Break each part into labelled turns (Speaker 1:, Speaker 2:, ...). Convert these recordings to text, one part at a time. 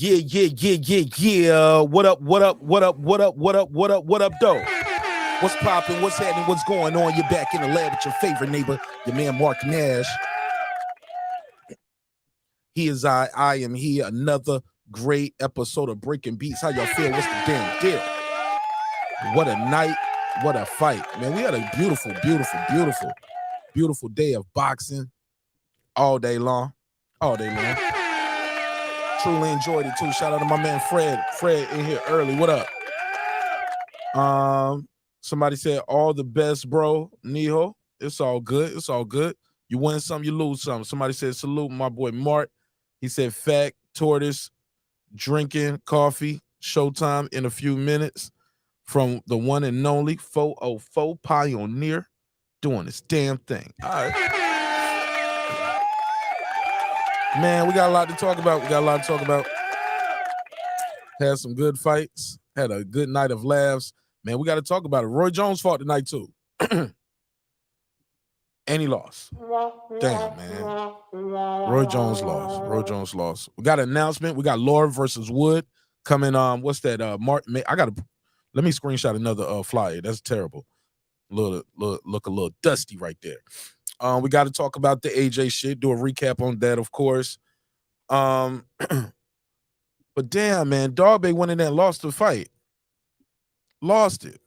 Speaker 1: Yeah. What up, though? What's popping? What's happening? What's going on? You're back in the lab with your favorite neighbor, your man Mark Nash. He is I am here. Another great episode of Breaking Beats. How y'all feel? What's the damn deal? What a night. What a fight. Man, we had a beautiful day of boxing all day long. Truly enjoyed it too. Shout out to my man Fred. Fred in here early. What up? Somebody said all the best, bro. Niho. It's all good. You win some, you lose some. Somebody said salute my boy Mark. He said fact, tortoise, drinking coffee, showtime in a few minutes from the one and only 404 Pioneer doing this damn thing. All right. Man, we got a lot to talk about. Had some good fights. Had a good night of laughs. Man, we got to talk about it. Roy Jones fought tonight, too. And he lost. Damn, man. Roy Jones lost. We got an announcement. We got Laura versus Wood coming. What's that? Mark. Let me screenshot another flyer. That's terrible. Look a little dusty right there. We got to talk about the AJ shit, do a recap on that, of course. But damn, man, Dogboe went in there and lost the fight. Lost it.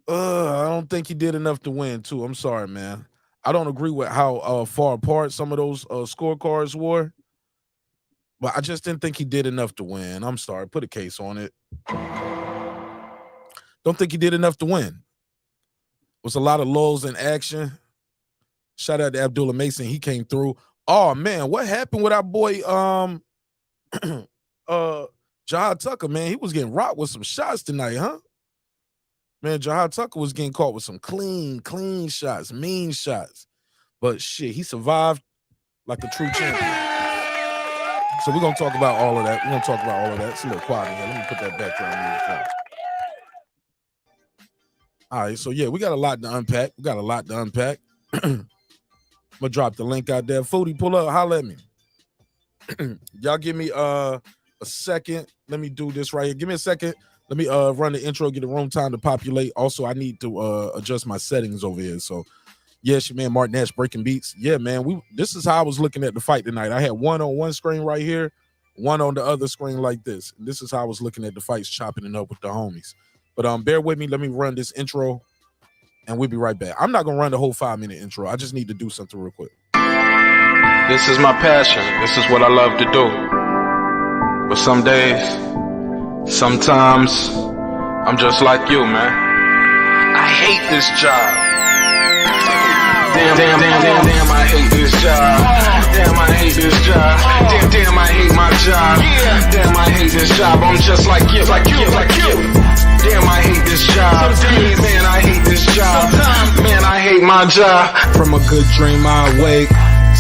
Speaker 1: I don't think he did enough to win, too. I'm sorry, man. I don't agree with how far apart some of those scorecards were. But I just didn't think he did enough to win. I'm sorry. Put a case on it. Don't think he did enough to win. Was a lot of lulls in action. Shout out to Abdullah Mason. He came through. Oh, man, what happened with our boy Jahad Tucker, man? He was getting rocked with some shots tonight, huh? Man, Jahad Tucker was getting caught with some clean shots, mean shots. But shit, he survived like a true champion. So we're going to talk about all of that. It's a little quiet in here. Let me put that background music on. All right, so yeah, we got a lot to unpack. I'm gonna drop the link out there. Foodie, pull up, holla at me. Y'all give me a second. Let me do this right here. Give me a second. Let me run the intro, get the room time to populate. Also, I need to adjust my settings over here. So, yes, your man Mark Nash, Breaking Beats. Yeah, man, this is how I was looking at the fight tonight. I had one on one screen right here, one on the other screen like this. And this is how I was looking at the fights, chopping it up with the homies. But bear with me. Let me run this intro, and we'll be right back. I'm not going to run the whole 5-minute intro. I just need to do something real quick.
Speaker 2: This is my passion. This is what I love to do. But some days, sometimes, I'm just like you, man. I hate this job. Damn, I hate this job. Damn, I hate this job. Damn, I hate my job. Damn, I hate this job. I'm just like you. Damn, I hate this job. Man, I hate this job. Man, I hate my job. From a good dream I awake,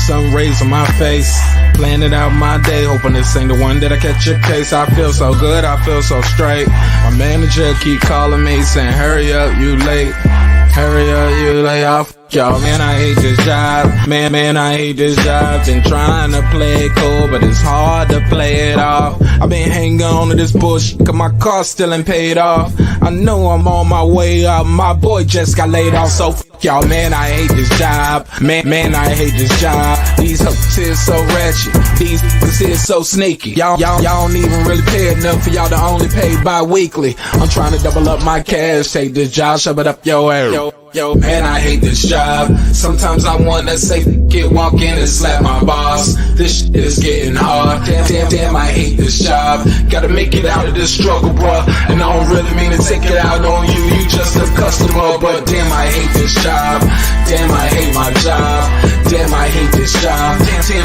Speaker 2: sun rays on my face, planning out my day, hoping this ain't the one that I catch a case. I feel so good, I feel so straight. My manager keep calling me saying, hurry up, you late. Hurry up, you lay off. Y'all, man, I hate this job. Man, I hate this job. Been trying to play it cool, but it's hard to play it off. I've been hanging on to this bullshit, cause my car still ain't paid off. I know I'm on my way up. My boy just got laid off, so y'all, man, I hate this job. Man, I hate this job. These hoes here so ratchet. These niggas here so sneaky. Y'all don't even really pay enough for y'all to only pay bi-weekly. I'm trying to double up my cash. Take this job, shove it up your area. Yo, man, I hate this job. Sometimes I wanna say, walk in and slap my boss. This shit is getting hard. Damn, I hate this job. Gotta make it out of this struggle, bruh. And I don't really mean to take it out on you. You just a customer, but damn, I hate this job. Damn, I hate my job. Damn, I hate this job.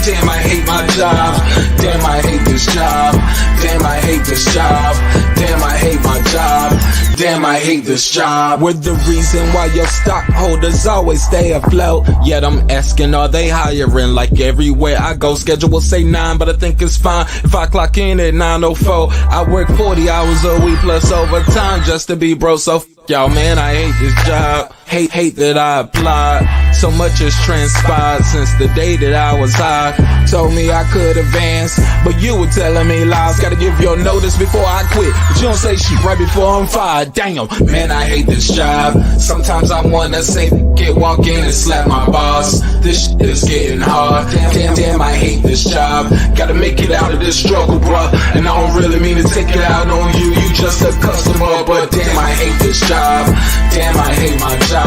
Speaker 2: Damn, I hate my job. Damn, I hate this job. Damn, I hate this job. Damn, I hate my job. Damn, I hate this job. We're the reason why your stockholders always stay afloat. Yet I'm asking, are they hiring? Like everywhere I go, schedule will say 9, but I think it's fine if I clock in at 9:04. I work 40 hours a week plus overtime just to be bro, so Y'all, man, I hate this job. Hate that I applied. So much has transpired since the day that I was high. Told me I could advance, but you were telling me lies. Gotta give your notice before I quit, but you don't say shit right before I'm fired. Damn, man, I hate this job. Sometimes I wanna say, walk in and slap my boss. This shit is getting hard. Damn, I hate this job. Gotta make it out of this struggle, bruh. And I don't really mean to take it out on you. You just a customer, but damn, I hate this job. Damn, I hate my job.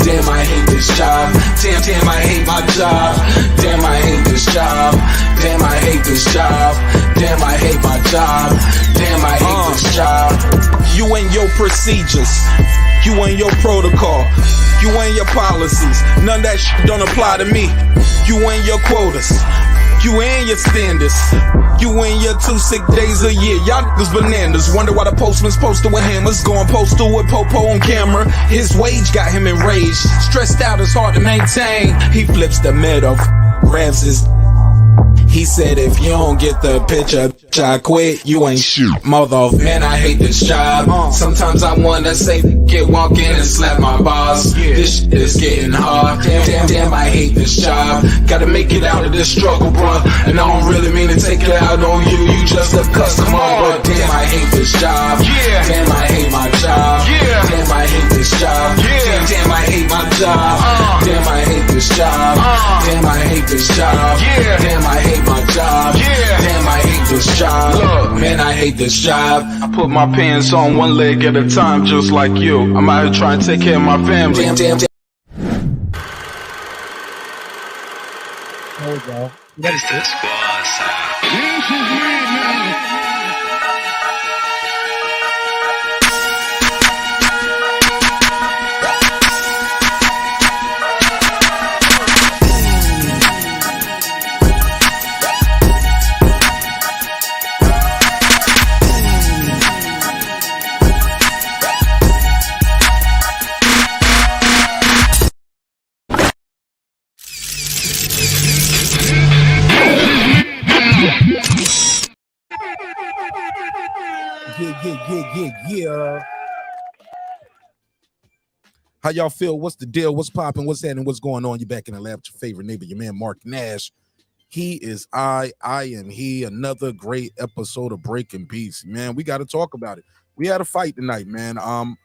Speaker 2: Damn, I hate this job. Damn, I hate my job. Damn, I hate this job. Damn, I hate this job. Damn, I hate my job. Damn, I hate this job. You and your procedures. You and your protocol. You and your policies. None of that shit don't apply to me. You and your quotas. You and your standards. You and your 2 sick days a year. Y'all niggas bananas. Wonder why the postman's posted with hammers. Going postal with Popo on camera. His wage got him enraged. Stressed out, it's hard to maintain. He flips the middle, grabs his. He said, if you don't get the picture, I quit. You ain't shit, mother. Man, I hate this job. Sometimes I wanna say, walk in and slap my boss. This shit is getting hard. Damn, I hate this job. Gotta make it out of this struggle, bruh. And I don't really mean to take it out on you. You just a customer, but damn, I hate this job. Damn, I hate my job. Damn, I hate this job. Damn, I hate my job. Damn, I hate this job. Damn, I hate this job. Damn, I hate my job. Damn, I hate this job. Look, man, I hate this job. I put my pants on one leg at a time, just like you. I'm out here trying to take care of my family. Damn.
Speaker 1: There we go.
Speaker 3: What is this?
Speaker 1: Yeah. How y'all feel? What's the deal? What's popping? What's happening? What's going on? You back in the lab with your favorite neighbor, your man Mark Nash. He is I am he. Another great episode of Breaking Beats. Man, we got to talk about it. We had a fight tonight, man. I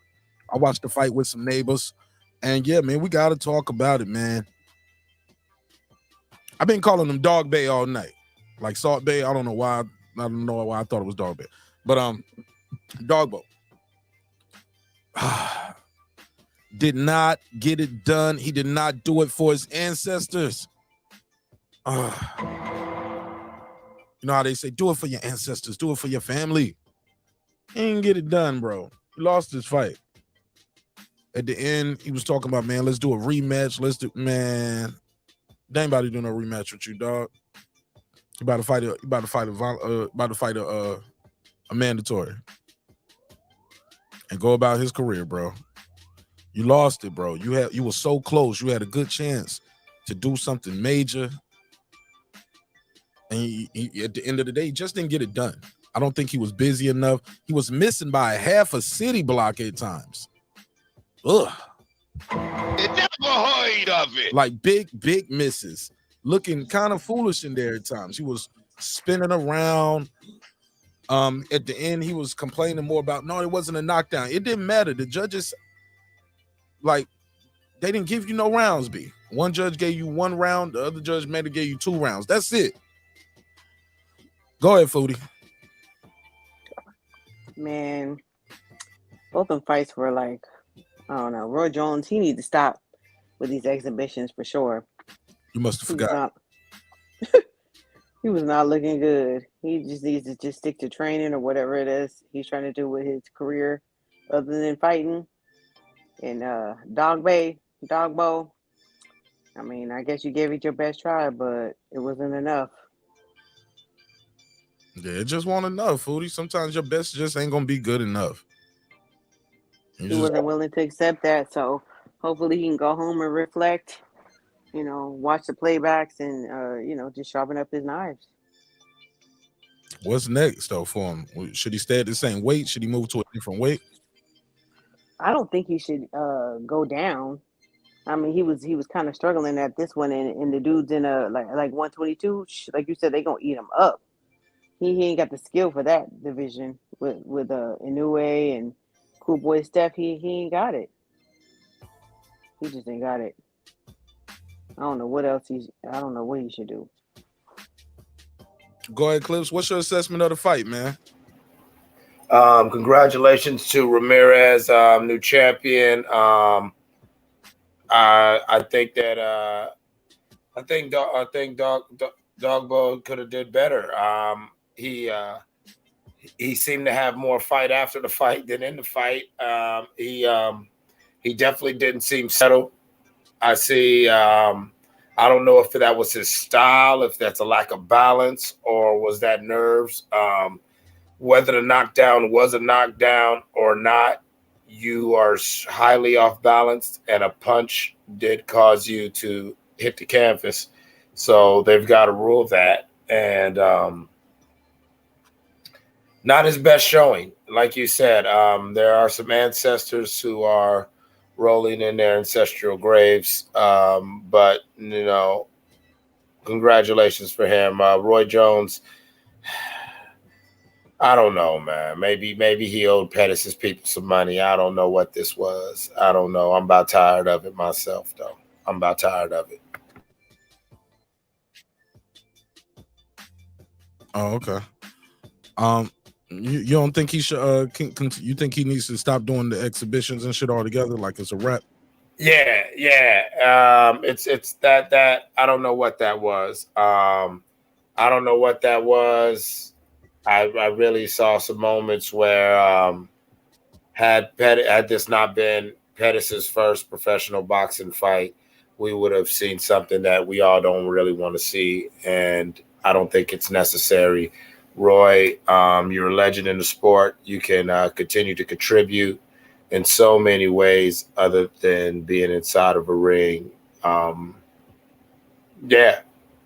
Speaker 1: watched the fight with some neighbors, and yeah, man, we got to talk about it, man. I've been calling him Dog Bay all night, like Salt Bay. I don't know why. I don't know why I thought it was Dog Bay, but Dogboe did not get it done. He did not do it for his ancestors. You know how they say, do it for your ancestors, do it for your family. He didn't get it done, bro. He lost his fight. At the end, he was talking about, man, let's do a rematch. Man, there ain't nobody doing no rematch with you, dog. You about to fight a mandatory and go about his career, bro. You lost it, bro. You were so close. You had a good chance to do something major, and he, at the end of the day, he just didn't get it done. I don't think he was busy enough. He was missing by a half a city block at times. Ugh.
Speaker 3: Never heard of it.
Speaker 1: Like big misses. Looking kind of foolish in there at times. He was spinning around. At the end, he was complaining more about, no, it wasn't a knockdown. It didn't matter. The judges, like, they didn't give you no rounds, B. One judge gave you 1 round. The other judge maybe gave you 2 rounds. That's it. Go ahead, Foodie.
Speaker 4: Man, both them fights were like, I don't know. Roy Jones, he needs to stop with these exhibitions for sure.
Speaker 1: You must have forgot.
Speaker 4: He was not looking good. He just needs to just stick to training or whatever it is he's trying to do with his career other than fighting. And Dogboe, I mean, I guess you gave it your best try, but it wasn't enough.
Speaker 1: Yeah, it just wasn't enough, Foodie. Sometimes your best just ain't going to be good enough.
Speaker 4: He wasn't willing to accept that, so hopefully he can go home and reflect, watch the playbacks and, just sharpen up his knives.
Speaker 1: What's next, though, for him? Should he stay at the same weight? Should he move to a different weight?
Speaker 4: I don't think he should go down. I mean, he was kind of struggling at this one, and the dudes in a like 122, like you said, they gonna eat him up. He ain't got the skill for that division with Inoue and Cool Boy Steph. He ain't got it. He just ain't got it. I don't know what else I don't know what he should do.
Speaker 1: Go ahead, Clips. What's your assessment of the fight, man?
Speaker 5: Congratulations to Ramirez, new champion. I think that Dogboe could have did better. He seemed to have more fight after the fight than in the fight. He definitely didn't seem settled. I see. I don't know if that was his style, if that's a lack of balance, or was that nerves. Whether the knockdown was a knockdown or not, you are highly off balance, and a punch did cause you to hit the canvas. So they've got to rule that. And not his best showing. Like you said, there are some ancestors who are rolling in their ancestral graves. But, you know, congratulations for him. Roy Jones, I don't know, man. Maybe he owed Pettis' people some money. I don't know what this was. I don't know. I'm about tired of it myself, though. I'm about tired of it.
Speaker 1: Oh, okay. You don't think he should? You think he needs to stop doing the exhibitions and shit altogether? Like it's a rep?
Speaker 5: Yeah. It's that I don't know what that was. I don't know what that was. I really saw some moments where had this not been Pettis' first professional boxing fight, we would have seen something that we all don't really want to see, and I don't think it's necessary. Roy, you're a legend in the sport. You can continue to contribute in so many ways other than being inside of a ring. Yeah,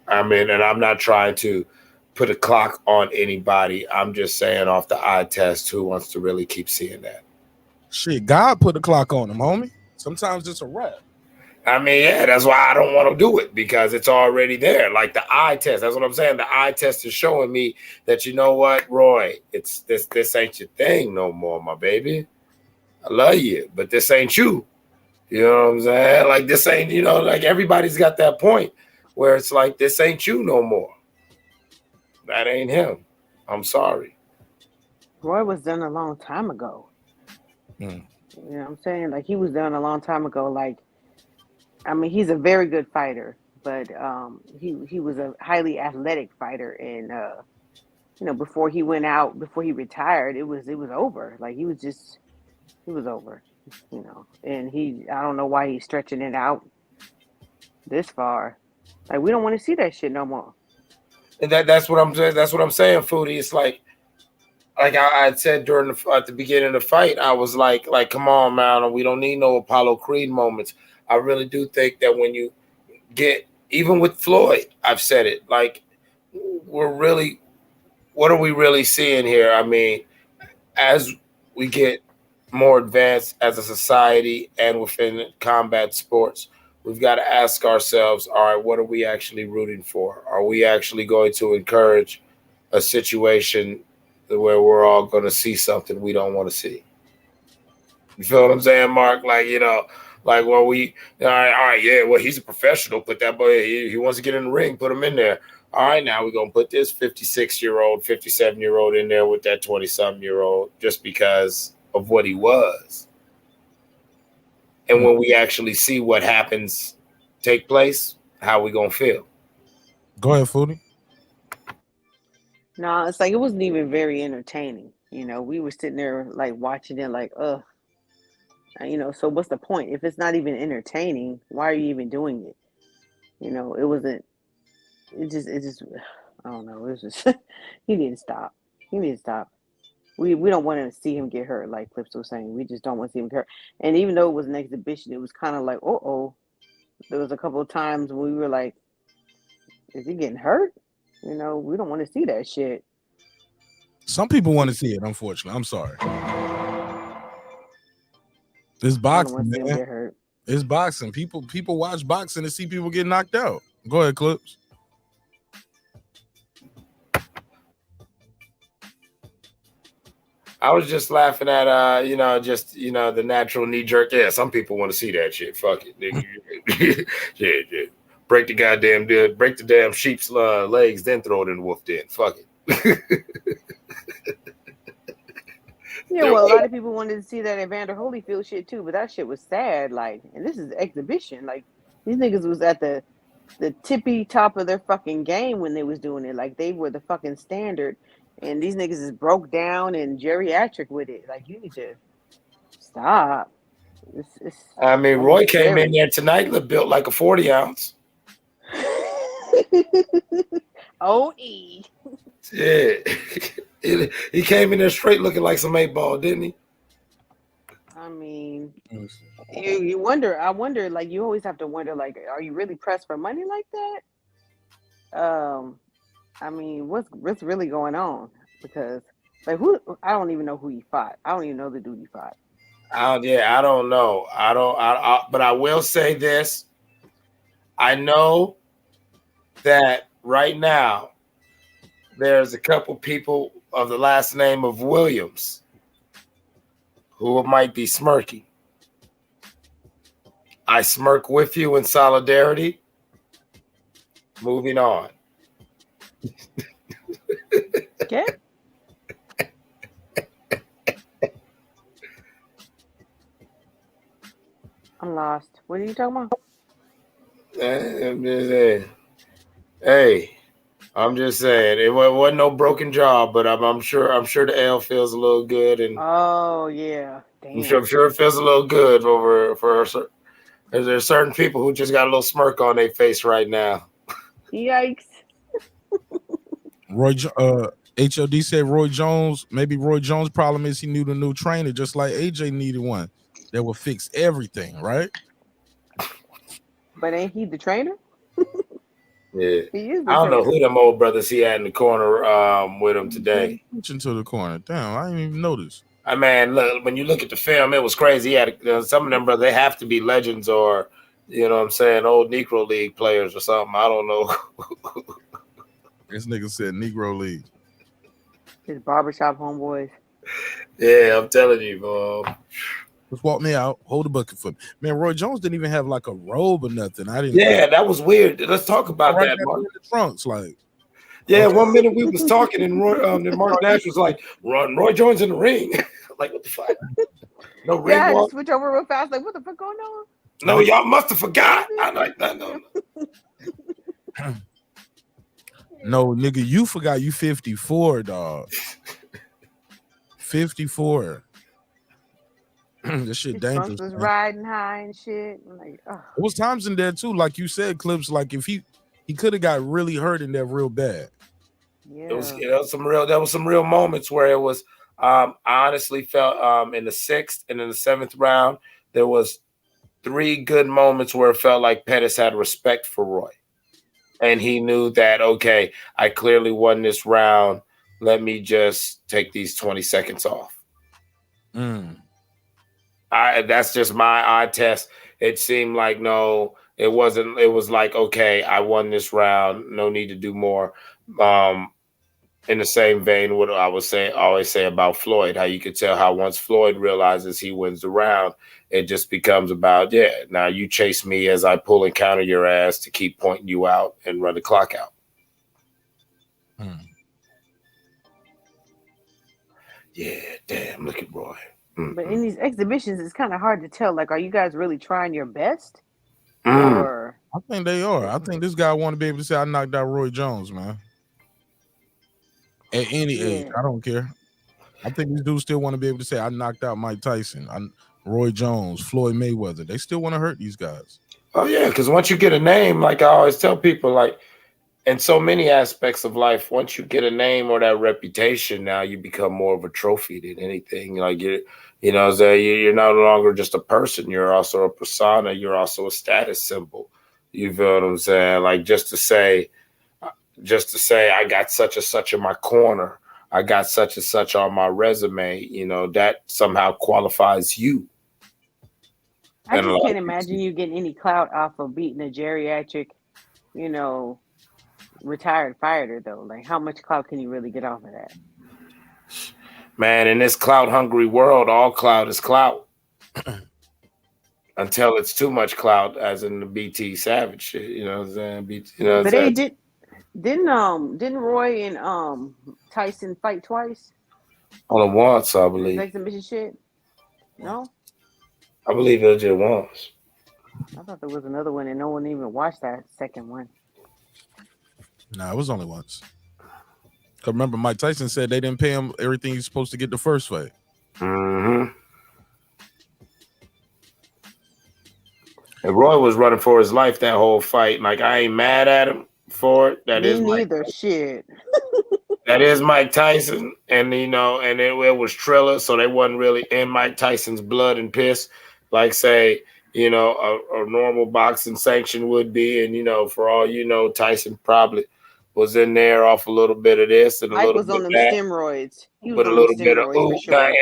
Speaker 5: I mean, and I'm not trying to put a clock on anybody. I'm just saying off the eye test, who wants to really keep seeing that?
Speaker 1: Shit, God put the clock on him, homie. Sometimes it's a rep.
Speaker 5: I mean, yeah, that's why I don't want to do it, because it's already there. Like the eye test. That's what I'm saying. The eye test is showing me that, you know what, Roy, it's this ain't your thing no more, my baby. I love you, but this ain't you. You know what I'm saying? Like this ain't, you know, like everybody's got that point where it's like, this ain't you no more. That ain't him. I'm sorry.
Speaker 4: Roy was done a long time ago. You know what I'm saying? Like he was done a long time ago. Like, I mean, he's a very good fighter, but he was a highly athletic fighter, and you know, before he retired, it was over. Like he was over, you know. And I don't know why he's stretching it out this far. Like we don't want to see that shit no more.
Speaker 5: And that's what I'm saying. That's what I'm saying, Foodie. It's like I had said at the beginning of the fight, I was like, come on, man, we don't need no Apollo Creed moments. I really do think that when you get, even with Floyd, I've said it, like what are we really seeing here? I mean, as we get more advanced as a society and within combat sports, we've got to ask ourselves, all right, what are we actually rooting for? Are we actually going to encourage a situation where we're all going to see something we don't want to see? You feel what I'm saying, Mark? Like, you know, like, well, all right, yeah, well, he's a professional. Put that boy, he wants to get in the ring, put him in there. All right, now we're going to put this 56-year-old, 57-year-old in there with that 20-something-year-old just because of what he was. And when we actually see what happens take place, how we going to feel?
Speaker 1: Go ahead, Foodie.
Speaker 4: No, it's like it wasn't even very entertaining. You know, we were sitting there like watching it like, ugh. You know, so what's the point? If it's not even entertaining, why are you even doing it? You know, it just I don't know. It was just he need to stop. He need to stop. We don't want to see him get hurt, like Clips was saying. We just don't want to see him get hurt. And even though it was an exhibition, it was kind of like, there was a couple of times when we were like, is he getting hurt? You know, we don't want to see that shit.
Speaker 1: Some people want to see it, unfortunately. I'm sorry. It's
Speaker 4: I don't
Speaker 1: boxing,
Speaker 4: want to see him
Speaker 1: man.
Speaker 4: get hurt.
Speaker 1: It's boxing. People watch boxing to see people get knocked out. Go ahead, Clips.
Speaker 5: I was just laughing at the natural knee jerk. Yeah, some people want to see that shit. Fuck it, nigga. yeah. Break the damn sheep's legs, then throw it in the wolf den. Fuck it.
Speaker 4: Yeah, well, a lot of people wanted to see that Evander Holyfield shit too, but that shit was sad. Like, and this is exhibition. Like, these niggas was at the tippy top of their fucking game when they was doing it. Like, they were the fucking standard, and these niggas is broke down and geriatric with it. Like, you need to stop.
Speaker 5: I mean, Roy came in there tonight, built like a 40-ounce.
Speaker 4: OE.
Speaker 5: Yeah. He came in there straight looking like some 8-ball, didn't he?
Speaker 4: I mean, you wonder. I wonder. Like, you always have to wonder. Like, are you really pressed for money like that? I mean, what's really going on? Because like, I don't even know who he fought. I don't even know the dude he fought.
Speaker 5: I don't know. But I will say this. I know that right now there's a couple people of the last name of Williams who might be smirky. I smirk with you in solidarity. Moving on.
Speaker 4: Okay. I'm lost. What are you talking about?
Speaker 5: I'm just saying. Hey, I'm just saying it wasn't no broken jaw, but I'm sure the L feels a little good, and
Speaker 4: oh yeah, damn.
Speaker 5: I'm sure it feels a little good for her. There's certain people who just got a little smirk on their face right now.
Speaker 4: Yikes.
Speaker 1: HOD said Roy Jones. Maybe Roy Jones' problem is he knew the new trainer, just like AJ needed one that would fix everything, right?
Speaker 4: But ain't he the trainer?
Speaker 5: Yeah,
Speaker 4: He is.
Speaker 5: I don't know who them old brothers he had in the corner with him today.
Speaker 1: Into the corner. Damn, I didn't even notice.
Speaker 5: I mean, look, when you look at the film, it was crazy. He had some of them brothers. They have to be legends, or you know what I'm saying, old Negro League players or something. I don't know.
Speaker 1: This nigga said Negro League.
Speaker 4: His barbershop homeboys.
Speaker 5: Yeah, I'm telling you, bro.
Speaker 1: Just walk me out, hold the bucket for me. Man, Roy Jones didn't even have like a robe or nothing. I didn't.
Speaker 5: Yeah, that was weird. Let's talk about that, Mark.
Speaker 1: In the trunks, like.
Speaker 5: Yeah, 1 minute we was talking and Mark Nash was like, Roy Jones in the ring. Like, what the fuck? No ring.
Speaker 4: Yeah, I had to switch over real fast. Like, what the fuck going on?
Speaker 5: No, y'all must have forgot. I'm like, no.
Speaker 1: No, nigga, you forgot you 54, dog. 54. This shit dangerous.
Speaker 4: Was riding high and shit. Like,
Speaker 1: There was times in there too, like you said, Clips. Like if he could have got really hurt in there real bad.
Speaker 4: Yeah,
Speaker 5: there was some real moments where it was. I honestly felt in the 6th and in the 7th round there was 3 good moments where it felt like Pettis had respect for Roy, and he knew that okay, I clearly won this round. Let me just take these 20 seconds off. That's just my eye test. It seemed like no, it wasn't. It was like, okay, I won this round. No need to do more. In the same vein, what I would always say about Floyd, how you could tell how once Floyd realizes he wins the round, it just becomes about, now you chase me as I pull and counter your ass to keep pointing you out and run the clock out. Yeah, damn, look at Roy.
Speaker 4: But in these exhibitions, it's kind of hard to tell. Like, are you guys really trying your best? Or
Speaker 1: I think they are. I think this guy want to be able to say, I knocked out Roy Jones, man. At any age, I don't care. I think these dudes still want to be able to say, I knocked out Mike Tyson, Roy Jones, Floyd Mayweather. They still want to hurt these guys.
Speaker 5: Oh, yeah, because once you get a name, like I always tell people, like, in so many aspects of life, once you get a name or that reputation, now you become more of a trophy than anything. Like you're no longer just a person. You're also a persona. You're also a status symbol. You feel what I'm saying? Like just to say, I got such and such in my corner. I got such and such on my resume. You know, that somehow qualifies you.
Speaker 4: I
Speaker 5: And a
Speaker 4: just
Speaker 5: lot
Speaker 4: can't
Speaker 5: of
Speaker 4: imagine you getting any clout off of beating a geriatric, you know, retired fighter though. Like, how much clout can you really get off of that?
Speaker 5: man, in this clout hungry world, all clout is clout. Until it's too much clout, as in the BT Savage shit. You know what I'm saying? You know what I'm
Speaker 4: But
Speaker 5: saying?
Speaker 4: didn't Roy and Tyson fight twice?
Speaker 5: Only once, I
Speaker 4: This
Speaker 5: believe.
Speaker 4: exhibition shit? No?
Speaker 5: I believe it just once.
Speaker 4: I thought there was another one and no one even watched that second one.
Speaker 1: Nah, it was only once. Cause remember, Mike Tyson said they didn't pay him everything he's supposed to get the first fight.
Speaker 5: Mm-hmm. And Roy was running for his life that whole fight. Like, I ain't mad at him for it.
Speaker 4: Me neither. Shit.
Speaker 5: That is Mike Tyson, and you know, and it was Triller, so they wasn't really in Mike Tyson's blood and piss, like say, you know, a normal boxing sanction would be. And you know, for all you know, Tyson probably was in there off a little bit of this and a
Speaker 4: Mike
Speaker 5: little
Speaker 4: was
Speaker 5: bit
Speaker 4: on
Speaker 5: of
Speaker 4: them
Speaker 5: that,
Speaker 4: steroids. He was
Speaker 5: but a
Speaker 4: on them
Speaker 5: little bit of
Speaker 4: steroids for sure.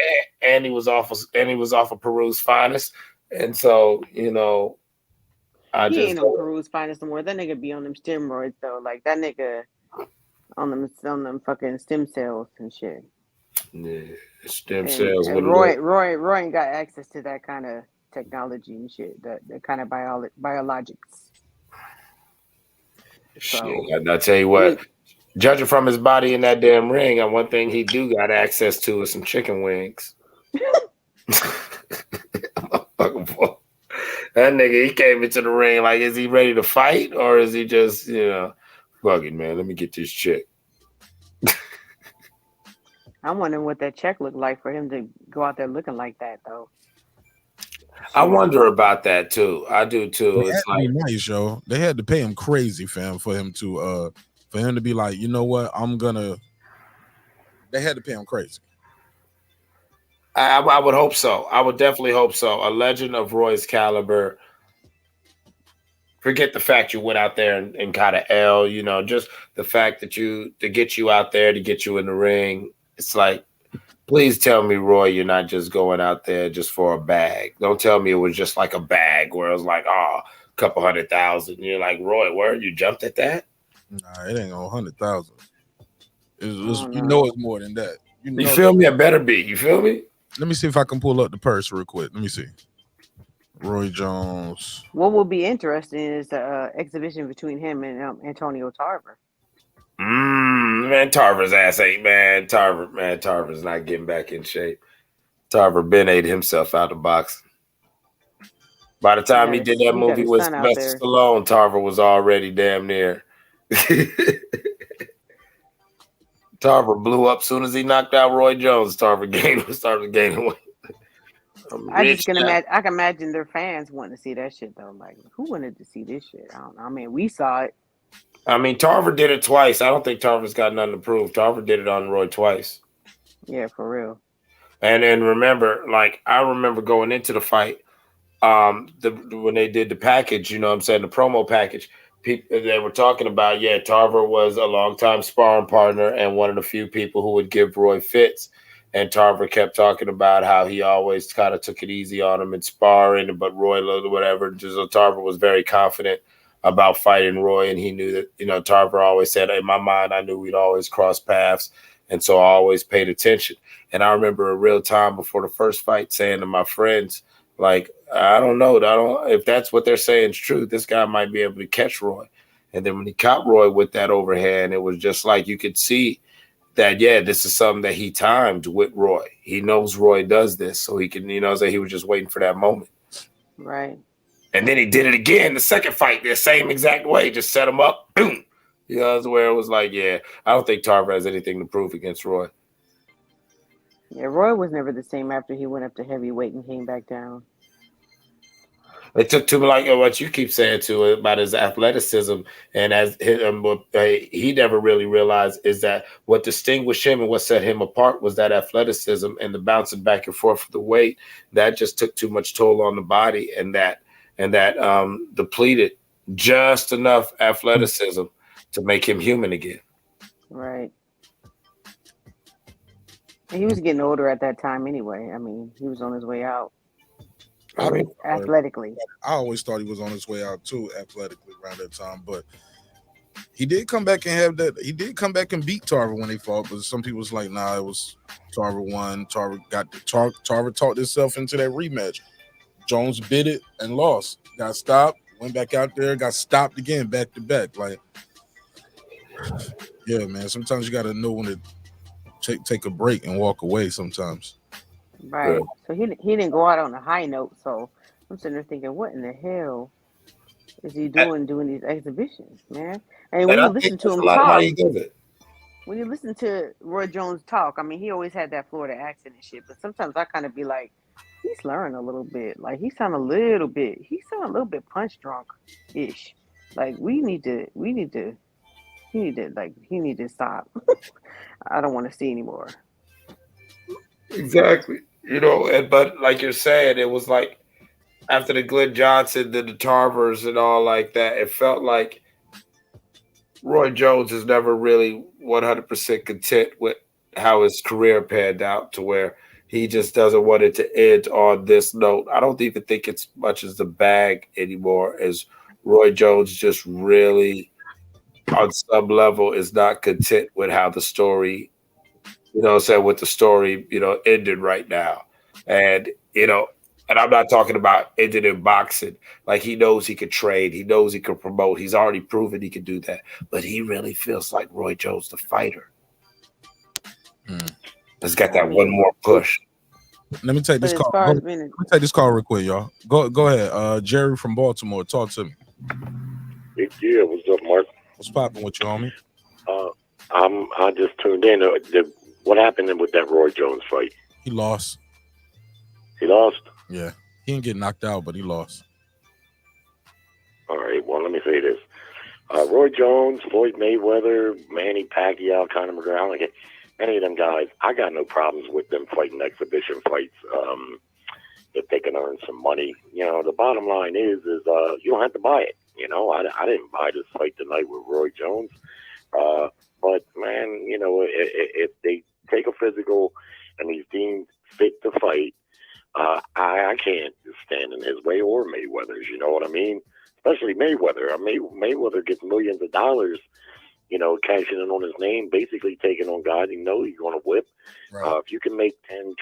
Speaker 5: and he was off of Peru's finest, and so you know.
Speaker 4: He ain't on Peru's finest no more. That nigga be on them steroids though. Like that nigga on them fucking stem cells and shit.
Speaker 5: Yeah, stem
Speaker 4: And,
Speaker 5: cells.
Speaker 4: and Roy ain't got access to that kind of technology and shit. That kind of biologics.
Speaker 5: Shit,
Speaker 4: So
Speaker 5: I tell you what, judging from his body in that damn ring, and one thing he do got access to is some chicken wings. That nigga, he came into the ring like, is he ready to fight or is he just, you know, fuck it, man, let me get this chick.
Speaker 4: I'm wondering what that check looked like for him to go out there looking like that, though.
Speaker 5: I wonder about that too. I do too.
Speaker 1: It's
Speaker 5: like
Speaker 1: nice, yo. They had to pay him crazy, fam, for him to be like, you know what, They had to pay him crazy.
Speaker 5: I would hope so. I would definitely hope so. A legend of Roy's caliber. Forget the fact you went out there and caught an L, you know, just the fact that to get you out there, to get you in the ring. It's like, please tell me, Roy, you're not just going out there just for a bag. Don't tell me it was just like a bag where it was like, oh, a couple 100,000. You're like, Roy, where you jumped at that?
Speaker 1: Nah, it ain't 100,000. You know it's more than that.
Speaker 5: You feel me? It better be. You feel me?
Speaker 1: Let me see if I can pull up the purse real quick. Let me see. Roy Jones.
Speaker 4: What will be interesting is the exhibition between him and Antonio Tarver.
Speaker 5: Man, Tarver's ass ain't, man. Tarver's not getting back in shape. Tarver Ben ate himself out of boxing. By the time he did that movie with Sylvester Stallone, Tarver was already damn near. Tarver blew up soon as he knocked out Roy Jones. Tarver started gaining weight.
Speaker 4: I can imagine their fans wanting to see that shit though. Like, who wanted to see this shit? I don't know. I mean, we saw it.
Speaker 5: I mean, Tarver did it twice. I don't think Tarver's got nothing to prove. Tarver did it on Roy twice.
Speaker 4: Yeah, for real.
Speaker 5: And remember, like, I remember going into the fight, when they did the package, you know what I'm saying, the promo package, they were talking about, Tarver was a longtime sparring partner and one of the few people who would give Roy fits. And Tarver kept talking about how he always kind of took it easy on him in sparring, but Roy, whatever. So Tarver was very confident about fighting Roy, and he knew that, you know, Tarver always said, in my mind, I knew we'd always cross paths, and so I always paid attention. And I remember a real time before the first fight saying to my friends, like, I don't know, if that's what they're saying is true, this guy might be able to catch Roy. And then when he caught Roy with that overhand, it was just like you could see that, this is something that he timed with Roy. He knows Roy does this, so he can, you know, he was just waiting for that moment.
Speaker 4: Right.
Speaker 5: And then he did it again, the second fight, the same exact way, just set him up, boom. You know, that's where it was like, I don't think Tarver has anything to prove against Roy.
Speaker 4: Yeah, Roy was never the same after he went up to heavyweight and came back down.
Speaker 5: It took too, like what you keep saying too about his athleticism, and as what he never really realized is that what distinguished him and what set him apart was that athleticism and the bouncing back and forth of the weight. That just took too much toll on the body, and that depleted just enough athleticism to make him human again.
Speaker 4: Right. And he was getting older at that time anyway. I mean, he was on his way out.
Speaker 5: I I mean,
Speaker 4: athletically.
Speaker 1: I always thought he was on his way out too, athletically around that time. But he did come back and have that. He did come back and beat Tarver when they fought. But some people was like, nah, it was Tarver won. Tarver talked himself into that rematch. Jones bid it and lost. Got stopped. Went back out there. Got stopped again, back to back. Like, yeah, man. Sometimes you got to know when to take a break and walk away. Sometimes.
Speaker 4: Right.
Speaker 5: Yeah.
Speaker 4: So he didn't go out on a high note. So I'm sitting there thinking, what in the hell is he doing these exhibitions, man? And when
Speaker 5: And I
Speaker 4: you
Speaker 5: think
Speaker 4: listen to
Speaker 5: that's
Speaker 4: him
Speaker 5: a lot of
Speaker 4: talk,
Speaker 5: money he gives it.
Speaker 4: when you listen to Roy Jones talk, I mean, he always had that Florida accent and shit. But sometimes I kind of be like, he's slurring a little bit. Like he sound a little bit punch drunk ish. Like he need to stop. I don't want to see anymore.
Speaker 5: Exactly. But like you're saying, it was like after the Glenn Johnson, the Tarvers and all like that, it felt like Roy Jones is never really 100% content with how his career panned out to where he just doesn't want it to end on this note. I don't even think it's much as the bag anymore as Roy Jones just really on some level is not content with how the story, with the story, ended right now. And, and I'm not talking about ended in boxing. Like he knows he could trade. He knows he could promote. He's already proven he could do that. But he really feels like Roy Jones, the fighter, has got that one more push.
Speaker 1: Let me take this call. Let me take this call real quick, y'all. Go ahead. Jerry from Baltimore, talk to me.
Speaker 6: Yeah, what's up, Mark?
Speaker 1: What's popping with you, homie?
Speaker 6: I just tuned in. What happened with that Roy Jones fight?
Speaker 1: He lost.
Speaker 6: He lost?
Speaker 1: Yeah. He didn't get knocked out, but he lost.
Speaker 6: All right. Well, let me say this. Roy Jones, Floyd Mayweather, Manny Pacquiao, Conor McGregor, like any of them guys, I got no problems with them fighting exhibition fights if they can earn some money. The bottom line is you don't have to buy it. I didn't buy this fight tonight with Roy Jones. But, man, if they take a physical and he's deemed fit to fight, I can't stand in his way or Mayweather's, you know what I mean? Especially Mayweather. Mayweather gets millions of dollars, cashing in on his name, basically taking on guys he's going to whip.
Speaker 1: Right.
Speaker 6: If you can make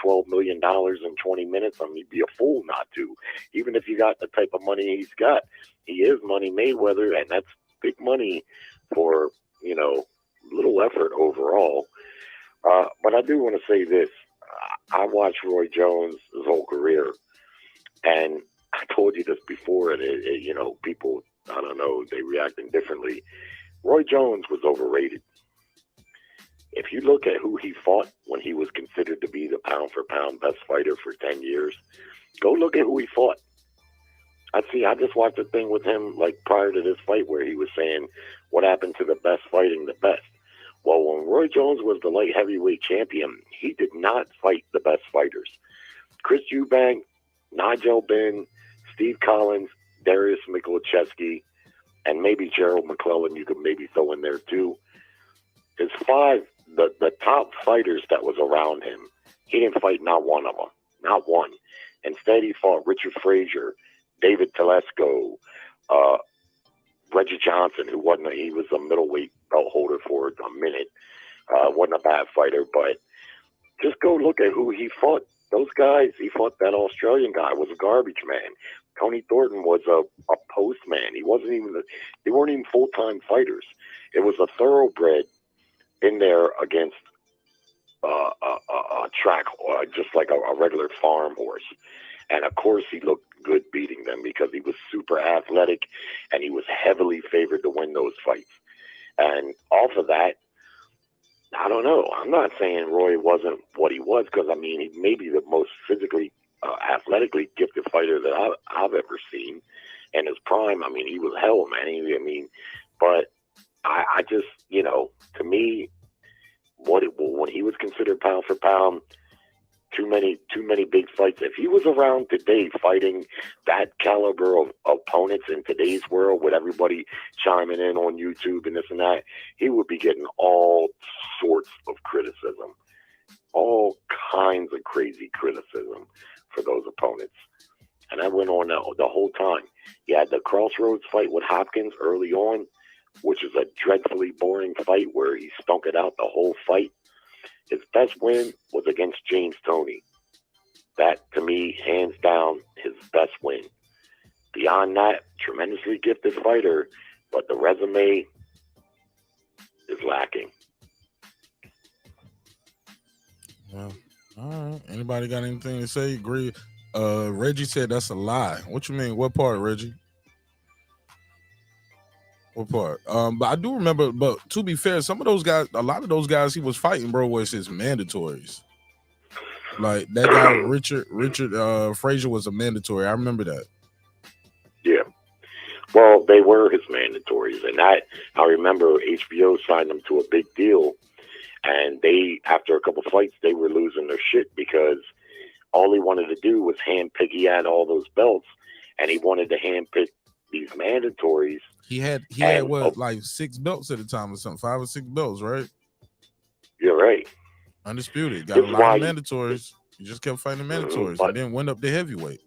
Speaker 6: $10-12 million in 20 minutes, you'd be a fool not to. Even if you got the type of money he's got, he is Money Mayweather, and that's big money for, little effort overall. But I do want to say this. I watched Roy Jones' whole career, and I told you this before, and people, I don't know, they reacting differently. Roy Jones was overrated. If you look at who he fought when he was considered to be the pound-for-pound best fighter for 10 years, go look at who he fought. I just watched a thing with him like prior to this fight where he was saying, what happened to the best fighting the best? Well, when Roy Jones was the light heavyweight champion, he did not fight the best fighters. Chris Eubank, Nigel Benn, Steve Collins, Darius Mikulicki, and maybe Gerald McClellan you could maybe throw in there too. His the top fighters that was around him, he didn't fight not one of them. Not one. Instead, he fought Richard Frazier, David Telesco, Reggie Johnson, he was a middleweight belt holder for a minute. Wasn't a bad fighter, but just go look at who he fought. Those guys, he fought that Australian guy, was a garbage man. Tony Thornton was a postman. They weren't even full-time fighters. It was a thoroughbred in there against a track, just like a regular farm horse. And of course, he looked good beating them because he was super athletic and he was heavily favored to win those fights. And off of that, I don't know. I'm not saying Roy wasn't what he was because, he may be the most physically, athletically gifted fighter that I've ever seen. In his prime, he was hell, man. But I just, to me, when he was considered pound for pound, too many big fights. If he was around today fighting that caliber of opponents in today's world with everybody chiming in on YouTube and this and that, he would be getting all sorts of criticism, all kinds of crazy criticism for those opponents. and that went on the whole time. You had the Crossroads fight with Hopkins early on, which is a dreadfully boring fight where he stunk it out the whole fight. His best win was against James Toney. That, to me, hands down, his best win. Beyond that, tremendously gifted fighter, but the resume is lacking.
Speaker 1: Well, all right. Anybody got anything to say? Agree? Reggie said that's a lie. What you mean? What part, Reggie? What part? But I do remember, but to be fair, some of those guys, a lot of those guys he was fighting, bro, was his mandatories. Like that guy Richard Frazier was a mandatory. I remember that.
Speaker 6: Yeah. Well, they were his mandatories, and I remember HBO signed them to a big deal, and they, after a couple fights, they were losing their shit because all he wanted to do was handpick. He had all those belts, and he wanted to handpick these mandatories.
Speaker 1: He had what, like 6 belts at the time or something, 5 or 6 belts, right?
Speaker 6: You're right.
Speaker 1: Undisputed. Got a lot of mandatories. You just kept fighting the mandatories and then went up to heavyweight.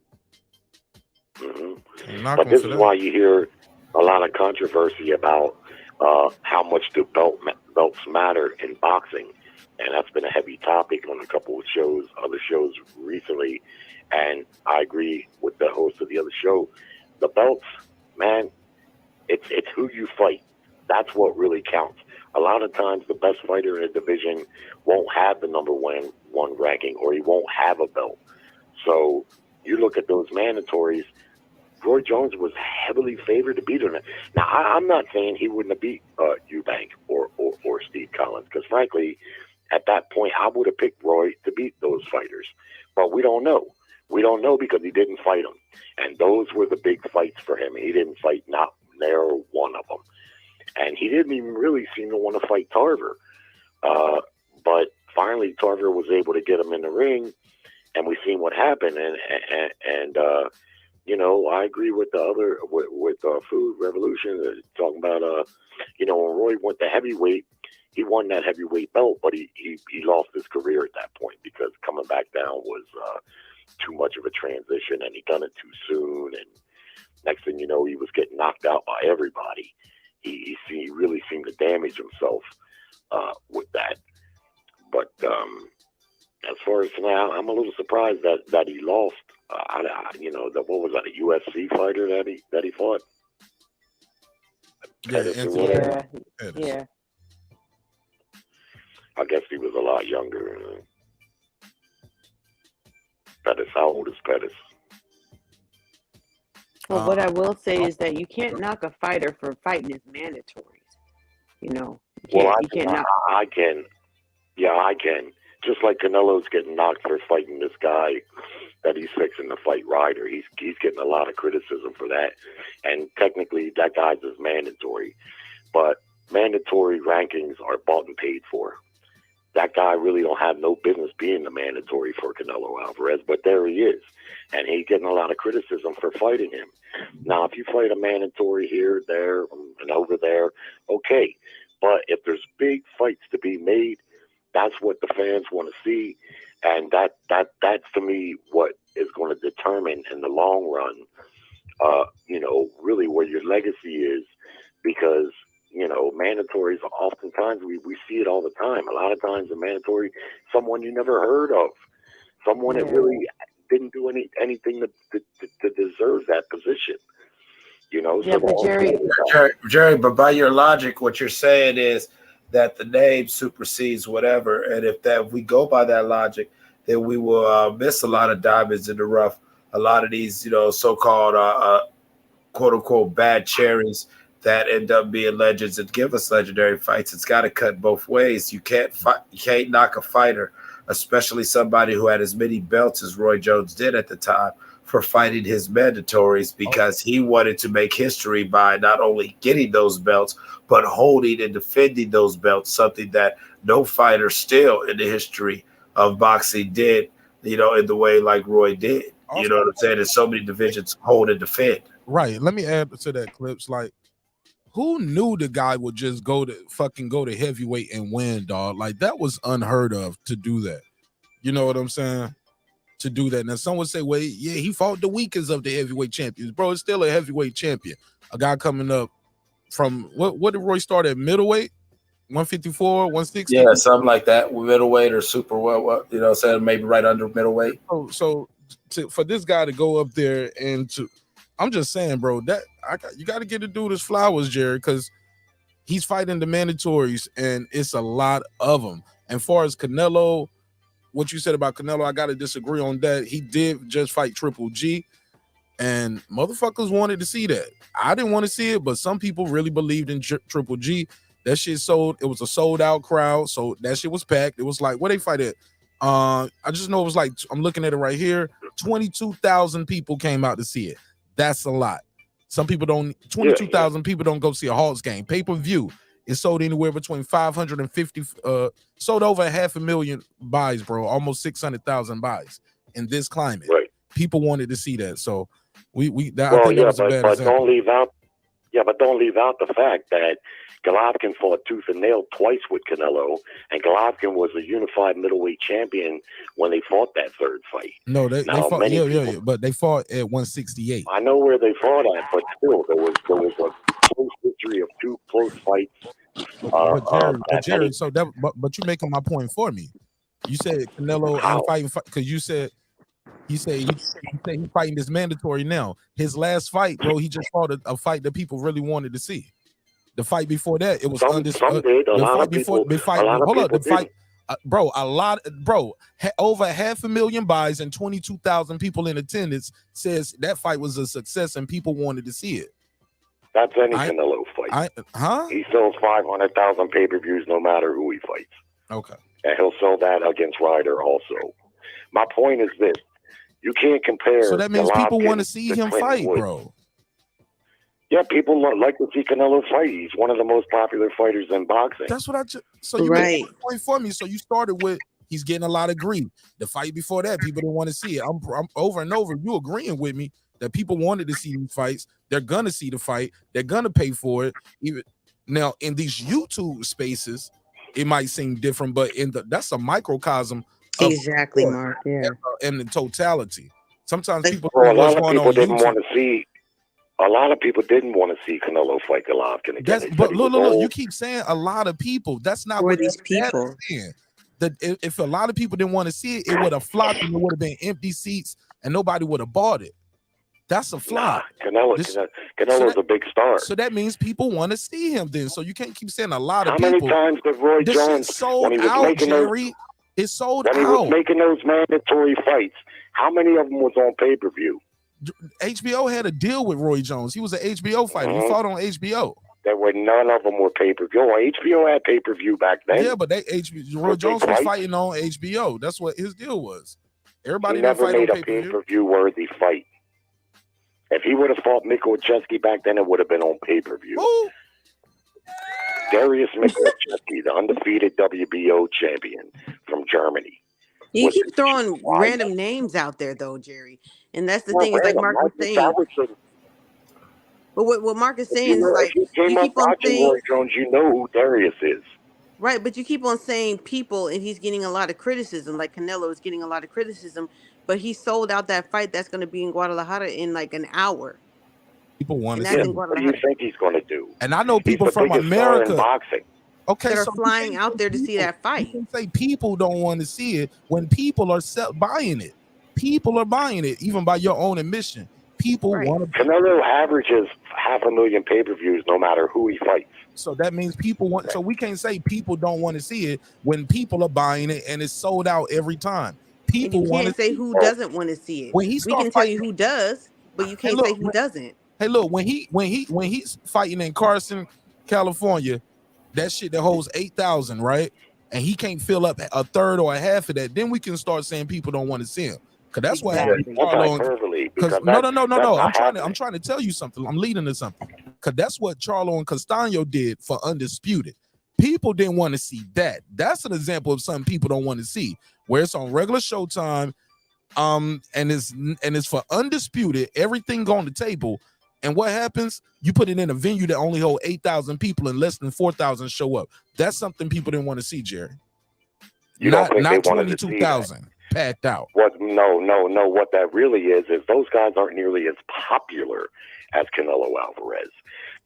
Speaker 6: But this is why you hear a lot of controversy about how much do belts matter in boxing. And that's been a heavy topic on a couple of shows, other shows recently. And I agree with the host of the other show. The belts, man, it's who you fight. That's what really counts. A lot of times the best fighter in a division won't have the number one ranking, or he won't have a belt. So you look at those mandatories, Roy Jones was heavily favored to beat him. Now, I'm not saying he wouldn't have beat Eubank or Steve Collins, because frankly, at that point, I would have picked Roy to beat those fighters. But we don't know. We don't know because he didn't fight them. And those were the big fights for him. He didn't fight not there one of them. And he didn't even really seem to want to fight Tarver. But finally, Tarver was able to get him in the ring, and we seen what happened. And you know, I agree with the other, with Food Revolution, talking about, you know, when Roy went to heavyweight, he won that heavyweight belt, but he lost his career at that point because coming back down was too much of a transition, and he done it too soon. And next thing you know, he was getting knocked out by everybody. He really seemed to damage himself with that. But as far as now, I'm a little surprised that he lost. You know, what was that, a UFC fighter that he fought?
Speaker 4: Yeah.
Speaker 6: I guess he was a lot younger. Pettis, how old is Pettis?
Speaker 4: Well, what I will say is that you can't knock a fighter for fighting his mandatories. You know,
Speaker 6: I can. Yeah, I can. Just like Canelo's getting knocked for fighting this guy that he's fixing to fight Ryder. He's getting a lot of criticism for that. And technically, that guy's is mandatory. But mandatory rankings are bought and paid for. That guy really don't have no business being the mandatory for Canelo Alvarez, but there he is. And he's getting a lot of criticism for fighting him. Now, if you fight a mandatory here, there, and over there, okay. But if there's big fights to be made, that's what the fans want to see. And that's to me what is going to determine in the long run, you know, really where your legacy is, because, you know, mandatories, oftentimes we see it all the time. A lot of times a mandatory, someone you never heard of, someone that really didn't do anything to deserve that position. You know,
Speaker 4: yeah,
Speaker 6: so
Speaker 5: Jerry, but by your logic, what you're saying is that the name supersedes whatever, and if we go by that logic, then we will miss a lot of diamonds in the rough. A lot of these, you know, so-called quote unquote bad cherries that end up being legends and give us legendary fights. It's got to cut both ways. You can't knock a fighter, especially somebody who had as many belts as Roy Jones did at the time, for fighting his mandatories, because he wanted to make history by not only getting those belts, but holding and defending those belts, something that no fighter still in the history of boxing did, you know, in the way like Roy did. You know what I'm saying? There's so many divisions hold and defend.
Speaker 1: Right. Let me add to that, Clips. Like, who knew the guy would just go to heavyweight and win, dog? Like, that was unheard of to do that. You know what I'm saying? to do that. Now, some would say, well, yeah, he fought the weakest of the heavyweight champions. Bro, it's still a heavyweight champion. A guy coming up from, what did Roy start at, middleweight? 154, 160?
Speaker 5: Yeah, something like that. Middleweight or super, what saying maybe right under middleweight.
Speaker 1: So for this guy to go up there and to, I'm just saying, bro, you got to get the dude his flowers, Jerry, because he's fighting the mandatories, and it's a lot of them. And far as Canelo, what you said about Canelo, I got to disagree on that. He did just fight Triple G, and motherfuckers wanted to see that. I didn't want to see it, but some people really believed in Triple G. That shit sold. It was a sold-out crowd, so that shit was packed. It was like, where they fight at? I just know it was like, I'm looking at it right here, 22,000 people came out to see it. That's a lot. Some people don't, 22,000 people don't go see a Hawks game. Pay-per-view, it sold anywhere between 550, sold over 500,000 buys, bro, almost 600,000 buys in this climate.
Speaker 6: Right.
Speaker 1: People wanted to see that. So I think that was a bad
Speaker 6: but
Speaker 1: example.
Speaker 6: don't leave out the fact that Golovkin fought tooth and nail twice with Canelo, and Golovkin was a unified middleweight champion when they fought that third fight.
Speaker 1: No, they fought, but they fought at 168.
Speaker 6: I know where they fought at, but still, there was a close history of two close fights.
Speaker 1: But Jerry, but you're making my point for me. You said Canelo ain't fighting because you said he's fighting this mandatory now. His last fight, bro, he just fought a fight that people really wanted to see. The fight before that, it was over 500,000 buys and 22,000 people in attendance says that fight was a success and people wanted to see it.
Speaker 6: That's any Canelo fight. He sells 500,000 pay-per-views no matter who he fights.
Speaker 1: Okay.
Speaker 6: And he'll sell that against Ryder also. My point is this. You can't compare.
Speaker 1: So that means people
Speaker 6: Golovkin
Speaker 1: want to see him fight, bro.
Speaker 6: Yeah, people like to see Canelo fight. He's one of the most popular fighters in boxing.
Speaker 1: That's what so you made a point for me. So you started with he's getting a lot of grief. The fight before that, people didn't want to see it. I'm over and over. You agreeing with me that people wanted to see these fights. They're gonna see the fight. They're gonna pay for it. Even now in these YouTube spaces, it might seem different, but that's a microcosm.
Speaker 4: Exactly, Mark. Yeah,
Speaker 1: and the totality. Sometimes people.
Speaker 6: A lot of people didn't want to see. A lot of people didn't want to see Canelo fight Golovkin again.
Speaker 1: But look, you keep saying a lot of people. That's not what
Speaker 4: these people.
Speaker 1: If a lot of people didn't want to see it, it would have flopped and it would have been empty seats and nobody would have bought it. That's a flop.
Speaker 6: Canelo's a big star.
Speaker 1: So that means people want to see him then. So you can't keep saying a lot of
Speaker 6: people. How
Speaker 1: people.
Speaker 6: many times did Roy Jones
Speaker 1: sold out, Jerry? It sold out.
Speaker 6: When he was making those mandatory fights, how many of them was on pay-per-view?
Speaker 1: HBO had a deal with Roy Jones. He was an HBO fighter. He fought on HBO.
Speaker 6: There were none of them were pay-per-view. HBO had pay-per-view back then.
Speaker 1: Yeah, but Roy Jones was fighting on HBO. That's what his deal was. Everybody
Speaker 6: never made a pay-per-view worthy fight. If he would have fought Mikołajewski back then, it would have been on pay-per-view.
Speaker 1: Who?
Speaker 6: Darius Mikołajewski, the undefeated WBO champion from Germany.
Speaker 4: You keep throwing random names out there, though, Jerry. And that's the thing. Is like Mark was saying. But what Mark is saying is like
Speaker 6: you keep on saying Roy Jones, you know who Darius is.
Speaker 4: Right, but you keep on saying people, and he's getting a lot of criticism. Like Canelo is getting a lot of criticism, but he sold out that fight that's going to be in Guadalajara in like an hour.
Speaker 1: People want to
Speaker 6: see. What do you think he's going to do?
Speaker 1: And I know people from America.
Speaker 6: Boxing.
Speaker 1: Okay,
Speaker 4: that are flying out there to see that fight.
Speaker 1: You can say people don't want to see it when people are buying it. People are buying it, even by your own admission. People want to.
Speaker 6: Canelo averages 500,000 pay-per-views no matter who he fights.
Speaker 1: So that means people want. So we can't say people don't want to see it when people are buying it and it's sold out every time. People
Speaker 4: want to say who doesn't want to see it. We can tell you who does, but you can't say who doesn't.
Speaker 1: Hey, look, when he's fighting in Carson, California, that shit that holds 8,000, right? And he can't fill up a third or a half of that. Then we can start saying people don't want to see him. Cause that's what happened. No. I'm trying to tell you something. I'm leading to something. Cause that's what Charlo and Castaño did for Undisputed. People didn't want to see that. That's an example of something people don't want to see, where it's on regular Showtime, and it's for Undisputed. Everything on the table. And what happens? You put it in a venue that only hold 8,000 people and less than 4,000 show up. That's something people didn't want to see, Jerry.
Speaker 6: You don't think
Speaker 1: not 22,000. packed out.
Speaker 6: What? No. What that really is those guys aren't nearly as popular as Canelo Alvarez.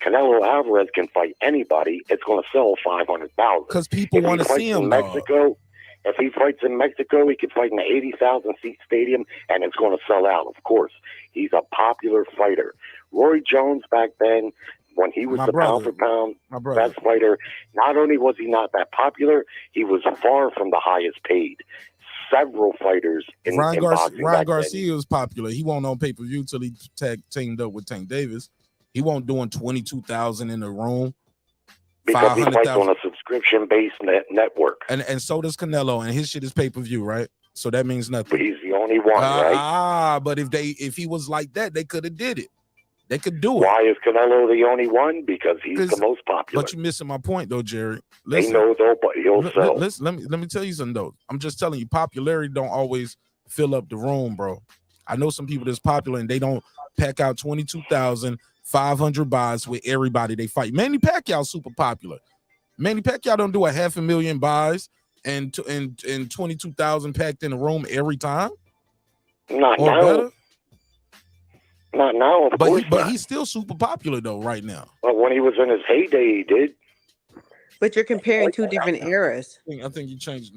Speaker 6: Canelo Alvarez can fight anybody. It's going to sell 500,000
Speaker 1: because people want to see him.
Speaker 6: In Mexico, if he fights in Mexico, he can fight in an 80,000 seat stadium, and it's going to sell out. Of course, he's a popular fighter. Roy Jones back then, when he was pound for pound best fighter, not only was he not that popular, he was far from the highest paid. Several fighters in boxing.
Speaker 1: Ryan Garcia was popular. He won't on pay-per-view till he teamed up with Tank Davis. He won't doing 22,000 in the room.
Speaker 6: Because he fights on a subscription-based network.
Speaker 1: And so does Canelo, and his shit is pay-per-view, right? So that means nothing.
Speaker 6: But he's the only one, right?
Speaker 1: But if he was like that, they could have did it. They could do it.
Speaker 6: Why is Canelo the only one? Because he's the most popular.
Speaker 1: But you're missing my point, though, Jerry.
Speaker 6: Listen, they know, though, but he'll sell.
Speaker 1: Let me tell you something, though. I'm just telling you, popularity don't always fill up the room, bro. I know some people that's popular, and they don't pack out 22,500 buys with everybody they fight. Manny Pacquiao super popular. Manny Pacquiao don't do 500,000 buys and 22,000 packed in the room every time.
Speaker 6: Not now. Better. Not now,
Speaker 1: but he's still super popular though right now.
Speaker 6: But when he was in his heyday, he did.
Speaker 4: But you're comparing two different eras.
Speaker 1: I think you changed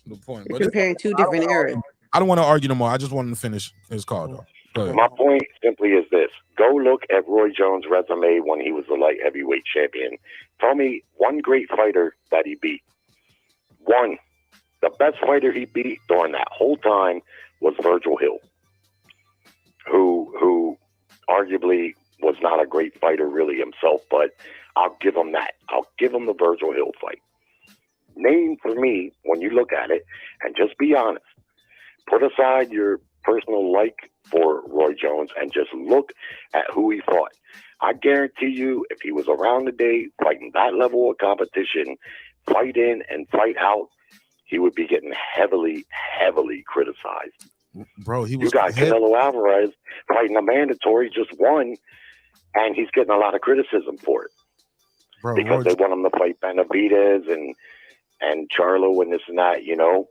Speaker 1: the point.
Speaker 4: You're comparing two different eras.
Speaker 1: I don't want to argue no more. I just wanted to finish his call though.
Speaker 6: My point simply is this: go look at Roy Jones' resume when he was the light heavyweight champion. Tell me one great fighter that he beat. One, the best fighter he beat during that whole time was Virgil Hill, who arguably was not a great fighter really himself, but I'll give him that. I'll give him the Virgil Hill fight. Name for me, when you look at it, and just be honest, put aside your personal like for Roy Jones and just look at who he fought. I guarantee you, if he was around today fighting that level of competition, fight in and fight out, he would be getting heavily, heavily criticized.
Speaker 1: Bro,
Speaker 6: you got Canelo Alvarez fighting a mandatory, just won, and he's getting a lot of criticism for it.
Speaker 1: Bro,
Speaker 6: because they want him to fight Benavidez and Charlo and this and that, you know.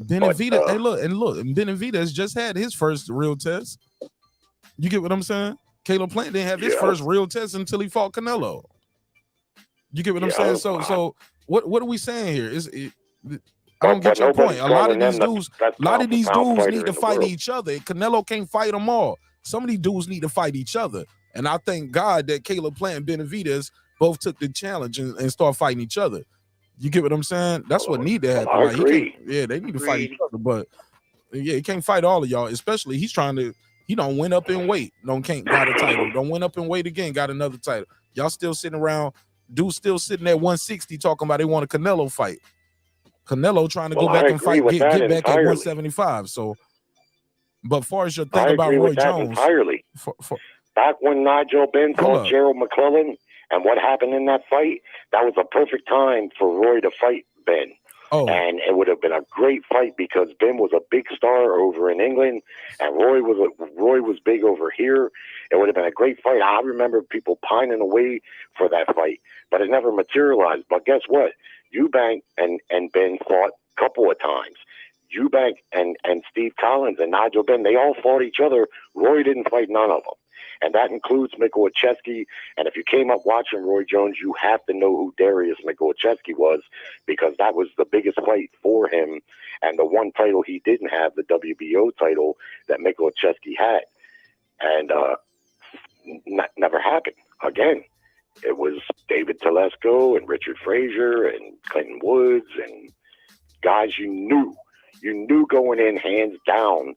Speaker 1: Benavidez, Benavidez just had his first real test. You get what I'm saying? Caleb Plant didn't have his first real test until he fought Canelo. You get what I'm saying? So what are we saying here? I don't get your point. A lot of these dudes need to fight each other. Canelo can't fight them all. Some of these dudes need to fight each other. And I thank God that Caleb Plant and Benavidez both took the challenge and start fighting each other. You get what I'm saying? That's what need to happen.
Speaker 6: I agree.
Speaker 1: They need to fight each other. But he can't fight all of y'all. Especially he's trying to. He don't win up in weight. Got a title. Don't win up in weight again. Got another title. Y'all still sitting around. Dudes still sitting at 160 talking about they want a Canelo fight. Canelo trying to go back and fight, get back at 175. So, but far as your thing about Roy Jones,
Speaker 6: entirely. Back when Nigel Benn fought Gerald McClellan, and what happened in that fight, that was a perfect time for Roy to fight Ben.
Speaker 1: Oh.
Speaker 6: And it would have been a great fight because Ben was a big star over in England, and Roy was big over here. It would have been a great fight. I remember people pining away for that fight, but it never materialized. But guess what? Eubank and Ben fought a couple of times. Eubank and Steve Collins and Nigel Benn, they all fought each other. Roy didn't fight none of them. And that includes Mikołajewski. And if you came up watching Roy Jones, you have to know who Darius Mikołajewski was, because that was the biggest fight for him. And the one title he didn't have, the WBO title that Mikołajewski had. And never happened. Again, it was David Telesco and Richard Frazier and Clinton Woods and guys you knew going in hands down.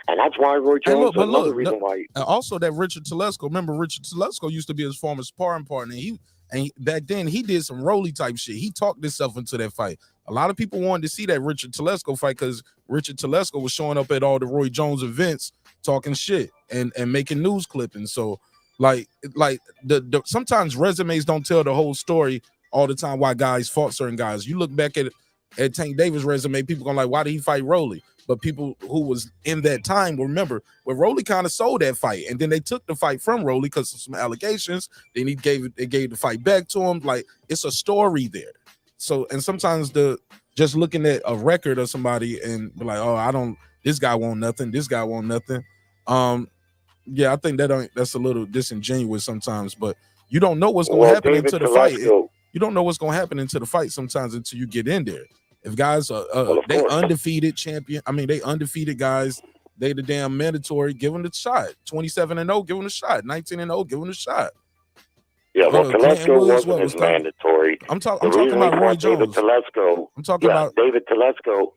Speaker 6: And that's why Roy Jones, reason why.
Speaker 1: And also that Richard Telesco, remember Richard Telesco used to be his former sparring partner. And back then he did some Rolly type shit. He talked himself into that fight. A lot of people wanted to see that Richard Telesco fight because Richard Telesco was showing up at all the Roy Jones events talking shit and making news clippings. So like the sometimes resumes don't tell the whole story all the time why guys fought certain guys. You look back at Tank Davis' resume, people going like, why did he fight Rolly? But people who was in that time will remember when Rolly kind of sold that fight, and then they took the fight from Rolly because of some allegations. Then they gave the fight back to him. Like, it's a story there. So, and sometimes the just looking at a record of somebody and be like, oh, this guy won't nothing. This guy won't nothing. Yeah, I think that's a little disingenuous sometimes, but you don't know what's going to happen into the fight. You don't know what's going to happen into the fight sometimes until you get in there. If guys are they undefeated champion, I mean, they undefeated guys, they the damn mandatory, give them the shot. 27-0, give them the shot. 19-0, give them the shot.
Speaker 6: Yeah, well, Telesco wasn't as mandatory.
Speaker 1: I'm talking about Roy Jones. I'm talking about
Speaker 6: David Telesco.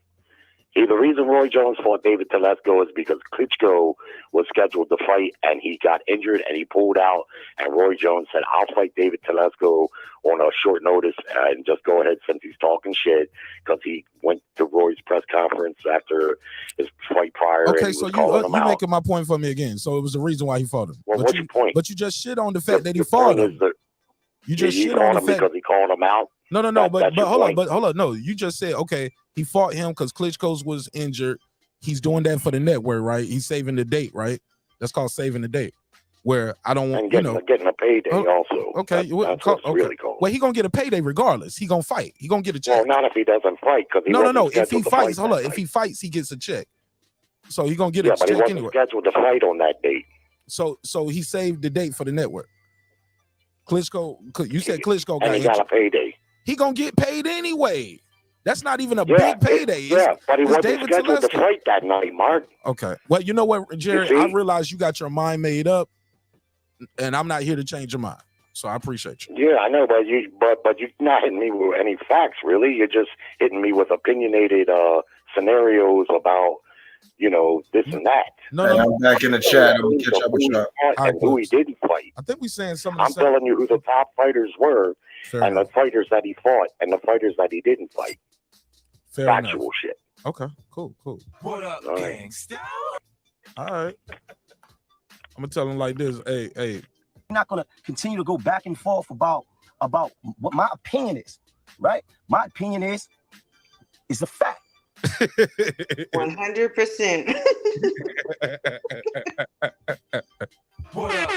Speaker 6: The reason Roy Jones fought David Telesco is because Klitschko was scheduled to fight and he got injured and he pulled out. And Roy Jones said, I'll fight David Telesco on a short notice and just go ahead since he's talking shit, because he went to Roy's press conference after his fight prior.
Speaker 1: Okay, so you making my point for me again. So it was the reason why he fought him.
Speaker 6: Well, what's your point?
Speaker 1: But you just shit on the fact that he fought him. You just shit on the fact
Speaker 6: because he called him out.
Speaker 1: No, but hold on. No, you just said, okay, he fought him because Klitschko was injured. He's doing that for the network, right? He's saving the date, right? That's called saving the date. Where I don't want,
Speaker 6: getting a payday also.
Speaker 1: Okay,
Speaker 6: that's really cool.
Speaker 1: Well, he gonna get a payday regardless. He gonna fight. He gonna get a check.
Speaker 6: Well, not if he doesn't fight, because
Speaker 1: no. If he fights, if he fights, he gets a check. So he gonna get a check
Speaker 6: but he wasn't
Speaker 1: anyway.
Speaker 6: Scheduled to fight on that date.
Speaker 1: So he saved the date for the network. Klitschko, you said Klitschko
Speaker 6: got a payday.
Speaker 1: He gonna get paid anyway. That's not even a big payday.
Speaker 6: But he wasn't scheduled to fight that night, Mark.
Speaker 1: Okay. Well, you know what, Jerry? I realize you got your mind made up, and I'm not here to change your mind. So I appreciate you.
Speaker 6: Yeah, I know, but you're not hitting me with any facts, really. You're just hitting me with opinionated scenarios about, this and that.
Speaker 1: No.
Speaker 5: I'm back in the chat. I'm gonna catch up with you.
Speaker 6: And who he didn't fight.
Speaker 1: I think we're saying something.
Speaker 6: I'm telling you who the top fighters were, and the fighters that he fought, and the fighters that he didn't fight. Factual shit.
Speaker 1: Okay, cool.
Speaker 3: What up, gangsta?
Speaker 1: All right. I'm gonna tell him like this. Hey.
Speaker 7: I'm not gonna continue to go back and forth about what my opinion is, right? My opinion is a fact.
Speaker 4: 100%.
Speaker 3: What up?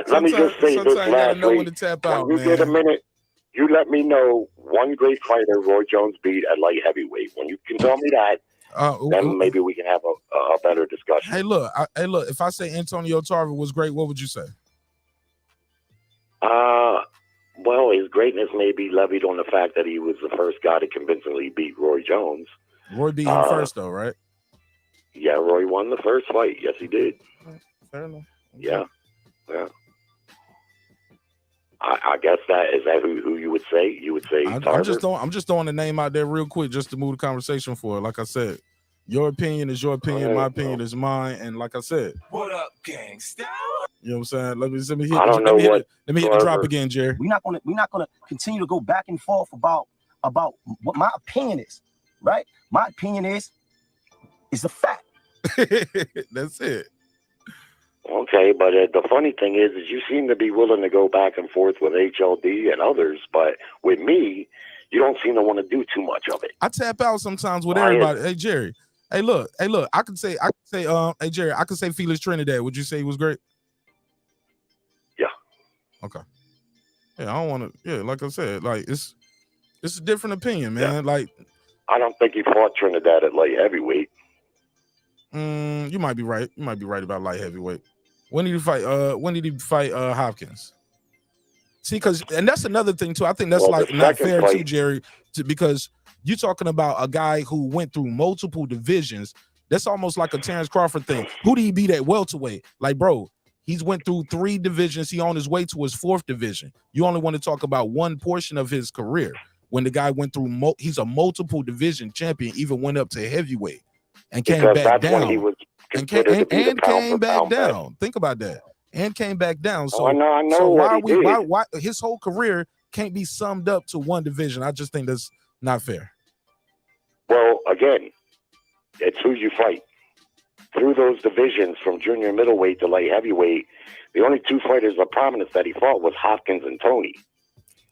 Speaker 6: Let me just say this last. When you get a minute, you let me know one great fighter Roy Jones beat at light heavyweight. When you can tell me that, then maybe we can have a better discussion.
Speaker 1: Hey, look. If I say Antonio Tarver was great, what would you say?
Speaker 6: Well, his greatness may be levied on the fact that he was the first guy to convincingly beat Roy Jones.
Speaker 1: Roy beat him first, though, right?
Speaker 6: Yeah, Roy won the first fight. Yes, he did.
Speaker 1: Fair enough.
Speaker 6: Yeah. I guess that who you would say. You would say
Speaker 1: I'm just throwing the name out there real quick just to move the conversation forward. Like I said, your opinion is your opinion, my opinion is mine, and like I said,
Speaker 3: what up, gangsta?
Speaker 1: You know what I'm saying? Let me hit the drop again, Jerry.
Speaker 7: We're not gonna continue to go back and forth about what my opinion is, right? My opinion is a fact.
Speaker 1: That's it.
Speaker 6: Okay, but the funny thing is you seem to be willing to go back and forth with HLD and others, but with me, you don't seem to want to do too much of it.
Speaker 1: I tap out sometimes with everybody. Hey, Jerry. Hey, look. I could say, hey, Jerry, I could say Felix Trinidad. Would you say he was great?
Speaker 6: Yeah.
Speaker 1: Okay. Yeah, I don't want to. Yeah, like I said, like it's a different opinion, man. Yeah. Like,
Speaker 6: I don't think he fought Trinidad at light heavyweight.
Speaker 1: You might be right. You might be right about light heavyweight. When did he fight? Hopkins? See, and that's another thing too. I think that's not fair too, Jerry, because you're talking about a guy who went through multiple divisions. That's almost like a Terrence Crawford thing. Who did he beat at welterweight? Like, bro, he's went through 3 divisions. He on his way to his 4th division. You only want to talk about one portion of his career. When the guy went through, he's a multiple division champion. Even went up to heavyweight and came back down. And came back down. Think about that. And came back down. So,
Speaker 6: I know
Speaker 1: so why his whole career can't be summed up to one division? I just think that's not fair.
Speaker 6: Well, again, it's who you fight. Through those divisions from junior middleweight to light heavyweight, the only 2 fighters of prominence that he fought was Hopkins and Tony.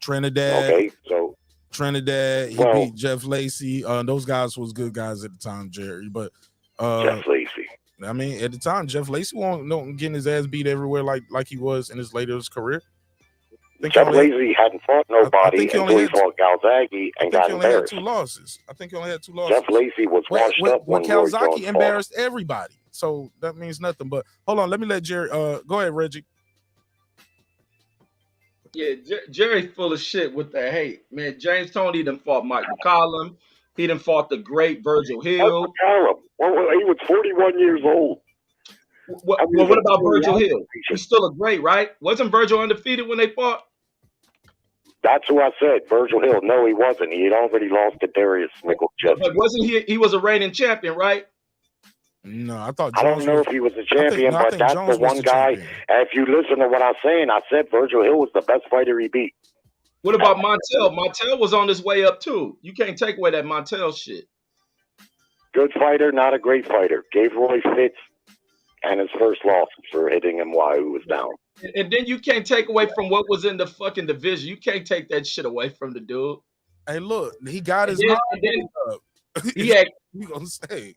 Speaker 1: Trinidad.
Speaker 6: Okay, so
Speaker 1: Trinidad, he beat Jeff Lacey. Those guys was good guys at the time, Jerry. But
Speaker 6: Jeff Lacey.
Speaker 1: I mean, at the time, Jeff Lacey wasn't getting his ass beat everywhere like he was in his later career.
Speaker 6: Jeff Lacy hadn't fought nobody until he fought Calzaghe and got
Speaker 1: he only had
Speaker 6: embarrassed.
Speaker 1: 2 losses. I think he only had 2 losses.
Speaker 6: Jeff Lacy was washed up when
Speaker 1: Calzaghe embarrassed everybody. So that means nothing. But hold on, let me let Jerry. Go ahead, Reggie.
Speaker 8: Yeah, Jerry's full of shit with the hate, man. James Toney done fought Mike McCollum. He done fought the great Virgil Hill.
Speaker 6: Well, he was 41 years old.
Speaker 8: What about Virgil Hill? He's still a great, right? Wasn't Virgil undefeated when they fought?
Speaker 6: That's who I said, Virgil Hill. No, he wasn't. He had already lost to Darius Mickle.
Speaker 8: But wasn't he? He was a reigning champion, right?
Speaker 1: No, I thought.
Speaker 6: I don't know if he was a champion, but that's the one guy. And if you listen to what I'm saying, I said Virgil Hill was the best fighter he beat.
Speaker 8: What about Montel? Montel was on his way up too. You can't take away that Montel shit.
Speaker 6: Good fighter, not a great fighter. Gave Roy fits and his first loss for hitting him while he was down.
Speaker 8: And then you can't take away from what was in the fucking division. You can't take that shit away from the dude.
Speaker 1: Hey, look, he got his
Speaker 8: mind up. He had,
Speaker 1: you gonna say?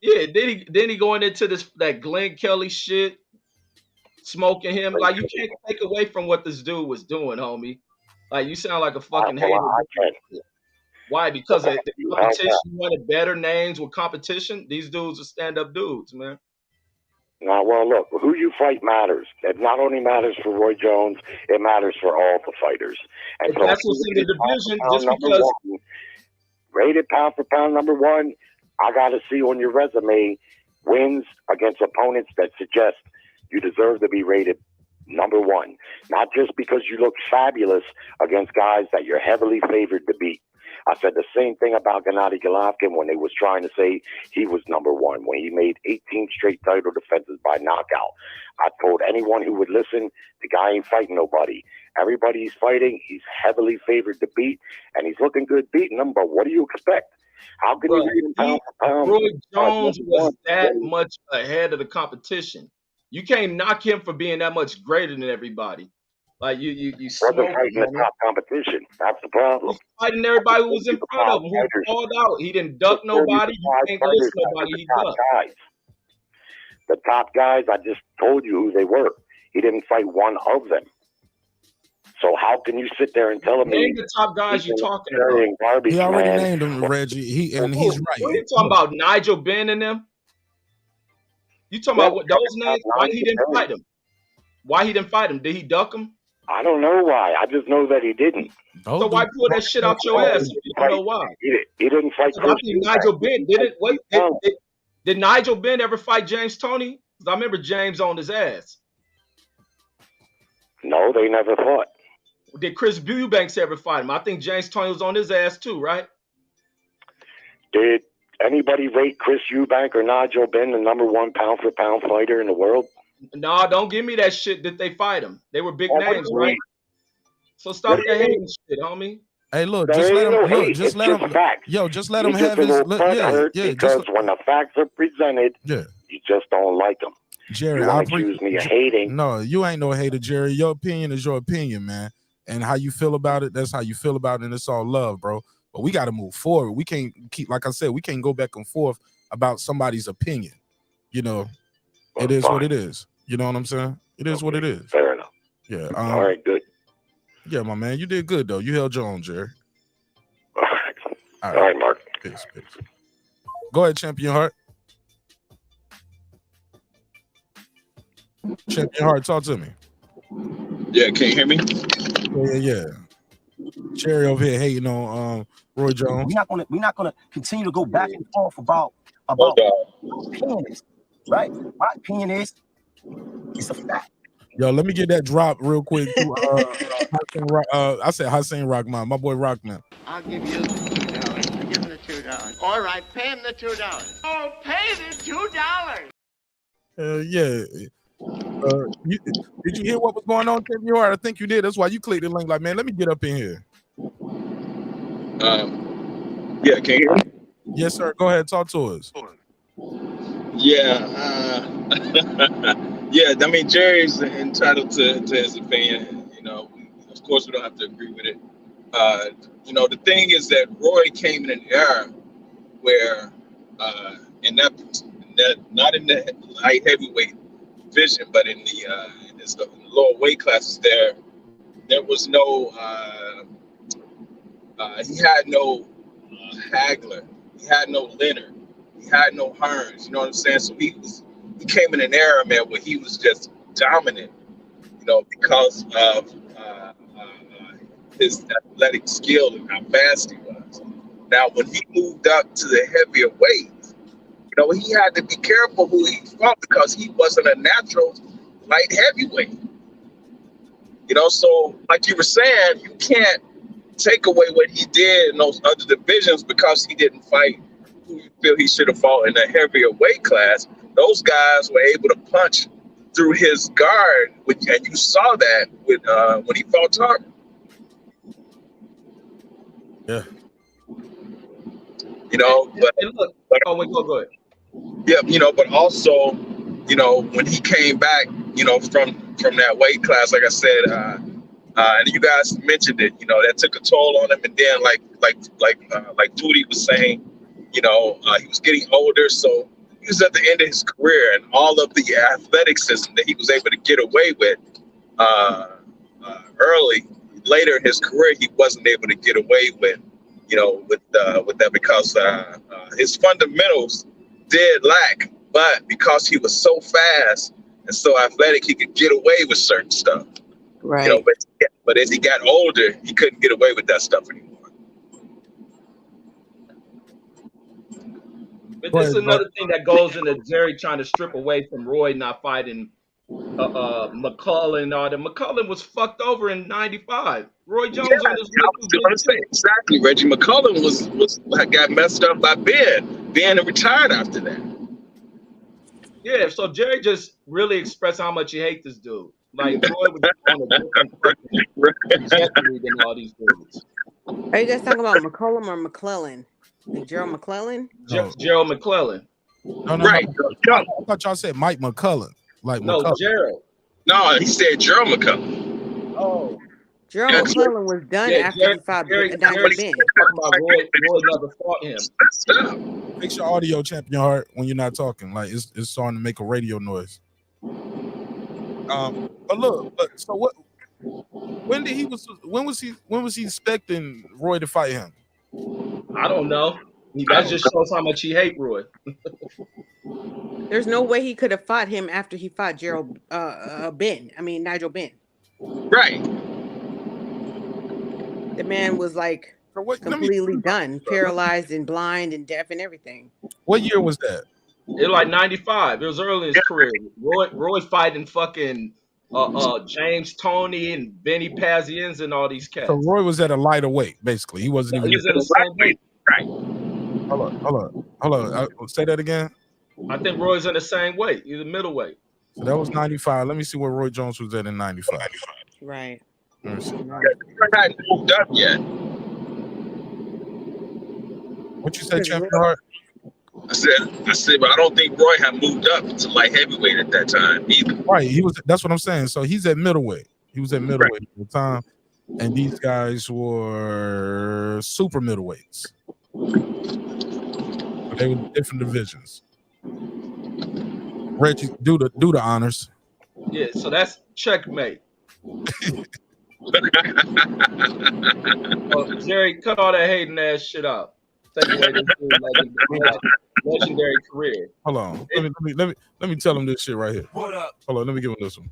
Speaker 8: Yeah, then he going into that Glenn Kelly shit, smoking him. Like, you can't take away from what this dude was doing, homie. Like, you sound like a fucking hater. Why? Because the competition wanted better names with competition. These dudes are stand-up dudes, man.
Speaker 6: Now, well, look, who you fight matters. It not only matters for Roy Jones, it matters for all the fighters. And so
Speaker 8: that's what's in the division, just because.
Speaker 6: Rated pound for pound #1, I got to see on your resume wins against opponents that suggest you deserve to be rated #1. Not just because you look fabulous against guys that you're heavily favored to beat. I said the same thing about Gennady Golovkin when they was trying to say he was #1, when he made 18 straight title defenses by knockout. I told anyone who would listen, the guy ain't fighting nobody. Everybody he's fighting, he's heavily favored to beat, and he's looking good beating them, but what do you expect? How can you beat him pound for pound?
Speaker 8: Roy Jones was that much ahead of the competition. You can't knock him for being that much greater than everybody. Like you
Speaker 6: wasn't fighting the top competition. That's the problem.
Speaker 8: He's fighting everybody who was in front of him, who called out. He didn't duck nobody. You can't list nobody. He ducked.
Speaker 6: The top guys, I just told you who they were. He didn't fight one of them. So how can you sit there and tell me?
Speaker 8: Name the top guys you're talking about.
Speaker 1: He already named them, Reggie. He's right.
Speaker 8: What are you talking about? Nigel Benn and them? You talking about what those names? Why he didn't fight him? Why he didn't fight him? Did he duck him?
Speaker 6: I don't know why. I just know that he didn't.
Speaker 8: So why pull that shit out your ass if you don't know why?
Speaker 6: He didn't fight.
Speaker 8: I think Nigel Benn didn't. Wait, did Nigel Benn ever fight James Toney? Because I remember James on his ass.
Speaker 6: No, they never fought.
Speaker 8: Did Chris Eubanks ever fight him? I think James Toney was on his ass too, right?
Speaker 6: Did anybody rate Chris Eubank or Nigel Benn the #1 pound for pound fighter in the world?
Speaker 8: No, don't give me that shit that they fight him. They were big names, right? So stop the hating shit, homie.
Speaker 1: Hey, look, just let him. Look, just let him. Yo, just let him have his.
Speaker 6: Because when the facts are presented, you just don't like them.
Speaker 1: Jerry,
Speaker 6: I accuse me of hating.
Speaker 1: No, you ain't no hater, Jerry. Your opinion is your opinion, man. And how you feel about it, that's how you feel about it, and it's all love, bro. But we got to move forward. We can't keep, like I said, we can't go back and forth about somebody's opinion. You know, it is what it is. You know what I'm saying? It is what it is.
Speaker 6: Fair enough.
Speaker 1: Yeah.
Speaker 6: All right, good.
Speaker 1: Yeah, my man, you did good though. You held your own, Jerry.
Speaker 6: All right, Mark.
Speaker 1: Peace. Go ahead, Champion Heart. Champion Heart, talk to me.
Speaker 9: Yeah, can you hear me?
Speaker 1: Yeah. Cherry over here hating on Roy Jones.
Speaker 7: We're not gonna continue to go back and forth about my opinion is, right? My opinion is it's a fact.
Speaker 1: Yo, let me get that drop real quick. I said Hussein Rockman, my boy Rockman.
Speaker 10: I'll give you the $2. I'll give him the $2. All right, pay him the $2. Oh, pay the $2.
Speaker 1: Yeah. Did you hear what was going on, Champion Heart? I think you did. That's why you clicked the link. Like, man, let me get up in here.
Speaker 9: Yeah, can you hear me?
Speaker 1: Yes, sir. Go ahead, talk to us.
Speaker 9: Yeah, yeah. I mean, Jerry's entitled to his opinion. You know, of course, we don't have to agree with it. You know, the thing is that Roy came in an era where, in that not in the light heavyweight division, but in the lower weight classes, there there was no he had no Hagler, he had no Leonard, he had no Hearns. You know what I'm saying? So he came in an era, man, where he was just dominant. You know, because of his athletic skill and how fast he was. Now, when he moved up to the heavier weights, you know, he had to be careful who he fought because he wasn't a natural light heavyweight. You know, so like you were saying, you can't take away what he did in those other divisions because he didn't fight who you feel he should have fought in a heavier weight class. Those guys were able to punch through his guard, and you saw that with when he fought Tarver.
Speaker 1: Yeah.
Speaker 9: You know, but
Speaker 8: look, go ahead.
Speaker 9: Yeah, you know, but also, you know, when he came back, you know, from that weight class, like I said, and you guys mentioned it, you know, that took a toll on him. And then, like Foodie was saying, you know, he was getting older, so he was at the end of his career, and all of the athleticism that he was able to get away with early, later in his career, he wasn't able to get away with, you know, with that because his fundamentals did lack, but because he was so fast and so athletic, he could get away with certain stuff.
Speaker 4: Right.
Speaker 9: You know, but as he got older, he couldn't get away with that stuff anymore.
Speaker 8: But this is another thing that goes into Jerry trying to strip away from Roy not fighting McCullough and all that. McCullough was fucked over in '95. Roy Jones on his way.
Speaker 9: Exactly. Reggie McCullough got messed up by Ben. Ben retired after that.
Speaker 8: Yeah, so Jerry just really expressed how much he hates this dude. Like Roy was on a different trajectory than all these dudes.
Speaker 4: Are you guys talking about McCollum or McClellan? Like Gerald McClellan?
Speaker 8: Gerald McClellan.
Speaker 1: No,
Speaker 9: right.
Speaker 1: No. I thought y'all said Mike McCullough. Like
Speaker 8: no,
Speaker 1: McCullough.
Speaker 8: Gerald.
Speaker 9: No, he said Gerald McCullough.
Speaker 8: Oh.
Speaker 4: Gerald McClellan was done after he fought Ben.
Speaker 8: Talking about Roy never fought him.
Speaker 1: Fix your audio, Champion Heart, when you're not talking. Like it's starting to make a radio noise. But look. So what? When was he expecting Roy to fight him?
Speaker 8: I don't know. That just shows how much he hates Roy.
Speaker 4: There's no way he could have fought him after he fought Nigel Ben.
Speaker 9: Right.
Speaker 4: The man was like completely done, paralyzed and blind and deaf and everything.
Speaker 1: What year was that?
Speaker 8: It was like '95. It was early in his career. Roy fighting fucking James Toney and Benny Pazienza and all these cats.
Speaker 1: So Roy was at a lighter weight, basically. He wasn't even.
Speaker 8: He was in the same weight.
Speaker 9: Right.
Speaker 1: Hold on. Say that again.
Speaker 8: I think Roy's in the same weight. He's a middleweight.
Speaker 1: So that was 95. Let me see where Roy Jones was at in 95.
Speaker 4: Right.
Speaker 9: He hadn't moved up yet.
Speaker 1: What you said, Champion Heart?
Speaker 9: I said, but I don't think Roy had moved up to light heavyweight at that time either.
Speaker 1: Right. That's what I'm saying. So he's at middleweight. He was at middleweight at the time. And these guys were super middleweights. But they were different divisions. Reggie, do the honors.
Speaker 8: Yeah, so that's checkmate. Jerry, cut all that hating ass shit out. Take away this legendary career.
Speaker 1: Hold on. Let me tell him this shit right here.
Speaker 3: What up?
Speaker 1: Hold on, let me give him this one.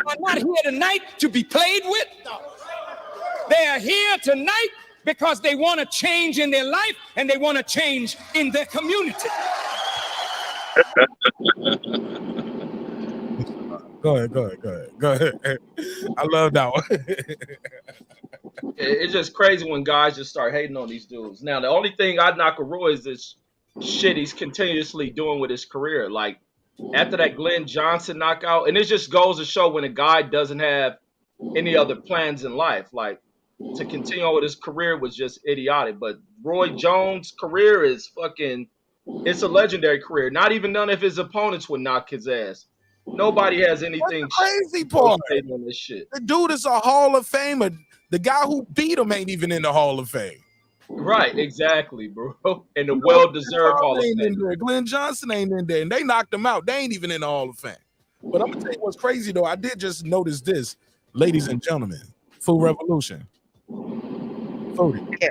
Speaker 11: Are not here tonight to be played with. They are here tonight because they want to change in their life and they want to change in their community.
Speaker 1: Go ahead. I love that one.
Speaker 8: It's just crazy when guys just start hating on these dudes. Now, the only thing I'd knock on Roy is this shit he's continuously doing with his career. Like, after that Glenn Johnson knockout, and it just goes to show when a guy doesn't have any other plans in life, like, to continue on with his career was just idiotic. But Roy Jones' career is fucking, it's a legendary career. Not even none of his opponents would knock his ass. Nobody has anything
Speaker 1: crazy part
Speaker 8: on this shit.
Speaker 1: The dude is a Hall of Famer. The guy who beat him ain't even in the Hall of Fame.
Speaker 8: Right, exactly, bro. And the well-deserved Hall of Fame.
Speaker 1: Glenn Johnson ain't in there, and they knocked him out. They ain't even in the Hall of Fame. But I'm gonna tell you what's crazy though. I did just notice this. Ladies and gentlemen, Food Revolution. Foodie.
Speaker 4: Yeah.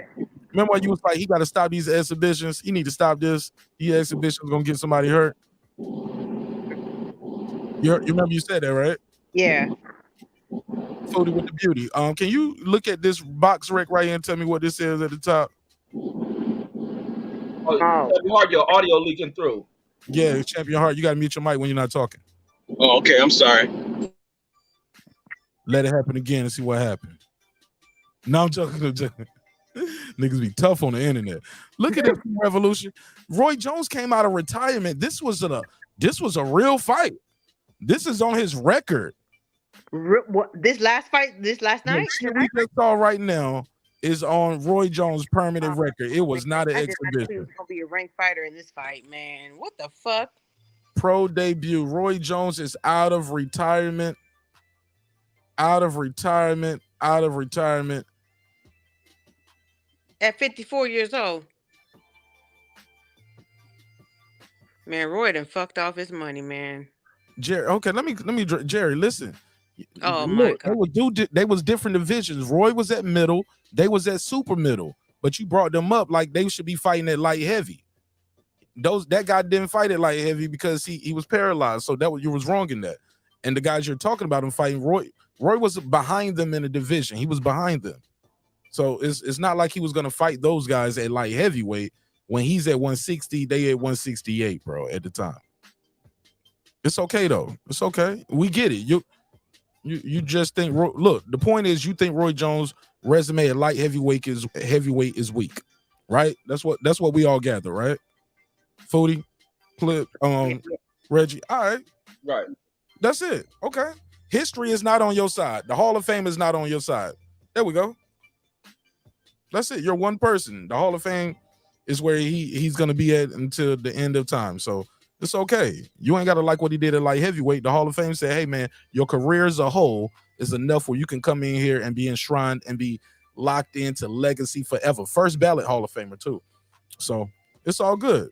Speaker 1: Remember when you was like, he got to stop these exhibitions? He need to stop this. These exhibitions going to get somebody hurt. You remember you said that, right?
Speaker 4: Yeah.
Speaker 1: Foodie with the beauty. Can you look at this box rec right here and tell me what this is at the top?
Speaker 8: Oh, your audio leaking through.
Speaker 1: Yeah, Champion Heart, you got to mute your mic when you're not talking.
Speaker 9: Oh, okay. I'm sorry.
Speaker 1: Let it happen again and see what happened. No, I'm joking. Niggas be tough on the internet. Look at this revolution. Roy Jones came out of retirement. This was a real fight. This is on his record.
Speaker 4: This last fight, this last night?
Speaker 1: The shit we just saw right now is on Roy Jones' permanent record. It was not an exhibition.
Speaker 4: I he was gonna be a ranked fighter in this fight, man. What the fuck?
Speaker 1: Pro debut. Roy Jones is out of retirement. Out of retirement.
Speaker 4: At 54 years old. Man, Roy done fucked off his money, man.
Speaker 1: Jerry, okay, let me Jerry, listen.
Speaker 4: Oh my God.
Speaker 1: They was different divisions. Roy was at middle, they was at super middle, but you brought them up like they should be fighting at light heavy. That guy didn't fight at light heavy because he was paralyzed. So you was wrong in that. And the guys you're talking about him fighting, Roy was behind them in the division. He was behind them. So it's not like he was gonna fight those guys at light heavyweight. When he's at 160, they at 168, bro, at the time. It's okay though. It's okay. We get it. You just think. Look, the point is, you think Roy Jones' resume at light heavyweight is weak, right? That's what we all gather, right? Foodie, Clip, Reggie. All right. That's it. Okay. History is not on your side. The Hall of Fame is not on your side. There we go. That's it. You're one person. The Hall of Fame is where he's gonna be at until the end of time. So it's okay. You ain't gotta like what he did at light heavyweight. The Hall of Fame said, hey man, your career as a whole is enough where you can come in here and be enshrined and be locked into legacy forever. First ballot Hall of Famer too. So it's all good.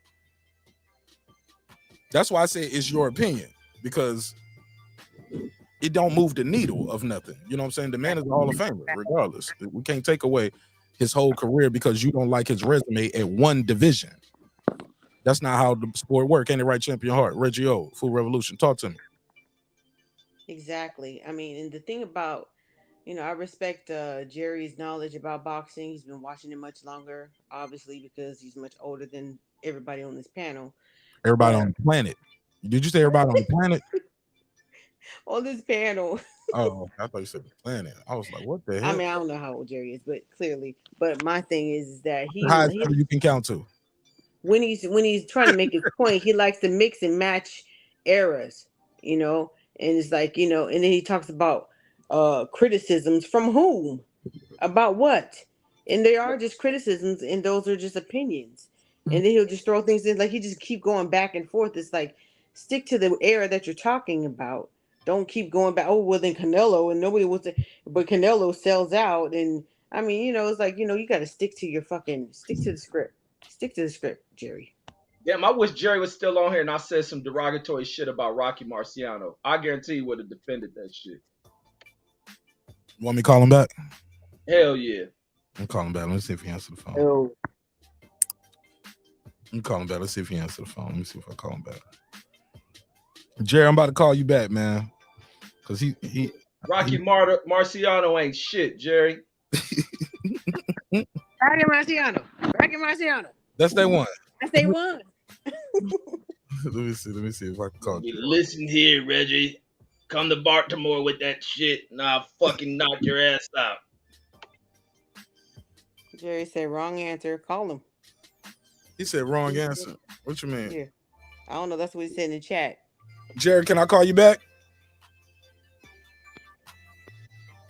Speaker 1: That's why I say it's your opinion, because it don't move the needle of nothing. You know what I'm saying? The man is a Hall of Famer, regardless. We can't take away his whole career because you don't like his resume at one division. That's not how the sport works. Ain't it right, Champion Heart? Reggie O, Food Revolution. Talk to me.
Speaker 4: Exactly. I mean, and the thing about, I respect Jerry's knowledge about boxing. He's been watching it much longer, obviously, because he's much older than everybody on this panel.
Speaker 1: Everybody on the planet. Did you say everybody on the planet?
Speaker 4: On this panel.
Speaker 1: Oh, I thought you said the planet. I was like, what the hell?
Speaker 4: I mean, I don't know how old Jerry is, but clearly. But my thing is that
Speaker 1: how you can count to.
Speaker 4: When he's trying to make his point, he likes to mix and match eras, and it's like, and then he talks about criticisms from whom, about what, and they are just criticisms, and those are just opinions, and then he'll just throw things in, like he just keep going back and forth. It's like, stick to the era that you're talking about. Don't keep going back. Oh, well, then Canelo, and nobody wants to, but Canelo sells out, and I mean, it's like, you got to stick to the script. Stick to the script, Jerry.
Speaker 8: Damn, I wish Jerry was still on here and I said some derogatory shit about Rocky Marciano. I guarantee he would have defended that shit.
Speaker 1: You want me to call him back?
Speaker 8: Hell yeah.
Speaker 1: I'm calling him back. Let me see if he answers the phone.
Speaker 4: Oh.
Speaker 1: I'm calling him back. Let's see if he answers the phone. Let me see if I call him back. Jerry, I'm about to call you back, man. Because
Speaker 8: Rocky Marciano ain't shit, Jerry.
Speaker 4: Rocky Marciano.
Speaker 1: That's they one.
Speaker 4: Let
Speaker 1: me see if I can call you.
Speaker 8: Listen here, Reggie. Come to Baltimore with that shit and I'll fucking knock your ass out.
Speaker 4: Jerry said wrong answer. Call him.
Speaker 1: He said wrong answer. What you mean?
Speaker 4: Yeah. I don't know. That's what he said in the chat.
Speaker 1: Jerry, can I call you back?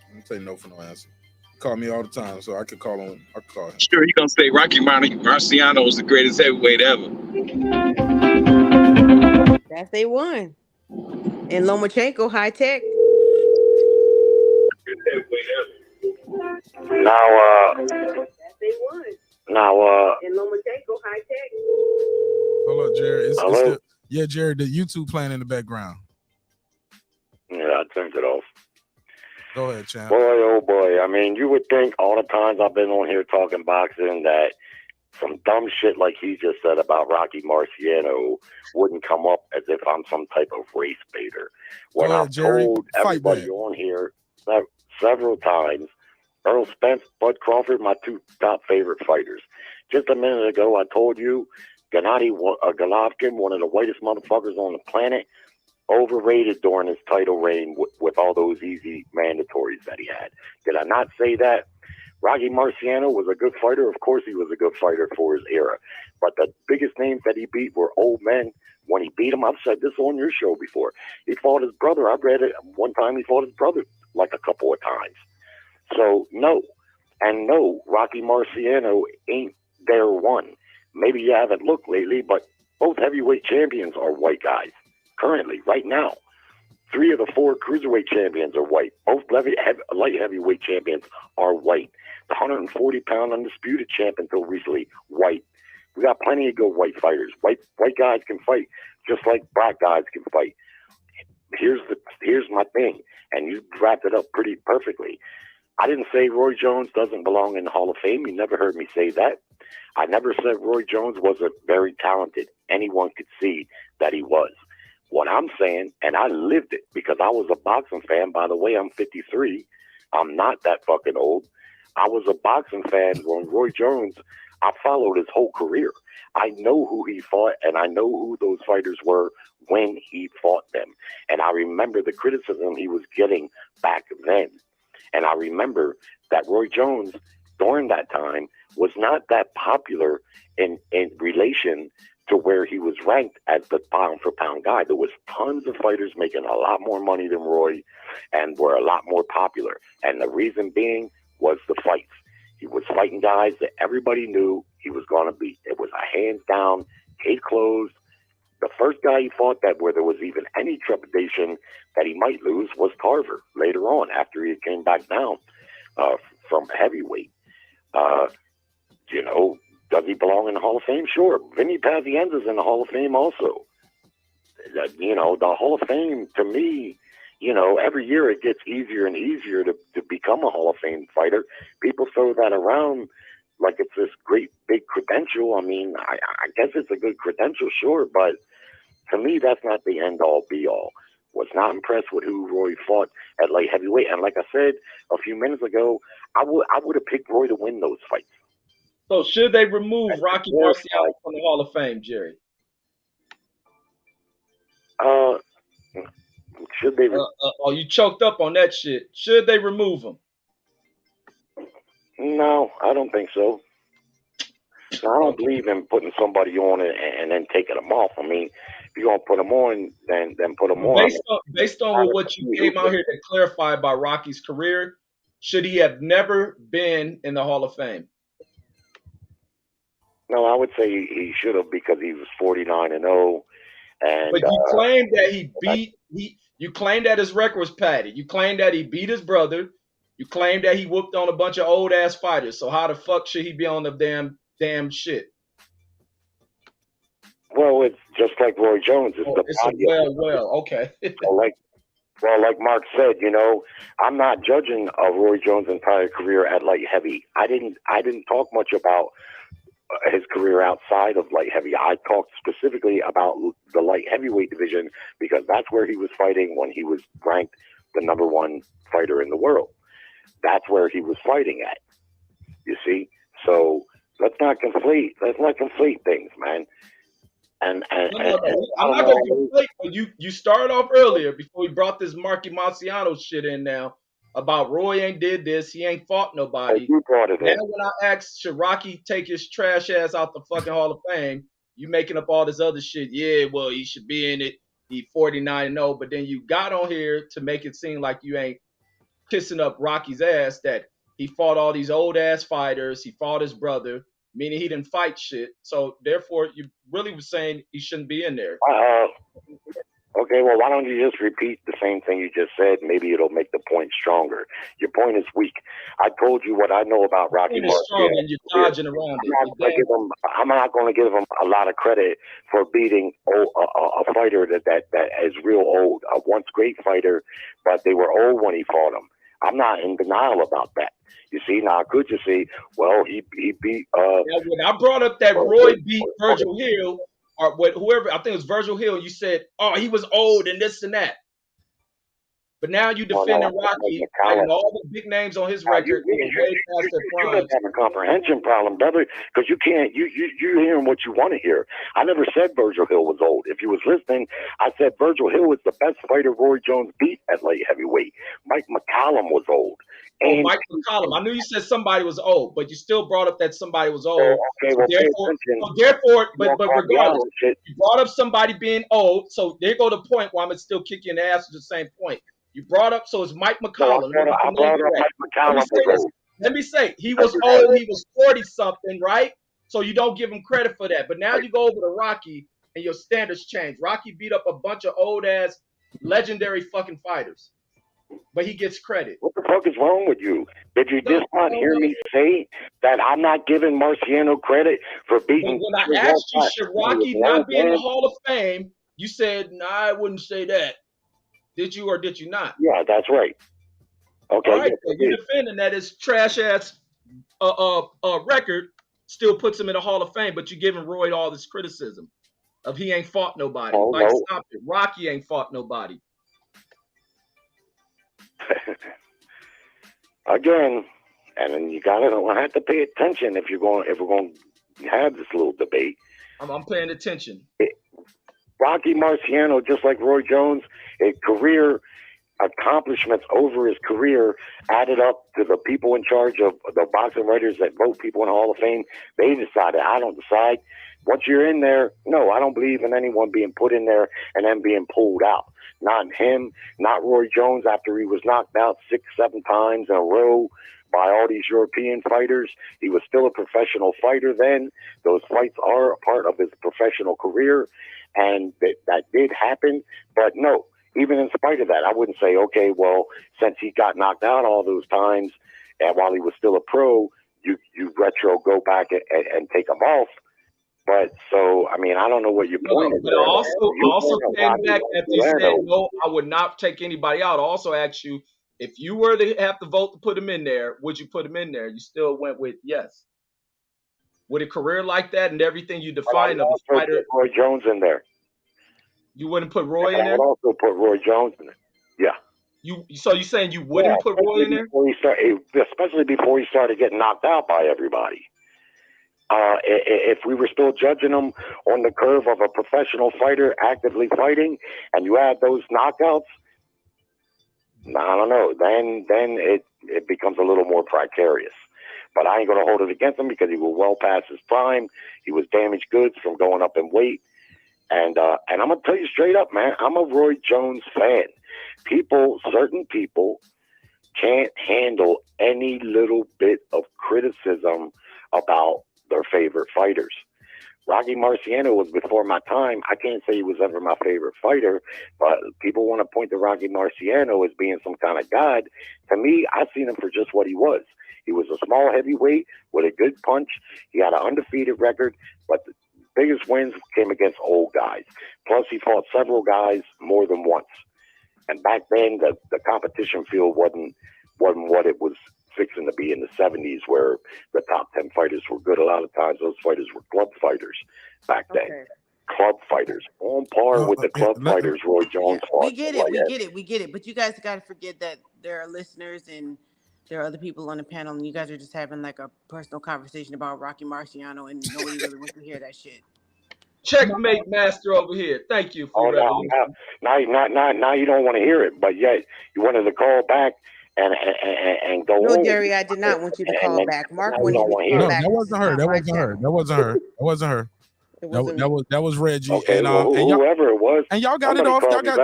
Speaker 1: I'm gonna say no for no answer. Call me all the time, so I could call him. I could call him.
Speaker 9: Sure, you're gonna say Rocky Marciano was the greatest heavyweight ever.
Speaker 4: That's they won. And Lomachenko, high tech.
Speaker 6: That's they won.
Speaker 4: And Lomachenko, high tech.
Speaker 1: Hold up, Jerry. Yeah, Jerry, the YouTube playing in the background.
Speaker 6: Yeah, I turned it off.
Speaker 1: Go ahead, champ.
Speaker 6: Boy, oh boy. I mean, you would think all the times I've been on here talking boxing that some dumb shit like he just said about Rocky Marciano wouldn't come up as if I'm some type of race baiter. When
Speaker 1: Go ahead,
Speaker 6: I've
Speaker 1: Jerry.
Speaker 6: told everybody
Speaker 1: back.
Speaker 6: on here several times, Earl Spence, Bud Crawford, my two top favorite fighters. Just a minute ago, I told you Gennady Golovkin, one of the whitest motherfuckers on the planet, overrated during his title reign with all those easy mandatories that he had. Did I not say that? Rocky Marciano was a good fighter. Of course he was a good fighter for his era. But the biggest names that he beat were old men. When he beat him, I've said this on your show before, he fought his brother. I read it one time. He fought his brother like a couple of times. So, no. And no, Rocky Marciano ain't there one. Maybe you haven't looked lately, but both heavyweight champions are white guys. Currently, right now. 3 of the 4 cruiserweight champions are white. Both light heavyweight champions are white. The 140-pound undisputed champ until recently, white. We got plenty of good white fighters. White guys can fight just like black guys can fight. Here's my thing, and you wrapped it up pretty perfectly. I didn't say Roy Jones doesn't belong in the Hall of Fame. You never heard me say that. I never said Roy Jones wasn't very talented. Anyone could see that he was. What I'm saying, and I lived it because I was a boxing fan. By the way, I'm 53. I'm not that fucking old. I was a boxing fan when Roy Jones, I followed his whole career. I know who he fought, and I know who those fighters were when he fought them. And I remember the criticism he was getting back then. And I remember that Roy Jones, during that time, was not that popular in relation to where he was ranked as the pound-for-pound guy. There was tons of fighters making a lot more money than Roy and were a lot more popular. And the reason being was the fights. He was fighting guys that everybody knew he was going to beat. It was a hands-down, case closed. The first guy he fought that where there was even any trepidation that he might lose was Carver later on after he came back down from heavyweight. Does he belong in the Hall of Fame? Sure. Vinny Pazienza's in the Hall of Fame also. The Hall of Fame, to me, every year it gets easier and easier to become a Hall of Fame fighter. People throw that around like it's this great big credential. I mean, I guess it's a good credential, sure, but to me, that's not the end-all, be-all. Was not impressed with who Roy fought at light heavyweight. And like I said a few minutes ago, I would have picked Roy to win those fights.
Speaker 8: So should they remove Rocky Marciano from the Hall of Fame, Jerry?
Speaker 6: Should they?
Speaker 8: You choked up on that shit. Should they remove him?
Speaker 6: No, I don't think so. I don't believe in putting somebody on it and then taking them off. I mean, if you're gonna put them on, then put them on.
Speaker 8: Based on what you came out here to clarify about Rocky's career, should he have never been in the Hall of Fame?
Speaker 6: No, I would say he should have because he was 49-0. And
Speaker 8: but you claim that you claim that his record was padded. You claim that he beat his brother. You claim that he whooped on a bunch of old ass fighters. So how the fuck should he be on the damn shit?
Speaker 6: Well, it's just like Roy Jones.
Speaker 8: Okay.
Speaker 6: Like Mark said, I'm not judging Roy Jones' entire career at light heavy. I didn't talk much about his career outside of light heavy. I talked specifically about the light heavyweight division because that's where he was fighting when he was ranked the #1 fighter in the world. That's where he was fighting at. You see? So let's not conflate things, man. I'm
Speaker 8: not going to conflate, but you started off earlier before we brought this Rocky Marciano shit in now about Roy ain't did this, he ain't fought nobody.
Speaker 6: You brought it in.
Speaker 8: Now when I asked should Rocky take his trash ass out the fucking Hall of Fame, you making up all this other shit. Yeah, well, he should be in it. He 49-0, but then you got on here to make it seem like you ain't kissing up Rocky's ass that he fought all these old ass fighters, he fought his brother, meaning he didn't fight shit. So therefore, you really was saying he shouldn't be in there.
Speaker 6: Okay, well, why don't you just repeat the same thing you just said? Maybe it'll make the point stronger. Your point is weak. I told you what I know about Rocky Marciano.
Speaker 8: And you're dodging around
Speaker 6: I'm not going to give him a lot of credit for beating a fighter that is real old, a once great fighter, but they were old when he fought him. I'm not in denial about that. You see, now I could just say, well, he beat.
Speaker 8: Now, when I brought up that Roy beat Virgil Hill, or whoever, I think it was Virgil Hill, you said, oh, he was old and this and that. But now you defending Rocky and all the big names on his record.
Speaker 6: You have a comprehension problem, brother, because you can't. You're hearing what you want to hear. I never said Virgil Hill was old. If you was listening, I said Virgil Hill was the best fighter Roy Jones beat at light heavyweight. Mike McCallum was old.
Speaker 8: Oh, Mike McCallum. I knew you said somebody was old, but you still brought up that somebody was old.
Speaker 6: Okay, well,
Speaker 8: therefore, but regardless, you brought up somebody being old, so there go the point where I'm gonna still kick you in the ass at the same point. You brought up, so it's Mike McCallum.
Speaker 6: I brought up Mike McCallum.
Speaker 8: Let me say, he was old. He was 40-something, right? So you don't give him credit for that. But now you go over to Rocky, and your standards change. Rocky beat up a bunch of old-ass, legendary fucking fighters. But he gets credit.
Speaker 6: What the fuck is wrong with you? Did you just not hear me say that I'm not giving Marciano credit for beating?
Speaker 8: But when I asked you, should Rocky not be in the Hall of Fame, you said, nah, I wouldn't say that. Did you or did you not?
Speaker 6: Yeah, that's right. Okay.
Speaker 8: All right, so you're defending that his trash-ass record still puts him in the Hall of Fame, but you're giving Roy all this criticism of he ain't fought nobody. Stop it. Rocky ain't fought nobody.
Speaker 6: Again, and then you gotta have to pay attention if we're going to have this little debate.
Speaker 8: I'm paying attention.
Speaker 6: Rocky Marciano, just like Roy Jones, his career accomplishments over his career added up to the people in charge of the boxing writers that vote people in the Hall of Fame. They decided. I don't decide. Once you're in there, no, I don't believe in anyone being put in there and then being pulled out. Not him, not Roy Jones after he was knocked out 6-7 times in a row by all these European fighters. He was still a professional fighter then. Those fights are a part of his professional career, and that did happen. But no, even in spite of that, I wouldn't say, okay, well, since he got knocked out all those times, and while he was still a pro, you retro go back and take him off. But so, I mean, I don't know what your point is.
Speaker 8: But I also came back after you said, no, I would not take anybody out. I also asked you, if you were to have to vote to put him in there, would you put him in there? You still went with yes. With a career like that and everything you define of a fighter.
Speaker 6: Roy Jones in there.
Speaker 8: You wouldn't put Roy in there?
Speaker 6: I would also put Roy Jones in there. Yeah.
Speaker 8: So you're saying you wouldn't put Roy in there?
Speaker 6: Especially before he started getting knocked out by everybody. If we were still judging him on the curve of a professional fighter actively fighting, and you add those knockouts, I don't know. Then it becomes a little more precarious. But I ain't going to hold it against him because he was well past his prime. He was damaged goods from going up in weight. And I'm going to tell you straight up, man, I'm a Roy Jones fan. Certain people can't handle any little bit of criticism about their favorite fighters. Rocky Marciano was before my time. I can't say he was ever my favorite fighter, but people want to point to Rocky Marciano as being some kind of god. To me, I've seen him for just what he was. He was a small heavyweight with a good punch. He had an undefeated record, but the biggest wins came against old guys. Plus, he fought several guys more than once. And back then, the competition field wasn't what it was fixing to be in the 70s, where the top 10 fighters were good. A lot of times those fighters were club fighters back then. Club fighters, on par with the club fighters Roy Jones fought.
Speaker 4: We get it. But you guys got to forget that there are listeners and there are other people on the panel, and you guys are just having like a personal conversation about Rocky Marciano, and nobody really wants to hear that shit.
Speaker 8: Checkmate master over here. Thank you for
Speaker 6: now you don't want to hear it, but yet you wanted to call back and go.
Speaker 4: No, Jerry, I did not want you to call back. Mark wanted you to call back.
Speaker 1: That wasn't her. That was Reggie.
Speaker 6: Okay,
Speaker 1: and
Speaker 6: whoever it was,
Speaker 1: and y'all got it off.
Speaker 6: Y'all got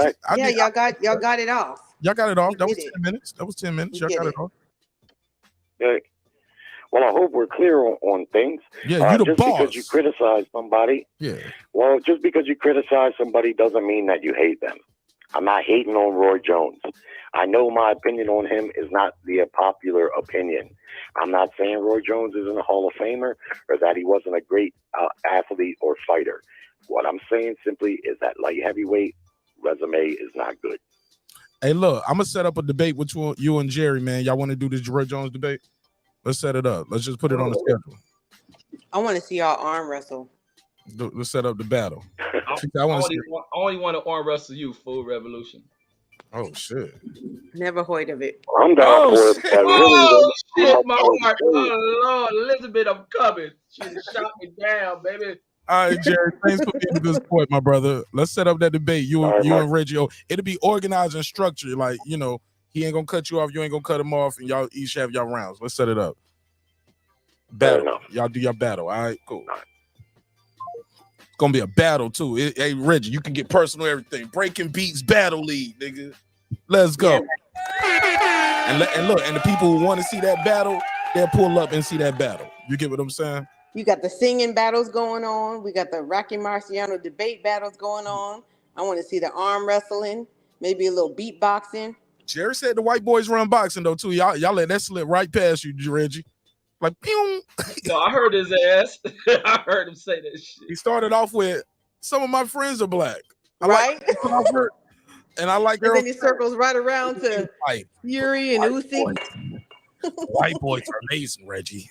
Speaker 6: it off.
Speaker 4: Y'all got it off.
Speaker 1: That was 10 minutes. Y'all got it off.
Speaker 6: Yeah. Well, I hope we're clear on things.
Speaker 1: Yeah, you the
Speaker 6: just
Speaker 1: boss.
Speaker 6: Because you criticize somebody.
Speaker 1: Yeah.
Speaker 6: Well, just because you criticize somebody doesn't mean that you hate them. I'm not hating on Roy Jones. I know my opinion on him is not the popular opinion. I'm not saying Roy Jones isn't a Hall of Famer or that he wasn't a great athlete or fighter. What I'm saying simply is that light heavyweight resume is not good.
Speaker 1: Hey, look, I'm gonna set up a debate with you and Jerry, man. Y'all want to do this Roy Jones debate? Let's set it up. Let's just put it on the schedule.
Speaker 4: I want to see y'all arm wrestle.
Speaker 1: Let's set up the battle.
Speaker 8: I only want to arm wrestle you, Full Revolution.
Speaker 1: Oh shit!
Speaker 4: Never heard of it.
Speaker 6: I'm down for it.
Speaker 8: Oh shit, my heart. Oh Lord, Elizabeth, I'm coming. She shot me down, baby.
Speaker 1: All right, Jerry. Thanks for being a good sport, my brother. Let's set up that debate. You and Reggie. It'll be organized and structured. Like, you know, he ain't gonna cut you off. You ain't gonna cut him off, and y'all each have y'all rounds. Let's set it up. Battle. Y'all do your battle. All right, cool. It's gonna be a battle too. Hey, Reggie, you can get personal. Everything. Breaking Beats Battle League, nigga. Let's go. Yeah. And look, and the people who want to see that battle, they'll pull up and see that battle. You get what I'm saying?
Speaker 4: You got the singing battles going on. We got the Rocky Marciano debate battles going on. I want to see the arm wrestling, maybe a little beatboxing.
Speaker 1: Jerry said the white boys run boxing though too. Y'all let that slip right past you, Reggie. Like, pew.
Speaker 8: No, I heard his ass. I heard him say that shit.
Speaker 1: He started off with, some of my friends are black.
Speaker 4: Right?
Speaker 1: And I like
Speaker 4: and then he circles right around to Fury and Usyk.
Speaker 1: White boys are amazing, Reggie.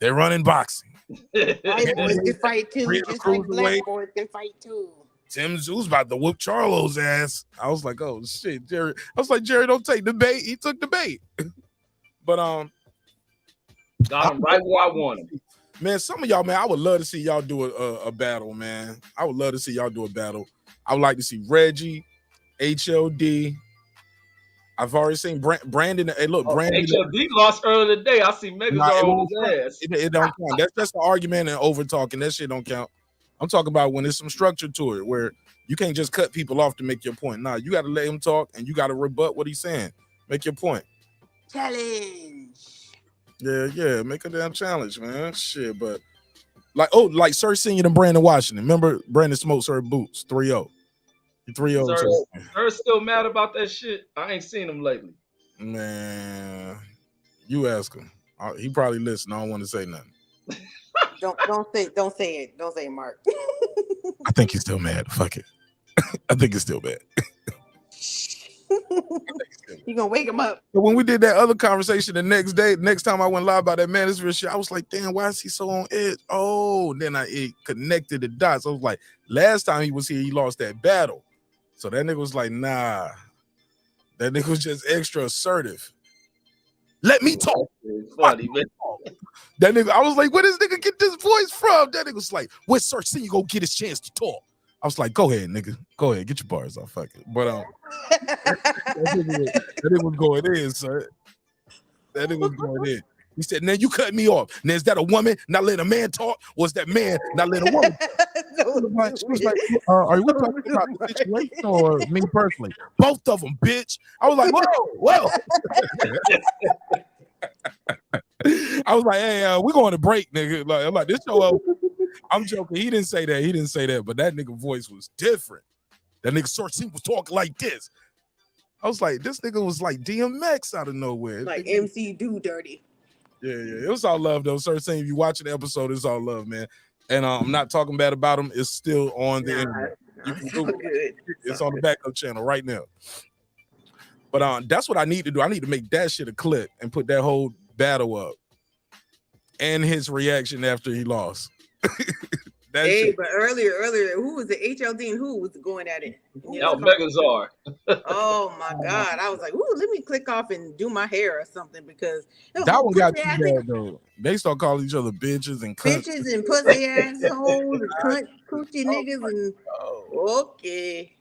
Speaker 1: They're running boxing.
Speaker 4: White boys can fight too, just like black boys can fight too.
Speaker 1: Tim Zoo's about to whoop Charlo's ass. I was like, oh shit, Jerry. I was like, Jerry, don't take the bait. He took the bait. But
Speaker 8: got him right where I want him.
Speaker 1: Man, some of y'all, man, I would love to see y'all do a battle, man. I would love to see y'all do a battle. I would like to see Reggie, HLD. I've already seen Brandon. Hey, look, Brandon.
Speaker 8: HLD lost earlier today. I see Megazord on his ass.
Speaker 1: It don't count. That's just an argument and over talking. That shit don't count. I'm talking about when there's some structure to it, where you can't just cut people off to make your point. Nah, you got to let him talk and you got to rebut what he's saying. Make your point.
Speaker 4: Challenge.
Speaker 1: Yeah, make a damn challenge, man. Shit, but like Sir Senior and Brandon Washington. Remember Brandon smoked Sir Boots 3-0. 3-0.
Speaker 8: Sir's still mad about that shit. I ain't seen him lately.
Speaker 1: Man, you ask him. He probably listen. I don't want to say nothing.
Speaker 4: Don't say it, Mark.
Speaker 1: I think he's still mad. Fuck it. I think it's still bad.
Speaker 4: You gonna wake him up.
Speaker 1: But when we did that other conversation the next time I went live about that man, this real shit, I was like, damn, why is he so on edge? Oh, then it connected the dots. I was like, last time he was here, he lost that battle. So that nigga was like, nah. That nigga was just extra assertive. Let me talk.
Speaker 8: Funny, man.
Speaker 1: That nigga, I was like, where this nigga get this voice from? That nigga was like, where's Sir C? You go get his chance to talk. I was like, go ahead, nigga. Go ahead, get your bars off. Fuck it. But that nigga was going in, sir. That nigga was going in. He said, now you cut me off. Now is that a woman not letting a man talk? Or is that man not letting a woman talk? She was like, are we talking about the situation or me personally? Both of them, bitch. I was like, whoa. I was like, hey, we're going to break, nigga. Like, I'm like, this show. I'm joking. He didn't say that. But that nigga voice was different. That nigga Source was talking like this. I was like, this nigga was like DMX out of nowhere.
Speaker 4: Like MC Do Dirty.
Speaker 1: Yeah. It was all love though. Sir saying if you watching the episode, it's all love, man. And I'm not talking bad about him. It's still on the internet. You can Google it. It's on the backup channel right now. But that's what I need to do. I need to make that shit a clip and put that whole battle up. And his reaction after he lost.
Speaker 4: But earlier, who was the HLD and who was going at it?
Speaker 8: That was Megazord.
Speaker 4: Oh my God. I was like, ooh, let me click off and do my hair or something because
Speaker 1: that one got too bad though. They start calling each other bitches and cunts.
Speaker 4: Bitches and pussy assholes and cunt coochie niggas and okay.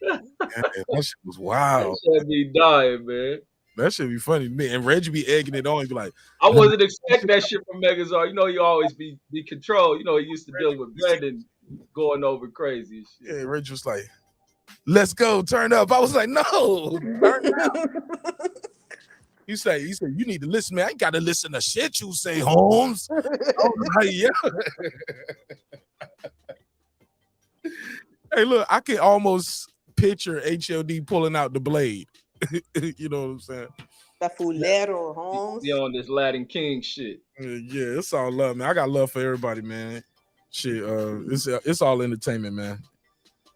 Speaker 1: Man, that shit was wild.
Speaker 8: That should be dying, man.
Speaker 1: That should be funny to me. And Reggie be egging it on. He be like,
Speaker 8: I wasn't expecting that shit from Megazord. You know, he always be controlled. You know, he used to deal with Brandon going over crazy shit.
Speaker 1: Yeah, Reggie was like, let's go, turn up. I was like, no, turn up. He said, you need to listen, man. I ain't got to listen to shit you say, Holmes. I was like, yeah. Hey, look, I can almost picture HLD pulling out the blade. You know what I'm saying?
Speaker 4: The fulero, Holmes.
Speaker 8: Yeah, on this Latin King shit.
Speaker 1: Yeah, it's all love, man. I got love for everybody, man. Shit, it's all entertainment, man.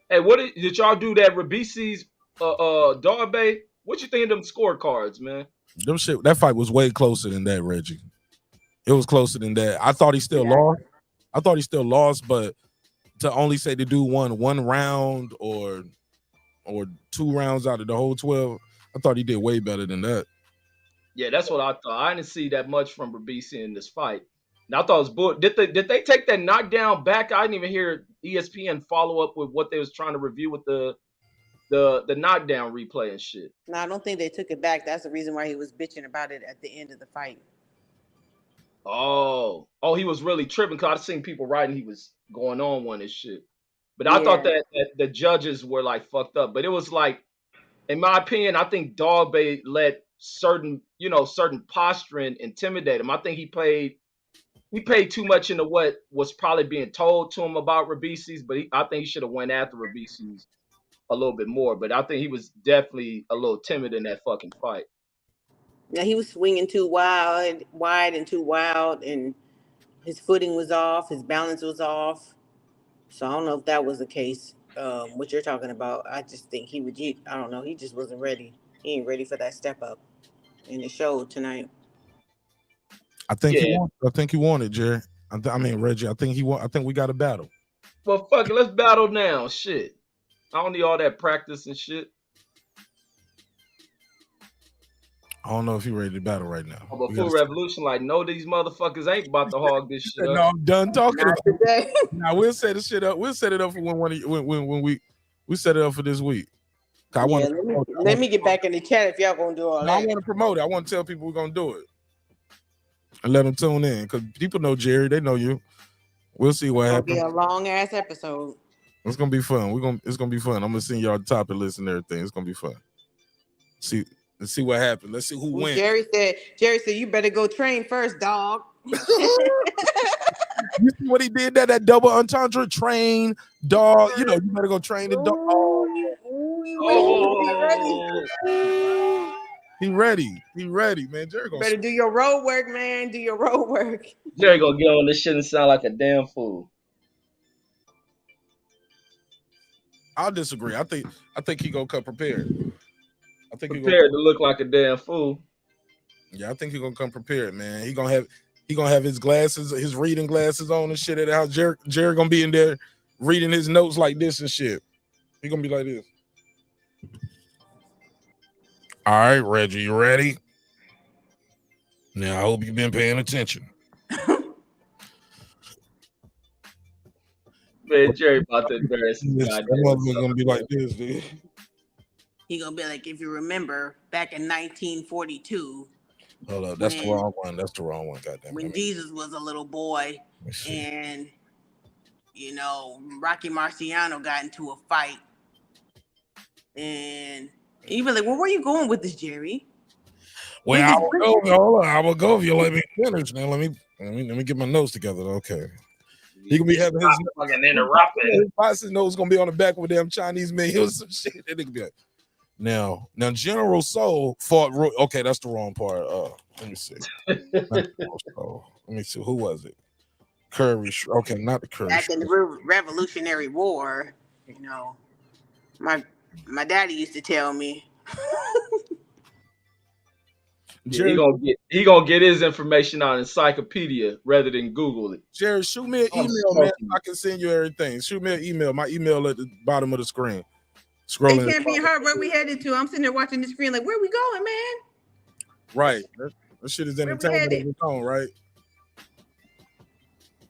Speaker 8: Hey, did y'all do that Robeisy's Dogboe, what you think of them scorecards, man?
Speaker 1: Them shit. That fight was way closer than that, Reggie. It was closer than that. I thought he still lost, but to only say the dude won one round or 2 rounds out of the whole 12, I thought he did way better than that.
Speaker 8: Yeah, that's what I thought. I didn't see that much from Robeisy in this fight. And I thought it was bull. Did they take that knockdown back? I didn't even hear ESPN follow up with what they was trying to review with the knockdown replay and shit.
Speaker 4: No, I don't think they took it back. That's the reason why he was bitching about it at the end of the fight.
Speaker 8: Oh, he was really tripping because I've seen people writing he was going on one and shit. But I thought that the judges were like fucked up. But it was like, in my opinion, I think Dogboe let certain posturing intimidate him. I think he paid too much into what was probably being told to him about Robeisy's, but I think he should have went after Robeisy's a little bit more. But I think he was definitely a little timid in that fucking fight.
Speaker 4: Yeah, he was swinging too wide and too wild, and his footing was off, his balance was off. So I don't know if that was the case, what you're talking about. I just think I don't know, he just wasn't ready. He ain't ready for that step up. And it showed tonight.
Speaker 1: I think he wanted, Jerry. I mean, Reggie, I think we got a battle.
Speaker 8: Well, fuck it, let's battle now. Shit. I don't need all that practice and shit.
Speaker 1: I don't know if you're ready to battle right now.
Speaker 8: But Full Revolution, like, no, these motherfuckers ain't about to hog this shit up.
Speaker 1: No, I'm done talking about it. Now we'll set the shit up. We'll set it up for when we set it up for this week.
Speaker 4: Let me get back in the chat if y'all gonna do all that.
Speaker 1: I want to promote it. I want to tell people we're gonna do it and let them tune in because people know Jerry. They know you. We'll see what happens.
Speaker 4: It'll be a long ass episode.
Speaker 1: It's gonna be fun. It's gonna be fun. I'm gonna send y'all the topic list and everything. It's gonna be fun. Let's see what happens. Let's see who wins.
Speaker 4: Jerry said you better go train first, dog.
Speaker 1: You see what he did there? That double entendre, train, dog. You better go train the dog. He ready, man. Jerry
Speaker 4: better do your road work, man. Do your road work.
Speaker 8: Jerry gonna get on this shit and sound like a damn fool.
Speaker 1: I'll disagree. I think he gonna come prepared. I think
Speaker 8: prepared to look like a damn fool.
Speaker 1: Yeah, I think he's gonna come prepared, man. He gonna have his glasses, his reading glasses on and shit at the house. Jerry gonna be in there reading his notes like this and shit. He gonna be like this. All right, Reggie, you ready? Now I hope you've been paying attention.
Speaker 8: Man, Jerry about to embarrass his
Speaker 1: That motherfucker's gonna be like this, dude.
Speaker 4: He gonna be like, if you remember, back in 1942.
Speaker 1: Hold up, that's the wrong one. That's the wrong one. Goddamn.
Speaker 4: When Jesus was a little boy, and Rocky Marciano got into a fight, and you be like, well, where you going with this, Jerry?
Speaker 1: Well, I will go if you let me finish. Now let me get my notes together. Okay. He gonna be having his
Speaker 8: fucking interrupting.
Speaker 1: His nose gonna be on the back of a damn Chinese man or some shit. That nigga be like, now General Soul fought. Okay, that's the wrong part. Let me see. Let me see. Who was it? Curry. Okay, not the Curry.
Speaker 4: Back in the Revolutionary War, my daddy used to tell me.
Speaker 8: Jerry, he gonna get his information on encyclopedia rather than Google it.
Speaker 1: Jerry, shoot me an email, man. I can send you everything. Shoot me an email. My email at the bottom of the screen. Scrolling.
Speaker 4: It can't be hard where we headed to. I'm sitting there watching the screen like, where we going, man?
Speaker 1: Right. That shit is entertainment on its own, right?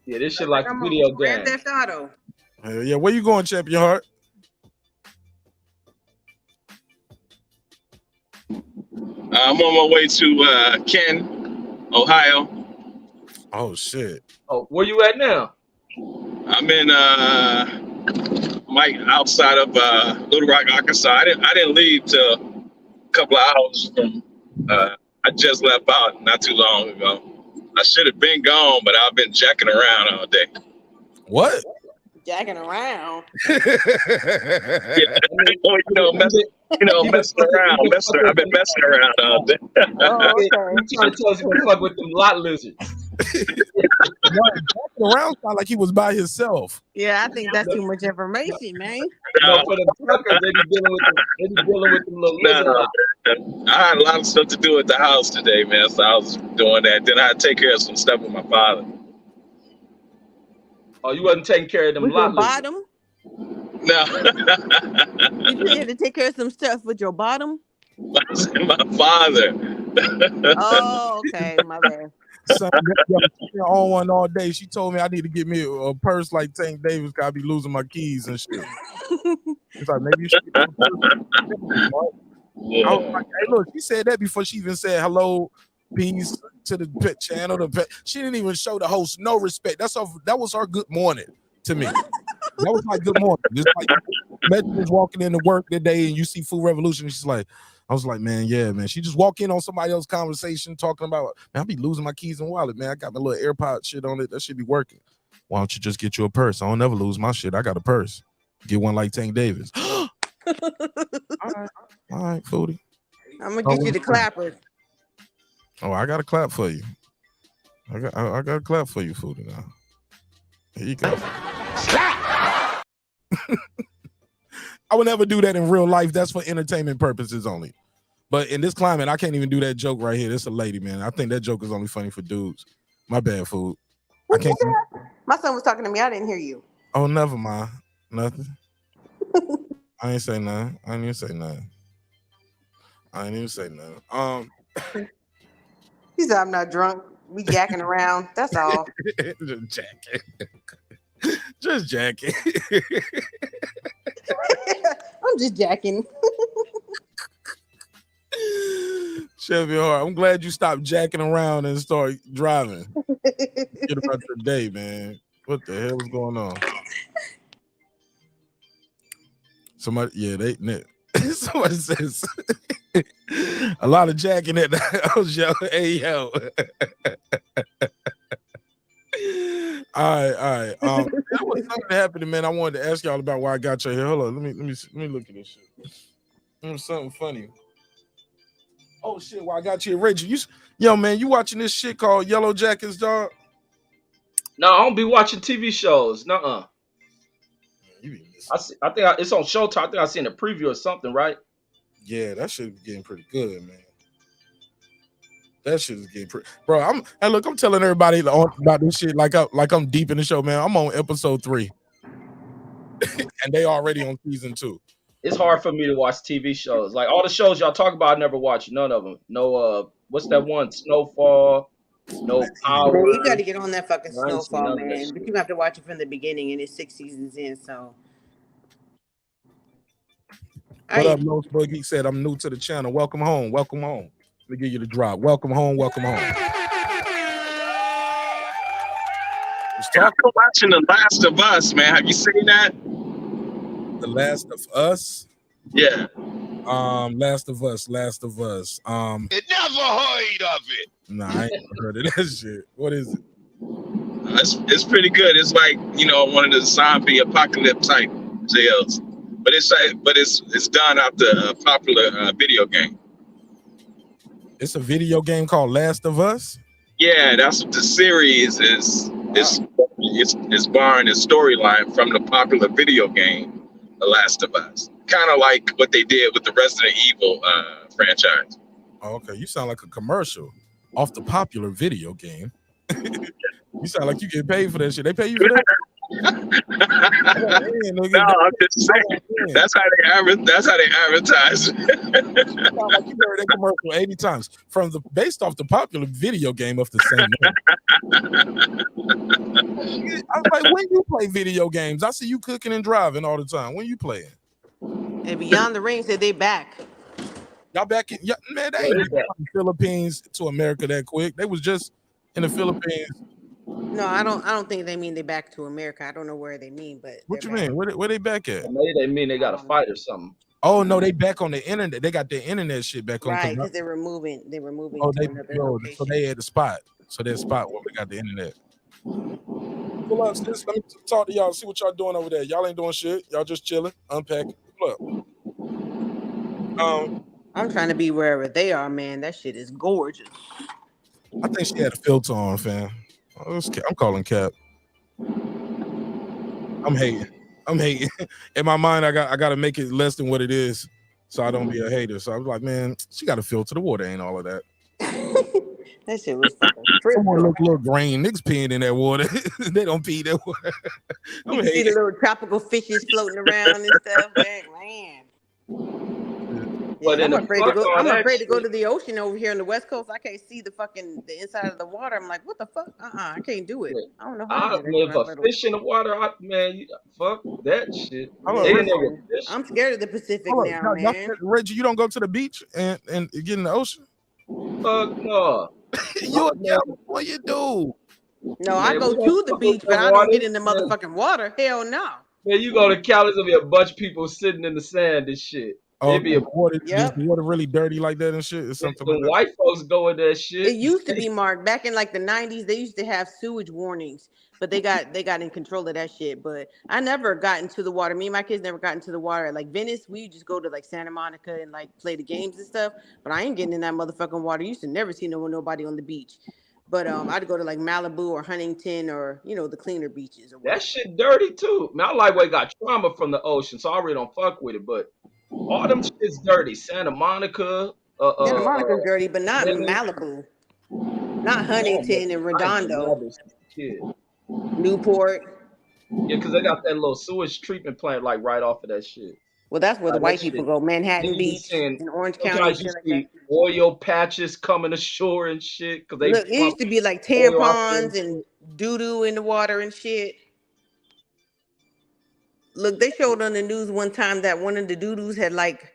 Speaker 8: Yeah, this shit like a video game.
Speaker 4: Grand Theft Auto.
Speaker 1: Hell yeah. Where you going, Champion Heart?
Speaker 9: I'm on my way to Canton, Ohio.
Speaker 1: Oh shit.
Speaker 8: Oh, where you at now?
Speaker 9: I'm in outside of Little Rock, Arkansas. I didn't leave till a couple of hours from. I just left out not too long ago. I should have been gone, but I've been jacking around all day.
Speaker 1: What?
Speaker 4: Jacking around.
Speaker 9: Yeah, messing around. I've been messing around all day.
Speaker 4: Oh, okay.
Speaker 8: I'm trying to tell us to fuck with them lot lizards.
Speaker 1: Walking around sound like he was by himself.
Speaker 4: Yeah, I think that's too much information, man.
Speaker 8: No, for the truckers, they be dealing with them little lizard.
Speaker 9: I had a lot of stuff to do at the house today, man. So I was doing that. Then I had to take care of some stuff with my father.
Speaker 8: Oh, you wasn't taking care of them
Speaker 4: With your
Speaker 8: lot lizards.
Speaker 4: bottom?
Speaker 9: No.
Speaker 4: You had to take care of some stuff with your bottom?
Speaker 9: My father.
Speaker 4: Oh, okay, my bad.
Speaker 1: Son, on one all day. She told me I need to get me a purse like Tank Davis because I be losing my keys and shit. It's like, maybe you should get a purse.
Speaker 9: Yeah.
Speaker 1: I was like, hey, look, she said that before she even said hello, peace to the pet channel. She didn't even show the host no respect. That was her good morning to me. That was like good morning. Just like imagine just walking into work today and you see Food Revolution. And she's like, I was like, man, yeah, man. She just walk in on somebody else's conversation talking about, man, I be losing my keys and wallet, man. I got my little AirPod shit on it. That should be working. Why don't you just get you a purse? I don't never lose my shit. I got a purse. Get one like Tank Davis. All right, Foodie.
Speaker 4: I'm gonna get you the clappers.
Speaker 1: Oh, I got a clap for you. I got a clap for you, Foodie. Now, here you go. I would never do that in real life. That's for entertainment purposes only. But in this climate, I can't even do that joke right here. This is a lady, man. I think that joke is only funny for dudes. My bad, Food. I can't.
Speaker 4: My son was talking to me. I didn't hear you.
Speaker 1: Oh, never mind. Nothing. I ain't say nothing. I ain't even say nothing.
Speaker 4: He said, I'm not drunk. We jacking around. That's all.
Speaker 1: Just jacking. Just jacking.
Speaker 4: I'm just jacking.
Speaker 1: Chevy Hart, I'm glad you stopped jacking around and start driving. Get about your day, man. What the hell is going on? Somebody somebody says a lot of jacking at the house, yo. Hey, yo. All right. There was something happening, man. I wanted to ask y'all about why I got you here. Hold on, let me look at this shit. There's something funny. Oh shit! Why I got you, Rachel? Yo, man, you watching this shit called Yellow Jackets, dog?
Speaker 8: No, I don't be watching TV shows. Nuh-uh. I think it's on Showtime. I think I seen a preview or something, right?
Speaker 1: Yeah, that shit is getting pretty good, man. That shit is getting pretty, bro. I'm telling everybody about this shit like I'm deep in the show, man. I'm on episode 3, and they already on season 2.
Speaker 8: It's hard for me to watch TV shows. Like all the shows y'all talk about, I never watched none of them. No, what's that one? Snowfall. No Power.
Speaker 4: Man, you got to get on that fucking Snowfall, man. But you have to watch it from the beginning, and it's 6 seasons in. So.
Speaker 1: What up, Los Boogie? Said I'm new to the channel. Welcome home. Let me give you the drop. Welcome home.
Speaker 9: I'm watching The Last of Us, man. Have you seen that?
Speaker 1: The Last of Us?
Speaker 9: Yeah.
Speaker 1: Last of Us.
Speaker 10: It never heard of it.
Speaker 1: Nah, I ain't heard of that shit. What is it?
Speaker 9: It's pretty good. It's like, one of the zombie apocalypse type tales. But it's done after a popular video game.
Speaker 1: It's a video game called Last of Us?
Speaker 9: Yeah, that's what the series is. It's borrowing its storyline from the popular video game, The Last of Us. Kind of like what they did with the Resident Evil franchise.
Speaker 1: Oh, okay, you sound like a commercial off the popular video game. You sound like you get paid for that shit. They pay you for that?
Speaker 9: No, I'm just saying. That's how they advertise.
Speaker 1: You sound like you heard that commercial 80 times based off the popular video game of the same name. I was like, when you play video games, I see you cooking and driving all the time. When you playing?
Speaker 4: And Beyond the Ring said they back.
Speaker 1: Y'all back in? Yeah, man, they ain't from the Philippines to America that quick. They was just in the Philippines.
Speaker 4: No, I don't think they mean they back to America. I don't know where they mean, but
Speaker 1: what you mean? Where they back at?
Speaker 8: Maybe they mean they got to fight or something.
Speaker 1: Oh no, they back on the internet. They got their internet shit back on.
Speaker 4: Right, because they're moving.
Speaker 1: Oh, so they had the spot. So that spot where we got the internet. Pull up, sis. Let me talk to y'all. See what y'all doing over there. Y'all ain't doing shit. Y'all just chilling, unpacking. Pull up.
Speaker 4: I'm trying to be wherever they are, man. That shit is gorgeous.
Speaker 1: I think she had a filter on, fam. I'm calling cap. I'm hating. In my mind, I got to make it less than what it is, so I don't be a hater. So I was like, man, she got to filter the water. Ain't all of that.
Speaker 4: That shit was fucking
Speaker 1: Someone
Speaker 4: tripping.
Speaker 1: look a little grain. Niggas peeing in that water. They don't pee that water.
Speaker 4: You can see the little tropical fishes floating around and stuff. Man.
Speaker 8: But
Speaker 4: I'm afraid to go. I'm afraid to go
Speaker 8: shit,
Speaker 4: to the ocean over here on the West Coast. I can't see the inside of the water. I'm like, what the fuck? I can't do it. I don't know how to do
Speaker 8: if a fish in the water, fuck that shit.
Speaker 4: I'm scared of the Pacific now,
Speaker 1: Y'all,
Speaker 4: man.
Speaker 1: Reggie, you don't go to the beach and get in the ocean?
Speaker 8: Fuck no.
Speaker 1: You a California dude.
Speaker 4: No, I go to the beach, but I don't get in the motherfucking water. Hell no.
Speaker 8: Man, you go to Cali, there'll be a bunch of people sitting in the sand and shit.
Speaker 1: Oh,
Speaker 8: It'd be
Speaker 1: is the water really dirty like that and shit? Or something like that?
Speaker 8: white folks go in that shit.
Speaker 4: It used to be, Mark, back in like the 90s. They used to have sewage warnings, but they got in control of that shit. But I never got into the water. Me and my kids never got into the water. Like Venice, we just go to like Santa Monica and like play the games and stuff. But I ain't getting in that motherfucking water. You used to never see nobody on the beach. But I'd go to like Malibu or Huntington or the cleaner beaches. Or
Speaker 8: that shit dirty too. Man, I lightweight got trauma from the ocean, so I really don't fuck with it. But all them shit's dirty. Santa Monica.
Speaker 4: Santa Monica's dirty, but not Malibu. Not Huntington and Redondo. Newport.
Speaker 8: Yeah, because they got that little sewage treatment plant like right off of that shit.
Speaker 4: Well, that's where the white people go. Manhattan Beach in Orange County.
Speaker 8: You see oil patches coming ashore and shit. Cause
Speaker 4: Look, it used to be like tampons and doo-doo in the water and shit. Look, they showed on the news one time that one of the doo-doos had like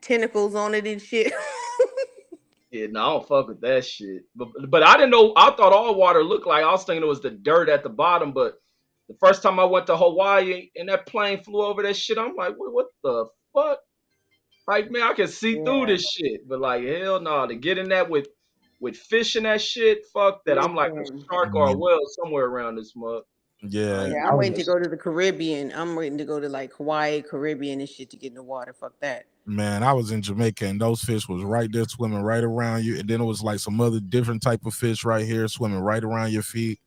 Speaker 4: tentacles on it and shit.
Speaker 8: Yeah, no, I don't fuck with that shit. But I didn't know. I thought all water looked like. I was thinking it was the dirt at the bottom. But the first time I went to Hawaii and that plane flew over that shit, I'm like, what the fuck? Like, man, I can see through this shit. But like, hell no, to get in that with fish and that shit, fuck that. I'm like a shark or a whale somewhere around this mug.
Speaker 1: Yeah,
Speaker 4: I'm waiting to go to the Caribbean. I'm waiting to go to like Hawaii, Caribbean and shit to get in the water. Fuck that.
Speaker 1: Man, I was in Jamaica and those fish was right there swimming right around you. And then it was like some other different type of fish right here swimming right around your feet.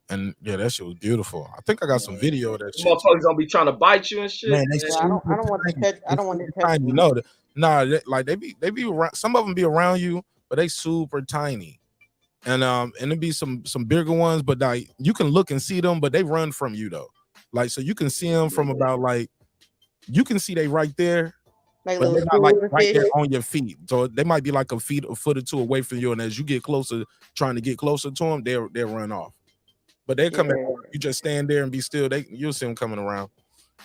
Speaker 1: And yeah, that shit was beautiful. I think I got some video of that shit.
Speaker 8: Motherfuckers gonna be trying to bite you and shit.
Speaker 1: Man,
Speaker 4: I don't want to touch. I don't want to touch.
Speaker 1: You know, like they be around. Some of them be around you, but they super tiny. And it be some bigger ones, but like you can look and see them, but they run from you though. Like so you can see them from about like you can see they right there.
Speaker 4: Like
Speaker 1: but they're not like right there on your feet, so they might be like a foot or two away from you. And as you get closer, trying to get closer to them, they'll run off. But they're coming. You just stand there and be still. You'll see them coming around.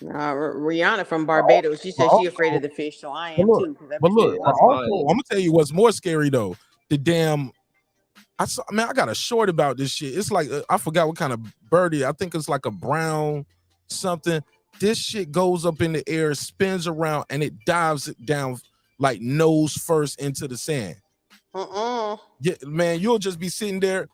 Speaker 4: Rihanna from Barbados, she said she afraid of the fish, so I am too.
Speaker 1: But look, also, I'm gonna tell you what's more scary though. The damn, I got a short about this shit. It's like I forgot what kind of birdie. I think it's like a brown something. This shit goes up in the air, spins around, and it dives it down like nose first into the sand. Yeah, man, you'll just be sitting there,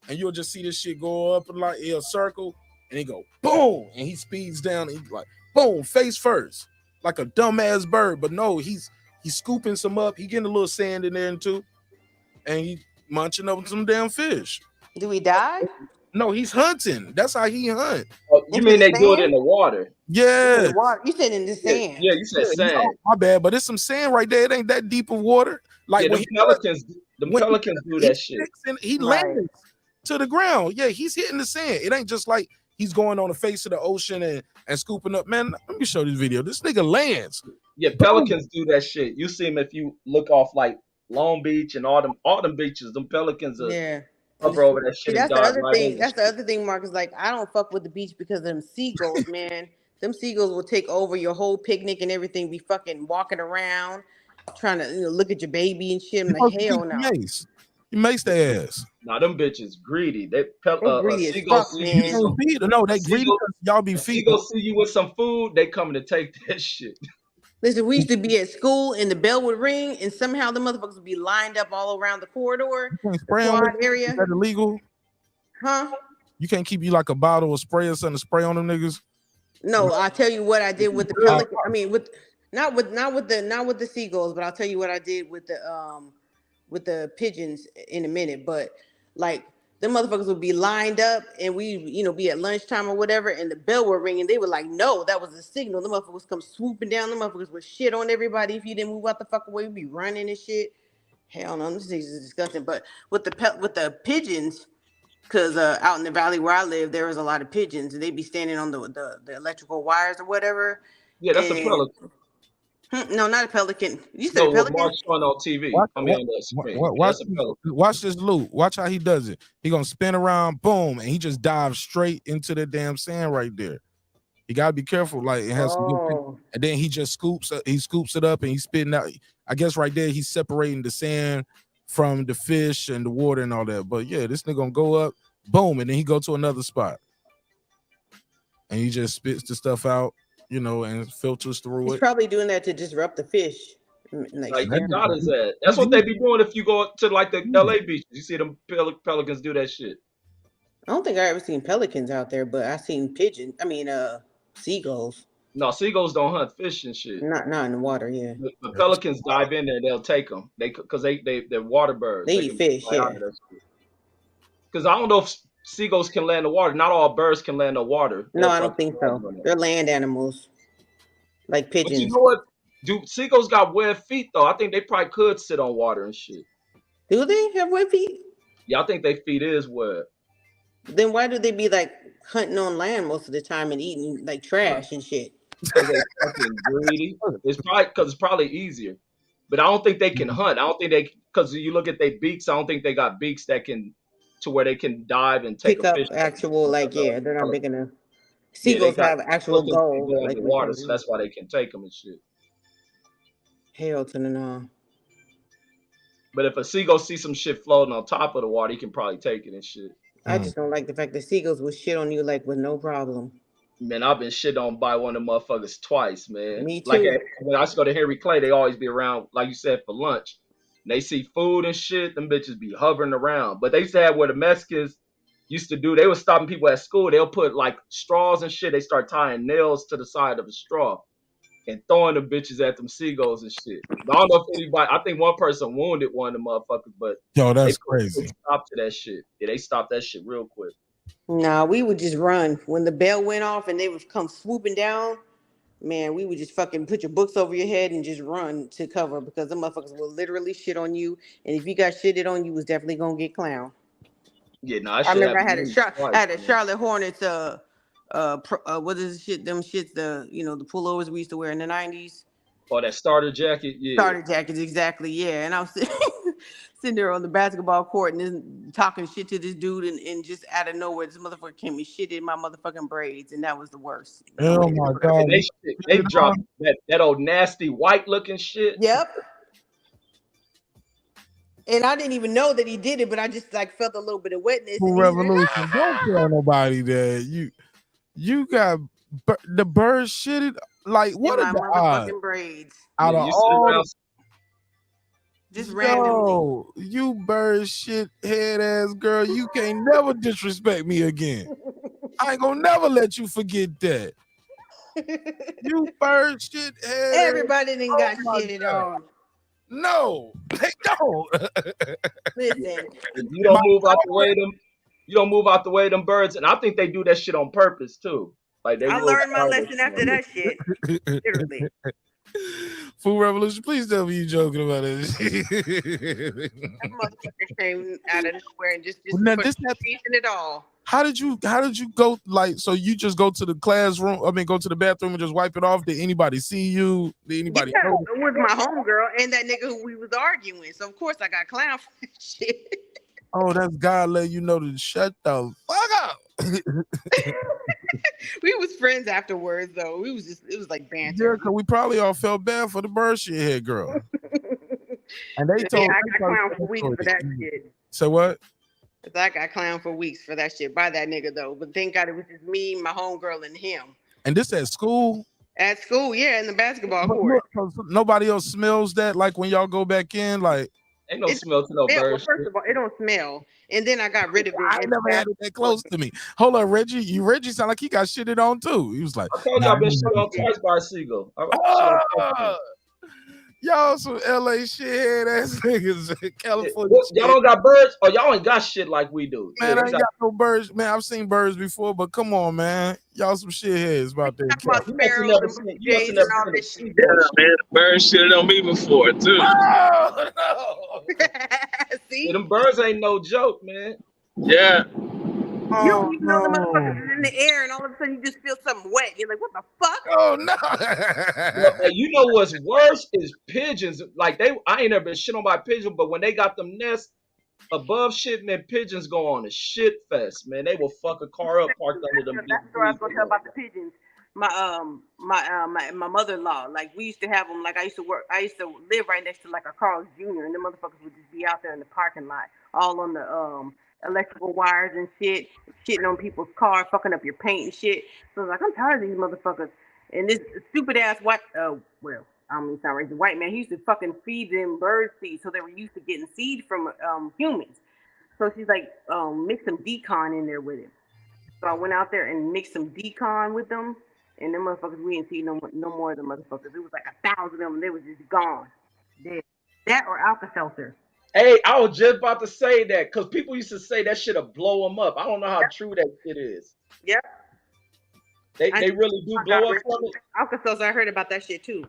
Speaker 1: and you'll just see this shit go up in like a circle, and he go boom, and he speeds down, and he's like boom, face first, like a dumbass bird. But no, he's scooping some up. He getting a little sand in there too, and he munching up some damn fish.
Speaker 4: Do he die?
Speaker 1: No, he's hunting. That's how he hunt.
Speaker 8: Oh, you mean they do it in the water?
Speaker 1: Yeah.
Speaker 4: You said in the sand.
Speaker 8: Yeah, you said sand.
Speaker 1: My bad, but it's some sand right there. It ain't that deep of water. Like when
Speaker 8: pelicans do that shit.
Speaker 1: He lands to the ground. Yeah, he's hitting the sand. It ain't just like he's going on the face of the ocean and scooping up. Man, let me show this video. This nigga lands.
Speaker 8: Yeah, pelicans do that shit. You see him if you look off like Long Beach and all them beaches. Them pelicans are over that shit.
Speaker 4: See, that's the other thing. That's the other thing, Mark, is like I don't fuck with the beach because of them seagulls, man. Them seagulls will take over your whole picnic and everything. Be fucking walking around trying to look at your baby and shit. I'm like, hell no.
Speaker 1: You mace their ass.
Speaker 8: Nah, them bitches greedy. They
Speaker 4: greedy as fuck, man.
Speaker 1: No, they greedy because y'all be feeding.
Speaker 8: Seagulls see you with some food, they coming to take that shit.
Speaker 4: Listen, we used to be at school and the bell would ring and somehow the motherfuckers would be lined up all around the corridor. Area.
Speaker 1: Is that illegal?
Speaker 4: Huh?
Speaker 1: You can't keep you like a bottle of spray or something to spray on them niggas?
Speaker 4: No, I'll tell you what I did with the pelican. I mean, not with the seagulls, but I'll tell you what I did with the pigeons in a minute. But like them motherfuckers would be lined up, and we, be at lunchtime or whatever, and the bell would ring, and they were like, no, that was a signal. The motherfuckers come swooping down. The motherfuckers would shit on everybody if you didn't move out the fuck away. We'd be running and shit. Hell no, this is disgusting. But with the pigeons, because out in the valley where I live, there was a lot of pigeons, and they'd be standing on the electrical wires or whatever.
Speaker 8: Yeah, that's a pelican.
Speaker 4: No, not a pelican. You said pelican?
Speaker 8: Mark showing on TV. On the screen.
Speaker 1: Watch this loop. Watch how he does it. He gonna spin around, boom, and he just dives straight into the damn sand right there. You gotta be careful. Like it has some good, and then he just scoops it up and he's spitting out. I guess right there he's separating the sand from the fish and the water and all that. But yeah, this nigga gonna go up, boom, and then he go to another spot. And he just spits the stuff out, and filters through
Speaker 4: He's probably doing that to disrupt the fish.
Speaker 8: Like God is that. That's what they be doing if you go to like the LA beaches. You see them pelicans do that shit.
Speaker 4: I don't think I ever seen pelicans out there, but I seen pigeons. I mean, seagulls.
Speaker 8: No, seagulls don't hunt fish and shit.
Speaker 4: Not in the water, yeah.
Speaker 8: The pelicans dive in there, they'll take them. Because they're water birds.
Speaker 4: They eat fish, yeah.
Speaker 8: Because I don't know if seagulls can land in the water. Not all birds can land in the water.
Speaker 4: No, I don't think so. They're land animals, like pigeons.
Speaker 8: But you know what? Seagulls got webbed feet though. I think they probably could sit on water and shit.
Speaker 4: Do they have webbed feet?
Speaker 8: Yeah, I think their feet is webbed.
Speaker 4: Then why do they be like hunting on land most of the time and eating like trash and shit?
Speaker 8: Because they fucking greedy. It's probably easier. But I don't think they can hunt. I don't think because you look at their beaks. I don't think they got beaks that can to where they can dive and take
Speaker 4: pick
Speaker 8: a
Speaker 4: up
Speaker 8: fish.
Speaker 4: Actual they're not big enough. Seagulls have actual goals
Speaker 8: like in the water, so that's why they can take them and shit.
Speaker 4: Hell to the no.
Speaker 8: But if a seagull sees some shit floating on top of the water, he can probably take it and shit.
Speaker 4: I just don't like the fact that seagulls will shit on you like with no problem.
Speaker 8: Man, I've been shit on by one of them motherfuckers twice, man.
Speaker 4: Me too.
Speaker 8: Like when I used to go to Henry Clay, they always be around, like you said, for lunch. And they see food and shit, them bitches be hovering around. But they used to have where the Mexicans used to do, they were stopping people at school. They'll put like straws and shit. They start tying nails to the side of a straw and throwing the bitches at them seagulls and shit. But I don't know if anybody, I think one person wounded one of the motherfuckers, but
Speaker 1: that's crazy.
Speaker 8: They stopped to that shit. Yeah, they stopped that shit real quick.
Speaker 4: Nah, we would just run. When the bell went off and they would come swooping down, man, we would just fucking put your books over your head and just run to cover because the motherfuckers will literally shit on you. And if you got shitted on, you was definitely gonna get clowned.
Speaker 8: Yeah, no,
Speaker 4: I remember I had a Charlotte Hornets, what is the shit? Them shits, the pullovers we used to wear in the 90s.
Speaker 8: Oh, that starter jacket, yeah.
Speaker 4: Starter jackets, exactly, yeah. And I was sitting there on the basketball court and then talking shit to this dude, and just out of nowhere, this motherfucker came and shit in my motherfucking braids, and that was the worst.
Speaker 1: Oh my god!
Speaker 8: They dropped that old nasty white looking shit.
Speaker 4: Yep. And I didn't even know that he did it, but I just like felt a little bit of wetness.
Speaker 1: Revolution! Don't tell nobody that you got the bird shitted. Like what are the odds?
Speaker 4: Braids.
Speaker 1: Out of all,
Speaker 4: just randomly.
Speaker 1: You bird shit head ass girl, you can't never disrespect me again. I ain't gonna never let you forget that. You bird shit head.
Speaker 4: Everybody didn't got shitted on.
Speaker 1: No, they don't.
Speaker 4: Listen,
Speaker 8: you don't move out the way them. You don't move out the way them birds, and I think they do that shit on purpose too. Like I
Speaker 4: learned my lesson after that shit. Literally.
Speaker 1: Food Revolution, please tell me you joking about it.
Speaker 4: That motherfucker came out of nowhere and just it all.
Speaker 1: How did you go? Like, so you just go to the classroom? I mean, go to the bathroom and just wipe it off? Did anybody see you? Did anybody?
Speaker 4: Yeah, it was my homegirl and that nigga who we was arguing. So of course I got clowned for that shit.
Speaker 1: Oh, that's God letting you know to shut the fuck up.
Speaker 4: We was friends afterwards, though. It was like banter.
Speaker 1: Yeah, because we probably all felt bad for the bird shit head girl. And they told
Speaker 4: I got clowned for weeks for that shit.
Speaker 1: So what?
Speaker 4: I got clowned for weeks for that shit by that nigga though. But thank God it was just me, my homegirl, and him.
Speaker 1: And this at school?
Speaker 4: At school, yeah, in the basketball court.
Speaker 1: Nobody else smells that, like when y'all go back in, like.
Speaker 8: Ain't no smell to no bird.
Speaker 4: Well, first of all, it don't smell. And then I got rid of it.
Speaker 1: I never had it that close to me. Hold on, Reggie. Reggie sound like he got shitted on too. He was like,
Speaker 8: I told you I've been shit on twice by a seagull.
Speaker 1: Y'all some LA shit ass niggas. California
Speaker 8: Y'all
Speaker 1: shit.
Speaker 8: don't got birds? Oh, y'all ain't got shit like we do.
Speaker 1: Man,
Speaker 8: Yeah,
Speaker 1: I ain't got no birds. Man, I've seen birds before, but come on, man. Y'all some shitheads about that.
Speaker 8: you must have never seen a seagull.
Speaker 9: Yeah, man, the bird shitted on me before too.
Speaker 1: Oh, no.
Speaker 12: See?
Speaker 8: Yeah, them birds ain't no joke, man.
Speaker 9: Yeah.
Speaker 12: You don't even know the motherfuckers is in the air, and all of a sudden you just feel something wet. You're like, what the fuck?
Speaker 1: Oh no!
Speaker 8: Well, you know what's worse is pigeons. Like I ain't never been shit on by pigeons, but when they got them nests above shit, man, pigeons go on a shit fest, man. They will fuck a car up parked under them.
Speaker 12: That's the story I was gonna tell about the pigeons. My mother-in-law, like we used to have them. Like I used to live right next to like a Carl's Jr. and the motherfuckers would just be out there in the parking lot, all on the electrical wires and shit, shitting on people's cars, fucking up your paint and shit. So I was like, I'm tired of these motherfuckers. And this stupid ass white, I don't mean to sound racist, white man, he used to fucking feed them bird seed, so they were used to getting seed from humans. So she's like, mix some decon in there with it. So I went out there and mixed some decon with them, and them motherfuckers, we didn't see no more of the motherfuckers. It was like 1,000 of them, and they was just gone. Dead. That or Alka-Seltzer.
Speaker 8: Hey, I was just about to say that because people used to say that shit'll blow them up. I don't know how true that shit is.
Speaker 12: Yep.
Speaker 8: They really do blow up from it.
Speaker 12: Alka-Seltzer, I heard about that shit too.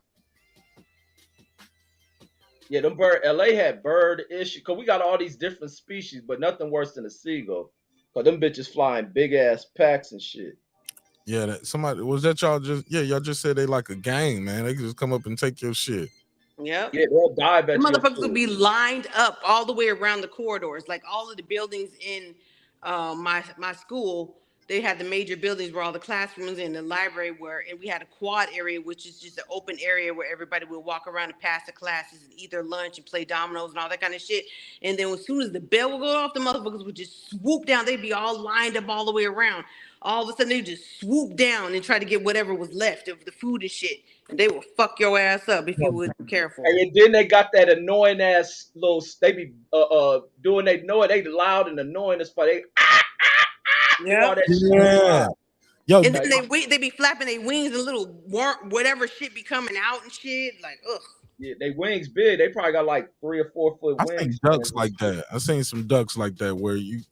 Speaker 8: Yeah, them LA had bird issue because we got all these different species, but nothing worse than a seagull. Cause them bitches flying big ass packs and shit.
Speaker 1: Yeah, somebody was that y'all just y'all just said they like a gang, man. They can just come up and take your shit.
Speaker 12: Yep.
Speaker 8: Yeah, they'll dive at
Speaker 12: the
Speaker 8: you.
Speaker 12: Motherfuckers will be lined up all the way around the corridors. Like all of the buildings in my school, they had the major buildings where all the classrooms and the library were, and we had a quad area, which is just an open area where everybody would walk around and pass the classes and eat their lunch and play dominoes and all that kind of shit. And then as soon as the bell would go off, the motherfuckers would just swoop down. They'd be all lined up all the way around. All of a sudden, they just swoop down and try to get whatever was left of the food and shit. And they will fuck your ass up if you wasn't careful.
Speaker 8: And then they got that annoying ass little. They be doing they know it. They loud and annoying as fuck. They
Speaker 12: Yeah.
Speaker 1: Yo,
Speaker 12: and then they be flapping their wings and little whatever shit be coming out and shit. Like, ugh.
Speaker 8: Yeah, they wings big. They probably got like 3 or 4 foot
Speaker 1: I
Speaker 8: wings.
Speaker 1: seen ducks like that. I seen some ducks like that where you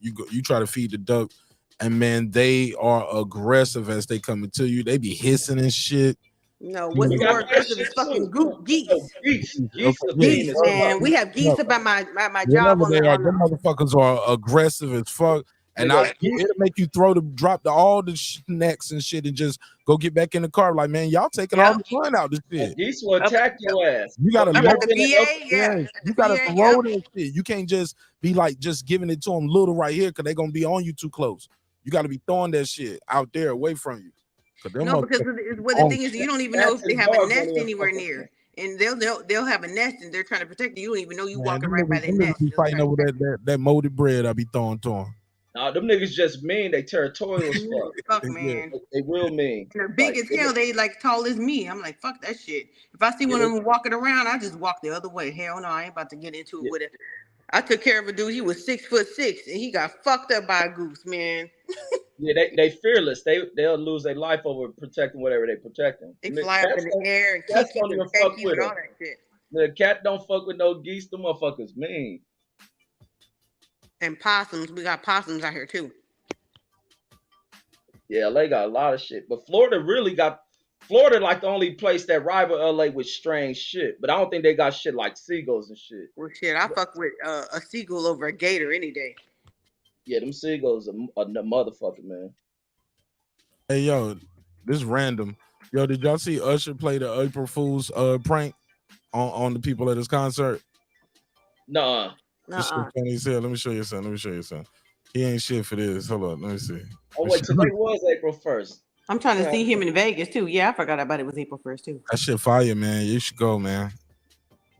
Speaker 1: try to feed the duck, and man, they are aggressive as they coming to you. They be hissing and shit.
Speaker 12: No, what's more aggressive is fucking geese. Geese, man. We have geese about my job on
Speaker 1: them motherfuckers are aggressive as fuck. And it'll make you drop all the snacks and shit and just go get back in the car. Like, man, y'all taking all the fun out of this shit.
Speaker 8: Geese will attack your ass.
Speaker 1: You gotta
Speaker 12: the VA,
Speaker 1: you gotta throw that shit. You can't just be like just giving it to them little right here because they're gonna be on you too close. You gotta be throwing that shit out there away from you.
Speaker 12: No, because the thing is, you don't even know if they have a nest anywhere near. And they'll have a nest and they're trying to protect you. You don't even know you walking right by that nest.
Speaker 1: Be fighting over that molded bread I be throwing to them.
Speaker 8: Nah, them niggas just mean. They territorial as fuck.
Speaker 12: Fuck, man.
Speaker 8: They real mean.
Speaker 12: They're big as hell. They like tall as me. I'm like, fuck that shit. If I see one of them walking around, I just walk the other way. Hell no, I ain't about to get into it with it. I took care of a dude. He was 6'6", and he got fucked up by a goose, man.
Speaker 8: Yeah, they fearless. They'll lose their life over protecting whatever they protecting.
Speaker 12: They fly up in the air and kick you and peck you and all that shit.
Speaker 8: The cat don't fuck with no geese. The motherfuckers mean.
Speaker 12: And possums. We got possums out here too.
Speaker 8: Yeah, LA got a lot of shit. But Florida like the only place that rival LA with strange shit. But I don't think they got shit like seagulls and shit.
Speaker 12: Well, shit, I fuck with a seagull over a gator any day.
Speaker 8: Yeah, them seagulls are the motherfucker, man.
Speaker 1: Hey, yo, this is random. Yo, did y'all see Usher play the April Fool's prank on the people at his concert?
Speaker 8: Nuh-uh.
Speaker 1: This shit funny as hell. Let me show you something. He ain't shit for this. Hold on, let me see.
Speaker 8: Oh, wait, today was April 1st.
Speaker 12: I'm trying to see him in Vegas, too. Yeah, I forgot about it was April 1st, too.
Speaker 1: That shit fire, man. You should go, man.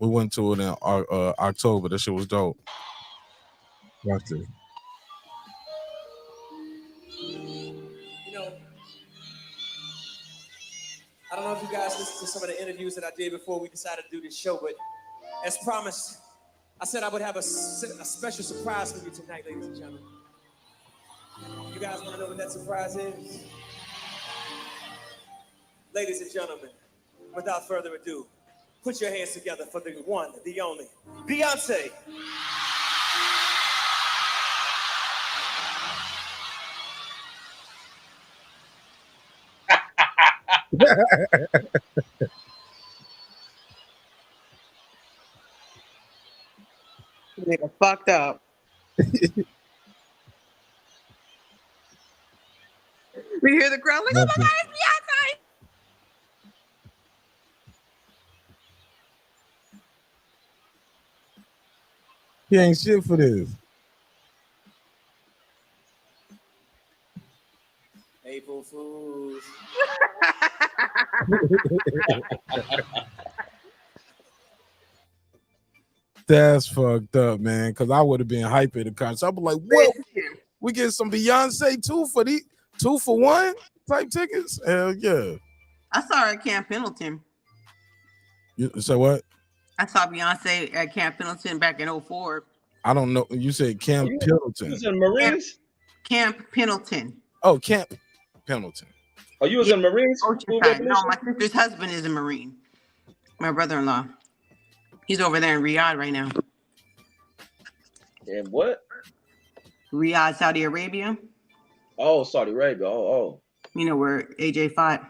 Speaker 1: We went to it in October. That shit was dope. Watch it.
Speaker 13: You know, I don't know if you guys listened to some of the interviews that I did before we decided to do this show, but as promised, I said I would have a special surprise for you tonight, ladies and gentlemen. You guys want to know what that surprise is? Ladies and gentlemen, without further ado, Put your hands together for the one, the only, Beyonce.
Speaker 4: Nigga fucked up. We hear the crowd like, oh my God, it's Beyonce.
Speaker 1: He ain't shit for this.
Speaker 13: April Fools.
Speaker 1: That's fucked up, man. Because I would have been hype at the concert. I'd be like, what? We get some Beyonce 2 for 1 type tickets? Hell yeah.
Speaker 12: I saw her at Camp Pendleton.
Speaker 1: You say what?
Speaker 12: I saw Beyonce at Camp Pendleton back in 2004.
Speaker 1: I don't know. You said Camp Pendleton.
Speaker 8: You was in Marines?
Speaker 12: Camp Pendleton.
Speaker 1: Oh, Camp Pendleton.
Speaker 8: Oh, you was in Marines?
Speaker 12: Oceanside. No, my sister's husband is a Marine. My brother-in-law. He's over there in Riyadh right now.
Speaker 8: And what?
Speaker 12: Riyadh, Saudi Arabia.
Speaker 8: Oh, Saudi Arabia. Oh.
Speaker 12: You know where AJ fought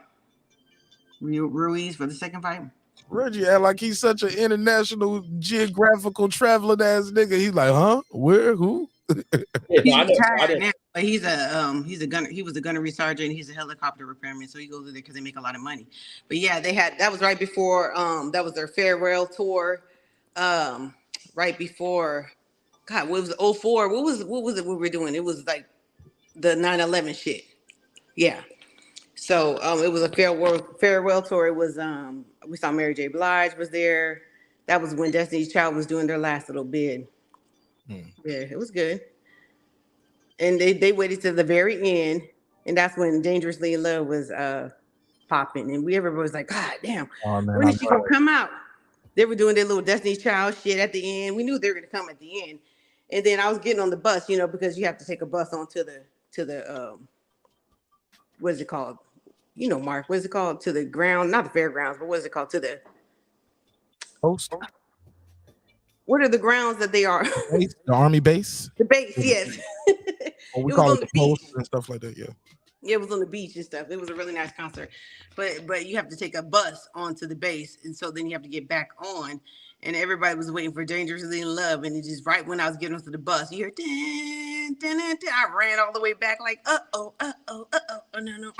Speaker 12: Ruiz for the second fight?
Speaker 1: Reggie act like he's such an international geographical traveling ass nigga. He's like, huh? Where? Who?
Speaker 12: He's retired now, but he's a gunner. He was a gunnery sergeant. He's a helicopter repairman, so he goes there because they make a lot of money. But yeah, that was right before that was their farewell tour. Right before, God, what was it, 2004? What was it we were doing? It was like the 9/11 shit. Yeah. So it was a farewell tour. It was we saw Mary J. Blige was there. That was when Destiny's Child was doing their last little bid. Yeah, it was good. And they waited to the very end, and that's when Dangerously in Love was popping. And everybody was like, God damn, when is she gonna come out? They were doing their little Destiny's Child shit at the end. We knew they were gonna come at the end. And then I was getting on the bus, because you have to take a bus on to the what is it called? Mark, what is it called? To the ground, not the fairgrounds, but what is it called? To the
Speaker 1: post.
Speaker 4: What are the grounds that they are?
Speaker 1: The Army base?
Speaker 4: The base, yes.
Speaker 1: Or we call it the post and stuff like that, yeah.
Speaker 4: Yeah, it was on the beach and stuff. It was a really nice concert. But you have to take a bus onto the base, and so then you have to get back on. And everybody was waiting for Dangerously in Love, and it just right when I was getting onto the bus, you hear dun, dun, dun, dun. I ran all the way back like, oh no.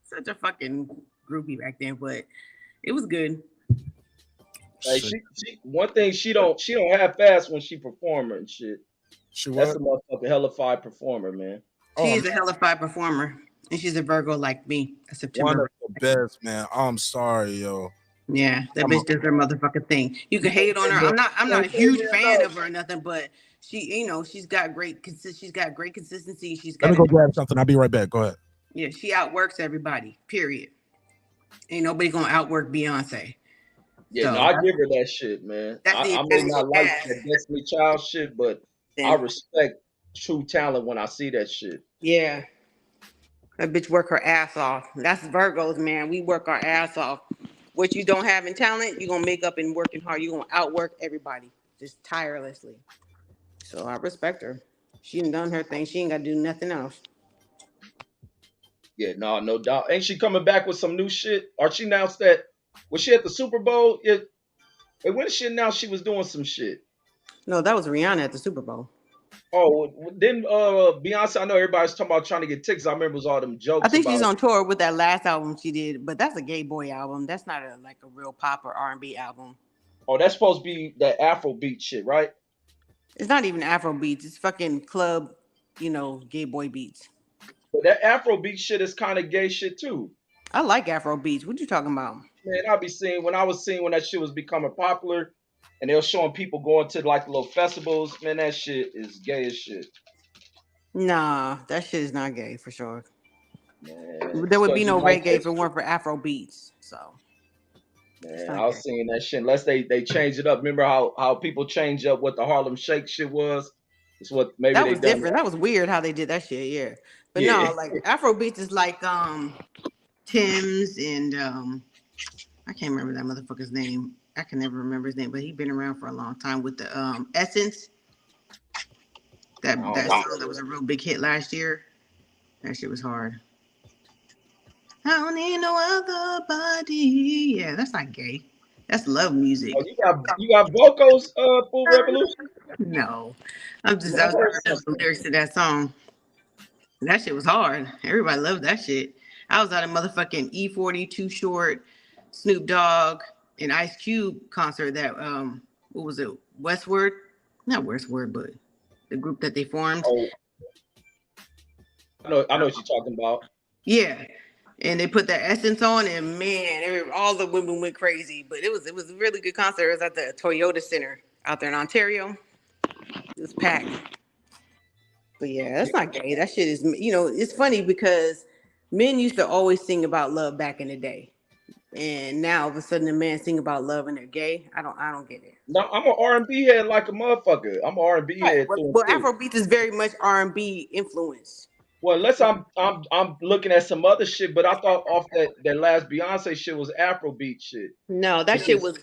Speaker 4: Such a fucking groupie back then, but it was good.
Speaker 8: Like she one thing she don't have fast when she performer and shit. That's a motherfucking hellified performer, man.
Speaker 4: She is a hellified performer, and she's a Virgo like me. A September.
Speaker 1: One of the best, man. I'm sorry, yo.
Speaker 4: Yeah, that bitch does her motherfucking thing. You can hate on her. I'm not a huge fan of her or nothing, but she, she's got great consistency.
Speaker 1: Let me go grab something. I'll be right back. Go ahead.
Speaker 4: Yeah, she outworks everybody. Period. Ain't nobody gonna outwork Beyonce.
Speaker 8: Yeah, so, I give her that shit, man. I may not like the Destiny Child shit, but I respect true talent when I see that shit.
Speaker 4: Yeah. That bitch work her ass off. That's Virgos, man. We work our ass off. What you don't have in talent, you're gonna make up in working hard. You're gonna outwork everybody just tirelessly. So I respect her. She done her thing. She ain't gotta do nothing else.
Speaker 8: Yeah, no doubt. Ain't she coming back with some new shit? Or she announced that was she at the Super Bowl? When did she announce she was doing some shit?
Speaker 4: No, that was Rihanna at the Super Bowl.
Speaker 8: Oh, then Beyonce, I know everybody's talking about trying to get tickets. I remember it was all them jokes.
Speaker 4: I think she's on tour with that last album she did, but that's a gay boy album. That's not a real pop or R&B album.
Speaker 8: Oh, that's supposed to be that Afrobeat shit, right?
Speaker 4: It's not even Afrobeats. It's fucking club, gay boy beats.
Speaker 8: But that Afrobeat shit is kind of gay shit too.
Speaker 4: I like Afrobeats. What you talking about?
Speaker 8: Man, I was seeing when that shit was becoming popular, and they were showing people going to like little festivals. Man, that shit is gay as shit.
Speaker 4: Nah, that shit is not gay for sure. Man, there would be no reggae if it weren't for Afrobeats. So,
Speaker 8: man, I was seeing that shit. Unless they change it up. Remember how people change up what the Harlem Shake shit was? It's what maybe
Speaker 4: that was different. That was weird how they did that shit. Yeah, but no, like Afrobeats is like Tim's and I can't remember that motherfucker's name. I can never remember his name, but he's been around for a long time with the Essence. That song that was a real big hit last year. That shit was hard. I don't need no other body. Yeah, that's not gay. That's love music.
Speaker 8: Oh, you got vocals, Full Revolution?
Speaker 4: No. I was trying to remember the lyrics to that song. That shit was hard. Everybody loved that shit. I was at a motherfucking E40, Too Short, Snoop Dogg, and Ice Cube concert that what was it? Westward? Not Westward, but the group that they formed.
Speaker 8: Oh. I know what you're talking about.
Speaker 4: Yeah. And they put that Essence on, and man, all the women went crazy. But it was a really good concert. It was at the Toyota Center out there in Ontario. It was packed. But yeah, that's not gay. That shit is, it's funny because men used to always sing about love back in the day. And now all of a sudden a man sing about love and they're gay. I don't get it.
Speaker 8: No, I'm an R&B head like a motherfucker. I'm an R&B head.
Speaker 4: Well, Afrobeat is very much R&B influenced.
Speaker 8: Well, unless I'm looking at some other shit, but I thought off that last Beyonce shit was Afrobeat shit.
Speaker 4: No, that was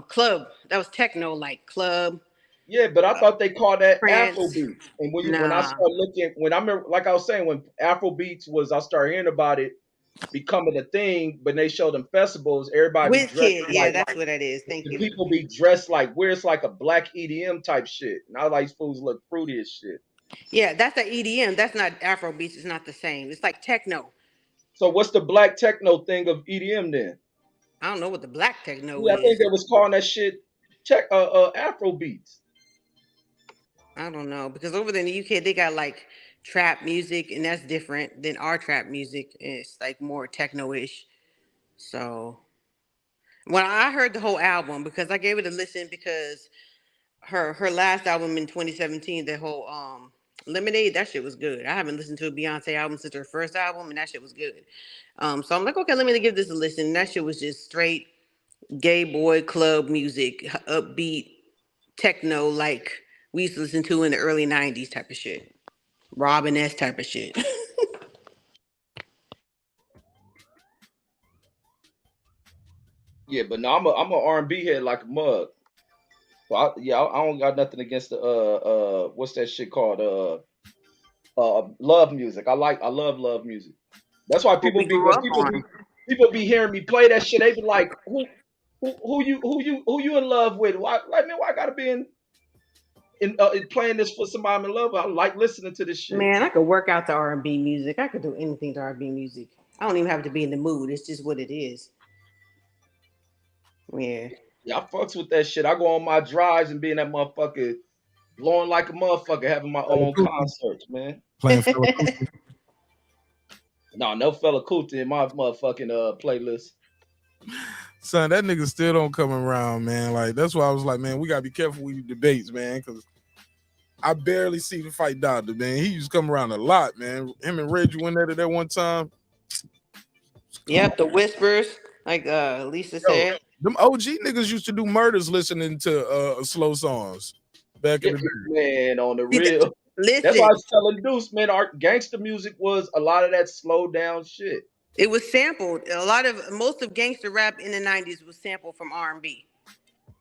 Speaker 4: club. That was techno, like club.
Speaker 8: Yeah, but I thought they called that Afrobeat. And when I started looking, when I remember, like I was saying, when Afrobeats was, I started hearing about it becoming a thing. But they showed them festivals, everybody
Speaker 4: dressed yeah, that's what it is. Thank you.
Speaker 8: People be dressed like where it's like a black EDM type shit. And I like fools look fruity as shit.
Speaker 4: Yeah, that's the EDM. That's not Afrobeats. It's not the same. It's like techno.
Speaker 8: So what's the black techno thing of EDM then?
Speaker 4: I don't know what the black techno is.
Speaker 8: I think they was calling that shit Afrobeats.
Speaker 4: I don't know, because over there in the UK they got like trap music, and that's different than our trap music. It's like more techno-ish. So when I heard the whole album, because I gave it a listen, because her last album in 2017, the whole Lemonade, that shit was good. I haven't listened to a Beyonce album since her first album, and that shit was good. So I'm like, okay, let me give this a listen. And that shit was just straight gay boy club music, upbeat techno, like we used to listen to in the early 90s type of shit. Robin S type of shit.
Speaker 8: Yeah, but no, I'm a R&B head like a mug. Well, I don't got nothing against the what's that shit called? Love music. I love love music. That's why people be hearing me play that shit. They be like, who you in love with? Why I gotta be in playing this for somebody I'm in love with? I like listening to this shit.
Speaker 4: Man, I could work out to R&B music. I could do anything to R&B music. I don't even have to be in the mood. It's just what it is. Yeah.
Speaker 8: Yeah, I fucks with that shit. I go on my drives and be in that motherfucker blowing like a motherfucker, having my own concerts, man.
Speaker 1: Playing Fela Kuti.
Speaker 8: No Fela Kuti in my motherfucking playlist.
Speaker 1: Son, that nigga still don't come around, man. Like, that's why I was like, man, we gotta be careful with these debates, man, because I barely see the fight doctor, man. He used to come around a lot, man. Him and Reggie went at it that one time.
Speaker 4: Yep, the whispers, like Lisa said.
Speaker 1: Them OG niggas used to do murders listening to slow songs back in the day.
Speaker 8: Man, on the real.
Speaker 4: Listen.
Speaker 8: That's why I was telling Deuce, man, our gangster music was a lot of that slow down shit.
Speaker 4: It was sampled. Most of gangster rap in the 90s was sampled from R&B.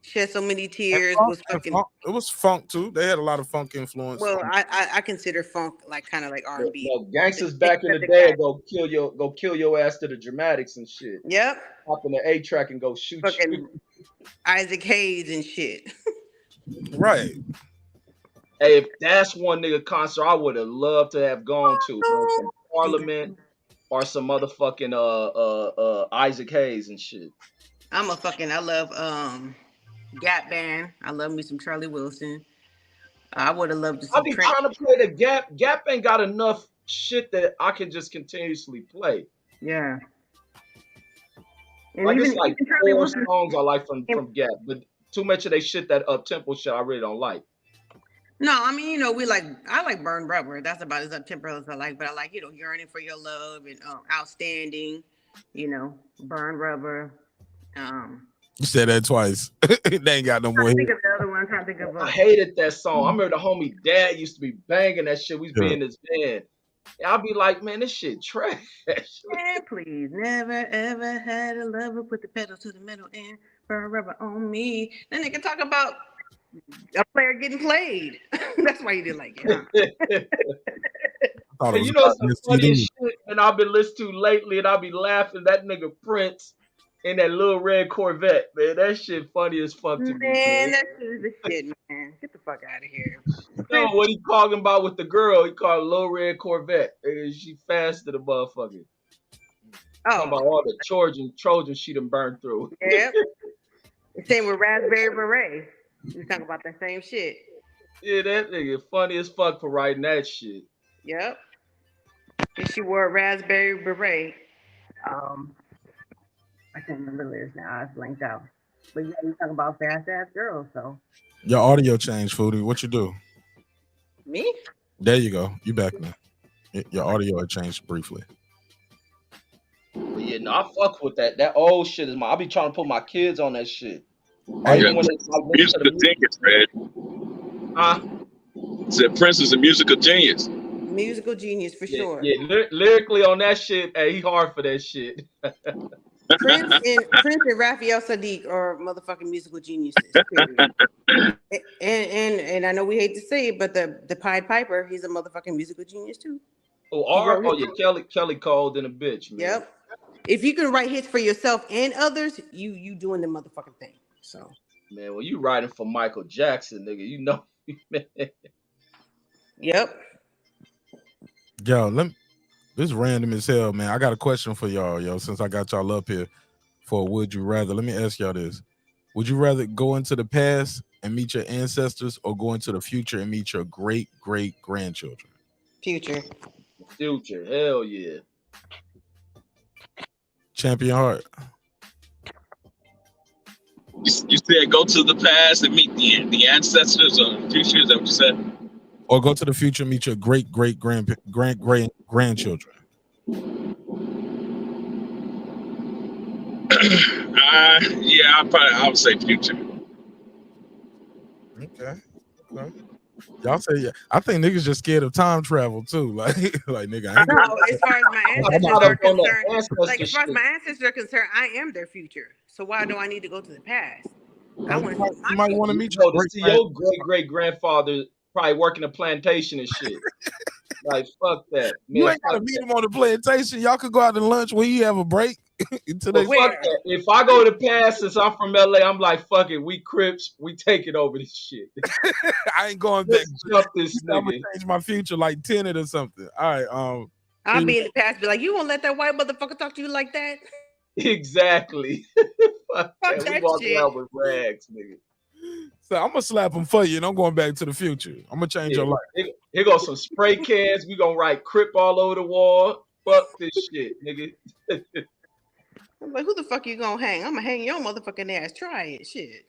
Speaker 4: Shed So Many Tears was fucking.
Speaker 1: It was funk too. They had a lot of funk influence.
Speaker 4: Well, I consider funk like kind of like R&B.
Speaker 8: No, gangsters back in the day go kill your ass to the dramatics and shit.
Speaker 4: Yep.
Speaker 8: Hop in the A track and go shoot
Speaker 4: fucking Isaac Hayes and shit.
Speaker 1: Right.
Speaker 8: Hey, if that's one nigga concert I would have loved to have gone to, man, some Parliament or some motherfucking Isaac Hayes and shit.
Speaker 4: I love Gap Band. I love me some Charlie Wilson. I would have loved to see
Speaker 8: I be trying to play the Gap. Gap ain't got enough shit that I can just continuously play.
Speaker 4: Yeah.
Speaker 8: Like it's like 4 songs I like from Gap, but too much of they shit, that up tempo shit, I really don't like.
Speaker 4: No, I mean, I like Burn Rubber. That's about as up tempo as I like, but I like, Yearning for Your Love and Outstanding, Burn Rubber.
Speaker 1: You said that twice. They ain't got no more.
Speaker 8: I hated that song. I remember the homie Dad used to be banging that shit. We used to be in his band. I'll be like, man, this shit trash.
Speaker 12: Yeah, please. Never ever had a lover put the pedal to the metal and forever on me. Then they can talk about a player getting played. That's why you didn't like it, huh?
Speaker 1: I thought it
Speaker 8: And
Speaker 1: was
Speaker 8: you know
Speaker 1: about
Speaker 8: some
Speaker 1: the
Speaker 8: funniest
Speaker 1: STD.
Speaker 8: shit, and I've been listening to lately, and I'll be laughing. That nigga Prince in that little red Corvette, man. That shit funny as fuck to me,
Speaker 12: Man,
Speaker 8: man.
Speaker 12: that shit is the shit, man. Get the fuck out of here.
Speaker 8: No, what he talking about with the girl? He called a little red Corvette. And she faster the motherfucker. Talking about all the Trojans she done burned through.
Speaker 12: Yep. Same with Raspberry Beret. We talking about the same shit.
Speaker 8: Yeah, that nigga funny as fuck for writing that shit.
Speaker 12: Yep. And she wore a Raspberry Beret. I can't remember the lyrics now. I blanked out. But yeah, you talking about fast ass girls, so.
Speaker 1: Your audio changed, Foodie. What you do?
Speaker 12: Me?
Speaker 1: There you go. You back now. Your audio had changed briefly.
Speaker 8: But yeah, no, I fuck with that. That old shit is I'll be trying to put my kids on that shit.
Speaker 1: Hey,
Speaker 9: Yeah, musical genius, Fred.
Speaker 8: Huh?
Speaker 9: Said Prince is a musical genius.
Speaker 12: Musical genius for sure.
Speaker 8: Yeah, lyrically on that shit, hey, he hard for that shit.
Speaker 12: Prince and Raphael Sadiq are motherfucking musical geniuses. Period. and I know we hate to say it, but the Pied Piper, he's a motherfucking musical genius too.
Speaker 8: Oh, yeah, Kelly called in a bitch, man.
Speaker 12: Yep. If you can write hits for yourself and others, you doing the motherfucking thing. So
Speaker 8: man, when you writing for Michael Jackson, nigga, you know.
Speaker 12: Yep.
Speaker 1: Yo, this random as hell, man. I got a question for y'all, yo. Since I got y'all up here for Would You Rather, let me ask y'all this: would you rather go into the past and meet your ancestors, or go into the future and meet your great grandchildren?
Speaker 12: Future.
Speaker 8: Hell yeah.
Speaker 1: Champion Heart.
Speaker 9: You said go to the past and meet the ancestors or the future. Is that what you said?
Speaker 1: Or go to the future and meet your great grandchildren.
Speaker 9: Yeah, I would say future.
Speaker 1: Okay. Y'all say yeah. I think niggas just scared of time travel too. Like nigga, I ain't
Speaker 12: No, as far as my ancestors are concerned, like as far as my ancestors are concerned, I am their future. So why do I need to go to the past? I want to.
Speaker 1: You might want to meet
Speaker 8: your great grandfather probably working a plantation and shit. Like fuck that. Man,
Speaker 1: you ain't gotta meet him on the plantation. Y'all could go out to lunch when you have a break.
Speaker 8: Fuck that. If I go to the past, since I'm from LA, I'm like, fuck it. We Crips, we taking over this shit.
Speaker 1: I ain't going back.
Speaker 8: Jump this
Speaker 1: I'm
Speaker 8: nigga.
Speaker 1: gonna change my future like Tenet or something. All right.
Speaker 12: I'll be in the past, be like, you won't let that white motherfucker talk to you like that?
Speaker 8: Exactly. Fuck that. We walk
Speaker 12: shit.
Speaker 8: around with rags, nigga.
Speaker 1: So I'm gonna slap him for you, and I'm going back to the future. I'm gonna change your life.
Speaker 8: Here goes some spray cans. We gonna write Crip all over the wall. Fuck this shit, nigga.
Speaker 12: I'm like, who the fuck you gonna hang? I'm gonna hang your motherfucking ass. Try it, shit.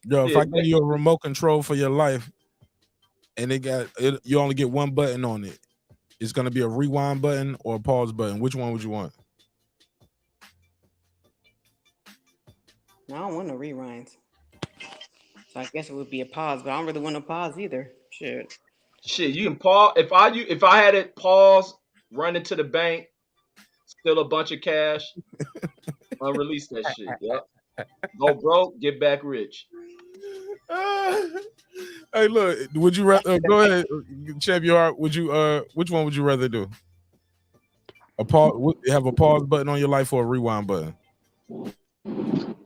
Speaker 1: Yo, if I give you a remote control for your life, and you only get one button on it, it's gonna be a rewind button or a pause button. Which one would you want?
Speaker 12: I don't want no rewinds. So I guess it would be a pause, but I don't really want no pause either. Shit.
Speaker 8: Shit, you can pause. If I had it pause, run into the bank, steal a bunch of cash, unrelease that shit. Yep. Go broke, get back rich.
Speaker 1: Hey, look. Would you rather? Go ahead, Champion Heart. Would you? Which one would you rather do? A pause. Have a pause button on your life or a rewind button?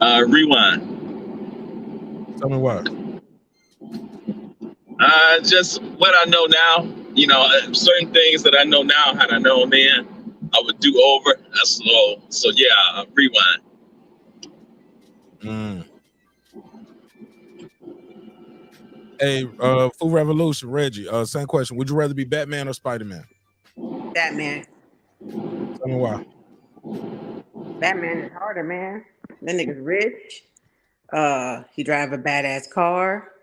Speaker 9: Rewind.
Speaker 1: Tell me why.
Speaker 9: Just what I know now. You know, certain things that I know now had I known then, I would do over. So yeah, rewind.
Speaker 1: Hey, Food Revolution, Reggie. Same question. Would you rather be Batman or Spider-Man?
Speaker 12: Batman.
Speaker 1: Tell me why.
Speaker 12: Batman is harder, man. That nigga's rich. He drive a badass car.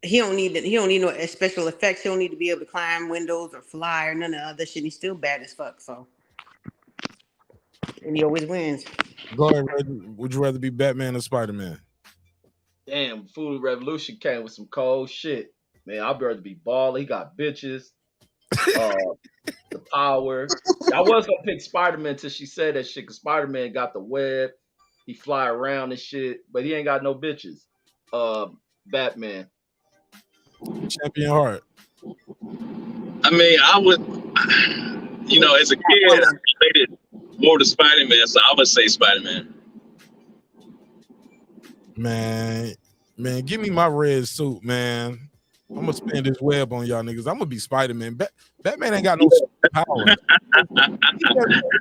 Speaker 12: He don't need no special effects. He don't need to be able to climb windows or fly or none of the other shit. He's still bad as fuck. So, and he always wins.
Speaker 1: Go ahead, Reggie. Would you rather be Batman or Spider-Man?
Speaker 8: Damn, Food Revolution came with some cold shit. Man, I'd rather be baller. He got bitches. The power. I was gonna pick Spider-Man till she said that shit, because Spider-Man got the web. He fly around and shit, but he ain't got no bitches. Batman.
Speaker 1: Champion Heart.
Speaker 9: I mean, I would, you know, as a kid, I related more to Spider-Man, so I would say Spider-Man.
Speaker 1: Man, give me my red suit, man. I'm gonna spin this web on y'all niggas. I'm gonna be Spider-Man. Batman ain't got no power.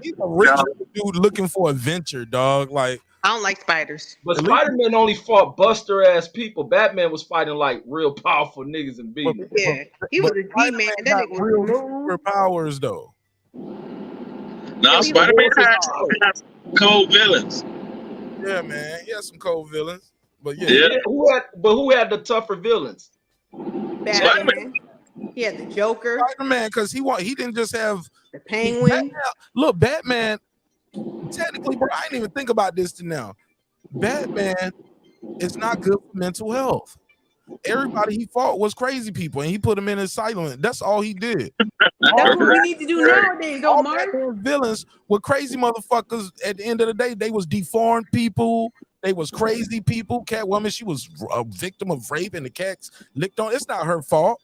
Speaker 1: He's a rich dude looking for adventure, dog. Like,
Speaker 12: I don't like spiders.
Speaker 8: But Spider-Man only fought buster ass people. Batman was fighting like real powerful niggas and beating.
Speaker 12: Yeah, he was a G-man. That nigga was
Speaker 1: real
Speaker 12: smooth.
Speaker 1: superpowers though.
Speaker 9: No, Spider-Man has cold villains.
Speaker 1: Yeah, man. He has some cold villains. But yeah.
Speaker 8: Yeah. Who had the tougher villains?
Speaker 12: Batman. He had the Joker.
Speaker 1: Spider-Man, because he didn't just have
Speaker 12: the Penguin.
Speaker 1: Look, Batman. Technically, bro, I didn't even think about this till now. Batman is not good for mental health. Everybody he fought was crazy people, and he put them in his asylum. That's all he did.
Speaker 12: That's what we need to do nowadays, though, Mark.
Speaker 1: Villains were crazy motherfuckers. At the end of the day, they was deformed people. They was crazy people. Catwoman, she was a victim of rape, and the cats licked on. It's not her fault.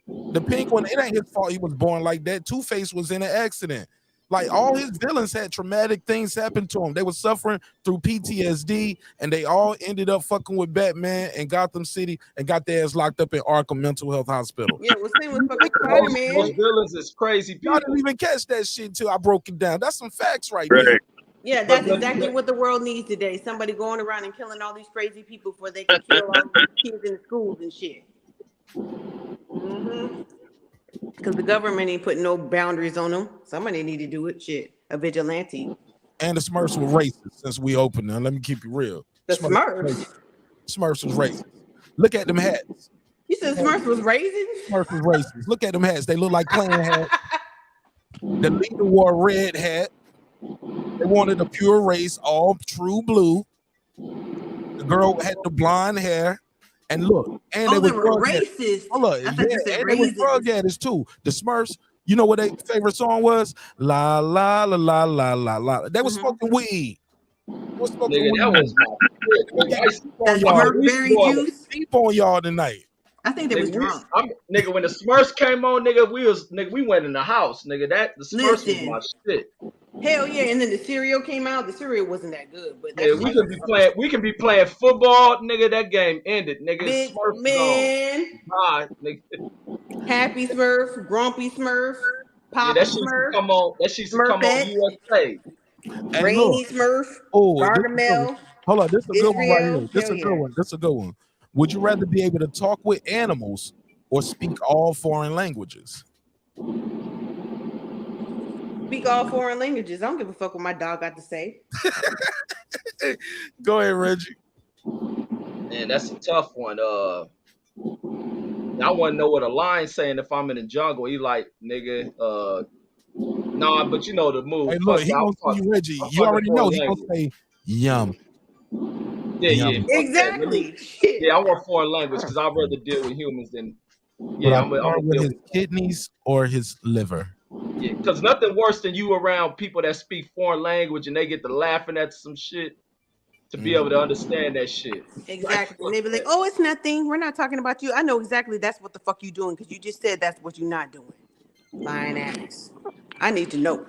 Speaker 1: The Penguin, it ain't his fault. He was born like that. Two-Face was in an accident. Like, all his villains had traumatic things happen to them. They were suffering through PTSD, and they all ended up fucking with Batman and Gotham City and got their ass locked up in Arkham Mental Health Hospital.
Speaker 12: Yeah, well, same with fucking Spider-Man.
Speaker 8: Those villains is crazy people.
Speaker 1: Y'all didn't even catch that shit till I broke it down. That's some facts right there.
Speaker 12: Yeah, that's exactly what the world needs today. Somebody going around and killing all these crazy people before they can kill all these kids in the schools and shit. Because the government ain't putting no boundaries on them. Somebody need to do it. Shit, a vigilante.
Speaker 1: And the Smurfs were racist since we opened them. Let me keep you real.
Speaker 12: The Smurfs?
Speaker 1: Smurfs was racist. Look at them hats.
Speaker 12: You said Smurfs was racist?
Speaker 1: Smurfs was racist. Look at them hats. They look like playing hats. The leader wore a red hat. They wanted a pure race, all true blue. The girl had the blonde hair. And look, and they were racist. Oh, look, and they were drug addicts too. The Smurfs, you know what their favorite song was? La la la la la la la. They were smoking weed.
Speaker 8: That was
Speaker 12: Smurfberry juice.
Speaker 1: Deep on y'all tonight.
Speaker 12: I think they was drunk.
Speaker 8: Nigga, when the Smurfs came on, we went in the house, nigga. The Smurfs was my shit.
Speaker 12: Hell yeah, and then the cereal came out. The cereal wasn't that good, but
Speaker 8: yeah, we can be playing football, nigga. That game ended, nigga.
Speaker 12: Big
Speaker 8: Smurfs
Speaker 12: man.
Speaker 8: Nigga.
Speaker 12: Happy Smurf, Grumpy Smurf, Papa Smurf.
Speaker 8: That shit come on USA.
Speaker 12: Rainy Smurf, Gargamel.
Speaker 1: Hold on, this is a good one right here. This is a good one. Would you rather be able to talk with animals or speak all foreign languages?
Speaker 12: Speak all foreign languages. I don't give a fuck what my dog got to say.
Speaker 1: Go ahead, Reggie.
Speaker 8: Man, that's a tough one. I want to know what a lion's saying if I'm in the jungle. He like, nigga, nah, but you know the move.
Speaker 1: Hey, look, he gonna see you, Reggie. You already know he gonna say yum.
Speaker 8: Yeah.
Speaker 12: Exactly.
Speaker 8: Yeah, I want foreign language because I'd rather deal with humans than.
Speaker 1: Yeah, I'm with his kidneys or his liver.
Speaker 8: Yeah, because nothing worse than you around people that speak foreign language and they get to laughing at some shit to be able to understand that shit.
Speaker 12: Exactly. And they be like, oh, it's nothing. We're not talking about you. I know exactly that's what the fuck you doing because you just said that's what you're not doing. Lying ass. I need to know.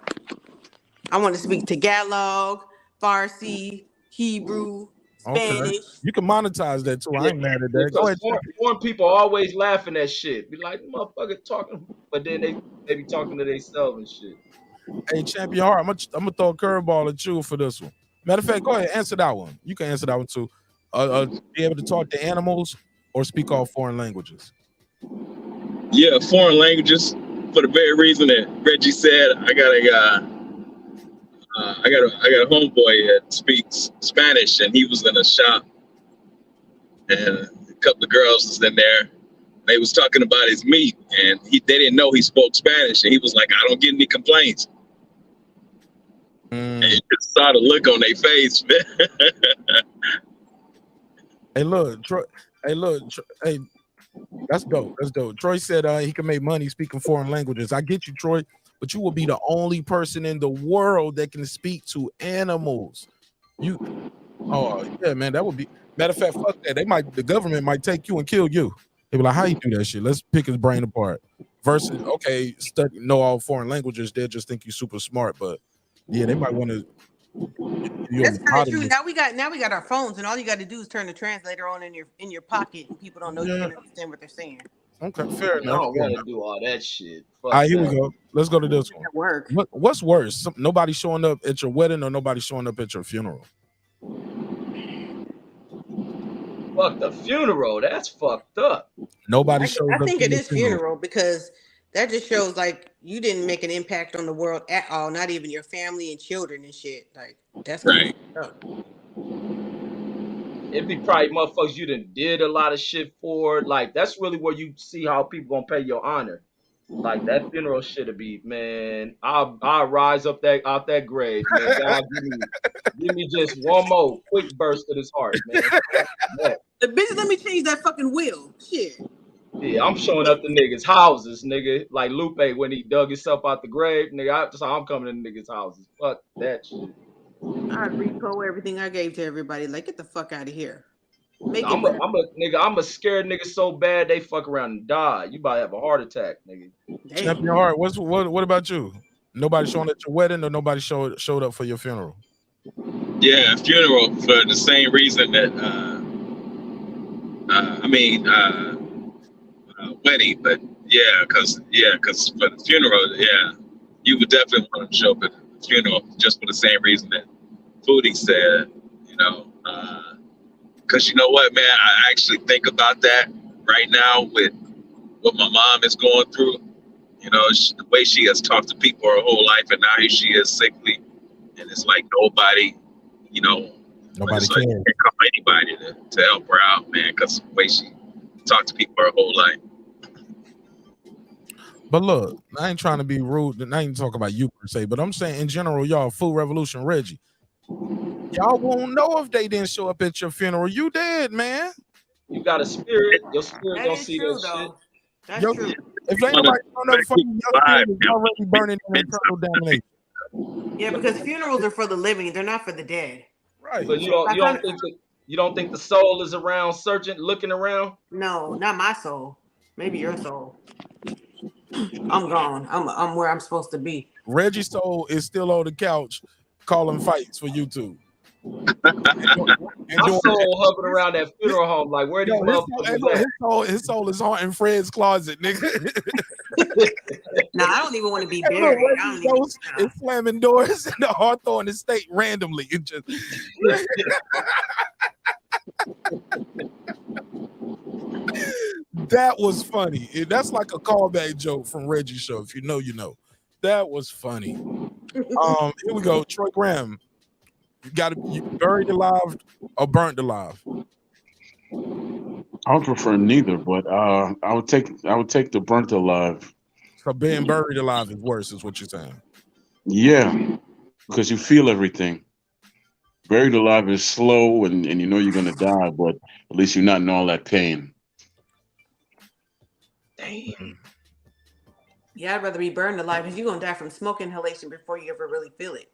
Speaker 12: I want to speak Tagalog, Farsi, Hebrew, Spanish.
Speaker 1: Okay. You can monetize that too. I ain't mad at that. Go ahead.
Speaker 8: Foreign people always laughing at shit. Be like, motherfucker talking, but then they be talking to themselves and shit.
Speaker 1: Hey, Champion Heart, I'm gonna throw a curveball at you for this one. Matter of fact, go ahead, answer that one. You can answer that one too. Be able to talk to animals or speak all foreign languages.
Speaker 9: Yeah, foreign languages for the very reason that Reggie said. I got a homeboy that speaks Spanish, and he was in a shop, and a couple of girls was in there. They was talking about his meat, and they didn't know he spoke Spanish, and he was like, "I don't get any complaints." And you just saw the look on their face, man.
Speaker 1: Hey, look, That's dope. That's dope. Troy said he can make money speaking foreign languages. I get you, Troy, but you will be the only person in the world that can speak to animals. Oh yeah, man, that would be. Matter of fact, fuck that. The government might take you and kill you. They be like, how you do that shit? Let's pick his brain apart. Versus, okay, know all foreign languages. They'll just think you're super smart, but yeah, they might want to.
Speaker 12: That's kind of true. Now we got our phones, and all you got to do is turn the translator on in your pocket, and people don't know you can understand what they're saying.
Speaker 1: Okay, fair enough.
Speaker 8: I don't want to do all that shit.
Speaker 1: All right, here we go. Let's go to this one. What's worse? Nobody showing up at your wedding or nobody showing up at your funeral?
Speaker 8: Fuck the funeral. That's fucked up.
Speaker 1: Nobody shows up.
Speaker 12: I think it is funeral because that just shows like you didn't make an impact on the world at all. Not even your family and children and shit. Like that's right.
Speaker 8: It'd be probably motherfuckers you done did a lot of shit for. Like that's really where you see how people gonna pay your honor. Like that funeral shit'd be, man. I'll rise up out that grave, man. God, give me just one more quick burst of this heart, man.
Speaker 12: The bitch, let me change that fucking wheel. Shit.
Speaker 8: Yeah, I'm showing up to niggas' houses, nigga. Like Lupe when he dug himself out the grave, nigga. I'm coming to niggas' houses. Fuck that shit.
Speaker 12: I'd repo everything I gave to everybody. Like, get the fuck out of here.
Speaker 8: I'm a scared nigga so bad they fuck around and die. You about to have a heart attack, nigga.
Speaker 1: Snap your heart. What about you? Nobody showing at your wedding or nobody showed up for your funeral?
Speaker 9: Yeah, funeral for the same reason that wedding, but because for the funeral, you would definitely want to show up at the funeral just for the same reason that Foodie said, because you know what, man, I actually think about that right now with what my mom is going through. The way she has talked to people her whole life, and now here she is sickly, and it's like nobody
Speaker 1: cares.
Speaker 9: Like, you can't call anybody to help her out, man, because the way she talked to people her whole life.
Speaker 1: But look, I ain't trying to be rude, and I ain't talking about you per se, but I'm saying in general, y'all, Food Revolution, Reggie, y'all won't know if they didn't show up at your funeral. You dead, man.
Speaker 8: You got a spirit. Your spirit don't see that shit.
Speaker 12: That's true.
Speaker 1: If ain't nobody showing up for you, your spirit is already burning in internal damnation.
Speaker 12: Yeah, because funerals are for the living; they're not for the dead.
Speaker 1: Right.
Speaker 8: So you don't think the soul is around, searching, looking around?
Speaker 12: No, not my soul. Maybe your soul. I'm gone. I'm where I'm supposed to be.
Speaker 1: Reggie's soul is still on the couch calling fights for YouTube.
Speaker 8: My soul hovering around that funeral home, like where these motherfuckers at?
Speaker 1: His soul is haunting Fred's closet, nigga.
Speaker 12: No, I don't even want to be buried.
Speaker 1: It's slamming doors in the Hawthorne estate randomly. It just that was funny. That's like a callback joke from Reggie's show. If you know, you know. That was funny. Here we go. Troy Graham. You buried alive or burnt alive?
Speaker 14: I would prefer neither, but I would take the burnt alive.
Speaker 1: So being buried alive is worse, is what you're saying?
Speaker 14: Yeah, because you feel everything. Buried alive is slow and you know you're gonna die, but at least you're not in all that pain.
Speaker 8: Damn.
Speaker 12: Yeah, I'd rather be burned alive because you're gonna die from smoke inhalation before you ever really feel it.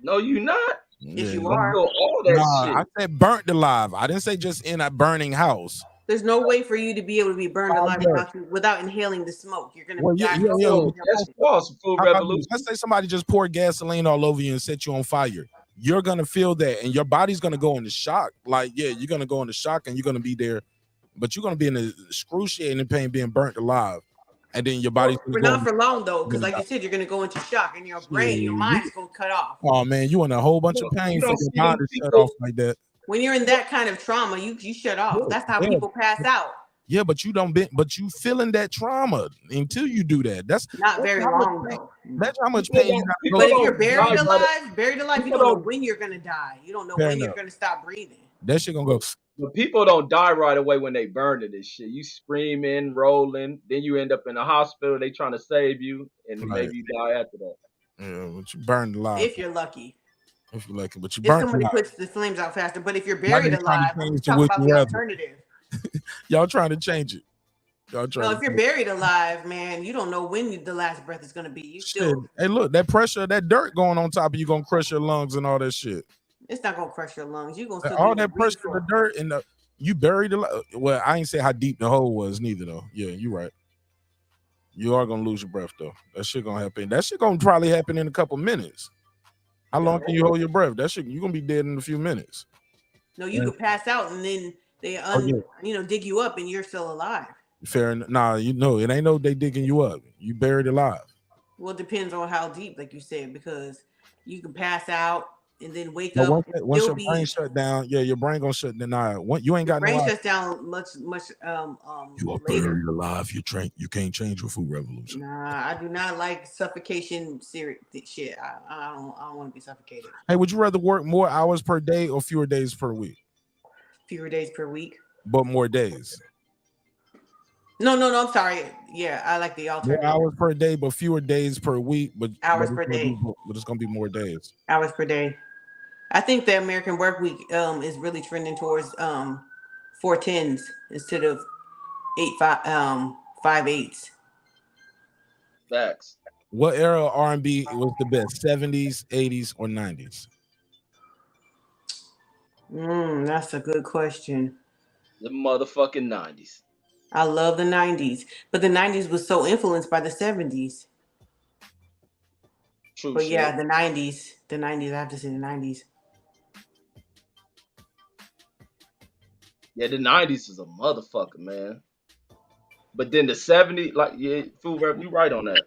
Speaker 8: No, you not.
Speaker 12: Yes, you are.
Speaker 8: All that shit.
Speaker 1: I said burnt alive. I didn't say just in a burning house.
Speaker 12: There's no way for you to be able to be burned alive without inhaling the smoke. You're gonna die.
Speaker 8: That's false. Food revolution.
Speaker 1: Let's say somebody just poured gasoline all over you and set you on fire. You're gonna feel that, and your body's gonna go into shock. Like, yeah, you're gonna go into shock, and you're gonna be there, but you're gonna be in a excruciating pain, being burnt alive. And then your body's
Speaker 12: but not for long though, because like you said, you're gonna go into shock, and your brain, your mind's gonna cut off.
Speaker 1: Oh man, you in a whole bunch of pain for your mind to shut off like that.
Speaker 12: When you're in that kind of trauma, you shut off. That's how people pass out.
Speaker 1: Yeah, but you you feeling that trauma until you do that. That's
Speaker 12: not very long though.
Speaker 1: That's how much pain you got to go.
Speaker 12: But if you're buried alive, you don't know when you're gonna die. You don't know when you're gonna stop breathing.
Speaker 1: That shit gonna go.
Speaker 8: But people don't die right away when they burn to this shit. You screaming, rolling, then you end up in the hospital. They trying to save you, and maybe you die after that.
Speaker 1: Yeah, but you burned alive.
Speaker 12: If you're lucky.
Speaker 1: If you're lucky, but you
Speaker 12: if
Speaker 1: burned
Speaker 12: somebody
Speaker 1: alive.
Speaker 12: puts the flames out faster. But if you're buried alive, talk about the alternative.
Speaker 1: Y'all trying to change it. Y'all trying
Speaker 12: No,
Speaker 1: to
Speaker 12: if you're buried alive, man, you don't know when the last breath is gonna be. You
Speaker 1: shit.
Speaker 12: still,
Speaker 1: Hey, look, that pressure, that dirt going on top of you gonna crush your lungs and all that shit.
Speaker 12: it's not gonna crush your lungs. You gonna still
Speaker 1: All
Speaker 12: be able
Speaker 1: that
Speaker 12: to breathe
Speaker 1: pressure, the dirt, and you buried alive. Well, I ain't say how deep the hole was neither though. Yeah, you right. You are gonna lose your breath though. That shit gonna happen. That shit gonna probably happen in a couple minutes. How long can you hold your breath? That shit, you gonna be dead in a few minutes.
Speaker 12: No, you could pass out and then they dig you up and you're still alive.
Speaker 1: Fair enough. Nah, you know it ain't no they digging you up. You buried alive.
Speaker 12: Well, it depends on how deep, like you said, because you can pass out and then wake
Speaker 1: But
Speaker 12: up.
Speaker 1: once your brain shut down, yeah, your brain gonna shut down. You ain't got
Speaker 12: brain
Speaker 1: no.
Speaker 12: shuts down much.
Speaker 1: You are
Speaker 12: later.
Speaker 1: buried alive. You can't change your food revolution.
Speaker 12: Nah, I do not like suffocation shit. I don't want to be suffocated.
Speaker 1: Hey, would you rather work more hours per day or fewer days per week?
Speaker 12: Fewer days per week.
Speaker 1: But more days.
Speaker 12: No, I'm sorry. Yeah, I like the alternative.
Speaker 1: More hours per day, but fewer days per week. But
Speaker 12: hours per day.
Speaker 1: But it's gonna be more days.
Speaker 12: Hours per day. I think the American work week is really trending towards 4/10s instead of 5/8s.
Speaker 8: Facts.
Speaker 1: What era of R&B was the best? 70s, 80s, or 90s?
Speaker 12: That's a good question.
Speaker 8: The motherfucking 90s.
Speaker 12: I love the 90s, but the 90s was so influenced by the 70s.
Speaker 8: True.
Speaker 12: But yeah, the 90s. I have to say the 90s.
Speaker 8: Yeah, the 90s is a motherfucker, man. But then the 70s, like, yeah, food rep, you right on that.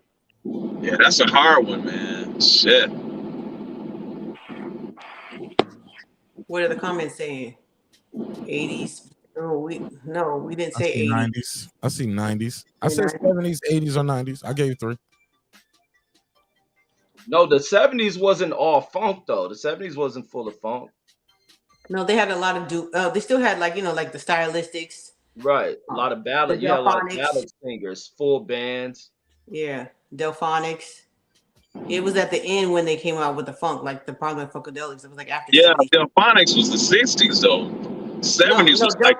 Speaker 9: Yeah, that's a hard one, man. Shit.
Speaker 12: What are the comments saying? 80s. Oh, we didn't say 80s.
Speaker 1: 90s. I see 90s. I said 70s, 80s, or 90s. I gave you 3.
Speaker 8: No, the 70s wasn't all funk though. The 70s wasn't full of funk.
Speaker 12: No, they had a lot of they still had like the stylistics.
Speaker 8: Right. A lot of ballad. You had a lot of ballad singers, full bands.
Speaker 12: Yeah, Delphonics. It was at the end when they came out with the funk, like the Parliament Funkadelics. It was like after.
Speaker 9: Yeah, Delphonics was the 60s though. 70s was like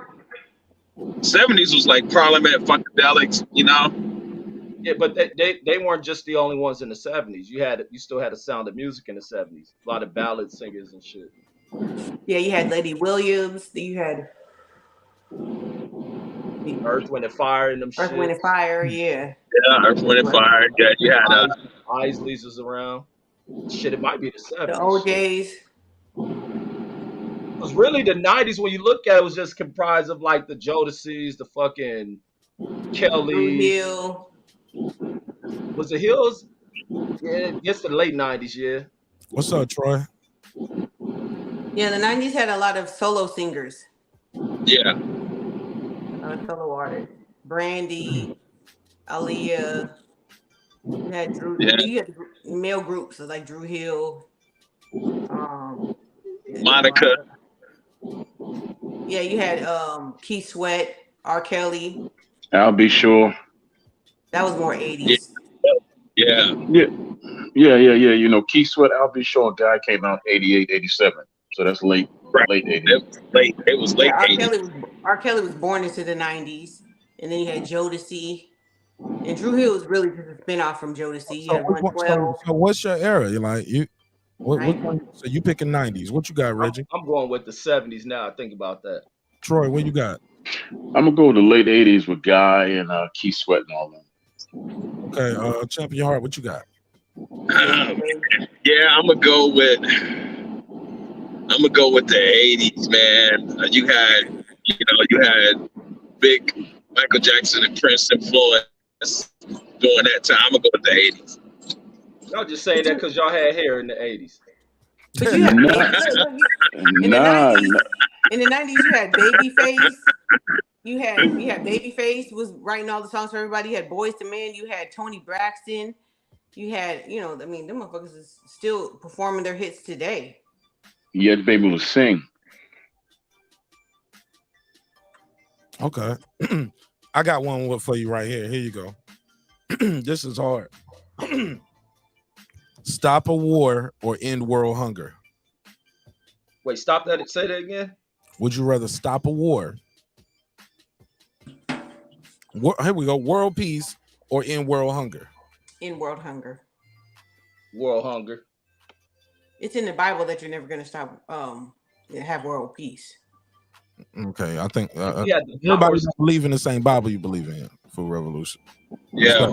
Speaker 9: 70s was like Parliament Funkadelics,
Speaker 8: Yeah, but they weren't just the only ones in the 70s. You still had a Sound of Music in the 70s. A lot of ballad singers and shit.
Speaker 12: Yeah, you had Lady Williams. You had
Speaker 8: Earth, Wind and Fire and them shit.
Speaker 12: Earth, Wind and Fire, yeah.
Speaker 9: Yeah, Earth, Wind and Fire. Yeah, you had
Speaker 8: Isley's was around. Shit, it might be the 70s.
Speaker 12: The OJs.
Speaker 8: It was really the 90s when you look at it was just comprised of like the Jodeci's, the fucking Kellys.
Speaker 12: Hill.
Speaker 8: Was the Hills? Yeah, it's the late 90s, yeah.
Speaker 1: What's up, Troy?
Speaker 12: Yeah, the 90s had a lot of solo singers.
Speaker 9: Yeah.
Speaker 12: Solo artists. Brandy, Aaliyah. You had Drew.
Speaker 9: Yeah.
Speaker 12: You had male groups like Drew Hill.
Speaker 9: Monica.
Speaker 12: Yeah, you had Keith Sweat, R. Kelly.
Speaker 14: I'll be sure.
Speaker 12: That was more 80s.
Speaker 9: Yeah.
Speaker 14: Keith Sweat, I'll be sure guy came out 88, 87. So that's late 80s.
Speaker 9: It was late
Speaker 12: 80s. R. Kelly was born into the 90s. And then you had Jodeci. And Drew Hill was really just a spinoff from Jodeci. You had 112.
Speaker 1: So what's your era? So you picking 90s. What you got, Reggie?
Speaker 8: I'm going with the 70s now. Think about that.
Speaker 1: Troy, what you got?
Speaker 14: I'm gonna go with the late 80s with Guy and Keith Sweat and all them.
Speaker 1: Okay, Champion Heart, what you got?
Speaker 9: Yeah, I'm gonna go with the 80s, man. You had big Michael Jackson and Prince influence during that time. I'm gonna go with the 80s.
Speaker 8: Y'all just saying that because y'all had hair in the 80s.
Speaker 12: But you had in the 90s, you had Babyface. You had Babyface was writing all the songs for everybody. You had Boyz II Men. You had Tony Braxton. You had, them motherfuckers is still performing their hits today.
Speaker 14: You had to be able to sing.
Speaker 1: Okay. I got one for you right here. Here you go. This is hard. Stop a war or end world hunger?
Speaker 8: Wait, stop that. Say that again.
Speaker 1: Would you rather stop a war Here we go. World peace or end world hunger?
Speaker 12: In world hunger.
Speaker 8: World hunger.
Speaker 12: It's in the Bible that you're never going to stop have world peace.
Speaker 1: Okay, I think
Speaker 8: Yeah,
Speaker 1: everybody don't believe in the same Bible you believe in. Food revolution.
Speaker 9: Yeah.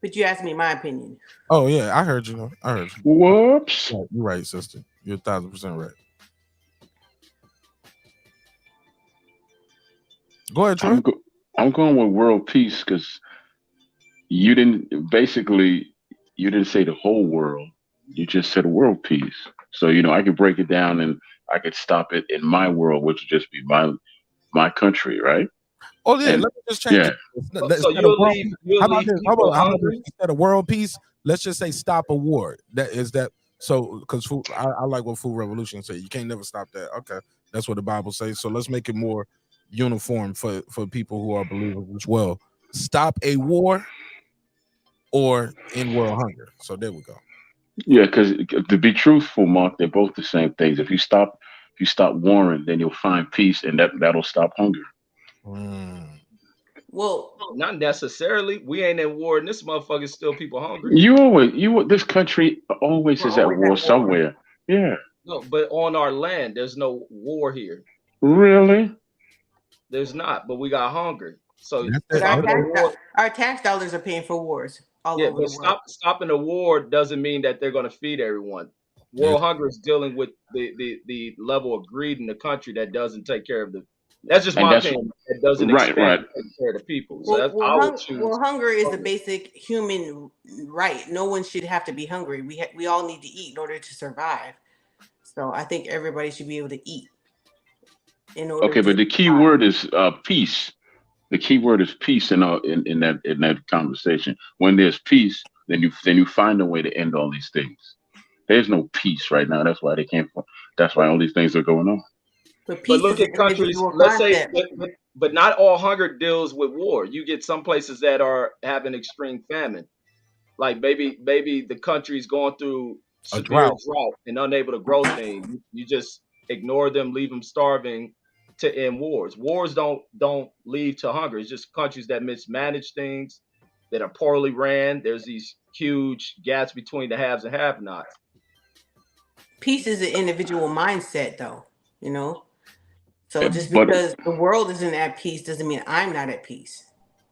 Speaker 12: But you asked me my opinion.
Speaker 1: Oh yeah, I heard you. I heard you.
Speaker 14: Whoops.
Speaker 1: Yeah, you're right, sister. You're 1,000% right. Go ahead, Troy.
Speaker 14: I'm going with world peace because you didn't say the whole world. You just said world peace. So I could break it down and I could stop it in my world, which would just be my country, right?
Speaker 1: Oh yeah,
Speaker 14: And,
Speaker 1: let me just change it.
Speaker 8: So you'll leave
Speaker 1: how about this? How
Speaker 8: people
Speaker 1: about
Speaker 8: hungry?
Speaker 1: this? Instead of world peace, let's just say stop a war. So because I like what Food Revolution say. You can't never stop that. Okay, that's what the Bible says. So let's make it more uniform for people who are believers as well. Stop a war or end world hunger. So there we go.
Speaker 14: yeah, because to be truthful, Mark, they're both the same things. If you stop warring, then you'll find peace, and that'll stop hunger.
Speaker 12: Well,
Speaker 8: not necessarily. We ain't in war, and this motherfucker's still people hungry.
Speaker 14: This country always is at war somewhere. Yeah.
Speaker 8: No, but on our land, there's no war here.
Speaker 14: Really?
Speaker 8: There's not, but we got hunger. So
Speaker 12: but our tax dollars are paying for wars all over the world.
Speaker 8: Stopping a war doesn't mean that they're going to feed everyone. World hunger is dealing with the level of greed in the country that doesn't take care of the. That's just my opinion. It doesn't take care of the people. So
Speaker 12: hunger is a basic human right. No one should have to be hungry. We all need to eat in order to survive. So I think everybody should be able to eat.
Speaker 14: Okay, but the key word is peace. The key word is peace in that conversation. When there's peace, then you find a way to end all these things. There's no peace right now. That's why they can't. That's why all these things are going on.
Speaker 12: But
Speaker 8: look at countries. Let's say, but not all hunger deals with war. You get some places that are having extreme famine, like maybe the country's going through severe drought and unable to grow things. You just ignore them, leave them starving to end wars. Wars don't lead to hunger. It's just countries that mismanage things, that are poorly ran. There's these huge gaps between the haves and have-nots.
Speaker 12: Peace is an individual mindset, though. So just because the world isn't at peace doesn't mean I'm not at peace.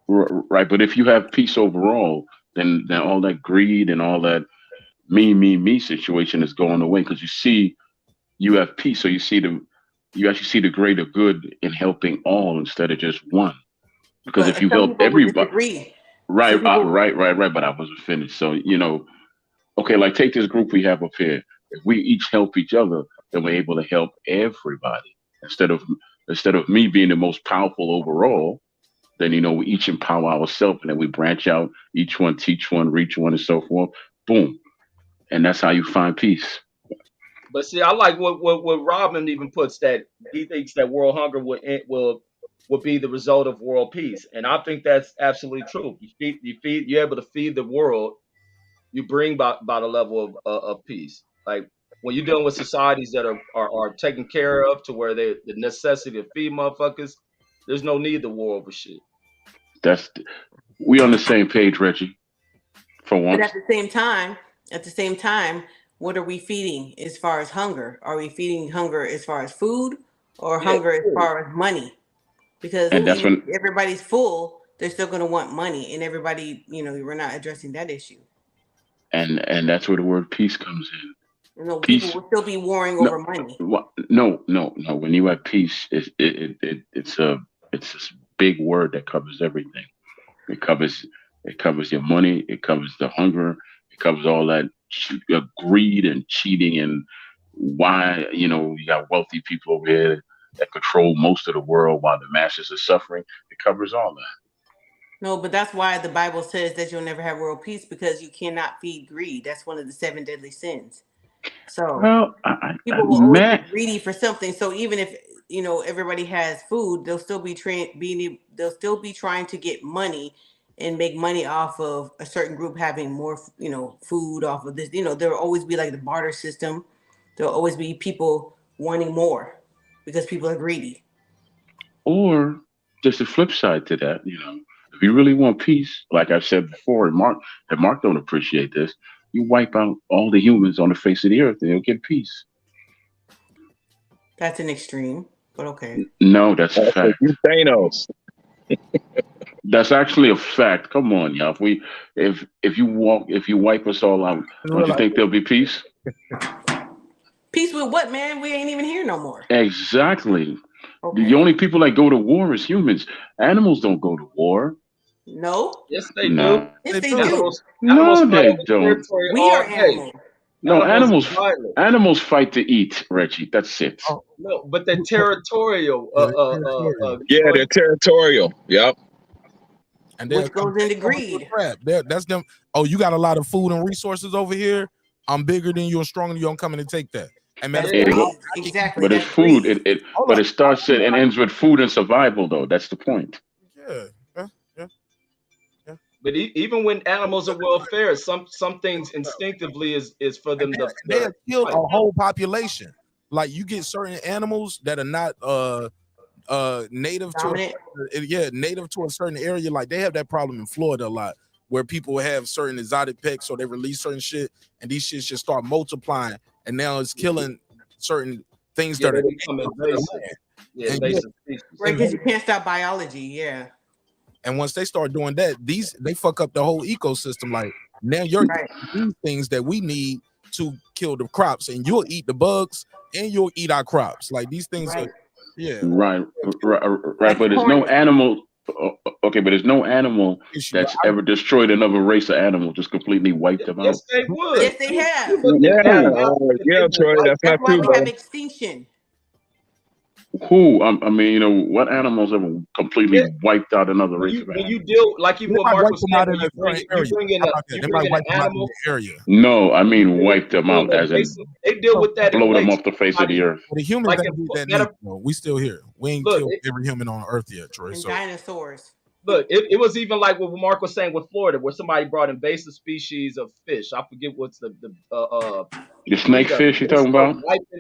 Speaker 14: Right, but if you have peace overall, then all that greed and all that me situation is going away because you have peace. So you actually see the greater good in helping all instead of just one. Because if you help everybody, right. But I wasn't finished. So okay, like take this group we have up here. If we each help each other, then we're able to help everybody. Instead of me being the most powerful overall, then we each empower ourselves, and then we branch out. Each one teach one, reach one, and so forth. Boom, and that's how you find peace.
Speaker 8: But see, I like what Robin even puts, that he thinks that world hunger will be the result of world peace, and I think that's absolutely true. You're able to feed the world, you bring about a level of peace. Like when you're dealing with societies that are taken care of to where the necessity to feed motherfuckers, there's no need to war over shit.
Speaker 14: We on the same page, Reggie. For once.
Speaker 12: But at the same time, what are we feeding as far as hunger? Are we feeding hunger as far as food or hunger as far as money? Because when everybody's full, they're still going to want money, and everybody, we're not addressing that issue.
Speaker 14: And that's where the word peace comes in.
Speaker 12: People will still be warring over money.
Speaker 14: No. When you have peace, it's a big word that covers everything. It covers your money. It covers the hunger. It covers all that greed and cheating and why you got wealthy people over here that control most of the world while the masses are suffering. It covers all that.
Speaker 12: No, but that's why the Bible says that you'll never have world peace, because you cannot feed greed. That's one of the 7 deadly sins. So people will always be greedy for something. So even if everybody has food, they'll still be trying to get money and make money off of a certain group having more, food off of this. There will always be like the barter system. There'll always be people wanting more because people are greedy.
Speaker 14: Or just the flip side to that, if you really want peace, like I've said before, and Mark don't appreciate this, you wipe out all the humans on the face of the earth and you'll get peace.
Speaker 12: That's an extreme, but okay.
Speaker 14: No, that's a fact.
Speaker 9: Thanos.
Speaker 14: That's actually a fact. Come on, y'all. If you wipe us all out, don't you think there'll be peace?
Speaker 12: Peace with what, man? We ain't even here no more.
Speaker 14: Exactly.
Speaker 12: Okay.
Speaker 14: The only people that go to war is humans. Animals don't go to war.
Speaker 12: No.
Speaker 8: Yes, they
Speaker 14: No.
Speaker 8: do.
Speaker 12: Yes, they
Speaker 8: Animals,
Speaker 12: do.
Speaker 8: animals
Speaker 14: No,
Speaker 8: fight
Speaker 14: they
Speaker 8: over
Speaker 14: don't.
Speaker 8: territory
Speaker 12: We
Speaker 8: all
Speaker 12: are
Speaker 8: day.
Speaker 12: animals.
Speaker 14: No,
Speaker 8: Violent.
Speaker 14: animals fight to eat, Reggie. That's it.
Speaker 1: Oh,
Speaker 8: No, but they're territorial.
Speaker 9: Yeah, they're territorial. Yep.
Speaker 1: And
Speaker 12: Which goes into greed.
Speaker 1: Crap. That's them. Oh, you got a lot of food and resources over here. I'm bigger than you and stronger than you. I'm coming to take that. And
Speaker 12: That's
Speaker 14: Yeah,
Speaker 12: greed. Exactly.
Speaker 14: but it's
Speaker 12: That's
Speaker 14: food.
Speaker 12: greed.
Speaker 14: But it starts and ends with food and survival, though. That's the point.
Speaker 1: Yeah.
Speaker 8: But even when animals are well fed, some things instinctively is for them to.
Speaker 1: They have killed a whole population. Like you get certain animals that are not native
Speaker 12: Dominant.
Speaker 1: native to a certain area. Like they have that problem in Florida a lot, where people have certain exotic pets, so they release certain shit, and these shits just start multiplying, and now it's killing certain things that
Speaker 8: they
Speaker 1: are
Speaker 8: become invasive. Yeah, invasive species.
Speaker 12: Right, because you can't stop biology. Yeah.
Speaker 1: And once they start doing that, they fuck up the whole ecosystem. Like now you're eating things that we need to kill the crops, and you'll eat the bugs and you'll eat our crops. Like these things are
Speaker 14: Right. But there's no animal. Okay, but there's no animal that's ever destroyed another race of animal, just completely wiped them out.
Speaker 8: Yes, they would.
Speaker 12: Yes, they have.
Speaker 9: Yeah, Troy, that's not
Speaker 12: That's why
Speaker 9: true,
Speaker 12: we
Speaker 9: bro.
Speaker 12: have extinction.
Speaker 14: Who? I mean, what animals ever completely wiped out another race of
Speaker 8: When
Speaker 14: animals?
Speaker 8: you deal like even what Mark was saying, when you bring in an animal.
Speaker 14: No, I mean wiped them out as in
Speaker 8: They deal with that.
Speaker 14: blow them off the face of the earth.
Speaker 1: The humans
Speaker 8: Like
Speaker 1: that do that neither, though. We still here. We ain't killed every human on Earth yet, Troy.
Speaker 12: And
Speaker 1: So
Speaker 12: dinosaurs.
Speaker 8: Look, it was even like what Mark was saying with Florida, where somebody brought invasive species of fish. I forget what's the
Speaker 14: snakefish you're talking about?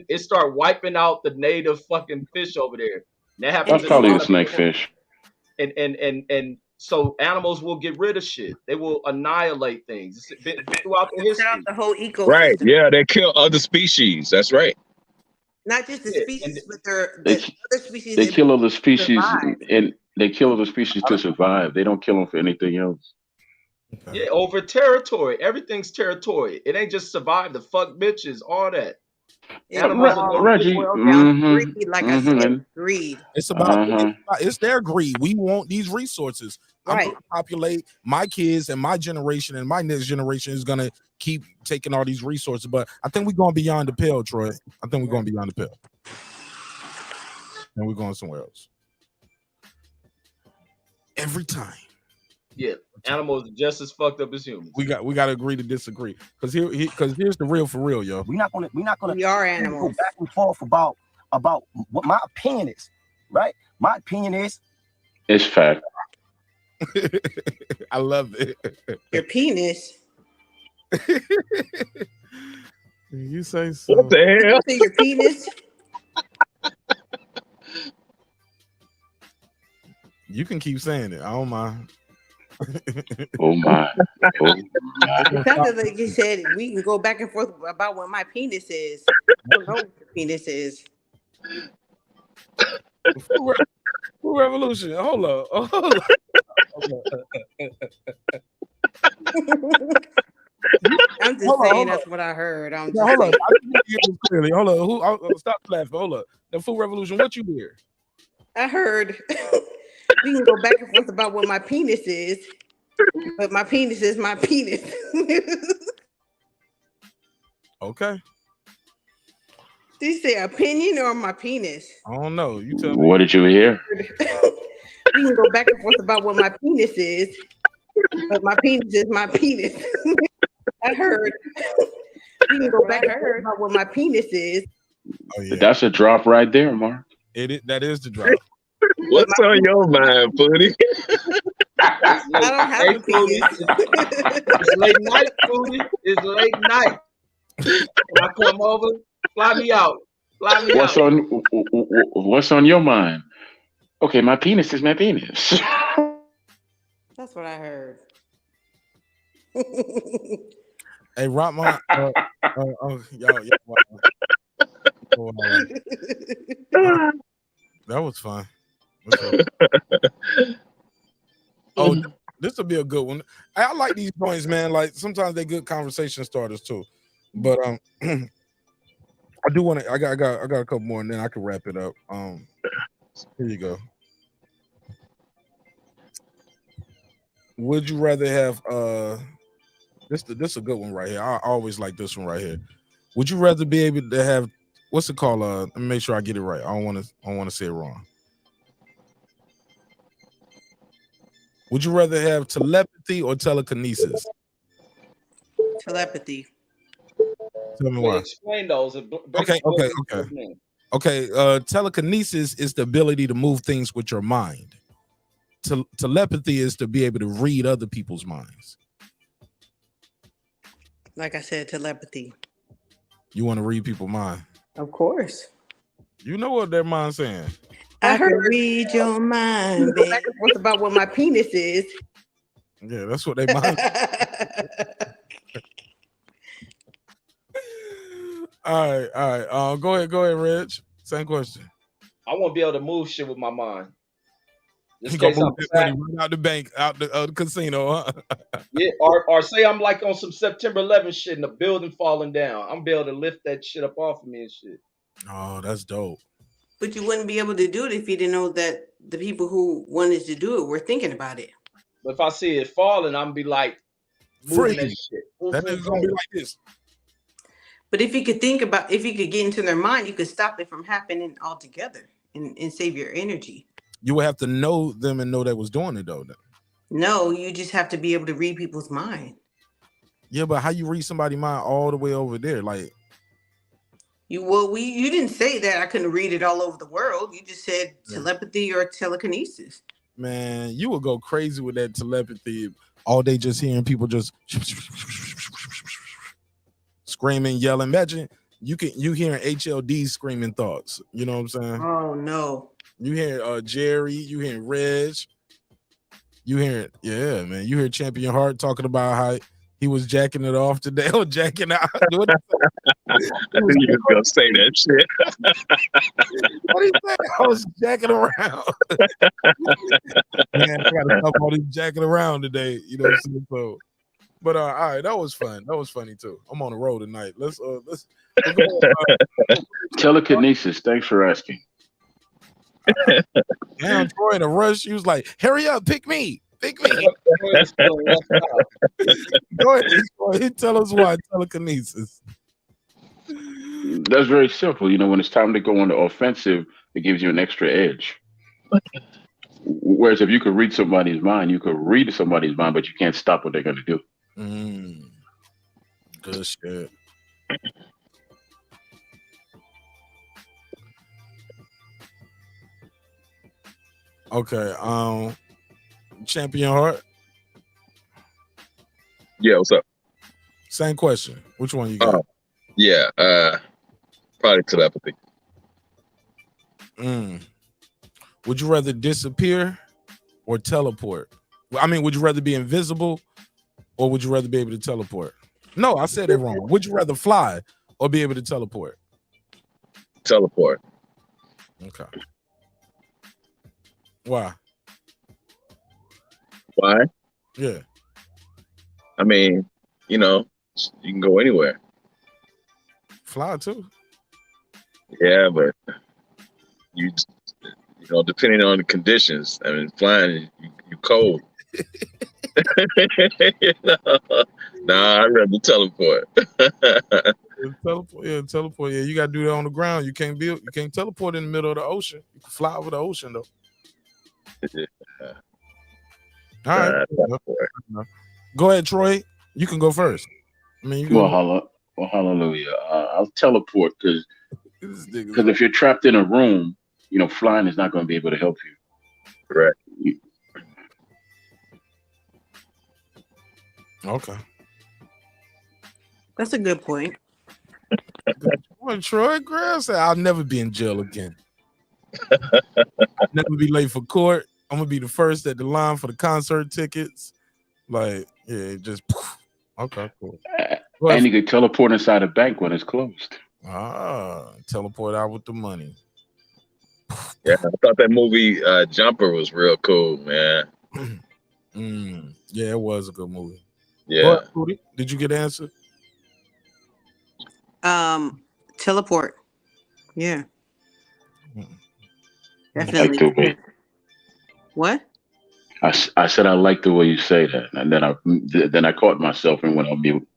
Speaker 8: It started wiping out the native fucking fish over there. That happens.
Speaker 14: That's probably the snakefish.
Speaker 8: And so animals will get rid of shit. They will annihilate things. It's been throughout the history.
Speaker 12: The whole ecosystem.
Speaker 9: Right. Yeah, they kill other species. That's right.
Speaker 12: Not just the species, but the other species.
Speaker 14: They kill other species
Speaker 12: survive.
Speaker 14: and they kill other species to survive. They don't kill them for anything else.
Speaker 8: Yeah, over territory. Everything's territory. It ain't just survive. The fuck bitches, all that.
Speaker 14: Reggie,
Speaker 12: greed, like I said, greed.
Speaker 1: it's about it's their greed. We want these resources. I'm gonna populate my kids, and my generation and my next generation is gonna keep taking all these resources. But I think we're going beyond the pale, Troy. I think we're going beyond the pale. And we're going somewhere else. Every time.
Speaker 8: Yeah, animals are just as fucked up as humans.
Speaker 1: We got to agree to disagree. Because here's the real for real, yo.
Speaker 7: We are
Speaker 12: animals.
Speaker 7: Go back and forth about what my opinion is, right? My opinion is
Speaker 14: it's fact.
Speaker 1: I love it.
Speaker 12: Your penis.
Speaker 1: You say so.
Speaker 9: What the hell?
Speaker 12: You say your penis?
Speaker 1: You can keep saying it. I don't mind.
Speaker 14: Oh my.
Speaker 12: It sounded like you said we can go back and forth about what my penis is. I don't know what your penis is.
Speaker 1: Full revolution. Hold up.
Speaker 12: I'm just saying that's what I heard. I'm just
Speaker 1: hold
Speaker 12: saying.
Speaker 1: up. I didn't hear this clearly. Hold up. Stop laughing. Hold up. The Full Revolution. What you hear?
Speaker 12: I heard we can go back and forth about what my penis is, but my penis is my penis.
Speaker 1: Okay.
Speaker 12: Did you say opinion or my penis?
Speaker 1: I don't know. You tell me.
Speaker 14: What did you hear?
Speaker 12: We can go back and forth about what my penis is, but my penis is my penis. I heard. We can go back and forth about what my penis is.
Speaker 1: Oh, yeah.
Speaker 14: That's a drop right there, Mark.
Speaker 1: That is the drop.
Speaker 9: What's on your mind, Pooty?
Speaker 12: I don't have a penis.
Speaker 8: It's late night, Pooty. It's late night. Can I come over? Fly me out. Fly me out.
Speaker 14: What's on your mind? Okay, my penis is my penis.
Speaker 12: That's what I heard.
Speaker 1: Hey, Rockman, y'all, that was fun. Oh, this will be a good one. I like these points, man. Like sometimes they good conversation starters too. But I do want to. I got a couple more, and then I can wrap it up. Here you go. Would you rather have this is a good one right here. I always like this one right here. Would you rather be able to have what's it called? Let me make sure I get it right. I don't want to say it wrong. Would you rather have telepathy or telekinesis?
Speaker 12: Telepathy.
Speaker 1: Tell me why.
Speaker 8: Explain those.
Speaker 1: Okay. Telekinesis is the ability to move things with your mind. Telepathy is to be able to read other people's minds.
Speaker 12: Like I said, telepathy.
Speaker 1: You want to read people's mind?
Speaker 12: Of course.
Speaker 1: You know what their mind's saying.
Speaker 12: I can read your mind, baby. What's about what my penis is?
Speaker 1: Yeah, that's what they mind. All right. Go ahead, Reg. Same question.
Speaker 8: I want to be able to move shit with my mind.
Speaker 1: You gonna move that money right out the bank, out the casino, huh?
Speaker 8: Yeah, or say I'm like on some September 11th shit and the building falling down. I'm be able to lift that shit up off of me and shit.
Speaker 1: Oh, that's dope.
Speaker 12: But you wouldn't be able to do it if you didn't know that the people who wanted to do it were thinking about it.
Speaker 8: But if I see it falling, I'm be like moving that shit.
Speaker 1: That nigga gonna be like this.
Speaker 12: But if you could if you could get into their mind, you could stop it from happening altogether and save your energy.
Speaker 1: You would have to know them and know they was doing it though.
Speaker 12: No, you just have to be able to read people's mind.
Speaker 1: Yeah, but how you read somebody's mind all the way over there? Like
Speaker 12: you didn't say that I couldn't read it all over the world. You just said telepathy or telekinesis.
Speaker 1: Man, you would go crazy with that telepathy all day, just hearing people just screaming, yelling. Imagine you hearing HLD screaming thoughts. You know what I'm saying?
Speaker 12: Oh no.
Speaker 1: You hear Jerry, you hear Reg, you hear man. You hear Champion Heart talking about how he was jacking it off today or jacking out.
Speaker 9: I knew you was gonna say that shit.
Speaker 1: What do you think? I was jacking around. Man, I gotta stop all this jacking around today. You know what I'm saying? So, but all right, that was fun. That was funny too. I'm on the road tonight. Let's
Speaker 14: Telekinesis. Thanks for asking.
Speaker 1: Damn, Troy in a rush. He was like, "Hurry up, pick me." Go ahead, tell us why telekinesis.
Speaker 14: That's very simple. You know, when it's time to go on the offensive, it gives you an extra edge. Whereas if you could read somebody's mind, you could read somebody's mind, but you can't stop what they're going to do.
Speaker 1: Good shit. Okay, Champion Heart.
Speaker 9: Yeah, what's up?
Speaker 1: Same question. Which one you got?
Speaker 9: Yeah, probably telepathy.
Speaker 1: Would you rather disappear or teleport? I mean, would you rather be invisible or would you rather be able to teleport? No, I said it wrong. Would you rather fly or be able to teleport?
Speaker 9: Teleport.
Speaker 1: Okay. Why?
Speaker 9: Why?
Speaker 1: Yeah.
Speaker 9: I mean, you know, you can go anywhere.
Speaker 1: Fly too.
Speaker 9: Yeah, but you know, depending on the conditions. I mean, flying, you cold. You know? Nah, I'd rather teleport.
Speaker 1: Teleport. Yeah, you gotta do that on the ground. You can't teleport in the middle of the ocean. You can fly over the ocean though. All right. Go ahead, Troy. You can go first. I mean,
Speaker 14: hallelujah. I'll teleport because if you're trapped in a room, you know, flying is not going to be able to help you.
Speaker 9: Correct.
Speaker 1: Okay.
Speaker 12: That's a good point.
Speaker 1: Troy Graham said, "I'll never be in jail again." I'll never be late for court. I'm gonna be the first at the line for the concert tickets. Like, yeah, just okay, cool.
Speaker 14: And you could teleport inside a bank when it's closed.
Speaker 1: Teleport out with the money.
Speaker 15: Yeah, I thought that movie Jumper was real cool, man.
Speaker 1: Yeah, it was a good movie.
Speaker 15: Yeah.
Speaker 1: Did you get an answer?
Speaker 12: Teleport. Yeah.
Speaker 14: I
Speaker 12: Definitely.
Speaker 14: like the way.
Speaker 12: What?
Speaker 14: I said I like the way you say that, and then I caught myself and went on mute.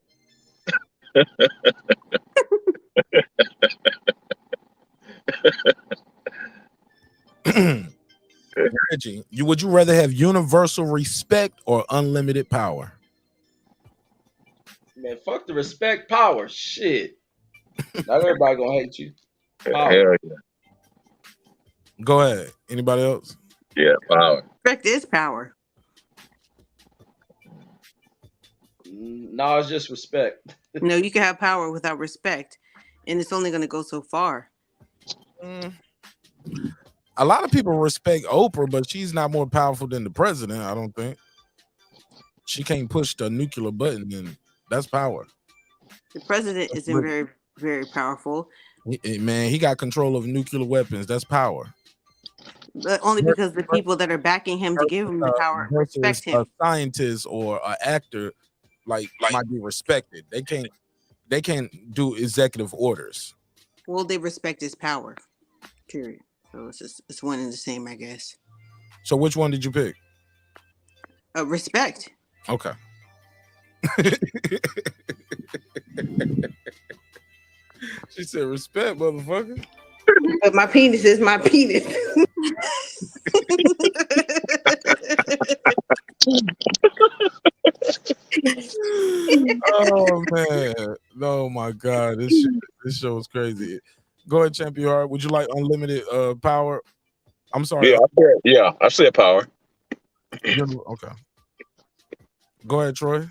Speaker 1: Reggie, would you rather have universal respect or unlimited power?
Speaker 8: Man, fuck the respect, power. Shit. Not everybody gonna hate you. Power.
Speaker 15: Hell yeah.
Speaker 1: Go ahead. Anybody else?
Speaker 15: Yeah, power.
Speaker 12: Respect is power.
Speaker 8: No, it's just respect.
Speaker 12: No, you can have power without respect, and it's only going to go so far.
Speaker 1: A lot of people respect Oprah, but she's not more powerful than the president, I don't think. She can't push the nuclear button, and that's power.
Speaker 12: The president isn't very, very powerful.
Speaker 1: Man, he got control of nuclear weapons. That's power.
Speaker 12: But only because the people that are backing him to give him the power respect him.
Speaker 1: A scientist or an actor like might be respected. They can't do executive orders.
Speaker 12: Well, they respect his power. Period. So it's one and the same, I guess.
Speaker 1: So which one did you pick?
Speaker 12: Respect.
Speaker 1: Okay. She said respect, motherfucker.
Speaker 12: But my penis is my penis.
Speaker 1: Oh man. Oh my God. This show is crazy. Go ahead, Champion Heart. Would you like unlimited power? I'm sorry.
Speaker 15: I said power.
Speaker 1: Okay. Go ahead, Troy.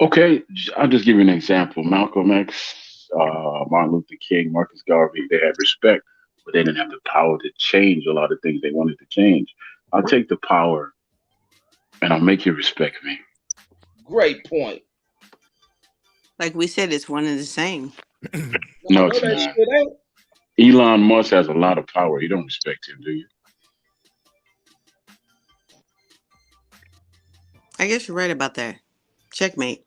Speaker 14: Okay, I'll just give you an example. Malcolm X, Martin Luther King, Marcus Garvey, they had respect, but they didn't have the power to change a lot of things they wanted to change. I'll take the power and I'll make you respect me.
Speaker 8: Great point.
Speaker 12: Like we said, it's one and the same.
Speaker 14: No, it's not. Elon Musk has a lot of power. You don't respect him, do you?
Speaker 12: I guess you're right about that. Checkmate.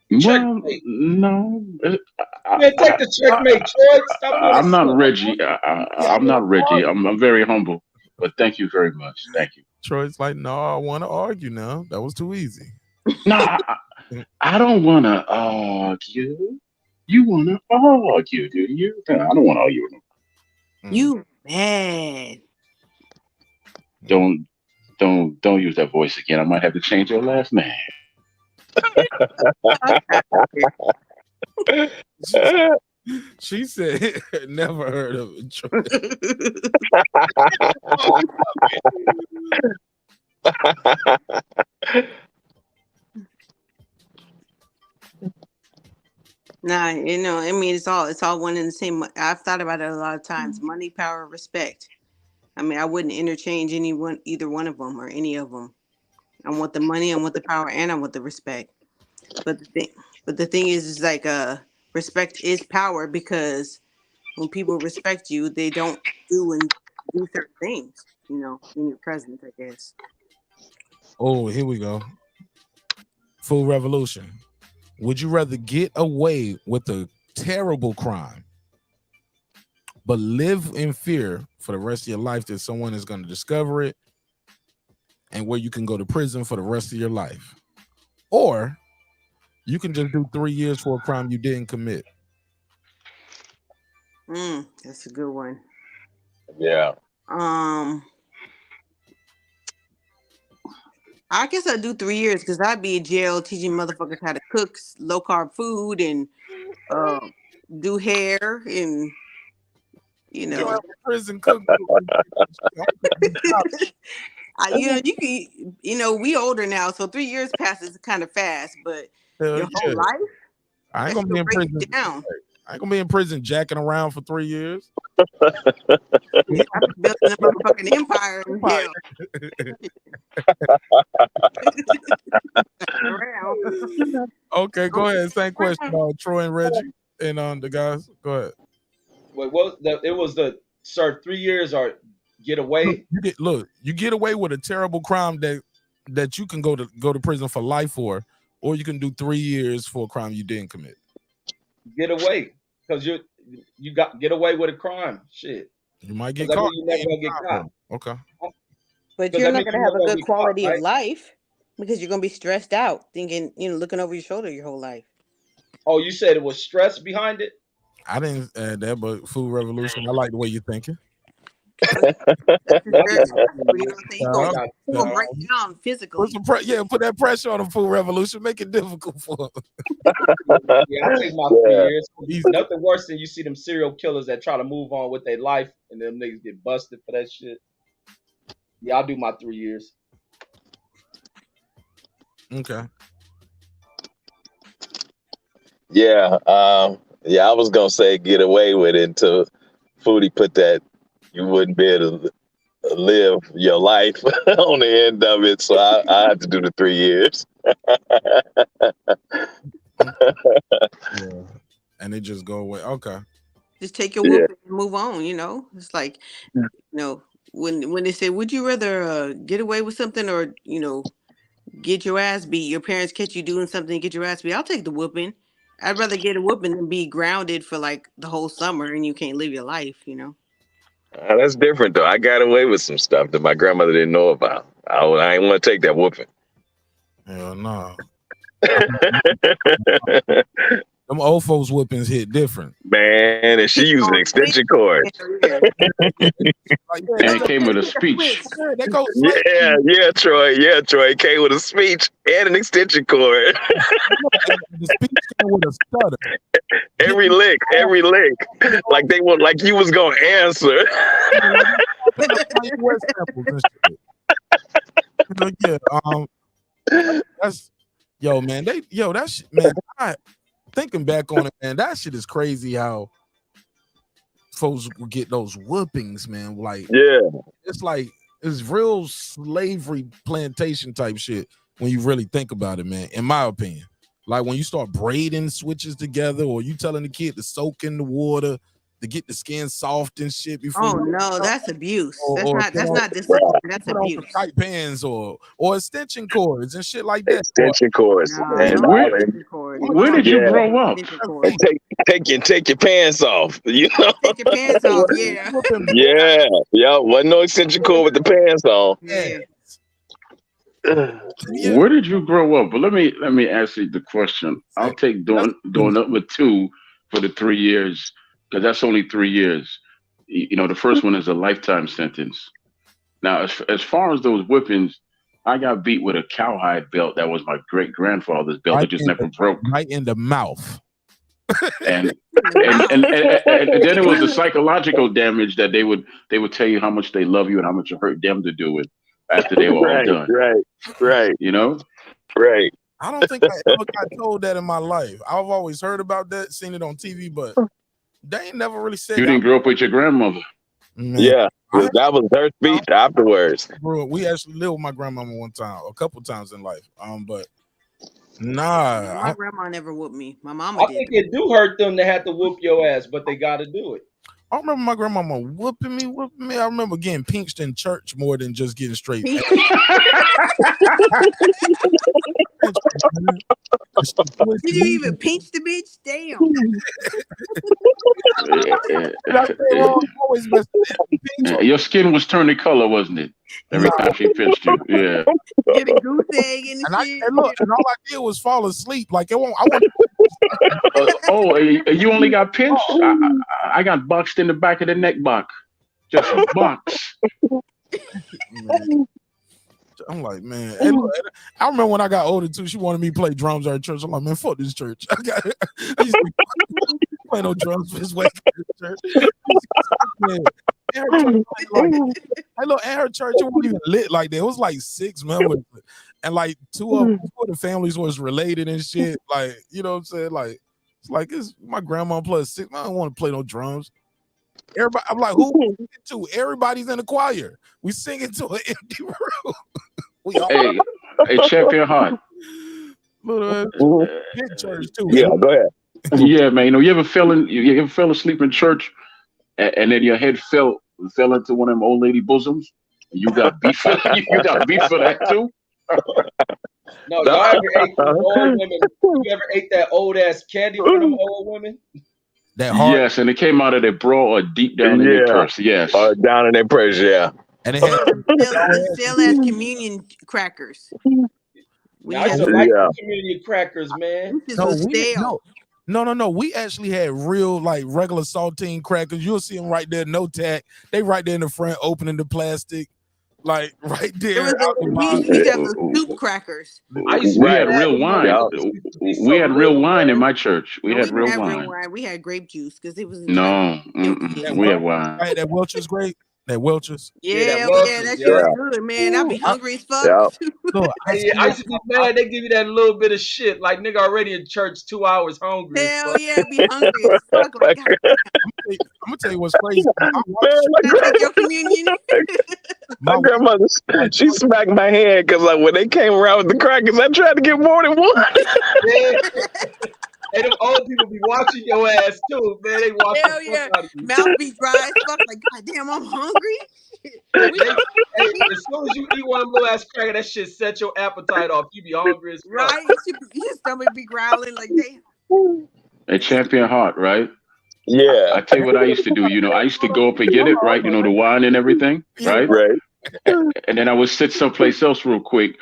Speaker 14: Well, no.
Speaker 8: Man, take the checkmate, Troy. Stop
Speaker 14: I'm not Reggie. I'm not Reggie. I'm very humble, but thank you very much. Thank you.
Speaker 1: Troy's like, no, I want to argue now. That was too easy.
Speaker 14: No, I don't want to argue. You want to argue, do you? I don't want to argue with him.
Speaker 12: You mad.
Speaker 14: Don't use that voice again. I might have to change your last name.
Speaker 1: She said, never heard of it.
Speaker 12: Nah, I mean, it's all one and the same. I've thought about it a lot of times. Money, power, respect. I mean, I wouldn't interchange either one of them or any of them. I want the money, I want the power, and I want the respect. But the thing is like respect is power, because when people respect you, they don't do certain things, in your presence, I guess.
Speaker 1: Oh, here we go. Full revolution. Would you rather get away with a terrible crime, but live in fear for the rest of your life that someone is going to discover it, and where you can go to prison for the rest of your life? Or you can just do 3 years for a crime you didn't commit?
Speaker 12: That's a good one.
Speaker 15: Yeah.
Speaker 12: I guess I'd do 3 years, because I'd be in jail teaching motherfuckers how to cook low carb food and do hair and
Speaker 1: prison cook.
Speaker 12: You can, we older now, so 3 years passes kind of fast, but your whole life,
Speaker 1: I ain't gonna be in prison. I ain't gonna be in prison jacking around for 3 years.
Speaker 12: Building a motherfucking empire in hell.
Speaker 1: Okay, go ahead. Same question, Troy and Reggie, and the guys. Go ahead.
Speaker 8: Wait, it was the serve 3 years or get away?
Speaker 1: You get away with a terrible crime that you can go to prison for life for, or you can do 3 years for a crime you didn't commit.
Speaker 8: Get away, because you got get away with a crime. Shit,
Speaker 1: you might get caught.
Speaker 8: You're never gonna get caught.
Speaker 1: Okay,
Speaker 4: but you're not gonna have a good quality of life because you're gonna be stressed out, thinking, looking over your shoulder your whole life.
Speaker 8: Oh, you said it was stress behind it?
Speaker 1: I didn't add that, but Food Revolution. I like the way you're thinking.
Speaker 12: You're gonna break down physically.
Speaker 1: Put that pressure on the Food Revolution. Make it difficult for them.
Speaker 8: Yeah, I take my 3 years. Nothing worse than you see them serial killers that try to move on with their life and them niggas get busted for that shit. Yeah, I'll do my 3 years.
Speaker 1: Okay.
Speaker 15: Yeah, I was gonna say get away with it until Foodie put that you wouldn't be able to live your life on the end of it, so I had to do the 3 years.
Speaker 1: And they just go away. Okay.
Speaker 12: Just take your whoop and move on. It's like, when they say, would you rather get away with something or get your ass beat? Your parents catch you doing something, get your ass beat. I'll take the whooping. I'd rather get a whooping than be grounded for like the whole summer and you can't live your life.
Speaker 15: That's different though. I got away with some stuff that my grandmother didn't know about. I ain't want to take that whooping.
Speaker 1: Hell no. Them old folks whoopings hit different.
Speaker 15: Man, and she used an extension cord.
Speaker 14: And it came with a speech.
Speaker 15: Yeah, Troy. Yeah, Troy. It came with a speech and an extension cord.
Speaker 1: The speech came with a stutter.
Speaker 15: Every lick. Like you was gonna answer.
Speaker 1: That's man. Thinking back on it, man, that shit is crazy how folks will get those whoopings, man. Like, it's real slavery plantation type shit when you really think about it, man. In my opinion, like when you start braiding switches together, or you telling the kid to soak in the water to get the skin soft and shit before.
Speaker 12: Oh no, that's abuse. That's not discipline. That's abuse.
Speaker 1: Tight pants or extension cords and shit like that.
Speaker 15: Extension cords.
Speaker 14: Where did you grow up?
Speaker 15: And take your pants off.
Speaker 12: Take your pants off. Yeah.
Speaker 15: Yeah. Wasn't no extension cord with the pants on.
Speaker 14: Yeah. Where did you grow up? But let me ask you the question. I'll take doing number 2 for the 3 years. Because that's only 3 years. The first one is a lifetime sentence. Now, as far as those whippings, I got beat with a cowhide belt that was my great grandfather's belt that just never broke.
Speaker 1: Right in the mouth.
Speaker 14: And then it was the psychological damage that they would tell you how much they love you and how much it hurt them to do it after they were all done.
Speaker 15: Right.
Speaker 14: Right.
Speaker 1: I don't think I ever got told that in my life. I've always heard about that, seen it on TV, but they ain't never really said.
Speaker 14: You didn't grow up with your grandmother.
Speaker 1: Man.
Speaker 15: Yeah, that was her speech afterwards.
Speaker 1: We actually lived with my grandmama one time, a couple times in life. But nah,
Speaker 12: my grandma never whooped me. My mama did.
Speaker 8: I think it do hurt them to have to whoop your ass, but they got to do it.
Speaker 1: I remember my grandmama whooping me. I remember getting pinched in church more than just getting straight.
Speaker 12: Did you even pinch the bitch? Damn.
Speaker 14: Your skin was turning color, wasn't it? Every time she pinched you. Yeah.
Speaker 12: Get a goose egg in the shit.
Speaker 1: And all I did was fall asleep. Like you
Speaker 14: only got pinched? I got boxed in the back of the neck box. Just a box.
Speaker 1: I'm like, man. I remember when I got older too. She wanted me to play drums at her church. I'm like, man, fuck this church. I used to play no drums for this way. Church. And her church, it wasn't even lit like that. It was like 6 members, and like two of the families was related and shit. Like, you know what I'm saying? Like, It's like it's my grandma plus 6. I don't want to play no drums. Everybody, I'm like, who we singing to? Everybody's in the choir. We singing to an empty room. We all
Speaker 14: Hey, Champion Heart.
Speaker 1: Big church too.
Speaker 15: Yeah, go ahead.
Speaker 14: Yeah, man. You ever fell asleep in church and then your head fell into one of them old lady bosoms? You got beef for you got beef for that too?
Speaker 8: No, y'all ever ate them old women? You ever ate that old ass candy from them old women?
Speaker 1: That hard.
Speaker 14: Yes, and it came out of their bra or deep down in their purse. Yes.
Speaker 15: Down in their purse, yeah.
Speaker 1: And it had
Speaker 12: still as communion crackers.
Speaker 8: I used to like communion crackers, man.
Speaker 1: No. We actually had real, like, regular saltine crackers. You'll see them right there, no tack. They right there in the front, opening the plastic, like right there.
Speaker 12: We used to have those soup crackers.
Speaker 14: We had real wine. We had real wine in my church. We had real wine.
Speaker 12: We had grape juice because it was
Speaker 14: no. We had wine.
Speaker 1: I had that Welch's grape. That Welch's.
Speaker 12: Yeah, that shit was good, man. I'd be hungry as fuck.
Speaker 8: I used to be mad. They give you that little bit of shit. Like, nigga already in church 2 hours hungry.
Speaker 12: Hell yeah, be hungry as fuck. Like,
Speaker 1: I'm gonna tell you what's crazy.
Speaker 12: take your communion.
Speaker 15: My grandmother, she smacked my hand because like when they came around with the crackers, I tried to get more than one.
Speaker 8: Hey, them old people be watching your ass too, man. They watch.
Speaker 12: Hell yeah, mouth be dry as fuck. Like, goddamn, I'm hungry.
Speaker 8: Hey, as soon as you eat one of them little ass cracker, that shit set your appetite off. You be hungry as fuck.
Speaker 12: Right? Your stomach be growling like, damn.
Speaker 14: A Champion Heart, right?
Speaker 15: Yeah.
Speaker 14: I tell you what I used to do. I used to go up and get it, right? The wine and everything, right?
Speaker 15: Right.
Speaker 14: And then I would sit someplace else real quick.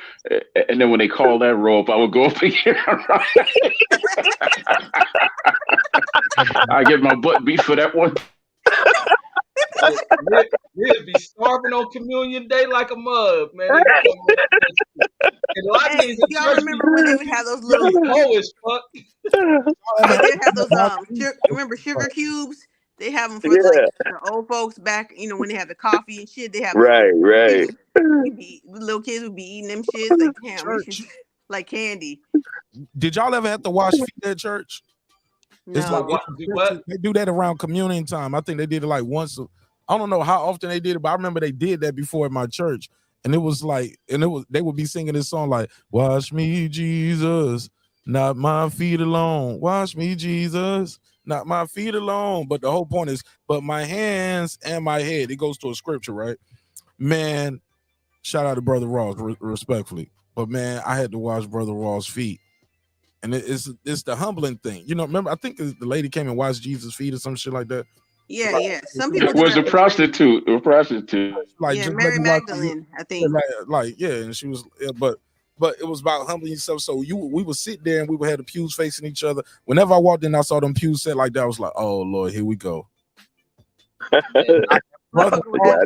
Speaker 14: And then when they call that roll up, I would go up and get it. I get my butt beat for that one.
Speaker 8: We'd be starving on communion day like a mug, man.
Speaker 12: Y'all remember when they would have those little
Speaker 8: low as fuck?
Speaker 12: They have those remember sugar cubes? They have them for like the old folks back, when they have the coffee and shit. They have
Speaker 15: right.
Speaker 12: Little kids would be eating them shits like damn, like candy.
Speaker 1: Did y'all ever have to wash feet at church?
Speaker 12: No.
Speaker 1: It's like they do that around communion time. I think they did it like once. I don't know how often they did it, but I remember they did that before at my church. And it was like, they would be singing this song like, "Wash me, Jesus, not my feet alone. Wash me, Jesus, not my feet alone." But the whole point is, but my hands and my head. It goes to a scripture, right? Man, shout out to Brother Ross, respectfully. But man, I had to wash Brother Ross' feet. And it's the humbling thing. Remember, I think the lady came and washed Jesus' feet or some shit like that.
Speaker 12: Yeah. Some people
Speaker 14: it was a prostitute.
Speaker 1: Like
Speaker 12: Mary Magdalene, I think.
Speaker 1: And she was, but it was about humbling yourself. So we would sit there and we would have the pews facing each other. Whenever I walked in, I saw them pews set like that. I was like, oh Lord, here we go.
Speaker 15: I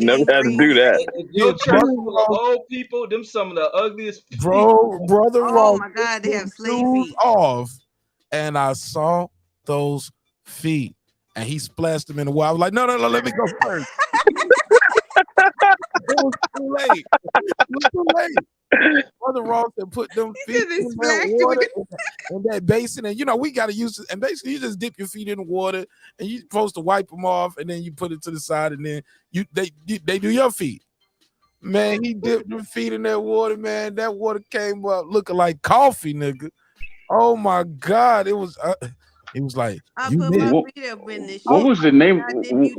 Speaker 15: never had to do that.
Speaker 8: Your church full of old people, them some of the ugliest
Speaker 1: people. Brother Ross.
Speaker 12: Oh my God, they have slave feet.
Speaker 1: Off, and I saw those feet, and he splashed them in the water. I was like, no, let me go first. It was too late. Brother Ross had put them feet in that water in that basin, and we got to use it. And basically, you just dip your feet in the water, and you're supposed to wipe them off, and then you put it to the side, and then they do your feet. Man, he dipped the feet in that water, man. That water came up looking like coffee, nigga. Oh my God, it was like,
Speaker 14: what was the name?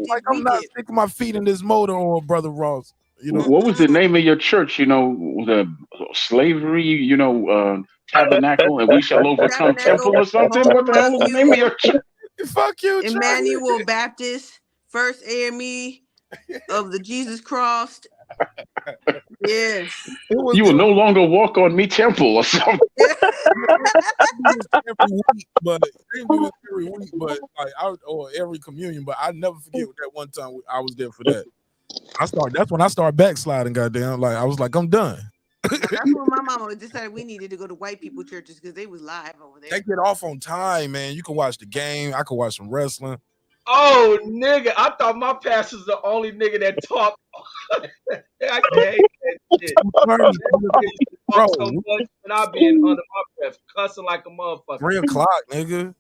Speaker 1: Like, I'm not sticking my feet in this motor on Brother Ross.
Speaker 14: What was the name of your church? The slavery, tabernacle, and we shall overcome temple or something. What the hell was the name of your church?
Speaker 1: Fuck you,
Speaker 12: Emmanuel Baptist, First AME of the Jesus Cross. Yes.
Speaker 14: You will no longer walk on me temple or something.
Speaker 1: every week, but or every communion. But I never forget that one time I was there for that. That's when I started backsliding. Goddamn, like I was like, I'm done.
Speaker 12: That's when my mama decided we needed to go to white people churches because they was live over there.
Speaker 1: They get off on time, man. You can watch the game. I can watch some wrestling.
Speaker 8: Oh, nigga, I thought my pastor's the only nigga that talk. I hate that shit. So much, and I be under my breath, cussing like a motherfucker.
Speaker 1: 3:00, nigga.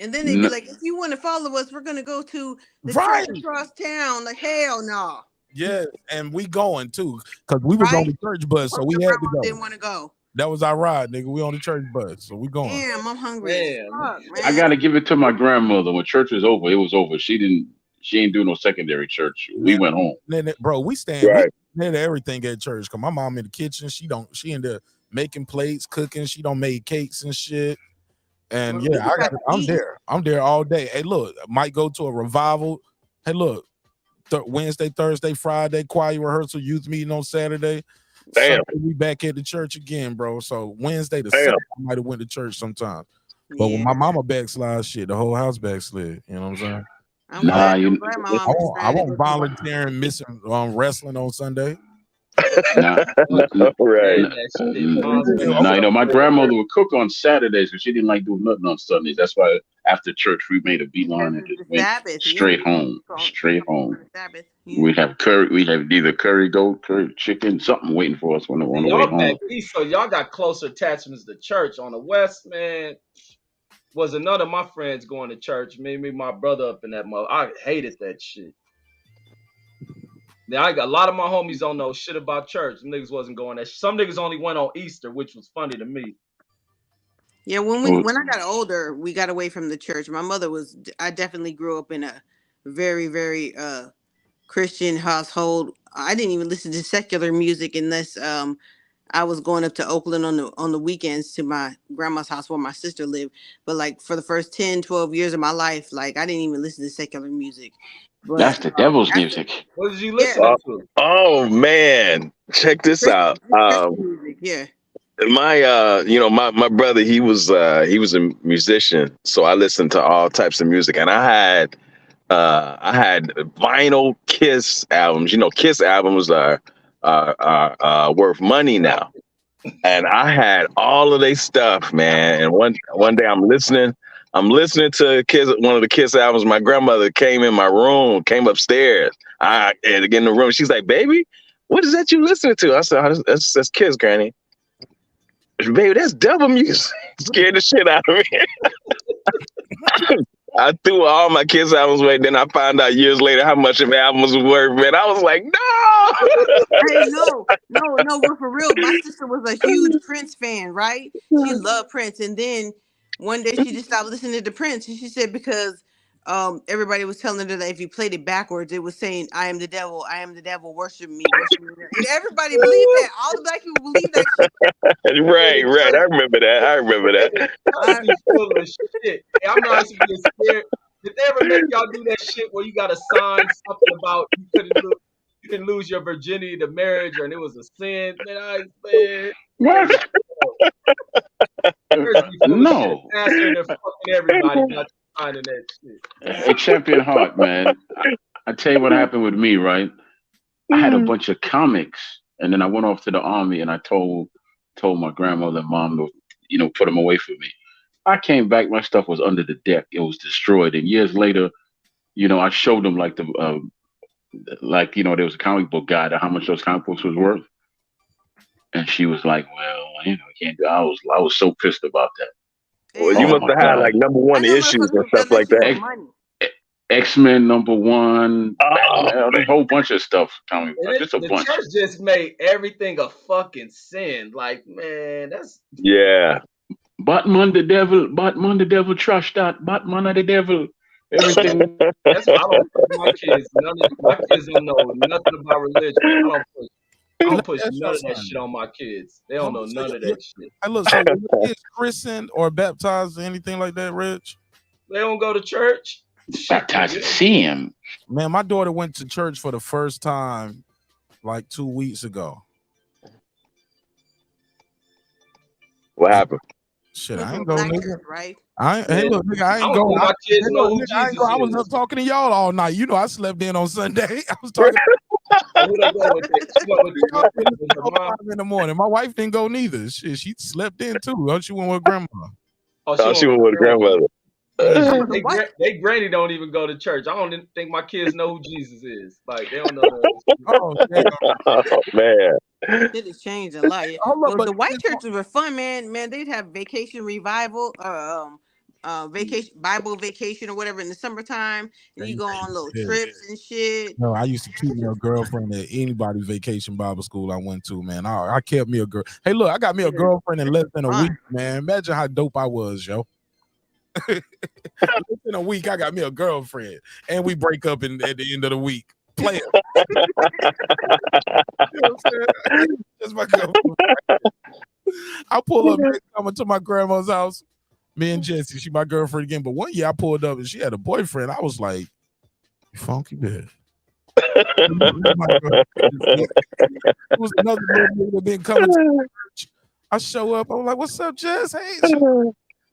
Speaker 12: And then they'd be like, if you want to follow us, we're gonna go to the
Speaker 1: Right.
Speaker 12: church across town. Like, hell no.
Speaker 1: Yeah, and we going too, because we was on the church bus, so we had to go.
Speaker 12: Didn't want to go.
Speaker 1: That was our ride, nigga. We on the church bus, so we going.
Speaker 12: Damn, I'm hungry. As fuck, man.
Speaker 14: I gotta give it to my grandmother. When church was over, it was over. She ain't do no secondary church. We went home.
Speaker 1: Bro, we stand we did everything at church. Cause my mom in the kitchen, she in there making plates, cooking. She don't make cakes and shit. And yeah, I'm there all day. Hey, look, might go to a revival. Hey, look, Wednesday, Thursday, Friday, choir rehearsal, youth meeting on Saturday.
Speaker 15: Damn.
Speaker 1: Sunday, we back at the church again, bro. So Wednesday to Saturday, I might have went to church sometimes. But when my mama backslide, shit, the whole house backslid. You know what I'm saying? I won't volunteer and missing wrestling on Sunday.
Speaker 15: Right.
Speaker 14: You know, my grandmother would cook on Saturdays, but she didn't like doing nothing on Sundays. That's why after church we made a beeline and just went straight home. Straight home. We'd have curry. We'd have either curry goat, curry chicken, something waiting for us on the way home.
Speaker 8: So y'all got closer attachments to church. On the West, man, was none of my friends going to church. Maybe my brother up in that mother. I hated that shit. Now I got a lot of my homies don't know shit about church. Them niggas wasn't going there. Some niggas only went on Easter, which was funny to me.
Speaker 12: Yeah, when I got older, we got away from the church. My mother I definitely grew up in a very, very Christian household. I didn't even listen to secular music unless I was going up to Oakland on the weekends to my grandma's house where my sister lived. But like for the first 10, 12 years of my life, like I didn't even listen to secular music. But,
Speaker 14: that's the devil's music.
Speaker 8: What did you listen to?
Speaker 15: Oh man, check this out.
Speaker 12: Yeah.
Speaker 15: My brother, he was a musician, so I listened to all types of music, and I had vinyl Kiss albums. You know, Kiss albums are worth money now, and I had all of their stuff, man. And one day I'm listening to Kiss, one of the Kiss albums. My grandmother came in my room, came upstairs. I had to get in the room. She's like, "Baby, what is that you listening to?" I said, "Oh, that's Kiss, Granny." Baby, that's devil music. Scared the shit out of me. I threw all my Kiss albums away. Then I found out years later how much of albums was worth, man. I was like, no.
Speaker 12: Hey, no, but for real, my sister was a huge Prince fan, right? She loved Prince. And then one day she just stopped listening to Prince. And she said because everybody was telling her that if you played it backwards, it was saying, I am the devil, worship me. And everybody believed that. All the black people believed that shit.
Speaker 15: Right. I remember that.
Speaker 8: Shit. Hey, I'm not being scared. Did they ever make y'all do that shit where you got to sign something about you couldn't lose your virginity to marriage and it was a sin? Man,
Speaker 14: what? No.
Speaker 8: They're fucking everybody not signing that shit.
Speaker 14: Hey, Champion Heart, man. I tell you what happened with me, right? I had a bunch of comics, and then I went off to the army, and I told my grandmother and mom to, put them away from me. I came back, my stuff was under the deck. It was destroyed. And years later, I showed them there was a comic book guide of how much those comic books was worth. And she was like, well, I can't do it. I was so pissed about that.
Speaker 15: Well, you must have had like #1 issues and stuff like that.
Speaker 14: X-Men #1, Batman, a whole bunch of stuff. Just a bunch.
Speaker 8: The church just made everything a fucking sin. Like, man, that's
Speaker 14: Batman the devil, trash that. Batman of the devil. Everything.
Speaker 8: That's why I don't push my kids. My kids don't know nothing about religion. I don't push none of that shit on my kids. They don't know none of that shit.
Speaker 1: Hey, look, so your kids christened or baptized or anything like that, Rich?
Speaker 8: They don't go to church.
Speaker 14: Baptized to see him.
Speaker 1: Man, my daughter went to church for the first time like 2 weeks ago.
Speaker 15: What happened?
Speaker 1: Shit, I ain't going, nigga.
Speaker 12: Right?
Speaker 1: Hey, look, nigga, I ain't going. I was up talking to y'all all night. I slept in on Sunday. I was talking in the morning. My wife didn't go neither. She slept in too. She went with grandma.
Speaker 15: She went with grandmother.
Speaker 8: They granny don't even go to church. I don't think my kids know who Jesus is. Like they don't know.
Speaker 15: Oh man.
Speaker 12: It has changed a lot. The white churches were fun, man. They'd have vacation revival, vacation, Bible vacation or whatever in the summertime, and you go on little trips and shit.
Speaker 1: No, I used to keep me a girlfriend at anybody's vacation Bible school I went to, man. I kept me a girl. Hey, look, I got me a girlfriend in less than a week, man. Imagine how dope I was, yo. Less than a week, I got me a girlfriend, and we break up at the end of the week. Play it. You know what I'm saying? That's my girlfriend. I pull up coming to my grandma's house. Me and Jessie, she my girlfriend again. But one year I pulled up and she had a boyfriend. I was like, "You funky bitch." It was another little that been coming to church. I show up. I'm like, "What's up, Jess? Hey,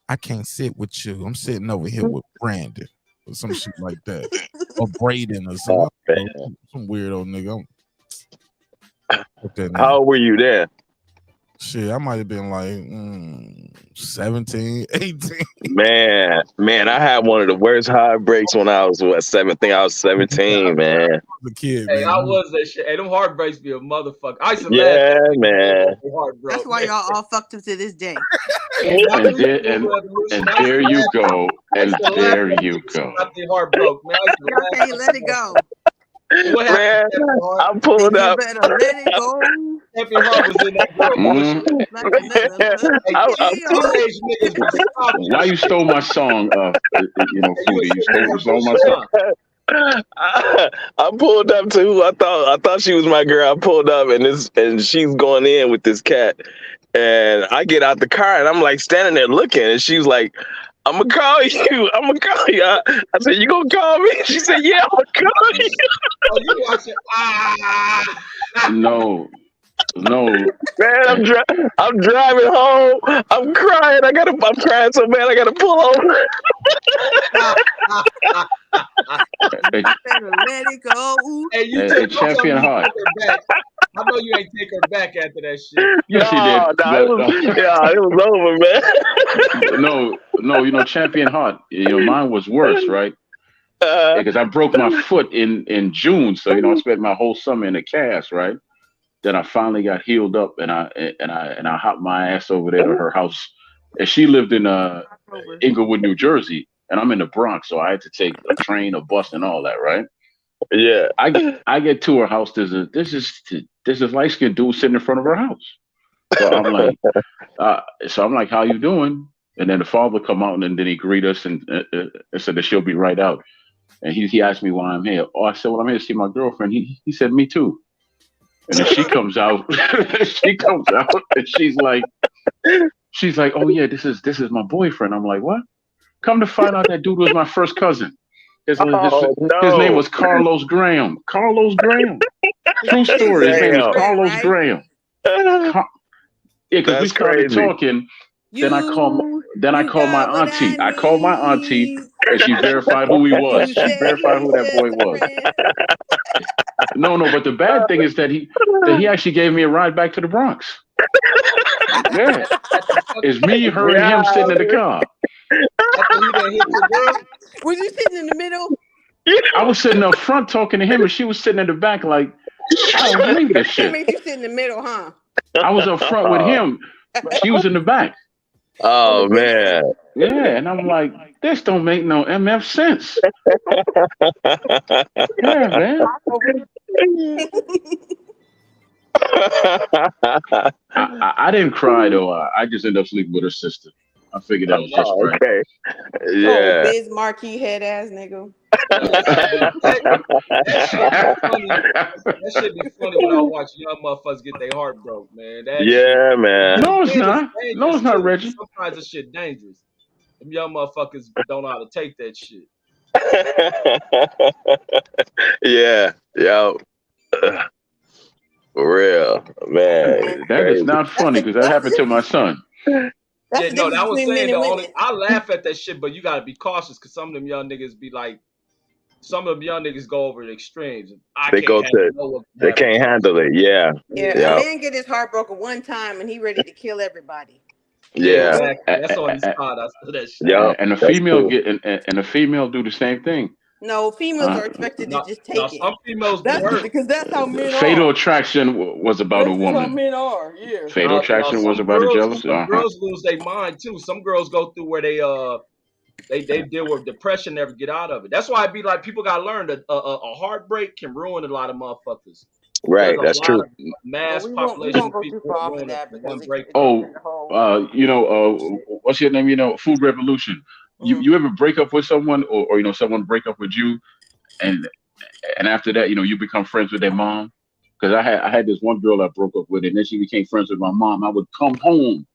Speaker 1: I can't sit with you. I'm sitting over here with Brandon or some shit like that, or Braden or some weirdo nigga."
Speaker 15: How old were you then?
Speaker 1: Shit, I might have been like 17, 18.
Speaker 15: Man, I had one of the worst heartbreaks when I was 17. I was 17, man.
Speaker 1: I was a kid,
Speaker 8: Hey,
Speaker 1: man.
Speaker 8: I was that shit. Hey, them heartbreaks be a motherfucker. I used to
Speaker 15: Yeah,
Speaker 8: laugh.
Speaker 15: man.
Speaker 12: That's why y'all all fucked up to this day.
Speaker 14: And there you go. And there you go.
Speaker 8: Heart broke, man.
Speaker 12: Y'all can't let it go.
Speaker 8: What
Speaker 15: Man, I pulled
Speaker 12: You
Speaker 15: up.
Speaker 12: better let it go.
Speaker 8: Champion Heart was in that girl.
Speaker 14: Why you stole my song? Foodie, you stole my song.
Speaker 15: I pulled up to who I thought she was my girl. I pulled up and she's going in with this cat, and I get out the car and I'm like standing there looking, and she's like, "I'm gonna call you. I'm gonna call you." I said, "You gonna call me?" She said, "Yeah, I'm gonna call you."
Speaker 8: Oh, you watching?
Speaker 14: No.
Speaker 15: Man, I'm driving home. I'm crying. I'm crying so bad I gotta pull over.
Speaker 12: Better let it go.
Speaker 8: Hey, you took
Speaker 14: Champion Heart.
Speaker 8: I know you ain't take her back after that shit.
Speaker 14: Yes, she did.
Speaker 15: It was over, man.
Speaker 14: No, Champion Heart. Mine was worse, right? Because I broke my foot in June, so I spent my whole summer in a cast, right? Then I finally got healed up, and I hopped my ass over there to her house, and she lived in Inglewood, New Jersey, and I'm in the Bronx, so I had to take a train, a bus, and all that, right?
Speaker 15: Yeah.
Speaker 14: I get to her house. There's this light-skinned dude sitting in front of her house. So I'm like, "How you doing?" And then the father come out, and then he greet us and said that she'll be right out. And he asked me why I'm here. Oh, I said, "Well, I'm here to see my girlfriend." He said, "Me too." And then she comes out. And she's like, "Oh yeah, this is my boyfriend." I'm like, "What?" Come to find out, that dude was my first cousin. His name was Carlos Graham. Carlos Graham. True story. His name was Carlos Graham. Yeah, because we started talking. Then I called my auntie. I called my auntie, and she verified who he was. She verified who that boy was. No, but the bad thing is that he actually gave me a ride back to the Bronx. Yeah, it's me, her, and him sitting in the car.
Speaker 12: Was you sitting in the middle?
Speaker 14: I was sitting up front talking to him, and she was sitting in the back like, "I don't believe this shit."
Speaker 12: That made you sit in the middle, huh?
Speaker 14: I was up front with him. She was in the back.
Speaker 15: Oh man.
Speaker 14: Yeah, and I'm like, this don't make no MF sense. Yeah, man. I didn't cry though. I just ended up sleeping with her sister. I figured that was just right.
Speaker 15: Okay. Yeah.
Speaker 12: Oh, Biz Marquee head ass nigga.
Speaker 8: That shit be funny when I watch young motherfuckers get their heart broke, man.
Speaker 15: Yeah, man.
Speaker 14: No, it's not. No, it's not, Reggie.
Speaker 8: Sometimes this shit dangerous. Them young motherfuckers don't know how to take that shit.
Speaker 15: Yeah. For real, man.
Speaker 14: That is not funny because that happened to my son.
Speaker 8: Yeah, no, that was saying I laugh at that shit, but you gotta be cautious because some of them young niggas be like, some of them young niggas go over the extremes. They
Speaker 15: can't handle it. Yeah.
Speaker 12: A man get his heart broken one time and he ready to kill everybody.
Speaker 15: Yeah,
Speaker 8: exactly. That's on his spot. I saw that shit.
Speaker 14: Yeah, and the female do the same thing.
Speaker 12: No, females are expected to just take it.
Speaker 8: Some females
Speaker 12: because that's how men are.
Speaker 14: Fatal Attraction was about a woman.
Speaker 12: That's how men are. Yeah.
Speaker 14: Fatal Attraction was about a jealous.
Speaker 8: Some girls lose their mind too. Some girls go through where they They deal with depression, never get out of it. That's why I be like, people gotta learn that a heartbreak can ruin a lot of motherfuckers.
Speaker 15: Right,
Speaker 8: There's
Speaker 15: that's
Speaker 8: a lot
Speaker 15: true.
Speaker 8: of mass
Speaker 4: we
Speaker 8: population
Speaker 4: won't
Speaker 8: of
Speaker 4: go
Speaker 8: people
Speaker 4: too far off of
Speaker 8: ruin it
Speaker 4: that
Speaker 8: for
Speaker 4: because
Speaker 8: one
Speaker 4: it
Speaker 8: breakup.
Speaker 4: goes into whole.
Speaker 14: What's your name? Food revolution. You ever break up with someone, or someone break up with you, and after that, you become friends with their mom? Because I had this one girl I broke up with, and then she became friends with my mom. I would come home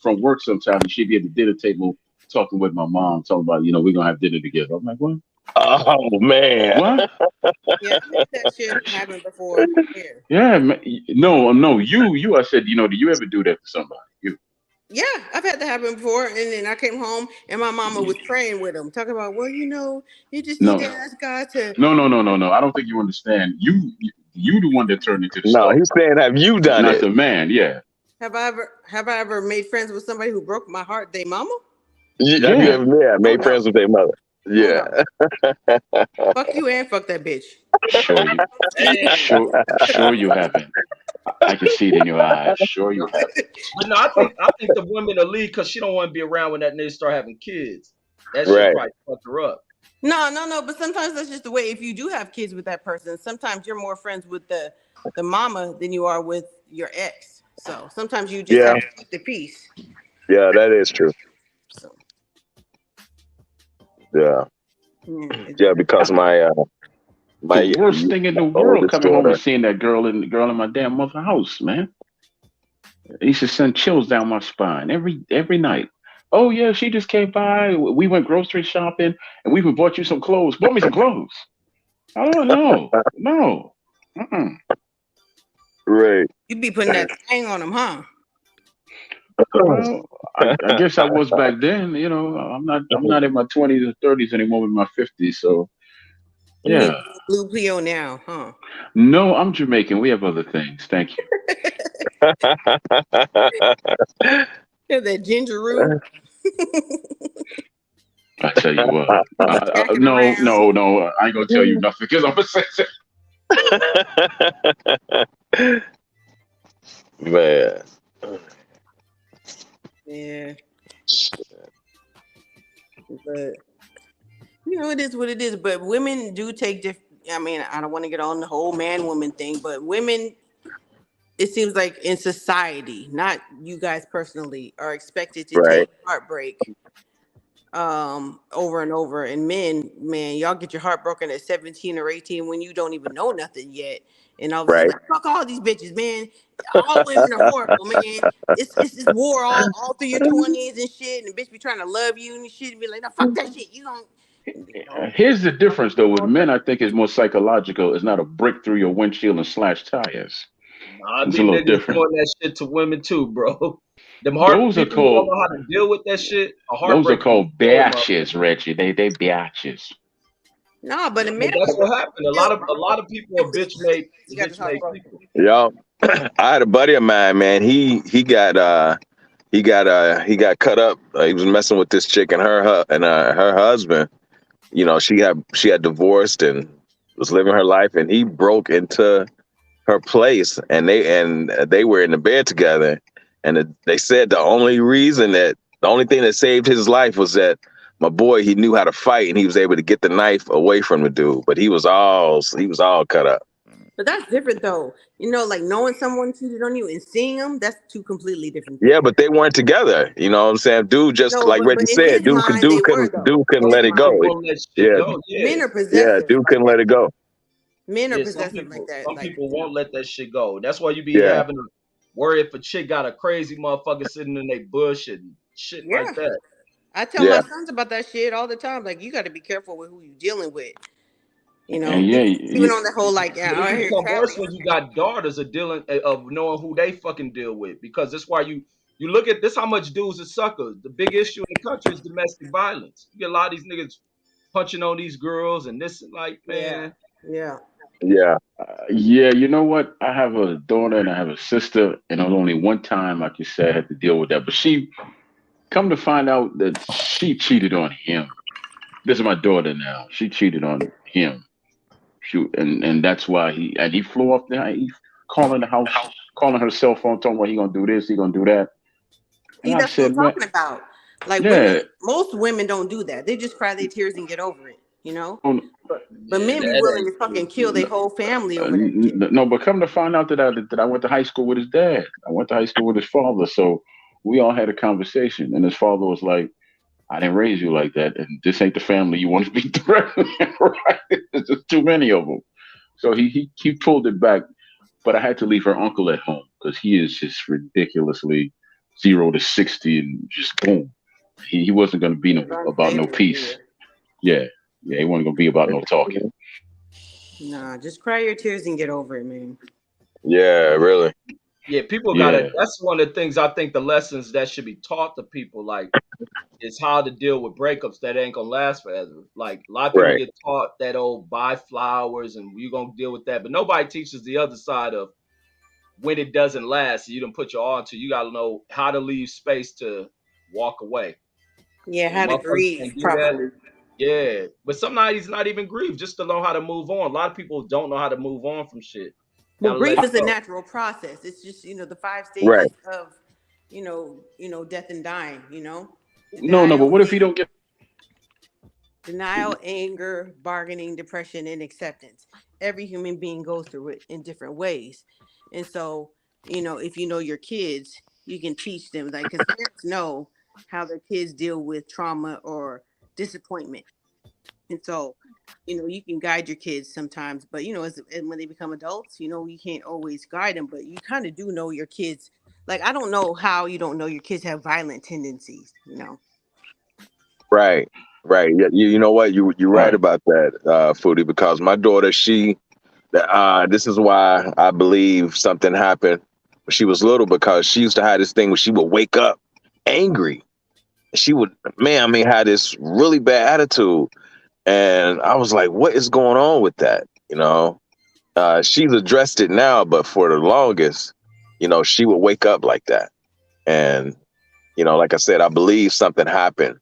Speaker 14: from work sometimes, and she'd be at the dinner table talking with my mom, talking about, we're gonna have dinner together. I'm like, what?
Speaker 15: Oh man.
Speaker 14: What?
Speaker 12: Yeah, I've had that shit happen before. Here.
Speaker 14: Yeah, no, you. I said, do you ever do that to somebody? You.
Speaker 12: Yeah, I've had that happen before, and then I came home and my mama was praying with him, talking about, well, you just need to ask God to.
Speaker 14: No. I don't think you understand. You the one that turned into the
Speaker 15: No,
Speaker 14: star.
Speaker 15: he's saying, have you done
Speaker 14: Not
Speaker 15: it?
Speaker 14: the man. Yeah.
Speaker 12: Have I ever made friends with somebody who broke my heart? They mama?
Speaker 15: Have you ever made friends with their mother? Yeah.
Speaker 12: Fuck you and fuck that bitch.
Speaker 14: Sure you haven't. I can see it in your eyes. Sure you haven't.
Speaker 8: But no, I think the women are lead because she don't want to be around when that nigga start having kids. That shit
Speaker 15: Right.
Speaker 8: probably fuck her up.
Speaker 12: No. But sometimes that's just the way. If you do have kids with that person, sometimes you're more friends with the mama than you are with your ex. So sometimes you just have to keep the peace.
Speaker 15: Yeah, that is true.
Speaker 12: So.
Speaker 15: Yeah. Yeah, because my
Speaker 14: the worst thing in the world coming home and seeing that girl in my damn mother's house, man. It used to send chills down my spine every night. Oh yeah, she just came by. We went grocery shopping, and we even bought you some clothes. Bought me some clothes. I don't know. No.
Speaker 15: Right.
Speaker 12: You be putting that thing on them, huh?
Speaker 14: Well, I guess I was back then. I'm not in my 20s or 30s anymore. In my 50s, so
Speaker 12: You
Speaker 14: yeah.
Speaker 12: need blue Pleo now, huh?
Speaker 14: No, I'm Jamaican. We have other things. Thank you.
Speaker 12: Yeah, that ginger root.
Speaker 14: I tell you what. No. I ain't gonna tell you nothing because I'm gonna say that.
Speaker 15: Man.
Speaker 12: Yeah. But it is what it is. But women do take different. I mean, I don't want to get on the whole man-woman thing, but women, it seems like in society, not you guys personally, are expected to take heartbreak over and over. And men, man, y'all get your heart broken at 17 or 18 when you don't even know nothing yet. And all of a sudden, like, fuck all these bitches, man. All women are horrible, man. It's this war all through your 20s and shit. And the bitch be trying to love you and shit. And be like, no, fuck that shit. You don't.
Speaker 14: Here's the difference, though. With men, I think it's more psychological. It's not a brick through your windshield and slash tires.
Speaker 8: Nah,
Speaker 14: It's a little
Speaker 8: niggas
Speaker 14: different.
Speaker 8: doing that shit to women too, bro. Them
Speaker 14: Those are
Speaker 8: people who don't
Speaker 14: called.
Speaker 8: know how to deal with that shit.
Speaker 14: Those are called biatches, Reggie. They biatches.
Speaker 12: No, but in
Speaker 8: America, that's what happened. A lot of people are bitch made people.
Speaker 15: Yo, I had a buddy of mine, man. He got cut up. He was messing with this chick and her husband. She had divorced and was living her life, and he broke into her place, and they were in the bed together. And they said the only thing that saved his life was that my boy, he knew how to fight, and he was able to get the knife away from the dude. But he was all cut up.
Speaker 12: But that's different, though. Like knowing someone cheated on you and seeing them, that's two completely different things.
Speaker 15: Yeah, but they weren't together. You know what I'm saying? Dude, just like Reggie said, dude couldn't let it go.
Speaker 12: Men are possessive.
Speaker 15: Dude couldn't let it go.
Speaker 12: Men are possessive like that.
Speaker 8: Some people won't let that shit go. That's why you be having to worry if a chick got a crazy motherfucker sitting in their bush and shit like that.
Speaker 12: I tell my sons about that shit all the time. Like, you got to be careful with who you dealing with. Even on the whole, like,
Speaker 8: it becomes worse when you got daughters of knowing who they fucking deal with, because that's why you look at this. How much dudes are suckers. The big issue in the country is domestic violence. You get a lot of these niggas punching on these girls and this, like, man.
Speaker 12: Yeah.
Speaker 14: You know what? I have a daughter and I have a sister, and it was only one time, like you said, I had to deal with that. But she come to find out that she cheated on him. This is my daughter now. She cheated on him. And that's why he flew off there. He calling the house, calling her cell phone, telling her he gonna do this, he gonna do that. And
Speaker 12: that's what I'm talking about. Like most women don't do that. They just cry their tears and get over it, you know. But men be willing to fucking kill their whole family over that shit.
Speaker 14: No, but come to find out that I went to high school with his dad. I went to high school with his father. So we all had a conversation, and his father was like, "I didn't raise you like that, and this ain't the family you want to be threatening, right? There's just too many of them." So he pulled it back, but I had to leave her uncle at home because he is just ridiculously 0 to 60 and just boom. He wasn't going to be about no peace. Yeah, he wasn't going to be about no talking.
Speaker 12: Nah, just cry your tears and get over it, man.
Speaker 15: Yeah, really.
Speaker 8: Yeah, people gotta. That's one of the things I think the lessons that should be taught to people, like, is how to deal with breakups that ain't gonna last forever. Like, a lot of people get taught that buy flowers and you're gonna deal with that, but nobody teaches the other side of when it doesn't last. You don't put your all into. You gotta know how to leave space to walk away.
Speaker 12: Yeah, how to grieve properly.
Speaker 8: Yeah, but sometimes he's not even grieve, just to know how to move on. A lot of people don't know how to move on from shit.
Speaker 12: Well, grief is a natural process. It's just, the 5 stages of, death and dying,
Speaker 14: No, but what if he don't get
Speaker 12: denial, anger, bargaining, depression, and acceptance? Every human being goes through it in different ways. And so, if you know your kids, you can teach them, like, because parents know how their kids deal with trauma or disappointment. And so, you can guide your kids sometimes, but when they become adults, you can't always guide them, but you kind of do know your kids. Like, I don't know how you don't know your kids have violent tendencies,
Speaker 15: Right. Yeah, you know what? You're right about that, Foodie, because my daughter, this is why I believe something happened when she was little, because she used to have this thing where she would wake up angry. She would, had this really bad attitude. And I was like, what is going on with that? She's addressed it now, but for the longest, she would wake up like that. And, like I said, I believe something happened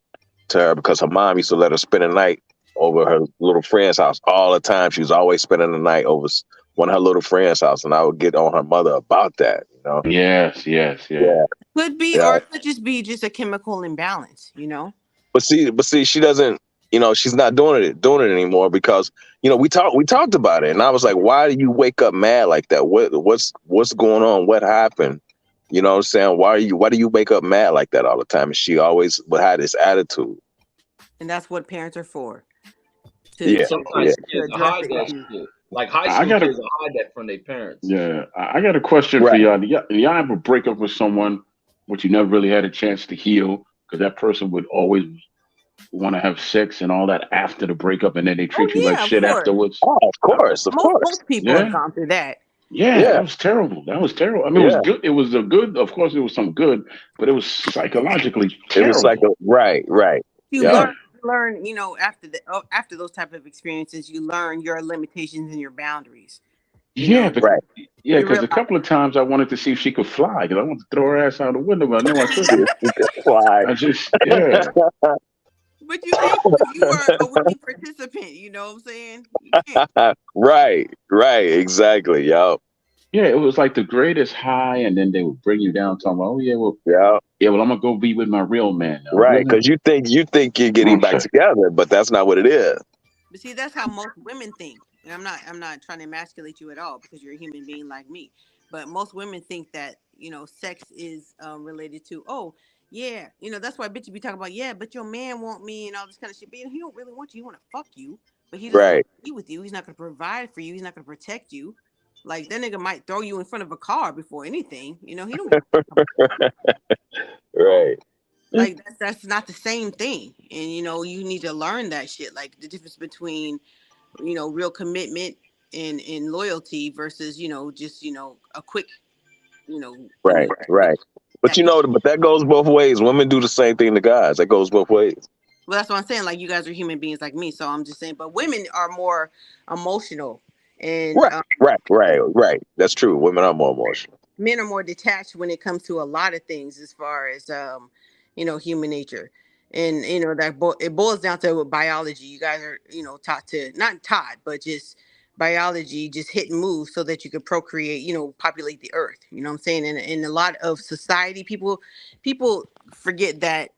Speaker 15: to her because her mom used to let her spend the night over her little friend's house all the time. She was always spending the night over one of her little friend's house. And I would get on her mother about that,
Speaker 14: Yes.
Speaker 12: Could be, or it could just be just a chemical imbalance,
Speaker 15: But see, she doesn't, she's not doing it anymore because, we talked about it, and I was like, why do you wake up mad like that? What's going on? What happened? You know what I'm saying? Why do you wake up mad like that all the time? And she always would have this attitude.
Speaker 12: And that's what parents are for.
Speaker 8: Sometimes kids hide that shit. Like high school kids hide that from their parents.
Speaker 14: Yeah, I got a question for y'all. Y'all ever break up with someone but you never really had a chance to heal because that person would always want to have sex and all that after the breakup, and then they treat you like shit afterwards?
Speaker 15: Oh, of course.
Speaker 12: Most people have gone through that.
Speaker 14: Yeah, that was terrible. I mean, it was good. It was a good. Of course, it was some good, but it was psychologically terrible.
Speaker 15: It was like right.
Speaker 12: You learn, after those type of experiences, you learn your limitations and your boundaries.
Speaker 14: Because a couple of times I wanted to see if she could fly because I wanted to throw her ass out the window, but I knew I couldn't.
Speaker 15: Fly.
Speaker 12: But you are a willing participant, you know what I'm saying?
Speaker 15: Right, exactly, yo.
Speaker 14: Yeah, it was like the greatest high, and then they would bring you down, talking about, I'm gonna go be with my real man now.
Speaker 15: Right, because you think you're getting back together, but that's not what it is.
Speaker 12: But see, that's how most women think. And I'm not trying to emasculate you at all because you're a human being like me. But most women think that, sex is related to, that's why bitches be talking about, but your man want me and all this kind of shit. But he don't really want you. He want to fuck you. But he doesn't want to be with you. He's not going to provide for you. He's not going to protect you. Like, that nigga might throw you in front of a car before anything. He don't
Speaker 15: Right.
Speaker 12: Like, that's not the same thing. And, you need to learn that shit. Like, the difference between, real commitment and loyalty versus, just, a quick,
Speaker 15: Right. But but that goes both ways. Women do the same thing to guys. That goes both ways.
Speaker 12: Well, that's what I'm saying. Like, you guys are human beings like me. So I'm just saying, but women are more emotional. And
Speaker 15: right. That's true. Women are more emotional.
Speaker 12: Men are more detached when it comes to a lot of things as far as, human nature. And, it boils down to biology. You guys are, taught to, not taught, but just biology, just hit and move so that you can procreate, populate the earth. You know what I'm saying? And in a lot of society, people forget that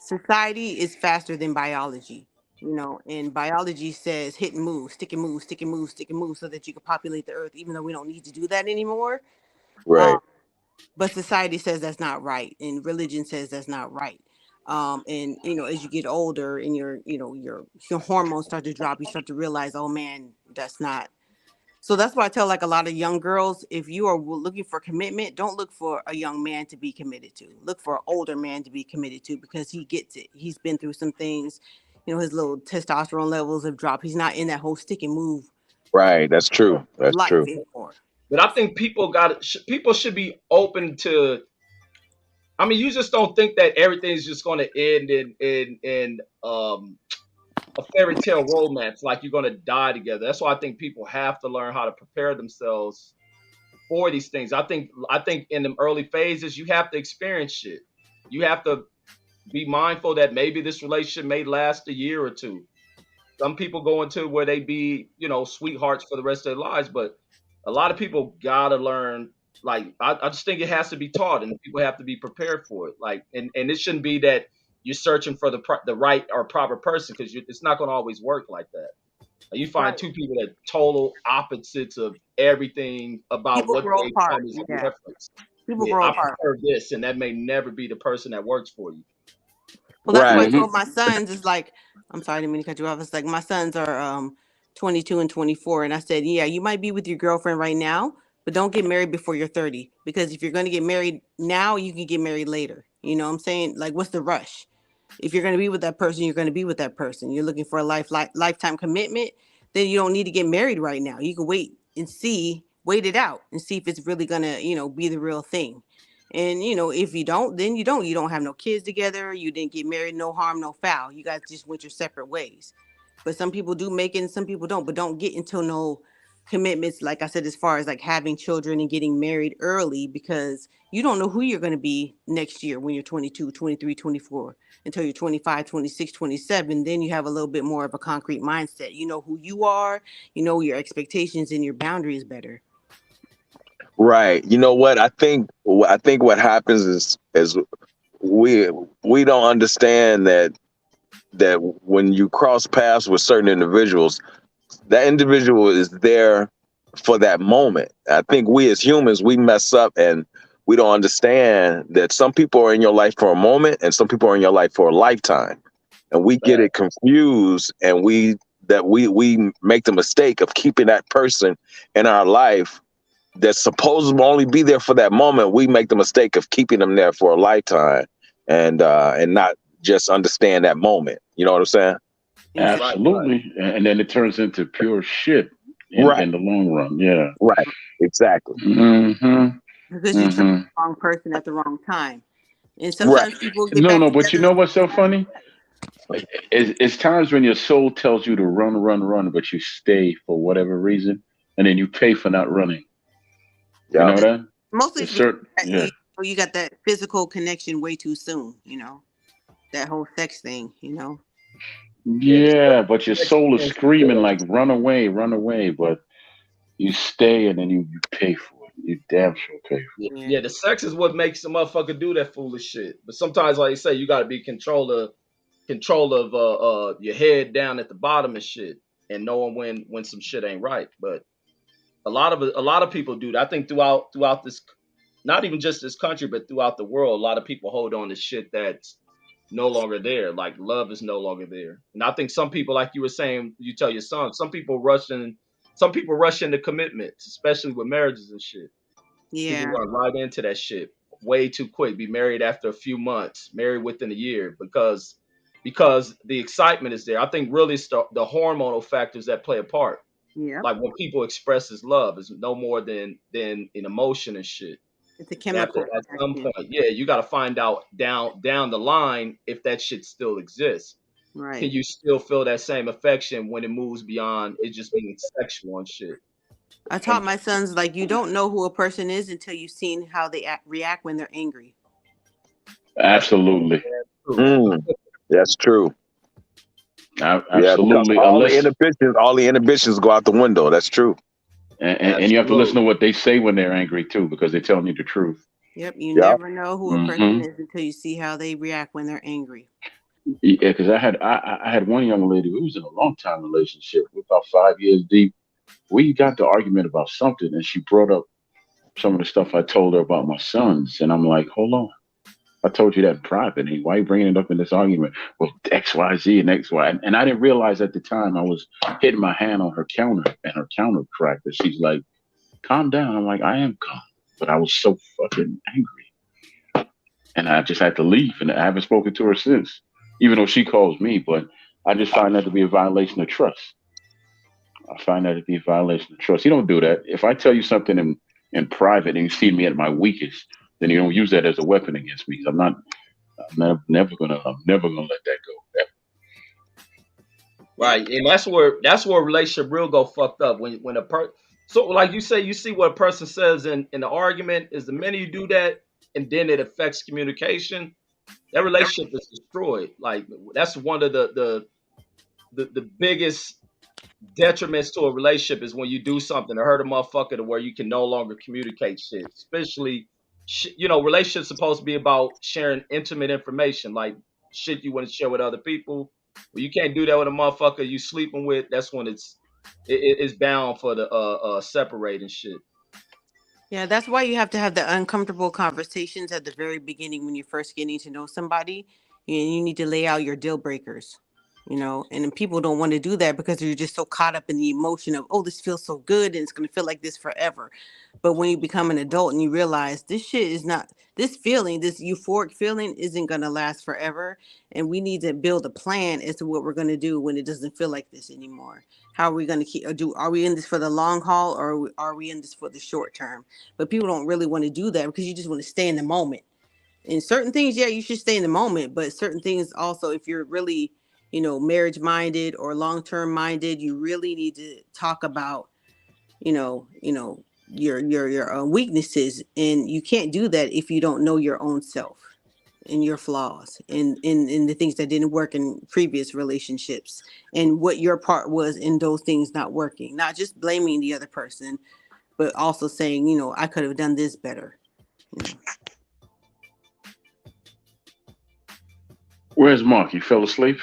Speaker 12: society is faster than biology, you know, and biology says hit and move, stick and move, stick and move, stick and move, so that you can populate the earth, even though we don't need to do that anymore.
Speaker 15: Right.
Speaker 12: But society says that's not right, and religion says that's not right. And you know, as you get older and your hormones start to drop, you start to realize, oh man, that's not. So that's why I tell like a lot of young girls, if you are looking for commitment, don't look for a young man to be committed to. Look for an older man to be committed to, because he gets it. He's been through some things. You know, his little testosterone levels have dropped. He's not in that whole stick and move
Speaker 15: Right. That's true. That's
Speaker 12: life
Speaker 15: true.
Speaker 12: anymore.
Speaker 8: But I think people should be open to. I mean, you just don't think that everything's just going to end in a fairy tale romance, like you're going to die together. That's why I think people have to learn how to prepare themselves for these things. I think in the early phases, you have to experience shit. You have to be mindful that maybe this relationship may last a year or two. Some people go into where they be, you know, sweethearts for the rest of their lives, but a lot of people gotta learn. Like, I just think it has to be taught, and people have to be prepared for it. Like, and it shouldn't be that you're searching for the right or proper person, because it's not going to always work like that. Like, you find two people that total opposites of everything about
Speaker 12: People
Speaker 8: what
Speaker 12: grow
Speaker 8: they
Speaker 12: apart.
Speaker 8: come as a
Speaker 12: Yeah,
Speaker 8: reference.
Speaker 12: people
Speaker 8: Yeah,
Speaker 12: grow
Speaker 8: I
Speaker 12: apart.
Speaker 8: prefer this, and that may never be the person that works for you.
Speaker 12: Well, that's what I
Speaker 15: Right.
Speaker 12: told my sons. Is like, I'm sorry, I didn't mean to cut you off. It's like my sons are 22 and 24, and I said, yeah, you might be with your girlfriend right now, but don't get married before you're 30, because if you're going to get married now, you can get married later. You know what I'm saying? Like, what's the rush? If you're going to be with that person, you're going to be with that person. You're looking for a lifetime commitment, then you don't need to get married right now. You can wait and wait it out and see if it's really going to, you know, be the real thing. And you know, if you don't, then you don't. You don't have no kids together. You didn't get married. No harm, no foul. You guys just went your separate ways. But some people do make it, and some people don't. But don't get into no commitments, like I said, as far as like having children and getting married early, because you don't know who you're going to be next year when you're 22, 23, 24, until you're 25, 26, 27. Then you have a little bit more of a concrete mindset. You know who you are. You know your expectations and your boundaries better.
Speaker 15: Right. You know what? I think what happens is we don't understand that when you cross paths with certain individuals, that individual is there for that moment. I think we as humans, we mess up and we don't understand that some people are in your life for a moment and some people are in your life for a lifetime. And we get it confused, and we make the mistake of keeping that person in our life that's supposed to only be there for that moment. We make the mistake of keeping them there for a lifetime, and not just understand that moment. You know what I'm saying?
Speaker 14: Absolutely. And then it turns into pure shit in the long run. Yeah.
Speaker 15: Right. Exactly.
Speaker 14: Mm-hmm.
Speaker 12: Because you chose the wrong person at the wrong time. And
Speaker 15: Right.
Speaker 12: sometimes people get back
Speaker 14: No,
Speaker 12: together.
Speaker 14: but you know what's so funny? It's times when your soul tells you to run, but you stay for whatever reason, and then you pay for not running. You know that?
Speaker 12: Mostly
Speaker 14: It's
Speaker 12: because
Speaker 14: yeah.
Speaker 12: you got that physical connection way too soon, you know, that whole sex thing, you know.
Speaker 14: Yeah, but your soul is screaming like run away, but you stay and then you pay for it. You damn sure pay for it.
Speaker 8: Yeah, the sex is what makes the motherfucker do that foolish shit. But sometimes, like you say, you got to be control of your head down at the bottom and shit, and knowing when some shit ain't right. But a lot of people do that. I think throughout this, not even just this country, but throughout the world, a lot of people hold on to shit that's no longer there. Like love is no longer there. And I think some people, like you were saying, you tell your son, some people rush into commitments, especially with marriages and shit.
Speaker 12: Yeah.
Speaker 8: People run right into that shit way too quick. Be married after a few months, married within a year, because the excitement is there. I think really it's the hormonal factors that play a part.
Speaker 12: Yeah.
Speaker 8: Like when people express as love is no more than an emotion and shit.
Speaker 12: It's a chemical.
Speaker 8: At some point, yeah, you got to find out down the line if that shit still exists.
Speaker 12: Right.
Speaker 8: Can you still feel that same affection when it moves beyond it just being sexual and shit?
Speaker 12: I taught my sons, like, you don't know who a person is until you've seen how they react when they're angry.
Speaker 14: Absolutely.
Speaker 15: That's true.
Speaker 14: Absolutely.
Speaker 15: Yeah, all the inhibitions go out the window. That's true.
Speaker 14: And you have to listen to what they say when they're angry too, because they're telling you the truth.
Speaker 4: Yep, you
Speaker 15: Yeah.
Speaker 4: never know who a person
Speaker 14: Hmm.
Speaker 4: is until you see how they react when they're angry.
Speaker 14: Yeah, because I had one young lady who was in a long time relationship. We're about 5 years deep. We got the argument about something, and she brought up some of the stuff I told her about my sons, and I'm like, hold on. I told you that in private. And why are you bringing it up in this argument? Well, X, Y, Z, and X, Y. And I didn't realize at the time I was hitting my hand on her counter, and her counter cracked. And she's like, calm down. I'm like, I am calm. But I was so fucking angry. And I just had to leave. And I haven't spoken to her since, even though she calls me. But I just find that to be a violation of trust. I find that to be a violation of trust. You don't do that. If I tell you something in private and you see me at my weakest, then you don't use that as a weapon against me. I'm never gonna let that go.
Speaker 8: Right, and that's where a relationship real go fucked up when so like you say, you see what a person says in the argument is the minute you do that and then it affects communication, that relationship is destroyed. Like that's one of the biggest detriments to a relationship is when you do something to hurt a motherfucker to where you can no longer communicate shit. Especially, relationships supposed to be about sharing intimate information, like shit you want to share with other people. Well, you can't do that with a motherfucker you sleeping with. That's when it's bound for the separating shit.
Speaker 4: Yeah, that's why you have to have the uncomfortable conversations at the very beginning when you're first getting to know somebody. You need to lay out your deal breakers, and then people don't want to do that because they're just so caught up in the emotion of, oh, this feels so good and it's going to feel like this forever. But when you become an adult and you realize this shit is not, this feeling, this euphoric feeling isn't going to last forever. And we need to build a plan as to what we're going to do when it doesn't feel like this anymore. How are we going to are we in this for the long haul, or are we in this for the short term? But people don't really want to do that because you just want to stay in the moment. And certain things, yeah, you should stay in the moment. But certain things also, if you're really, marriage minded or long term minded, you really need to talk about, your weaknesses. And you can't do that if you don't know your own self and your flaws and the things that didn't work in previous relationships and what your part was in those things not working. Not just blaming the other person, but also saying, I could have done this better.
Speaker 14: Where's Mark? You fell asleep?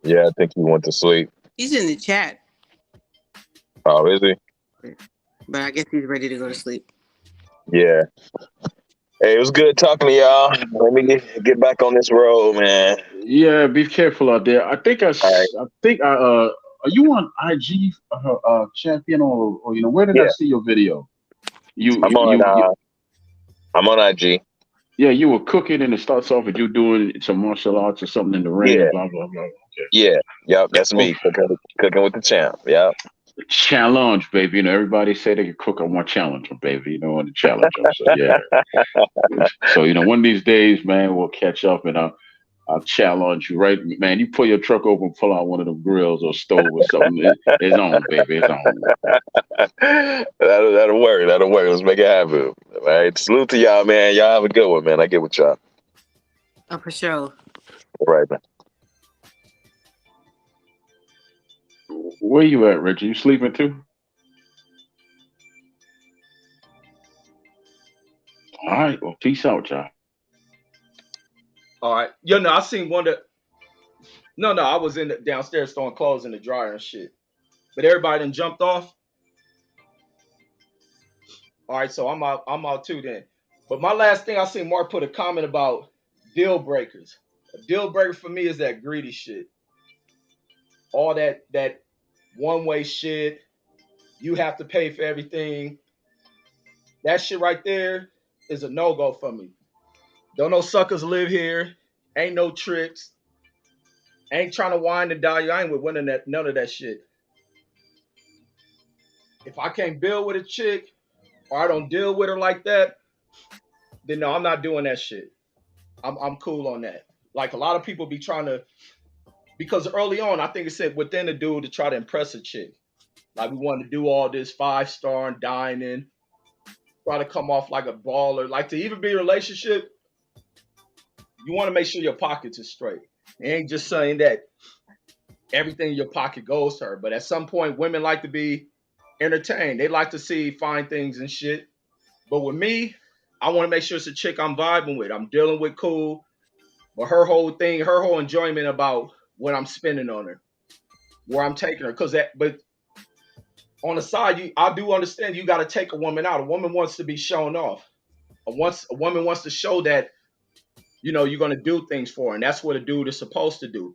Speaker 15: Yeah, I think he went to sleep.
Speaker 4: He's in the chat.
Speaker 15: Oh, is he?
Speaker 4: But I guess he's ready to go to sleep.
Speaker 15: Yeah. Hey, it was good talking to y'all. Let me get back on this road, man.
Speaker 14: Yeah, be careful out there. I think are you on IG, champion, or where did I
Speaker 15: Yeah,
Speaker 14: see your video? You
Speaker 15: I'm
Speaker 14: you
Speaker 15: on.
Speaker 14: you, you
Speaker 15: I'm on IG.
Speaker 14: Yeah, you were cooking, and it starts off with you doing some martial arts or something in the ring,
Speaker 15: Yeah,
Speaker 14: and blah blah blah. Okay.
Speaker 15: yeah, yep. That's
Speaker 14: Okay.
Speaker 15: me cooking with the champ. Yep.
Speaker 14: Challenge, baby. Everybody say they can cook. I want challenge them, baby. On the challenge them. So yeah. So one of these days, man, we'll catch up, and I'll challenge you, right, man. You pull your truck over and pull out one of them grills or stove or something. It's on, baby. It's on.
Speaker 15: That'll work. That'll work. Let's make it happen. All right. Salute to y'all, man. Y'all have a good one, man. I get with y'all.
Speaker 4: Oh, for sure.
Speaker 15: All right, man.
Speaker 14: Where you at, Richard? You sleeping too? All right. Well, peace out, y'all.
Speaker 8: All right, I seen one that. No, I was downstairs throwing clothes in the dryer and shit, but everybody done jumped off. All right, so I'm out too then. But my last thing I seen Mark put a comment about deal breakers. A deal breaker for me is that greedy shit. All that one way shit. You have to pay for everything. That shit right there is a no go for me. Don't no suckers live here. Ain't no tricks. Ain't trying to wine and die you. I ain't with winning that none of that shit. If I can't build with a chick or I don't deal with her like that, then no, I'm not doing that shit. I'm cool on that. Like a lot of people be trying to, because early on I think it said within the dude to try to impress a chick. Like we want to do all this 5-star and dining, try to come off like a baller. Like to even be in a relationship, you want to make sure your pockets are straight. It ain't just saying that everything in your pocket goes to her. But at some point, women like to be entertained. They like to see fine things and shit. But with me, I want to make sure it's a chick I'm vibing with, I'm dealing with cool, but her whole enjoyment about what I'm spending on her, where I'm taking her. But on the side, I do understand you got to take a woman out. A woman wants to be shown off. A woman wants to show that, you're going to do things for her. And that's what a dude is supposed to do.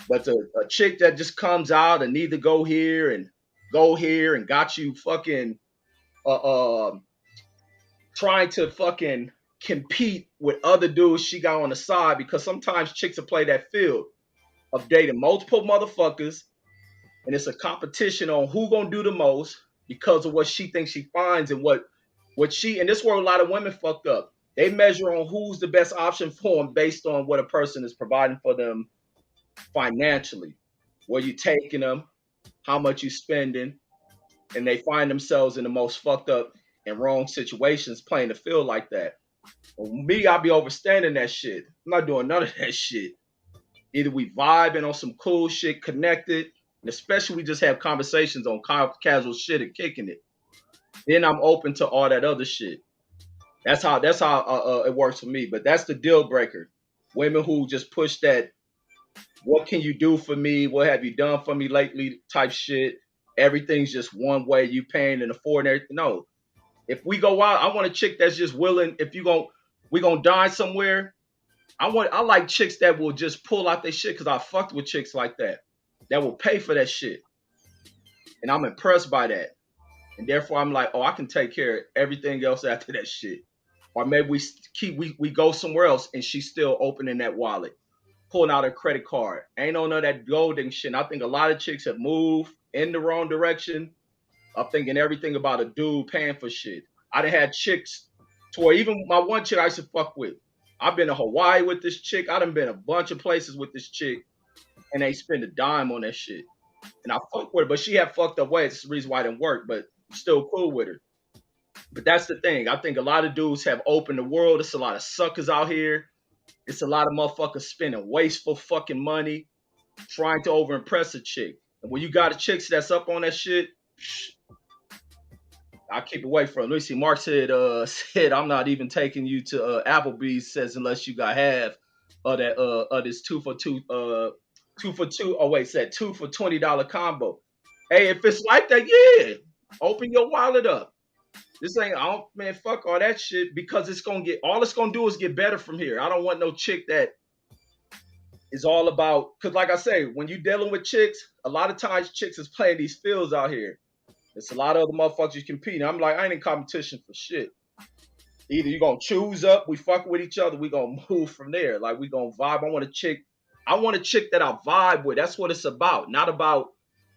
Speaker 8: But a chick that just comes out and need to go here and got you fucking trying to fucking compete with other dudes she got on the side, because sometimes chicks will play that field of dating multiple motherfuckers, and it's a competition on who gonna do the most because of what she thinks she finds and what she, and this where a lot of women fucked up. They measure on who's the best option for them based on what a person is providing for them financially, where you taking them, how much you spending, and they find themselves in the most fucked up and wrong situations playing the field like that. Well, me, I'll be overstanding that shit. I'm not doing none of that shit. Either we vibing on some cool shit, connected, and especially we just have conversations on casual shit and kicking it. Then I'm open to all that other shit. That's how it works for me. But that's the deal breaker. Women who just push that, what can you do for me? What have you done for me lately type shit. Everything's just one way, you paying and affording everything. No. If we go out, I want a chick that's just willing. If we gonna dine somewhere, I like chicks that will just pull out their shit, because I fucked with chicks like that will pay for that shit. And I'm impressed by that. And therefore I'm like, oh, I can take care of everything else after that shit. Or maybe we go somewhere else and she's still opening that wallet, pulling out her credit card. Ain't on none of that golden shit. And I think a lot of chicks have moved in the wrong direction. I'm thinking everything about a dude paying for shit. I done had chicks to where even my one chick I used to fuck with, I've been to Hawaii with this chick. I done been a bunch of places with this chick, and they spend a dime on that shit. And I fuck with her, but she had fucked up ways. That's the reason why it didn't work, but I'm still cool with her. But that's the thing. I think a lot of dudes have opened the world. It's a lot of suckers out here. It's a lot of motherfuckers spending wasteful fucking money trying to overimpress a chick. And when you got a chick that's up on that shit, I keep away from it. Let me see. Mark said, I'm not even taking you to Applebee's, says, unless you got half of that this 2 for 2 2 for 2. Oh wait, said 2 for $20 combo. Hey, if it's like that, yeah, open your wallet up. This ain't, man, fuck all that shit, because all it's gonna do is get better from here. I don't want no chick that is all about, because like I say, when you dealing with chicks, a lot of times chicks is playing these fields out here. It's a lot of other motherfuckers you competing. I'm like, I ain't in competition for shit. Either you gonna choose up, we fuck with each other, we gonna move from there. Like, we gonna vibe. I want a chick that I vibe with. That's what it's about. Not about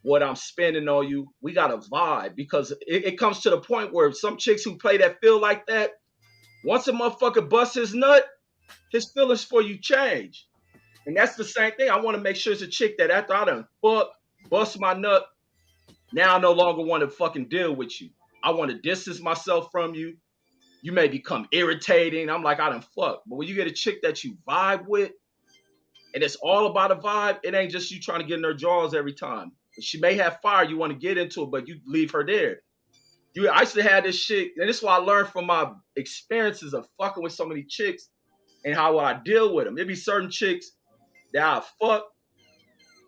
Speaker 8: what I'm spending on you. We gotta vibe, because it comes to the point where some chicks who play that feel like that, once a motherfucker busts his nut, his feelings for you change. And that's the same thing. I want to make sure it's a chick that after I done bust my nut, now I no longer want to fucking deal with you. I want to distance myself from you. You may become irritating. I'm like, I done fuck. But when you get a chick that you vibe with, and it's all about a vibe, it ain't just you trying to get in her jaws every time. She may have fire, you want to get into it, but you leave her there. I used to have this shit, and this is what I learned from my experiences of fucking with so many chicks and how I deal with them. There be certain chicks that I fuck,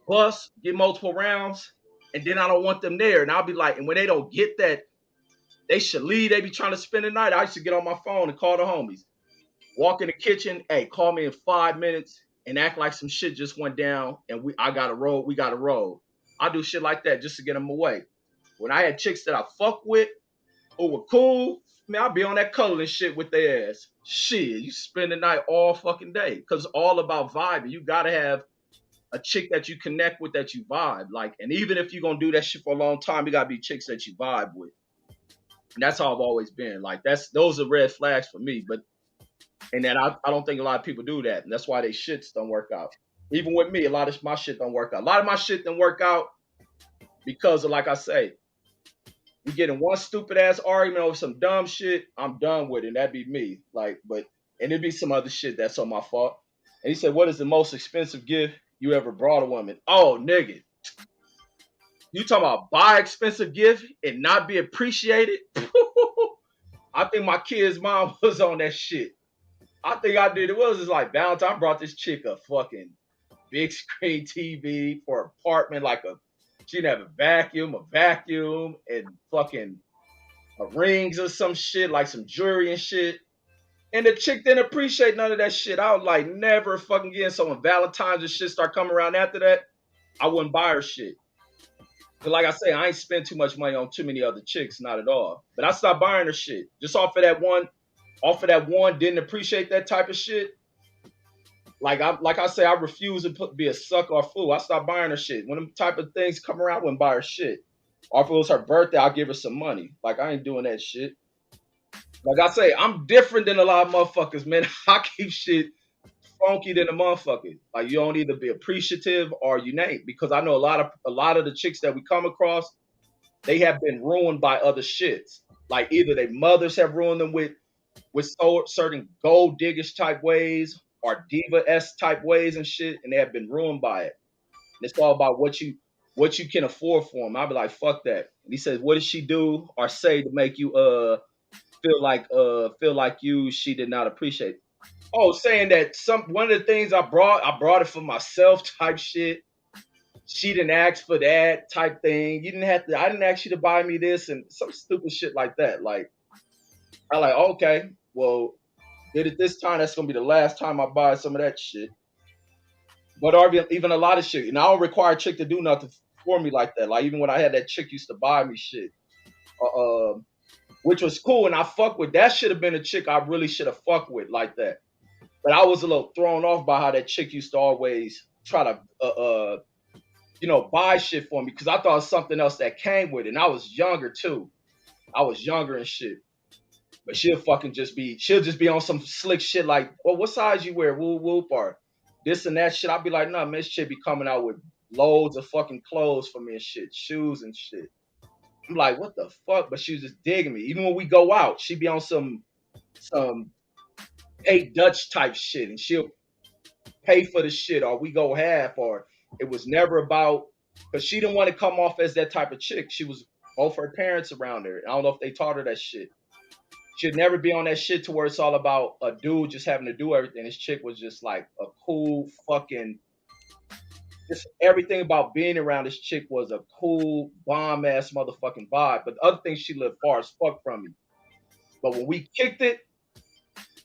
Speaker 8: bust, get multiple rounds, and then I don't want them there. And I'll be like, and when they don't get that, they should leave. They be trying to spend the night. I used to get on my phone and call the homies. Walk in the kitchen, hey, call me in 5 minutes and act like some shit just went down and we got to roll. I do shit like that just to get them away. When I had chicks that I fuck with who were cool, man, I'd be on that cuddling shit with their ass. Shit, you spend the night all fucking day, because it's all about vibing. You got to have a chick that you connect with, that you vibe. Like, and even if you're going to do that shit for a long time, you got to be chicks that you vibe with. And that's how I've always been. Like, those are red flags for me. And then I don't think a lot of people do that. And that's why they shits don't work out. Even with me, a lot of my shit don't work out. A lot of my shit don't work out because of, like I say, we get in one stupid ass argument over some dumb shit, I'm done with it. And that'd be me. Like, and it'd be some other shit that's on my fault. And he said, what is the most expensive gift you ever brought a woman? Oh, nigga. You talking about buy expensive gift and not be appreciated? I think my kid's mom was on that shit. I think I did. It was just like Valentine brought this chick a fucking big screen TV for her apartment, like she didn't have a vacuum, and fucking rings or some shit, like some jewelry and shit. And the chick didn't appreciate none of that shit. I was like, never fucking again. So when Valentine's and shit start coming around after that, I wouldn't buy her shit. Cause like I say, I ain't spent too much money on too many other chicks, not at all. But I stopped buying her shit just off of that one. Didn't appreciate that type of shit. Like I say, I refuse to be a sucker or fool. I stopped buying her shit. When them type of things come around, I wouldn't buy her shit. Or if it was her birthday, I'll give her some money. Like I ain't doing that shit. Like I say, I'm different than a lot of motherfuckers, man. I keep shit funky than a motherfucker. Like you don't either be appreciative or you ain't. Because I know a lot of the chicks that we come across, they have been ruined by other shits. Like either their mothers have ruined them with certain gold diggish type ways or diva-esque type ways and shit, and they have been ruined by it. And it's all about what you can afford for them. I'll be like, fuck that. And he says, what did she do or say to make you feel like she did not appreciate it? Oh, saying that one of the things I brought it for myself type shit. She didn't ask for that type thing. I didn't ask you to buy me this and some stupid shit like that. Like, I like, okay, well, did it this time, that's gonna be the last time I buy some of that shit. But even a lot of shit, and I don't require a chick to do nothing for me like that. Like even when I had that chick used to buy me shit, which was cool, and I fuck with that. Should have been a chick I really should have fucked with like that. But I was a little thrown off by how that chick used to always try to buy shit for me because I thought it was something else that came with it. And I was younger too. I was younger and shit. But she'll just be on some slick shit like, well, what size you wear? Whoop whoop or this and that shit. I'll be like, nah, man, this shit be coming out with loads of fucking clothes for me and shit, shoes and shit. I'm like, what the fuck? But she was just digging me. Even when we go out, she be on some pay Dutch type shit and she'll pay for the shit or we go half or it was never about, because she didn't want to come off as that type of chick. She was both her parents around her. I don't know if they taught her that shit. She'd never be on that shit to where it's all about a dude just having to do everything. This chick was just like a cool fucking, just everything about being around this chick was a cool bomb ass motherfucking vibe. But the other thing, she lived far as fuck from me. But when we kicked it,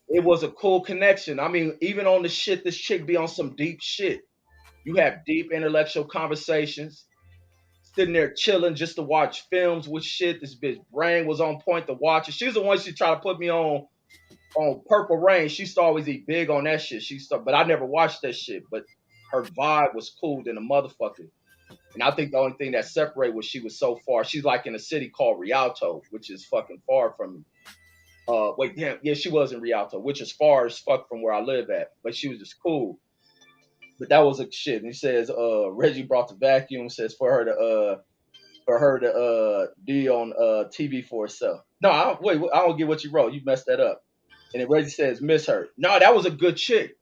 Speaker 8: it was a cool connection. I mean, even on the shit, this chick be on some deep shit. You have deep intellectual conversations, sitting there chilling just to watch films with shit. This bitch brain was on point to watch it. She was the one she tried to put me on Purple Rain. She used to always be big on that shit. But I never watched that shit. But her vibe was cool than a motherfucker. And I think the only thing that separated was she was so far. She's like in a city called Rialto, which is fucking far from me. She was in Rialto, which is far as fuck from where I live at. But she was just cool. But that was a shit. And he says, Reggie brought the vacuum. Says for her to be on TV for herself. No, I don't get what you wrote. You messed that up. And then Reggie says, miss her. No, that was a good chick.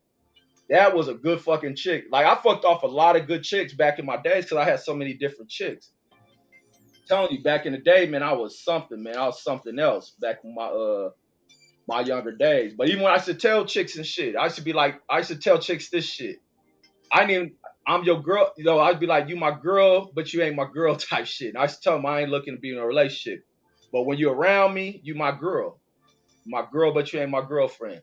Speaker 8: That was a good fucking chick. Like I fucked off a lot of good chicks back in my days because I had so many different chicks. I'm telling you, back in the day, man, I was something, man. I was something else back in my younger days. But even when I used to tell chicks and shit, I used to tell chicks this shit. I'm your girl, I'd be like, you my girl, but you ain't my girl type shit. And I used to tell them I ain't looking to be in a relationship. But when you're around me, you my girl. My girl, but you ain't my girlfriend.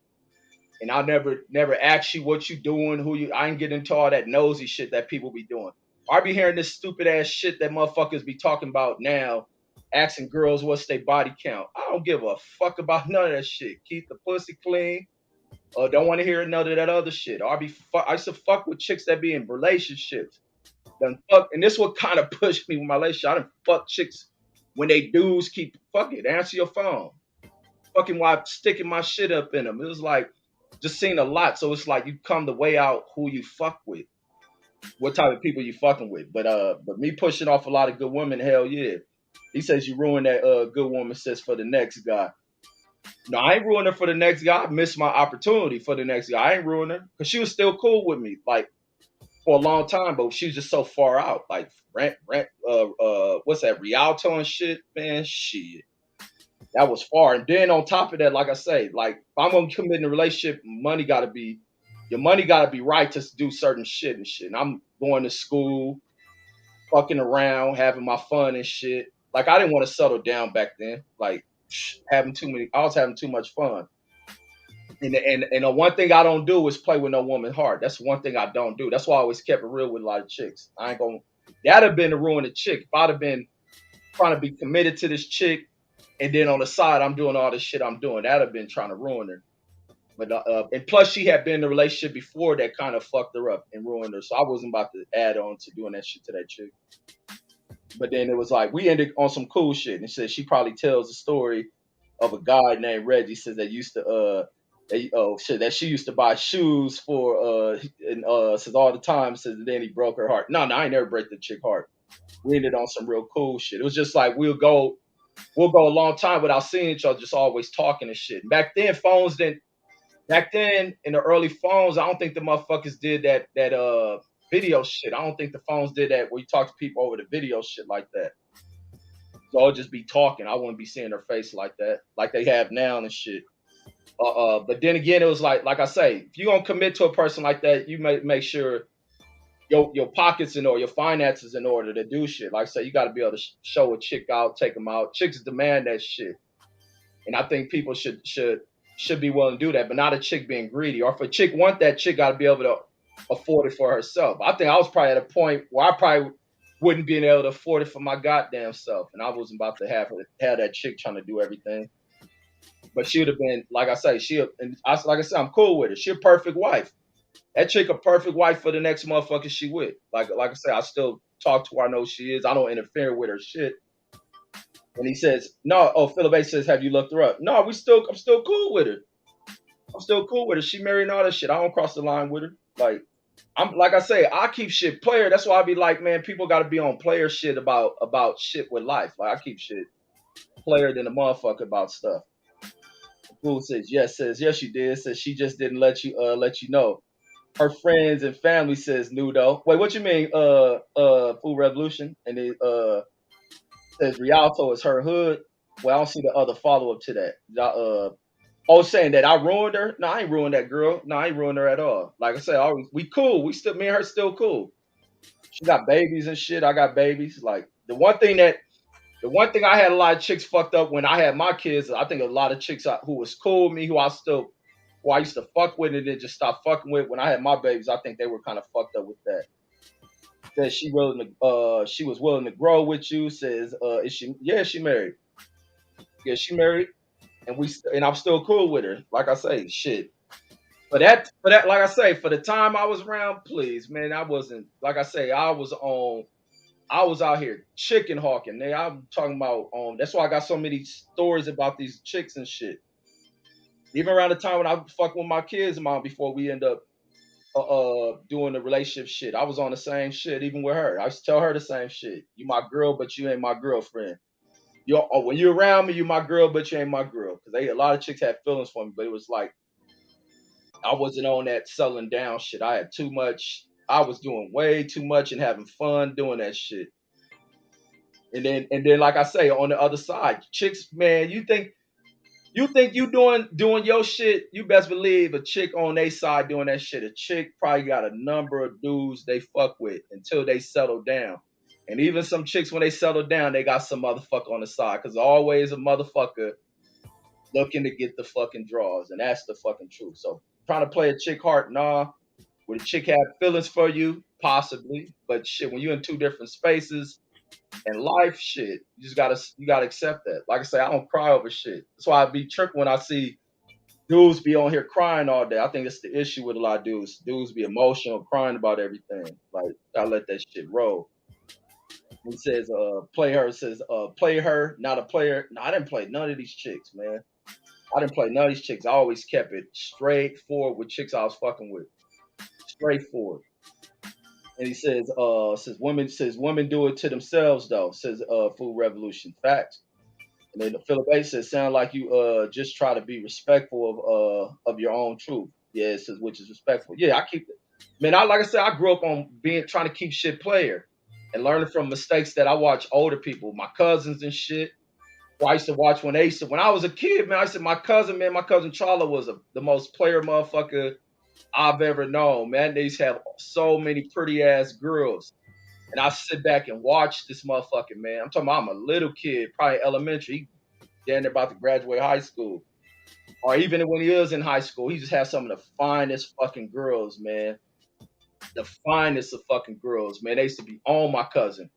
Speaker 8: And I'll never ask you what you doing, I ain't get into all that nosy shit that people be doing. I be hearing this stupid ass shit that motherfuckers be talking about now, asking girls what's their body count. I don't give a fuck about none of that shit. Keep the pussy clean. Don't want to hear none of that other shit. I used to fuck with chicks that be in relationships. And this what kind of pushed me with my relationship. I done fuck chicks when they dudes keep, fuck it, answer your phone. Fucking while sticking my shit up in them. It was like, just seen a lot. So it's like you come to weigh out who you fuck with. What type of people you fucking with. But me pushing off a lot of good women, hell yeah. He says you ruined that good woman, says for the next guy. No, I ain't ruining her for the next guy. I missed my opportunity for the next guy. I ain't ruining her because she was still cool with me, like for a long time. But she was just so far out, like what's that, Rialto and shit, man, shit. That was far. And then on top of that, like I say, like if I'm gonna commit in a relationship, your money gotta be right to do certain shit and shit. And I'm going to school, fucking around, having my fun and shit. Like I didn't want to settle down back then. Like I was having too much fun. And the one thing I don't do is play with no woman's heart. That's one thing I don't do. That's why I always kept it real with a lot of chicks. That'd have been to ruin a chick. If I'd have been trying to be committed to this chick, and then on the side I'm doing all this shit I'm doing, that'd have been trying to ruin her. But and plus she had been in a relationship before that kind of fucked her up and ruined her. So I wasn't about to add on to doing that shit to that chick. But then it was like we ended on some cool shit, and said she probably tells a story of a guy named Reggie. Says that used to that she used to buy shoes for and says all the time. Says then he broke her heart. No, I ain't never break the chick heart. We ended on some real cool shit. It was just like we'll go a long time without seeing each other, just always talking and shit. Back then in the early phones, I don't think the motherfuckers did that video shit. I don't think the phones did that where you talk to people over the video shit like that. So I'll just be talking. I wouldn't be seeing their face like that, like they have now and shit. But then again, it was like I say, if you're gonna commit to a person like that, you make sure your pockets in order, your finances in order to do shit. Like I say, you got to be able to show a chick out, take them out. Chicks demand that shit, and I think people should be willing to do that, but not a chick being greedy. Or if a chick want that, chick got to be able to afford it for herself. I think I was probably at a point where I probably wouldn't be able to afford it for my goddamn self, and I wasn't about to have that chick trying to do everything. But she would have been, like I say, like I said, I'm cool with her. She a perfect wife. That chick a perfect wife for the next motherfucker she with. Like I say, I still talk to her. I know she is. I don't interfere with her shit. And he says, no. Oh, Philip says, have you looked her up? No, I'm still cool with her. I'm still cool with her. She married and all that shit. I don't cross the line with her. Like I say, I keep shit player. That's why I be like, man, people got to be on player shit about shit with life. Like I keep shit player than a motherfucker about stuff. Fool says yes, you did. Says she just didn't let you know. Her friends and family says nudo. Wait, what you mean? Food Revolution, and it says Rialto is her hood. Well, I don't see the other follow up to that. Saying that I ruined her. No, I ain't ruined that girl. No, I ain't ruined her at all. Like I said, we cool. Me and her still cool. She got babies and shit. I got babies. Like the one thing I had a lot of chicks fucked up when I had my kids. I think a lot of chicks who was cool with me, who I used to fuck with and then just stop fucking with when I had my babies. I think they were kind of fucked up with that. Says she was willing to grow with you. Says, is she? Yeah, she married. Yeah, she married, and I'm still cool with her. Like I say, shit. For that, like I say, for the time I was around, please, man, I wasn't. Like I say, I was out here chicken hawking. I'm talking about. That's why I got so many stories about these chicks and shit. Even around the time when I was fucking with my kids' mom before we end up doing the relationship shit, I was on the same shit even with her. I used to tell her the same shit. You my girl, but you ain't my girlfriend. When you're around me, you my girl, but you ain't my girl. Because a lot of chicks had feelings for me, but it was like I wasn't on that selling down shit. I had too much. I was doing way too much and having fun doing that shit. And then, like I say, on the other side, chicks, man, you think you doing your shit, you best believe a chick on their side doing that shit. A chick probably got a number of dudes they fuck with until they settle down. And even some chicks, when they settle down, they got some motherfucker on the side. Because always a motherfucker looking to get the fucking draws. And that's the fucking truth. So trying to play a chick heart, nah. Would a chick have feelings for you? Possibly. But shit, when you're in two different spaces and life, shit, you gotta accept that. Like I say, I don't cry over shit. That's why I be tripping when I see dudes be on here crying all day. I think it's the issue with a lot of dudes. Dudes be emotional, crying about everything. Like I let that shit roll. He says, play her. Says, play her, not a player. No, I didn't play none of these chicks, man. I didn't play none of these chicks. I always kept it straightforward with chicks I was fucking with. Straightforward. And he says women do it to themselves though. Says Food Revolution. Facts. And then Philip A says, sound like you just try to be respectful of your own truth. Yeah, it says which is respectful. Yeah, I keep it. Man, like I said, I grew up on trying to keep shit player and learning from mistakes that I watch older people, my cousins and shit. Well, I used to watch when I was a kid, man. I said my cousin Charla was the most player motherfucker I've ever known, man. They used to have so many pretty ass girls. And I sit back and watch this motherfucking man. I'm talking about I'm a little kid, probably elementary. He down there about to graduate high school. Or even when he was in high school, he just had some of the finest fucking girls, man. The finest of fucking girls, man. They used to be on my cousin.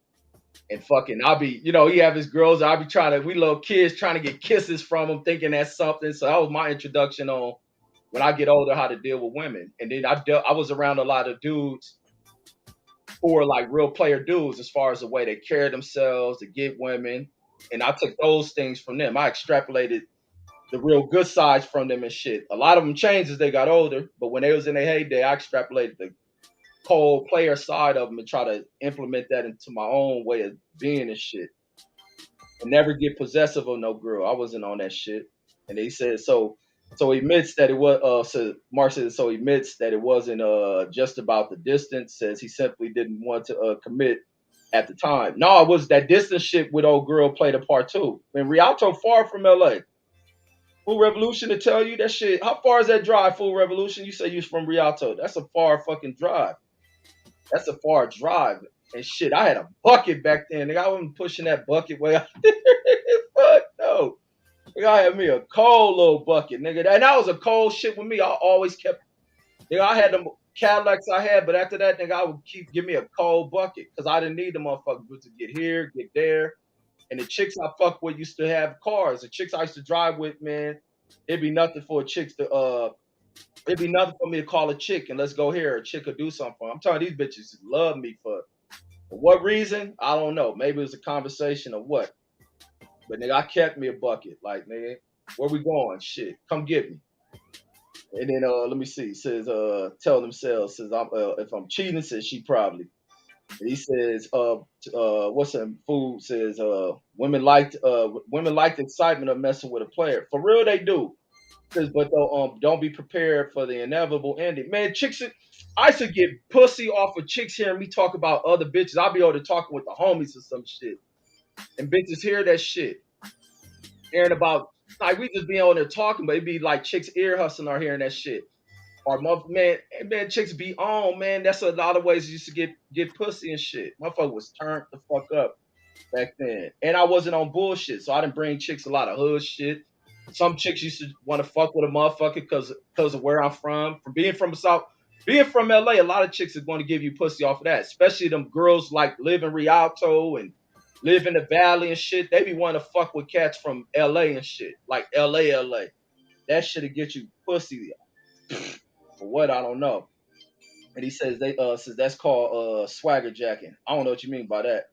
Speaker 8: And fucking, I'll be, he have his girls. I'll be we little kids trying to get kisses from him, thinking that's something. So that was my introduction on when I get older, how to deal with women. And then I was around a lot of dudes who were like real player dudes as far as the way they carry themselves, to get women. And I took those things from them. I extrapolated the real good sides from them and shit. A lot of them changed as they got older, but when they was in their heyday, I extrapolated the cold player side of them and try to implement that into my own way of being and shit. And never get possessive of no girl. I wasn't on that shit. And they said so he admits that it was so Mark says so he admits that it wasn't just about the distance, says he simply didn't want to commit at the time. No, it was that distance shit with old girl played a part too. And Rialto far from LA. Full Revolution to tell you that shit. How far is that drive, Full Revolution? You say you was from Rialto. That's a far fucking drive. That's a far drive. And shit, I had a bucket back then. Nigga, I wasn't pushing that bucket way out there. Fuck no. Nigga, I had me a cold little bucket, nigga. And that was a cold shit with me. I always kept, nigga, I had them Cadillacs I had, but after that, nigga, I would give me a cold bucket because I didn't need the motherfuckers to get here, get there. And the chicks I fuck with used to have cars. The chicks I used to drive with, man, it'd be nothing for a chick to it'd be nothing for me to call a chick and let's go here. A chick could do something for me. I'm telling these bitches love me for what reason? I don't know. Maybe it was a conversation or what. But nigga, I kept me a bucket. Like, nigga, where we going? Shit, come get me. And then let me see. It says tell themselves, says if I'm cheating, says she probably. And he says what's some food says women like the excitement of messing with a player. For real they do. But don't be prepared for the inevitable ending. Man, chicks, I used to get pussy off of chicks hearing me talk about other bitches. I'll be over there talking with the homies or some shit. And bitches hear that shit. Hearing about, like, we just be on there talking, but it'd be like chicks ear hustling or hearing that shit. Or, man, chicks be on, man. That's a lot of ways you used to get pussy and shit. Motherfucker was turned the fuck up back then. And I wasn't on bullshit, so I didn't bring chicks a lot of hood shit. Some chicks used to want to fuck with a motherfucker because of where I'm from. Being from LA, a lot of chicks are going to give you pussy off of that. Especially them girls like live in Rialto and live in the valley and shit. They be wanting to fuck with cats from LA and shit. Like LA. That shit'll get you pussy. For what? I don't know. And he says says that's called swagger jacking. I don't know what you mean by that.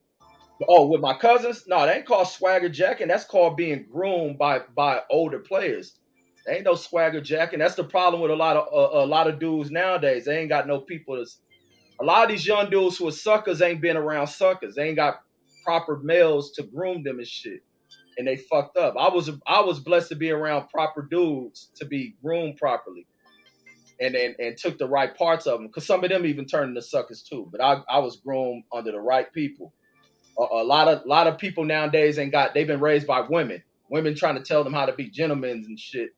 Speaker 8: Oh, with my cousins? No, that ain't called swagger jacking. That's called being groomed by older players. There ain't no swagger jacking. That's the problem with a lot of dudes nowadays. They ain't got no people to. A lot of these young dudes who are suckers ain't been around suckers. They ain't got proper males to groom them and shit. And they fucked up. I was blessed to be around proper dudes to be groomed properly. And took the right parts of them. Because some of them even turned into suckers too. But I was groomed under the right people. A lot of people nowadays they've been raised by women trying to tell them how to be gentlemen and shit,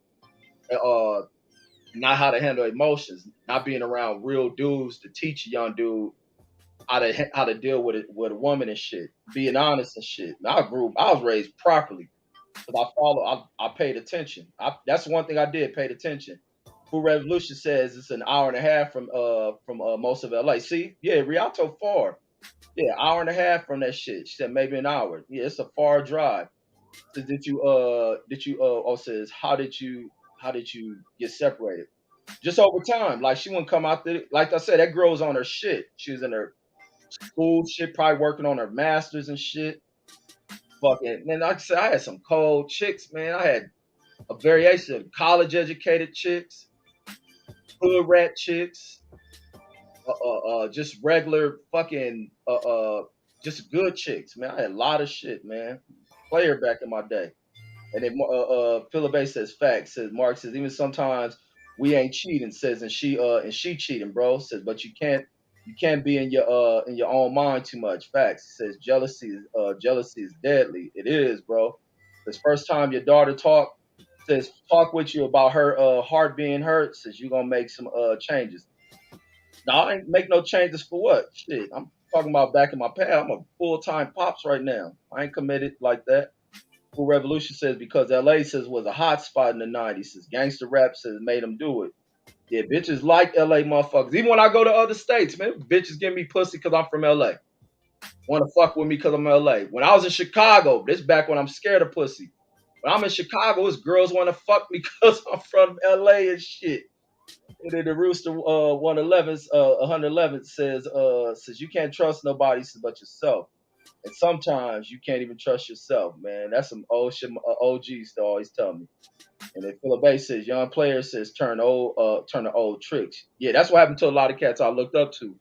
Speaker 8: not how to handle emotions, not being around real dudes to teach a young dude how to deal with a woman and shit, being honest and shit. I was raised properly because I paid attention. That's one thing I did, paid attention. Full Revolution says it's an hour and a half from most of LA. See, yeah, Rialto far. Yeah, hour and a half from that shit. She said maybe an hour. Yeah, it's a far drive. Says says how did you get separated? Just over time. Like she wouldn't come out there. Like I said, that girl was on her shit. She was in her school shit, probably working on her masters and shit. Fucking. And like I said, I had some cold chicks, man. I had a variation of college educated chicks, hood rat chicks. Just regular fucking just good chicks, man. I had a lot of shit, man. Player back in my day. And then Philip says facts. Says Mark says even sometimes we ain't cheating. Says and she cheating, bro. Says but you can't be in your own mind too much. Facts. Says jealousy is deadly. It is, bro. This first time your daughter talk with you about her heart being hurt, says you gonna make some changes. No, I ain't make no changes for what? Shit, I'm talking about back in my past. I'm a full-time pops right now. I ain't committed like that. Cool Revolution says because LA says was a hot spot in the 90s. Says gangster rap says made them do it. Yeah, bitches like LA motherfuckers. Even when I go to other states, man, bitches give me pussy because I'm from LA. Want to fuck with me because I'm LA. When I was in Chicago, this back when I'm scared of pussy. When I'm in Chicago, it's girls want to fuck me because I'm from LA and shit. And then the Rooster 111 says you can't trust nobody but yourself. And sometimes you can't even trust yourself, man. That's some old shit OGs to always tell me. And then Philip A says, young player says turn to old tricks. Yeah, that's what happened to a lot of cats I looked up to.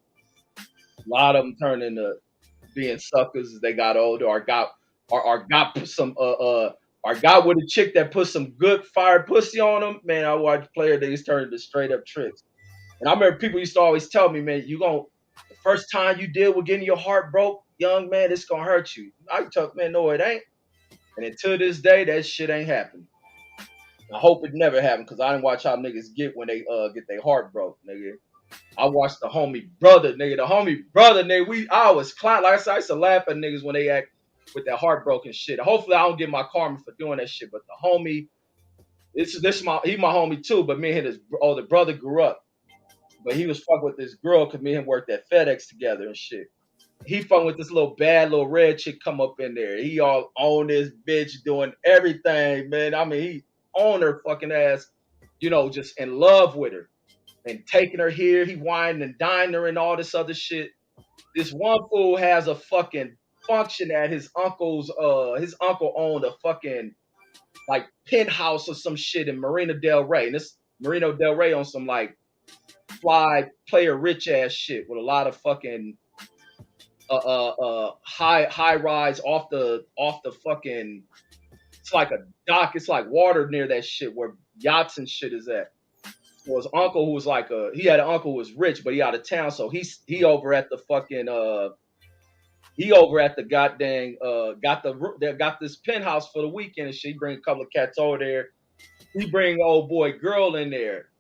Speaker 8: A lot of them turned into being suckers as they got older, or got some or got with a chick that put some good fire pussy on them. Man, I watched player they just turned into straight up tricks. And I remember people used to always tell me, man, the first time you deal with getting your heart broke, young man, it's gonna hurt you. I tell man, no, it ain't. And until this day, that shit ain't happened. I hope it never happened because I didn't watch how niggas get when they get their heart broke, nigga. I watched the homie brother, nigga. The homie brother, nigga. I was clown. Like I said, I used to laugh at niggas when they act with that heartbroken shit. Hopefully, I don't get my karma for doing that shit. But the homie, he my homie too. But me and his older brother grew up. But he was fucking with this girl because me and him worked at FedEx together and shit. He fucking with this little red chick come up in there. He all on this bitch doing everything, man. I mean, he on her fucking ass, just in love with her. And taking her here, he whining and dining her and all this other shit. This one fool has a fucking function at his uncle owned a fucking like penthouse or some shit in Marina Del Rey. And this Marina Del Rey on some like fly player rich ass shit with a lot of fucking high rise off the fucking, it's like a dock, it's like water near that shit where yachts and shit is at. So his uncle who was he had an uncle who was rich, but he out of town, so he over at the fucking goddamn got this penthouse for the weekend and shit. He bring a couple of cats over there. He bring old boy girl in there.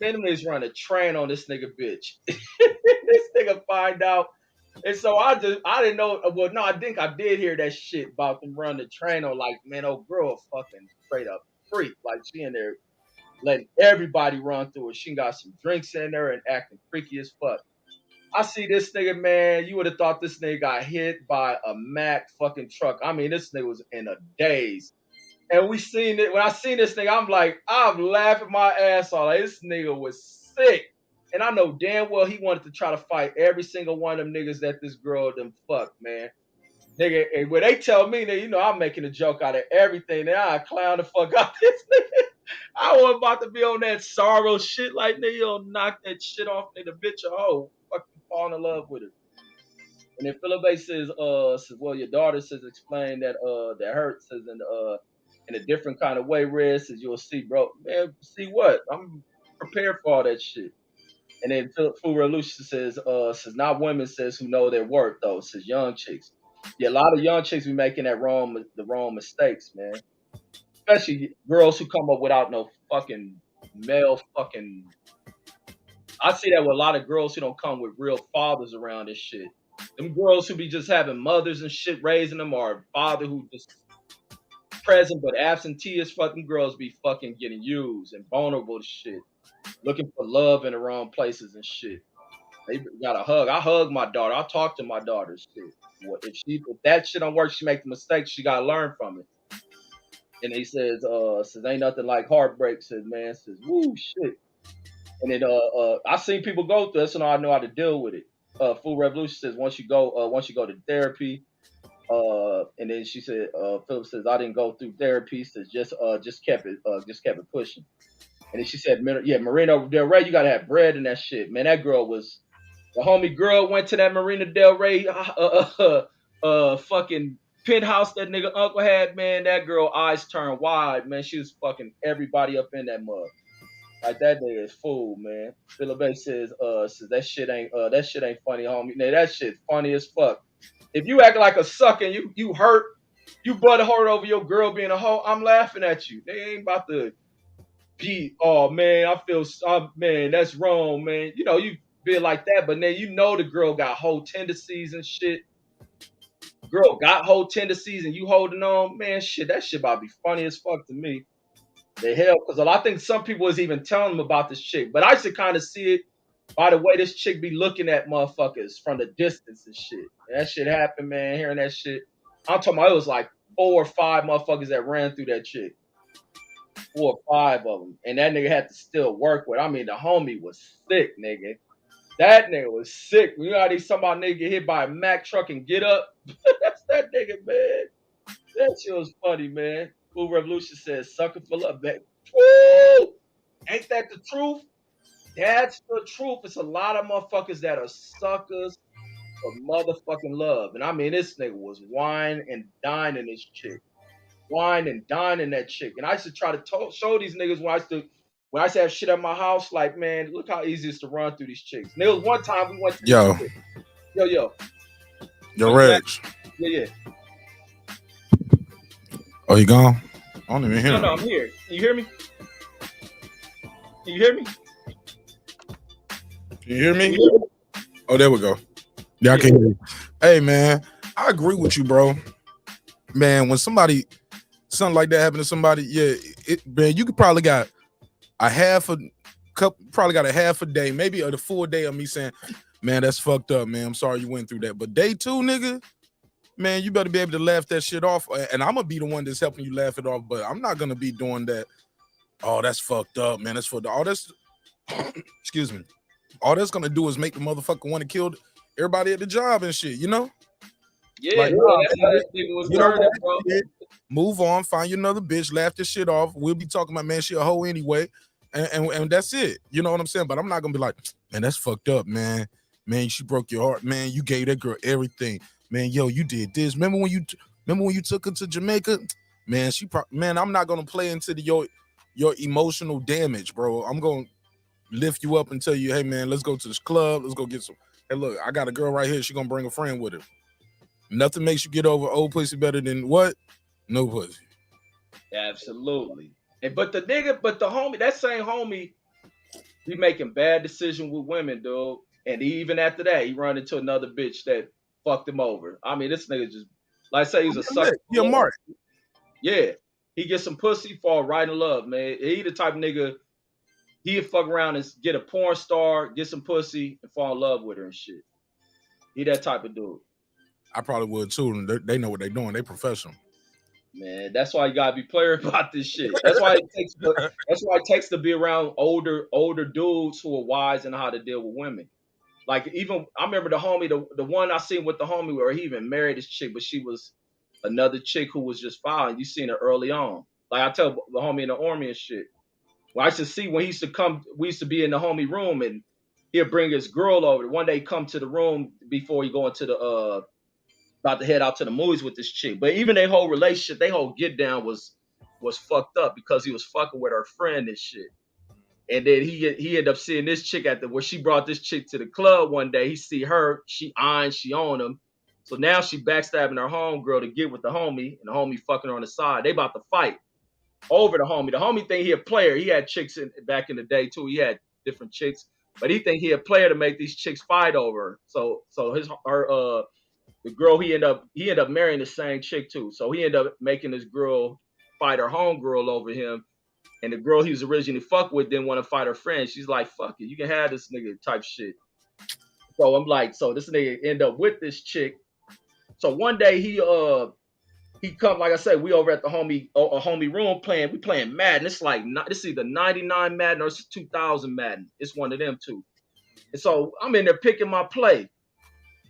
Speaker 8: Man, them niggas run a train on this nigga bitch. This nigga find out. And so I didn't know. Well, no, I think I did hear that shit about them running the train on, like, man, old girl fucking straight up freak. Like, she in there letting everybody run through it. She got some drinks in there and acting freaky as fuck. I see this nigga, man. You would have thought this nigga got hit by a Mack fucking truck. I mean, this nigga was in a daze. And we seen it. When I seen this nigga, I'm laughing my ass off. Like, this nigga was sick. And I know damn well he wanted to try to fight every single one of them niggas that this girl them fucked, man. Nigga, and when they tell me that, I'm making a joke out of everything, then I clown the fuck out this nigga. I was about to be on that sorrow shit, like, nigga, you'll knock that shit off, nigga, bitch a hoe. Fucking fall in love with her. And then Philip A says, well, your daughter says, explain that hurt, says, in a different kind of way, Red, says, you'll see, bro. Man, see what? I'm prepared for all that shit. And then Full Revolution says not women, says, who know their worth, though, says young chicks. Yeah, a lot of young chicks be making the wrong mistakes, man. Especially girls who come up without no fucking male fucking. I see that with a lot of girls who don't come with real fathers around this shit. Them girls who be just having mothers and shit raising them, or a father who just present but absentee as fucking girls be fucking getting used and vulnerable to shit. Looking for love in the wrong places and shit. They got a hug. I hug my daughter. I talk to my daughter. Shit. If that shit don't work, she make the mistake. She gotta learn from it. And he says ain't nothing like heartbreak. Says man, says woo shit. And then I seen people go through this, and I know how to deal with it. Full Revolution says once you go to therapy. And then she said Philip says I didn't go through therapy. Says just kept it pushing. And then she said, yeah, Marina Del Rey, you gotta have bread in that shit, man. That girl was the homie girl went to that Marina Del Rey fucking penthouse that nigga uncle had, man. That girl eyes turned wide, man. She was fucking everybody up in that mug. Like that nigga is fool, man. Philip A says that shit ain't funny, homie. Man, that shit funny as fuck. If you act like a sucker and you hurt You butt hard over your girl being a hoe. I'm laughing at you. They ain't about to be. Oh man, man, that's wrong, man. You know you be like that, but then you know the girl got hoe tendencies and shit. Girl got hoe tendencies and you holding on, man. Shit, that shit about to be funny as fuck to me. The hell, because I think some people was even telling them about this chick, but I used to kind of see it by the way this chick be looking at motherfuckers from the distance and shit. And that shit happened, man. Hearing that shit, I'm talking about it was like 4 or 5 motherfuckers that ran through that chick, 4 or 5 of them, and that nigga had to still work with. I mean, the homie was sick, nigga. That nigga was sick. You know how they somebody nigga get hit by a Mack truck and get up? That's that nigga, man. That shit was funny, man. Cool Revolution says, sucker for love, baby. Woo! Ain't that the truth? That's the truth. It's a lot of motherfuckers that are suckers for motherfucking love. And I mean, this nigga was wine and dining this chick. Wine and dining that chick. And I used to try to show these niggas when I used to have shit at my house, like, man, look how easy it is to run through these chicks. And there was one time we went to
Speaker 1: Yo, Reg.
Speaker 8: Yeah.
Speaker 1: Oh, you gone? I don't even hear
Speaker 8: No,
Speaker 1: him.
Speaker 8: I'm here. Can you hear me? Can you hear me?
Speaker 1: Can you hear me? Oh, there we go. Yeah, I can hear you. Hey, man, I agree with you, bro. Man, when something like that happened to somebody, yeah, man, you could probably got a half a day, maybe the full day of me saying, man, that's fucked up, man. I'm sorry you went through that. But day 2, nigga, man, you better be able to laugh that shit off. And I'm gonna be the one that's helping you laugh it off, but I'm not gonna be doing that. Oh, that's fucked up, man. That's for all that's excuse me. All that's gonna do is make the motherfucker want to kill everybody at the job and shit, you know?
Speaker 8: Yeah,
Speaker 1: Like,
Speaker 8: man, that's how that nigga was turning, bro.
Speaker 1: Move on, find you another bitch, laugh this shit off. We'll be talking about, man, she a hoe anyway, and that's it. You know what I'm saying? But I'm not gonna be like, man, that's fucked up, man. Man, she broke your heart, man. You gave that girl everything, man. Yo, you did this. Remember when you took her to Jamaica, man? Man, I'm not gonna play into your emotional damage, bro. I'm gonna lift you up and tell you, hey, man, let's go to this club. Let's go get some. Hey, look, I got a girl right here. She gonna bring a friend with her. Nothing makes you get over old pussy better than what? No pussy.
Speaker 8: Absolutely. But the homie, that same homie, he making bad decisions with women, dude. And even after that, he run into another bitch that fucked him over. I mean, this nigga just, like I say, he's a sucker.
Speaker 1: Yeah, Mark.
Speaker 8: Yeah. He gets some pussy, fall right in love, man. He the type of nigga, he'd fuck around and get a porn star, get some pussy, and fall in love with her and shit. He that type of dude.
Speaker 1: I probably would too. And they know what they're doing. They professional.
Speaker 8: Man, that's why you gotta be player about this shit. That's why it takes to be around older dudes who are wise and know how to deal with women. Like, even I remember the homie, the one I seen with the homie where he even married this chick, but she was another chick who was just foul. You seen her early on. Like I tell the homie in the army and shit. Well, I used to see when he used to come, we used to be in the homie room and he'd bring his girl over. One day come to the room before he go into the about to head out to the movies with this chick. But even their whole relationship, their whole get down was fucked up because he was fucking with her friend and shit. And then he ended up seeing this chick where she brought this chick to the club one day. He see her, she on him. So now she backstabbing her homegirl to get with the homie, and the homie fucking her on the side. They about to fight over the homie. The homie think he a player. He had chicks back in the day too. He had different chicks, but he think he a player to make these chicks fight over. So the girl he ended up marrying the same chick too. So he ended up making this girl fight her homegirl over him. And the girl he was originally fucked with didn't want to fight her friend. She's like, fuck it, you can have this nigga type shit. So I'm like, so this nigga end up with this chick. So one day he come, like I said, we over at the homie room playing. We playing Madden. It's like this is either 99 Madden or it's 2000 Madden. It's one of them two. And so I'm in there picking my play.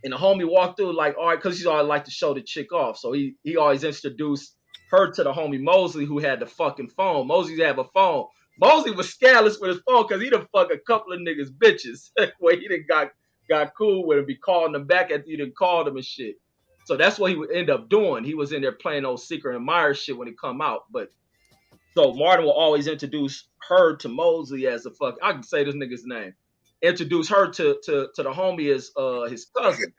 Speaker 8: And the homie walked through like, all right, because he always like to show the chick off. So he always introduced her to the homie Mosley, who had the fucking phone. Mosley used to have a phone. Mosley was scandalous with his phone because he done fuck a couple of niggas bitches where he done got cool with him, be calling them back after he done called them and shit. So that's what he would end up doing. He was in there playing old Secret Admirer shit when it come out. But so Martin will always introduce her to Mosley as a fuck. I can say this nigga's name. introduced her to the homie as his cousin.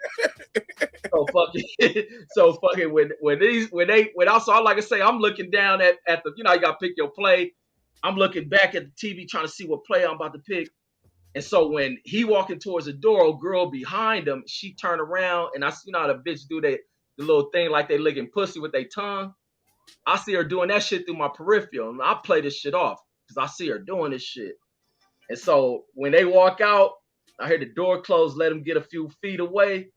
Speaker 8: So fucking when also I like I say, I'm looking down at the, you know, you gotta pick your play. I'm looking back at the TV trying to see what play I'm about to pick. And so when he walking towards the door, old girl behind him, she turned around and I see, you know how the bitch do the little thing like they licking pussy with their tongue. I see her doing that shit through my peripheral. And I play this shit off because I see her doing this shit. And so when they walk out, I hear the door close, let them get a few feet away.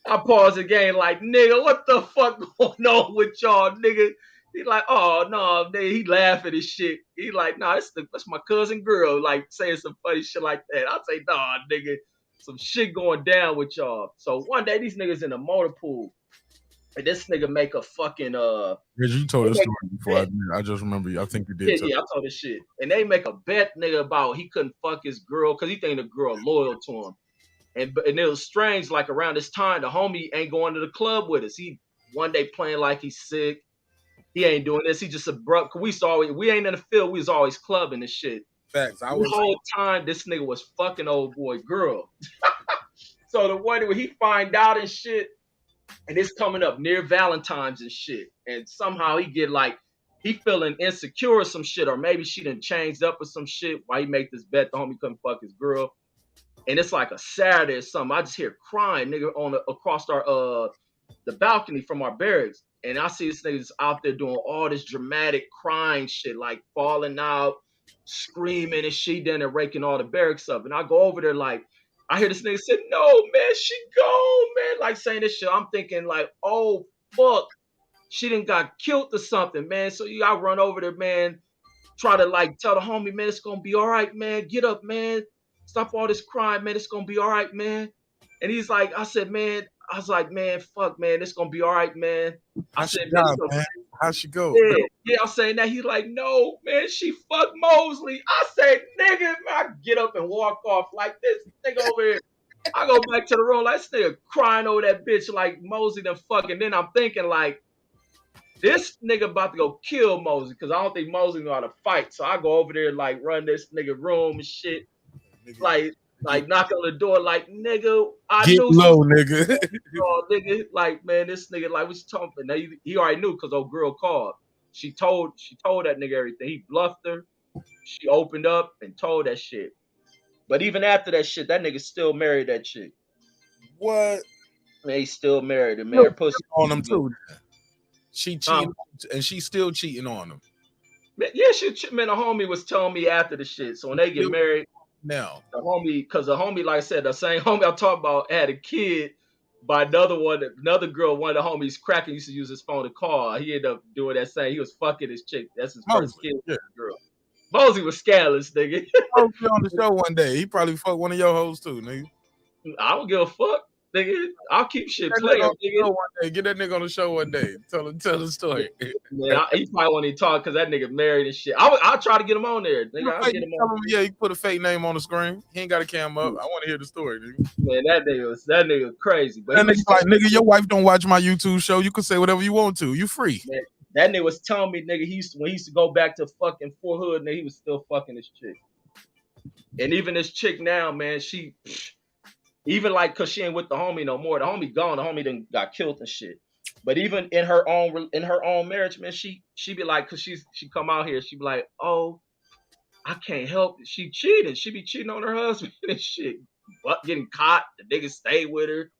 Speaker 8: I pause again like, nigga, what the fuck going on with y'all, nigga? He like, oh, no, nigga. He laughing and shit. He like, nah, that's my cousin girl, like saying some funny shit like that. I say, nah, nigga, some shit going down with y'all. So one day these niggas in a motor pool. And this nigga make a fucking
Speaker 1: You told this story before. I just remember you. I think you did.
Speaker 8: Yeah, I told this shit. And they make a bet, nigga, about he couldn't fuck his girl because he think the girl loyal to him. And it was strange, like around this time, the homie ain't going to the club with us. He one day playing like he's sick. He ain't doing this. He just abrupt. Cause we ain't in the field. We was always clubbing and shit.
Speaker 1: Facts.
Speaker 8: The whole time this nigga was fucking old boy girl. So the one when he find out and shit, and it's coming up near Valentine's and shit, and somehow he get like he feeling insecure or some shit, or maybe she done changed up or some shit. Why he make this bet the homie couldn't fuck his girl. And it's like a Saturday or something. I just hear crying, nigga, across our the balcony from our barracks. And I see this nigga just out there doing all this dramatic crying shit, like falling out, screaming and shit, then and raking all the barracks up. And I go over there like, I hear this nigga say, no, man, she gone, man. Like saying this shit. I'm thinking like, oh, fuck. She done got killed or something, man. So I run over there, man. Try to like tell the homie, man, it's going to be all right, man. Get up, man. Stop all this crying, man. It's going to be all right, man. And he's like, I was like, man, fuck, man. It's going to be all right, man. I said, man.
Speaker 1: How'd she go?
Speaker 8: Yeah, I'm saying that. He's like, no, man, she fucked Mosley. I said, nigga, man, I get up and walk off like this nigga over here. I go back to the room like this nigga crying over that bitch like Mosley done fucking. Then I'm thinking like, this nigga about to go kill Mosley because I don't think Mosley know how to fight. So I go over there like run this nigga room and shit. Like knock on the door, like nigga, I
Speaker 1: get
Speaker 8: knew
Speaker 1: low, nigga.
Speaker 8: Nigga, like man, this nigga like was talking. Now he already knew because old girl called. She told that nigga everything. He bluffed her. She opened up and told that shit. But even after that shit, that nigga still married that chick.
Speaker 1: What?
Speaker 8: Man, he still married her, man. Her pussy
Speaker 1: on him too. She cheated, and she's still cheating on him.
Speaker 8: Man, yeah, man, the homie was telling me after the shit. So when they get married.
Speaker 1: Now,
Speaker 8: the homie, like I said, the same homie I talked about had a kid by another girl, one of the homies cracking used to use his phone to call. He ended up doing that same. He was fucking his chick. That's his first kid, girl. Mosey was scandalous, nigga.
Speaker 1: Mosey on the show one day. He probably fucked one of your hoes too, nigga.
Speaker 8: I don't give a fuck, nigga. I'll keep shit playing, nigga.
Speaker 1: One day. Get that nigga on the show one day. Tell the story.
Speaker 8: Man, he probably won't even talk because that nigga married and shit. I'll try to get him on there, nigga. I'll get him on.
Speaker 1: Yeah, he put a fake name on the screen. He ain't got a cam up. I want to hear the story, nigga.
Speaker 8: Man, that nigga crazy. But
Speaker 1: that nigga like, nigga, your wife don't watch my YouTube show. You can say whatever you want to. You free.
Speaker 8: Man, that nigga was telling me, nigga, when he used to go back to fucking Fort Hood, nigga, he was still fucking his chick. And even this chick now, man, she even like cause she ain't with the homie no more. The homie gone. The homie done got killed and shit. But even in her own marriage, man, she be like, cause she come out here, she be like, oh, I can't help it. She cheating. She be cheating on her husband and shit. But getting caught, the nigga stay with her.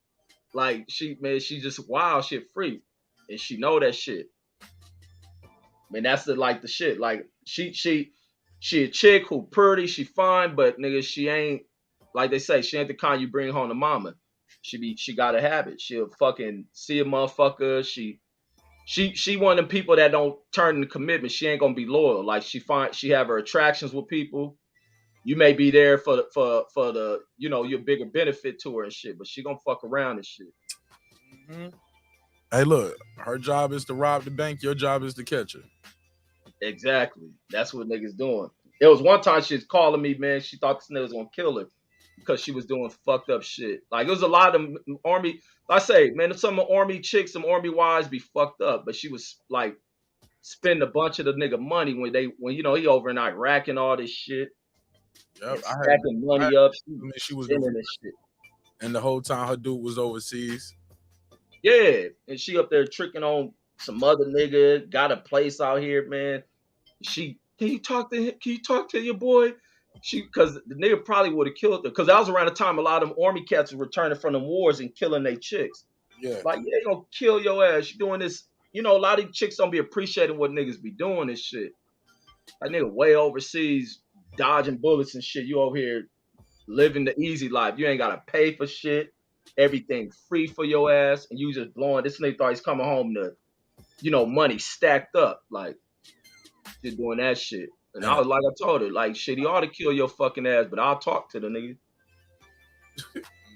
Speaker 8: Like she just wild shit free. And she know that shit. Man, that's the shit. Like she a chick who pretty, she fine, but nigga, she ain't like they say, she ain't the kind you bring home to mama. She got a habit. She'll fucking see a motherfucker. She one of them people that don't turn into commitment. She ain't gonna be loyal. Like she have her attractions with people. You may be there for the your bigger benefit to her and shit, but she gonna fuck around and shit.
Speaker 1: Mm-hmm. Hey, look, her job is to rob the bank. Your job is to catch her. Exactly.
Speaker 8: That's what niggas doing. There was one time she was calling me, man. She thought this nigga was gonna kill her because she was doing fucked up shit. Like it was a lot of army. I say, man, some army chicks, some army wives be fucked up, but she was like spending a bunch of the nigga money when he over in Iraq and all this shit.
Speaker 1: Yep,
Speaker 8: stacking money up.
Speaker 1: She was
Speaker 8: chilling and shit.
Speaker 1: And the whole time her dude was overseas.
Speaker 8: Yeah, and she up there tricking on some other nigga. Got a place out here, man. Can you talk to him? Can you talk to your boy? Because the nigga probably would have killed her. Because that was around the time a lot of them army cats were returning from the wars and killing their chicks.
Speaker 1: Yeah,
Speaker 8: like they gonna kill your ass. You doing this? You know, a lot of these chicks don't be appreciating what niggas be doing and shit. Like nigga way overseas dodging bullets and shit. You over here living the easy life. You ain't gotta pay for shit. Everything free for your ass, and you just blowing. This nigga thought he's coming home to, money stacked up. Like, just doing that shit. And I was like, I told her, like, shit, he ought to kill your fucking ass, but I'll talk to the nigga.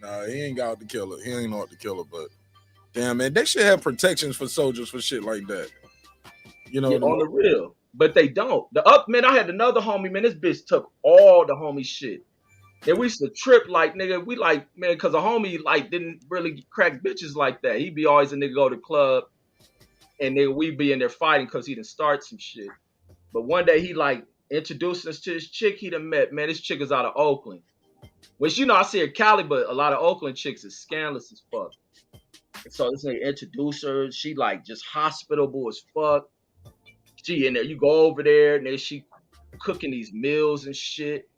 Speaker 1: Nah, he ain't got to kill her. He ain't ought to kill her, but damn, man, they should have protections for soldiers for shit like that. You know,
Speaker 8: on the real, but they don't. Man, I had another homie, man. This bitch took all the homie shit. And we used to trip like, nigga, we like, man, because a homie like didn't really crack bitches like that. He'd be always a nigga go to the club, and nigga, we be in there fighting because he done start some shit. But one day he like introduced us to this chick he done met. Man, this chick is out of Oakland. Which, I see her Cali, but a lot of Oakland chicks is scandalous as fuck. And so this nigga introduced her. She like just hospitable as fuck. She in there, you go over there, and then she cooking these meals and shit.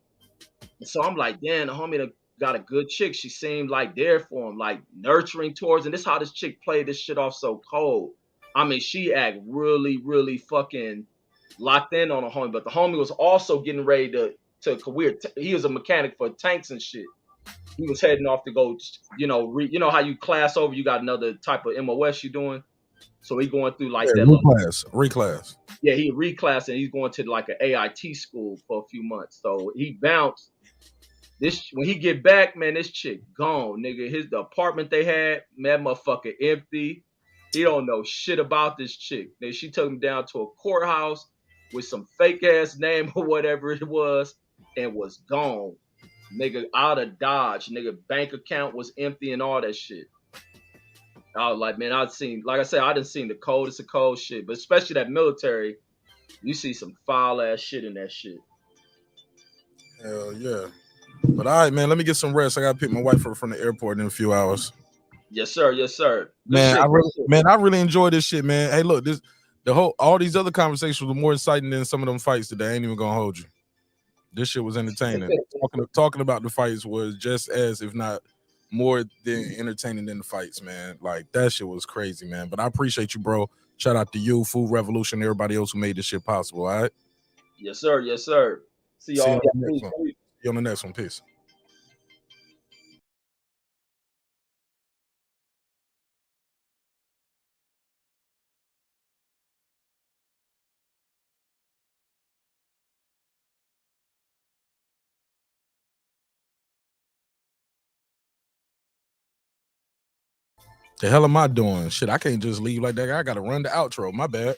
Speaker 8: And so I'm like, damn, the homie got a good chick. She seemed like there for him, like nurturing towards. And this how this chick played this shit off so cold. I mean, she act really, really fucking locked in on a homie. But the homie was also getting ready to career. He was a mechanic for tanks and shit. He was heading off to go, how you class over, you got another type of MOS you doing. So he going through like that
Speaker 1: reclass.
Speaker 8: Yeah, he reclassed and he's going to like an AIT school for a few months. So he bounced. When he get back, man, this chick gone, nigga. The apartment they had, man, motherfucker empty. He don't know shit about this chick. Then she took him down to a courthouse with some fake ass name or whatever it was, and was gone, nigga. Out of Dodge, nigga. Bank account was empty and all that shit. I was like, man, I done seen the coldest of cold shit, but especially that military, you see some foul ass shit in that shit.
Speaker 1: Hell yeah. But all right, man, let me get some rest. I gotta pick my wife up from the airport in a few hours.
Speaker 8: Yes, sir. Yes, sir.
Speaker 1: Man, I really enjoy this shit, man. Hey, look, all these other conversations were more exciting than some of them fights today. I ain't even gonna hold you. This shit was entertaining. Talking about the fights was just as, if not more than entertaining than the fights, man. Like, that shit was crazy, man. But I appreciate you, bro. Shout out to you, Food Revolution, and everybody else who made this shit possible, all right?
Speaker 8: Yes, sir. Yes, sir. See y'all.
Speaker 1: See you on the next one. Peace. The hell am I doing? Shit, I can't just leave like that. I gotta run the outro. My bad.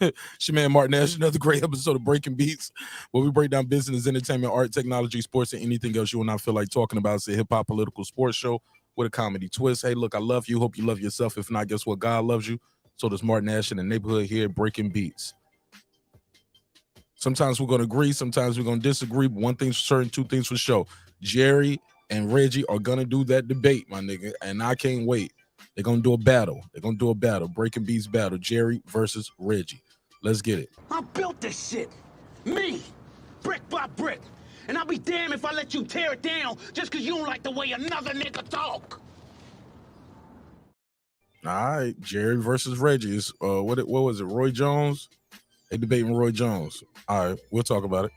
Speaker 1: It's your man Martin Nash. Another great episode of Breaking Beats, where we break down business, entertainment, art, technology, sports, and anything else you will not feel like talking about. It's a hip-hop political sports show with a comedy twist. Hey, look, I love you. Hope you love yourself. If not, guess what? God loves you. So does Martin Nash in the neighborhood here at Breaking Beats. Sometimes we're going to agree. Sometimes we're going to disagree. But one thing's for certain, two things for sure. Jerry and Reggie are going to do that debate, my nigga, and I can't wait. They're going to do a battle. Breaking Beats battle. Jerry versus Reggie. Let's get it.
Speaker 16: I built this shit. Me. Brick by brick. And I'll be damned if I let you tear it down just because you don't like the way another nigga talk.
Speaker 1: All right. Jerry versus Reggie. Is, what was it? Roy Jones? They debating Roy Jones. All right. We'll talk about it.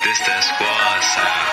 Speaker 17: This that squad sound.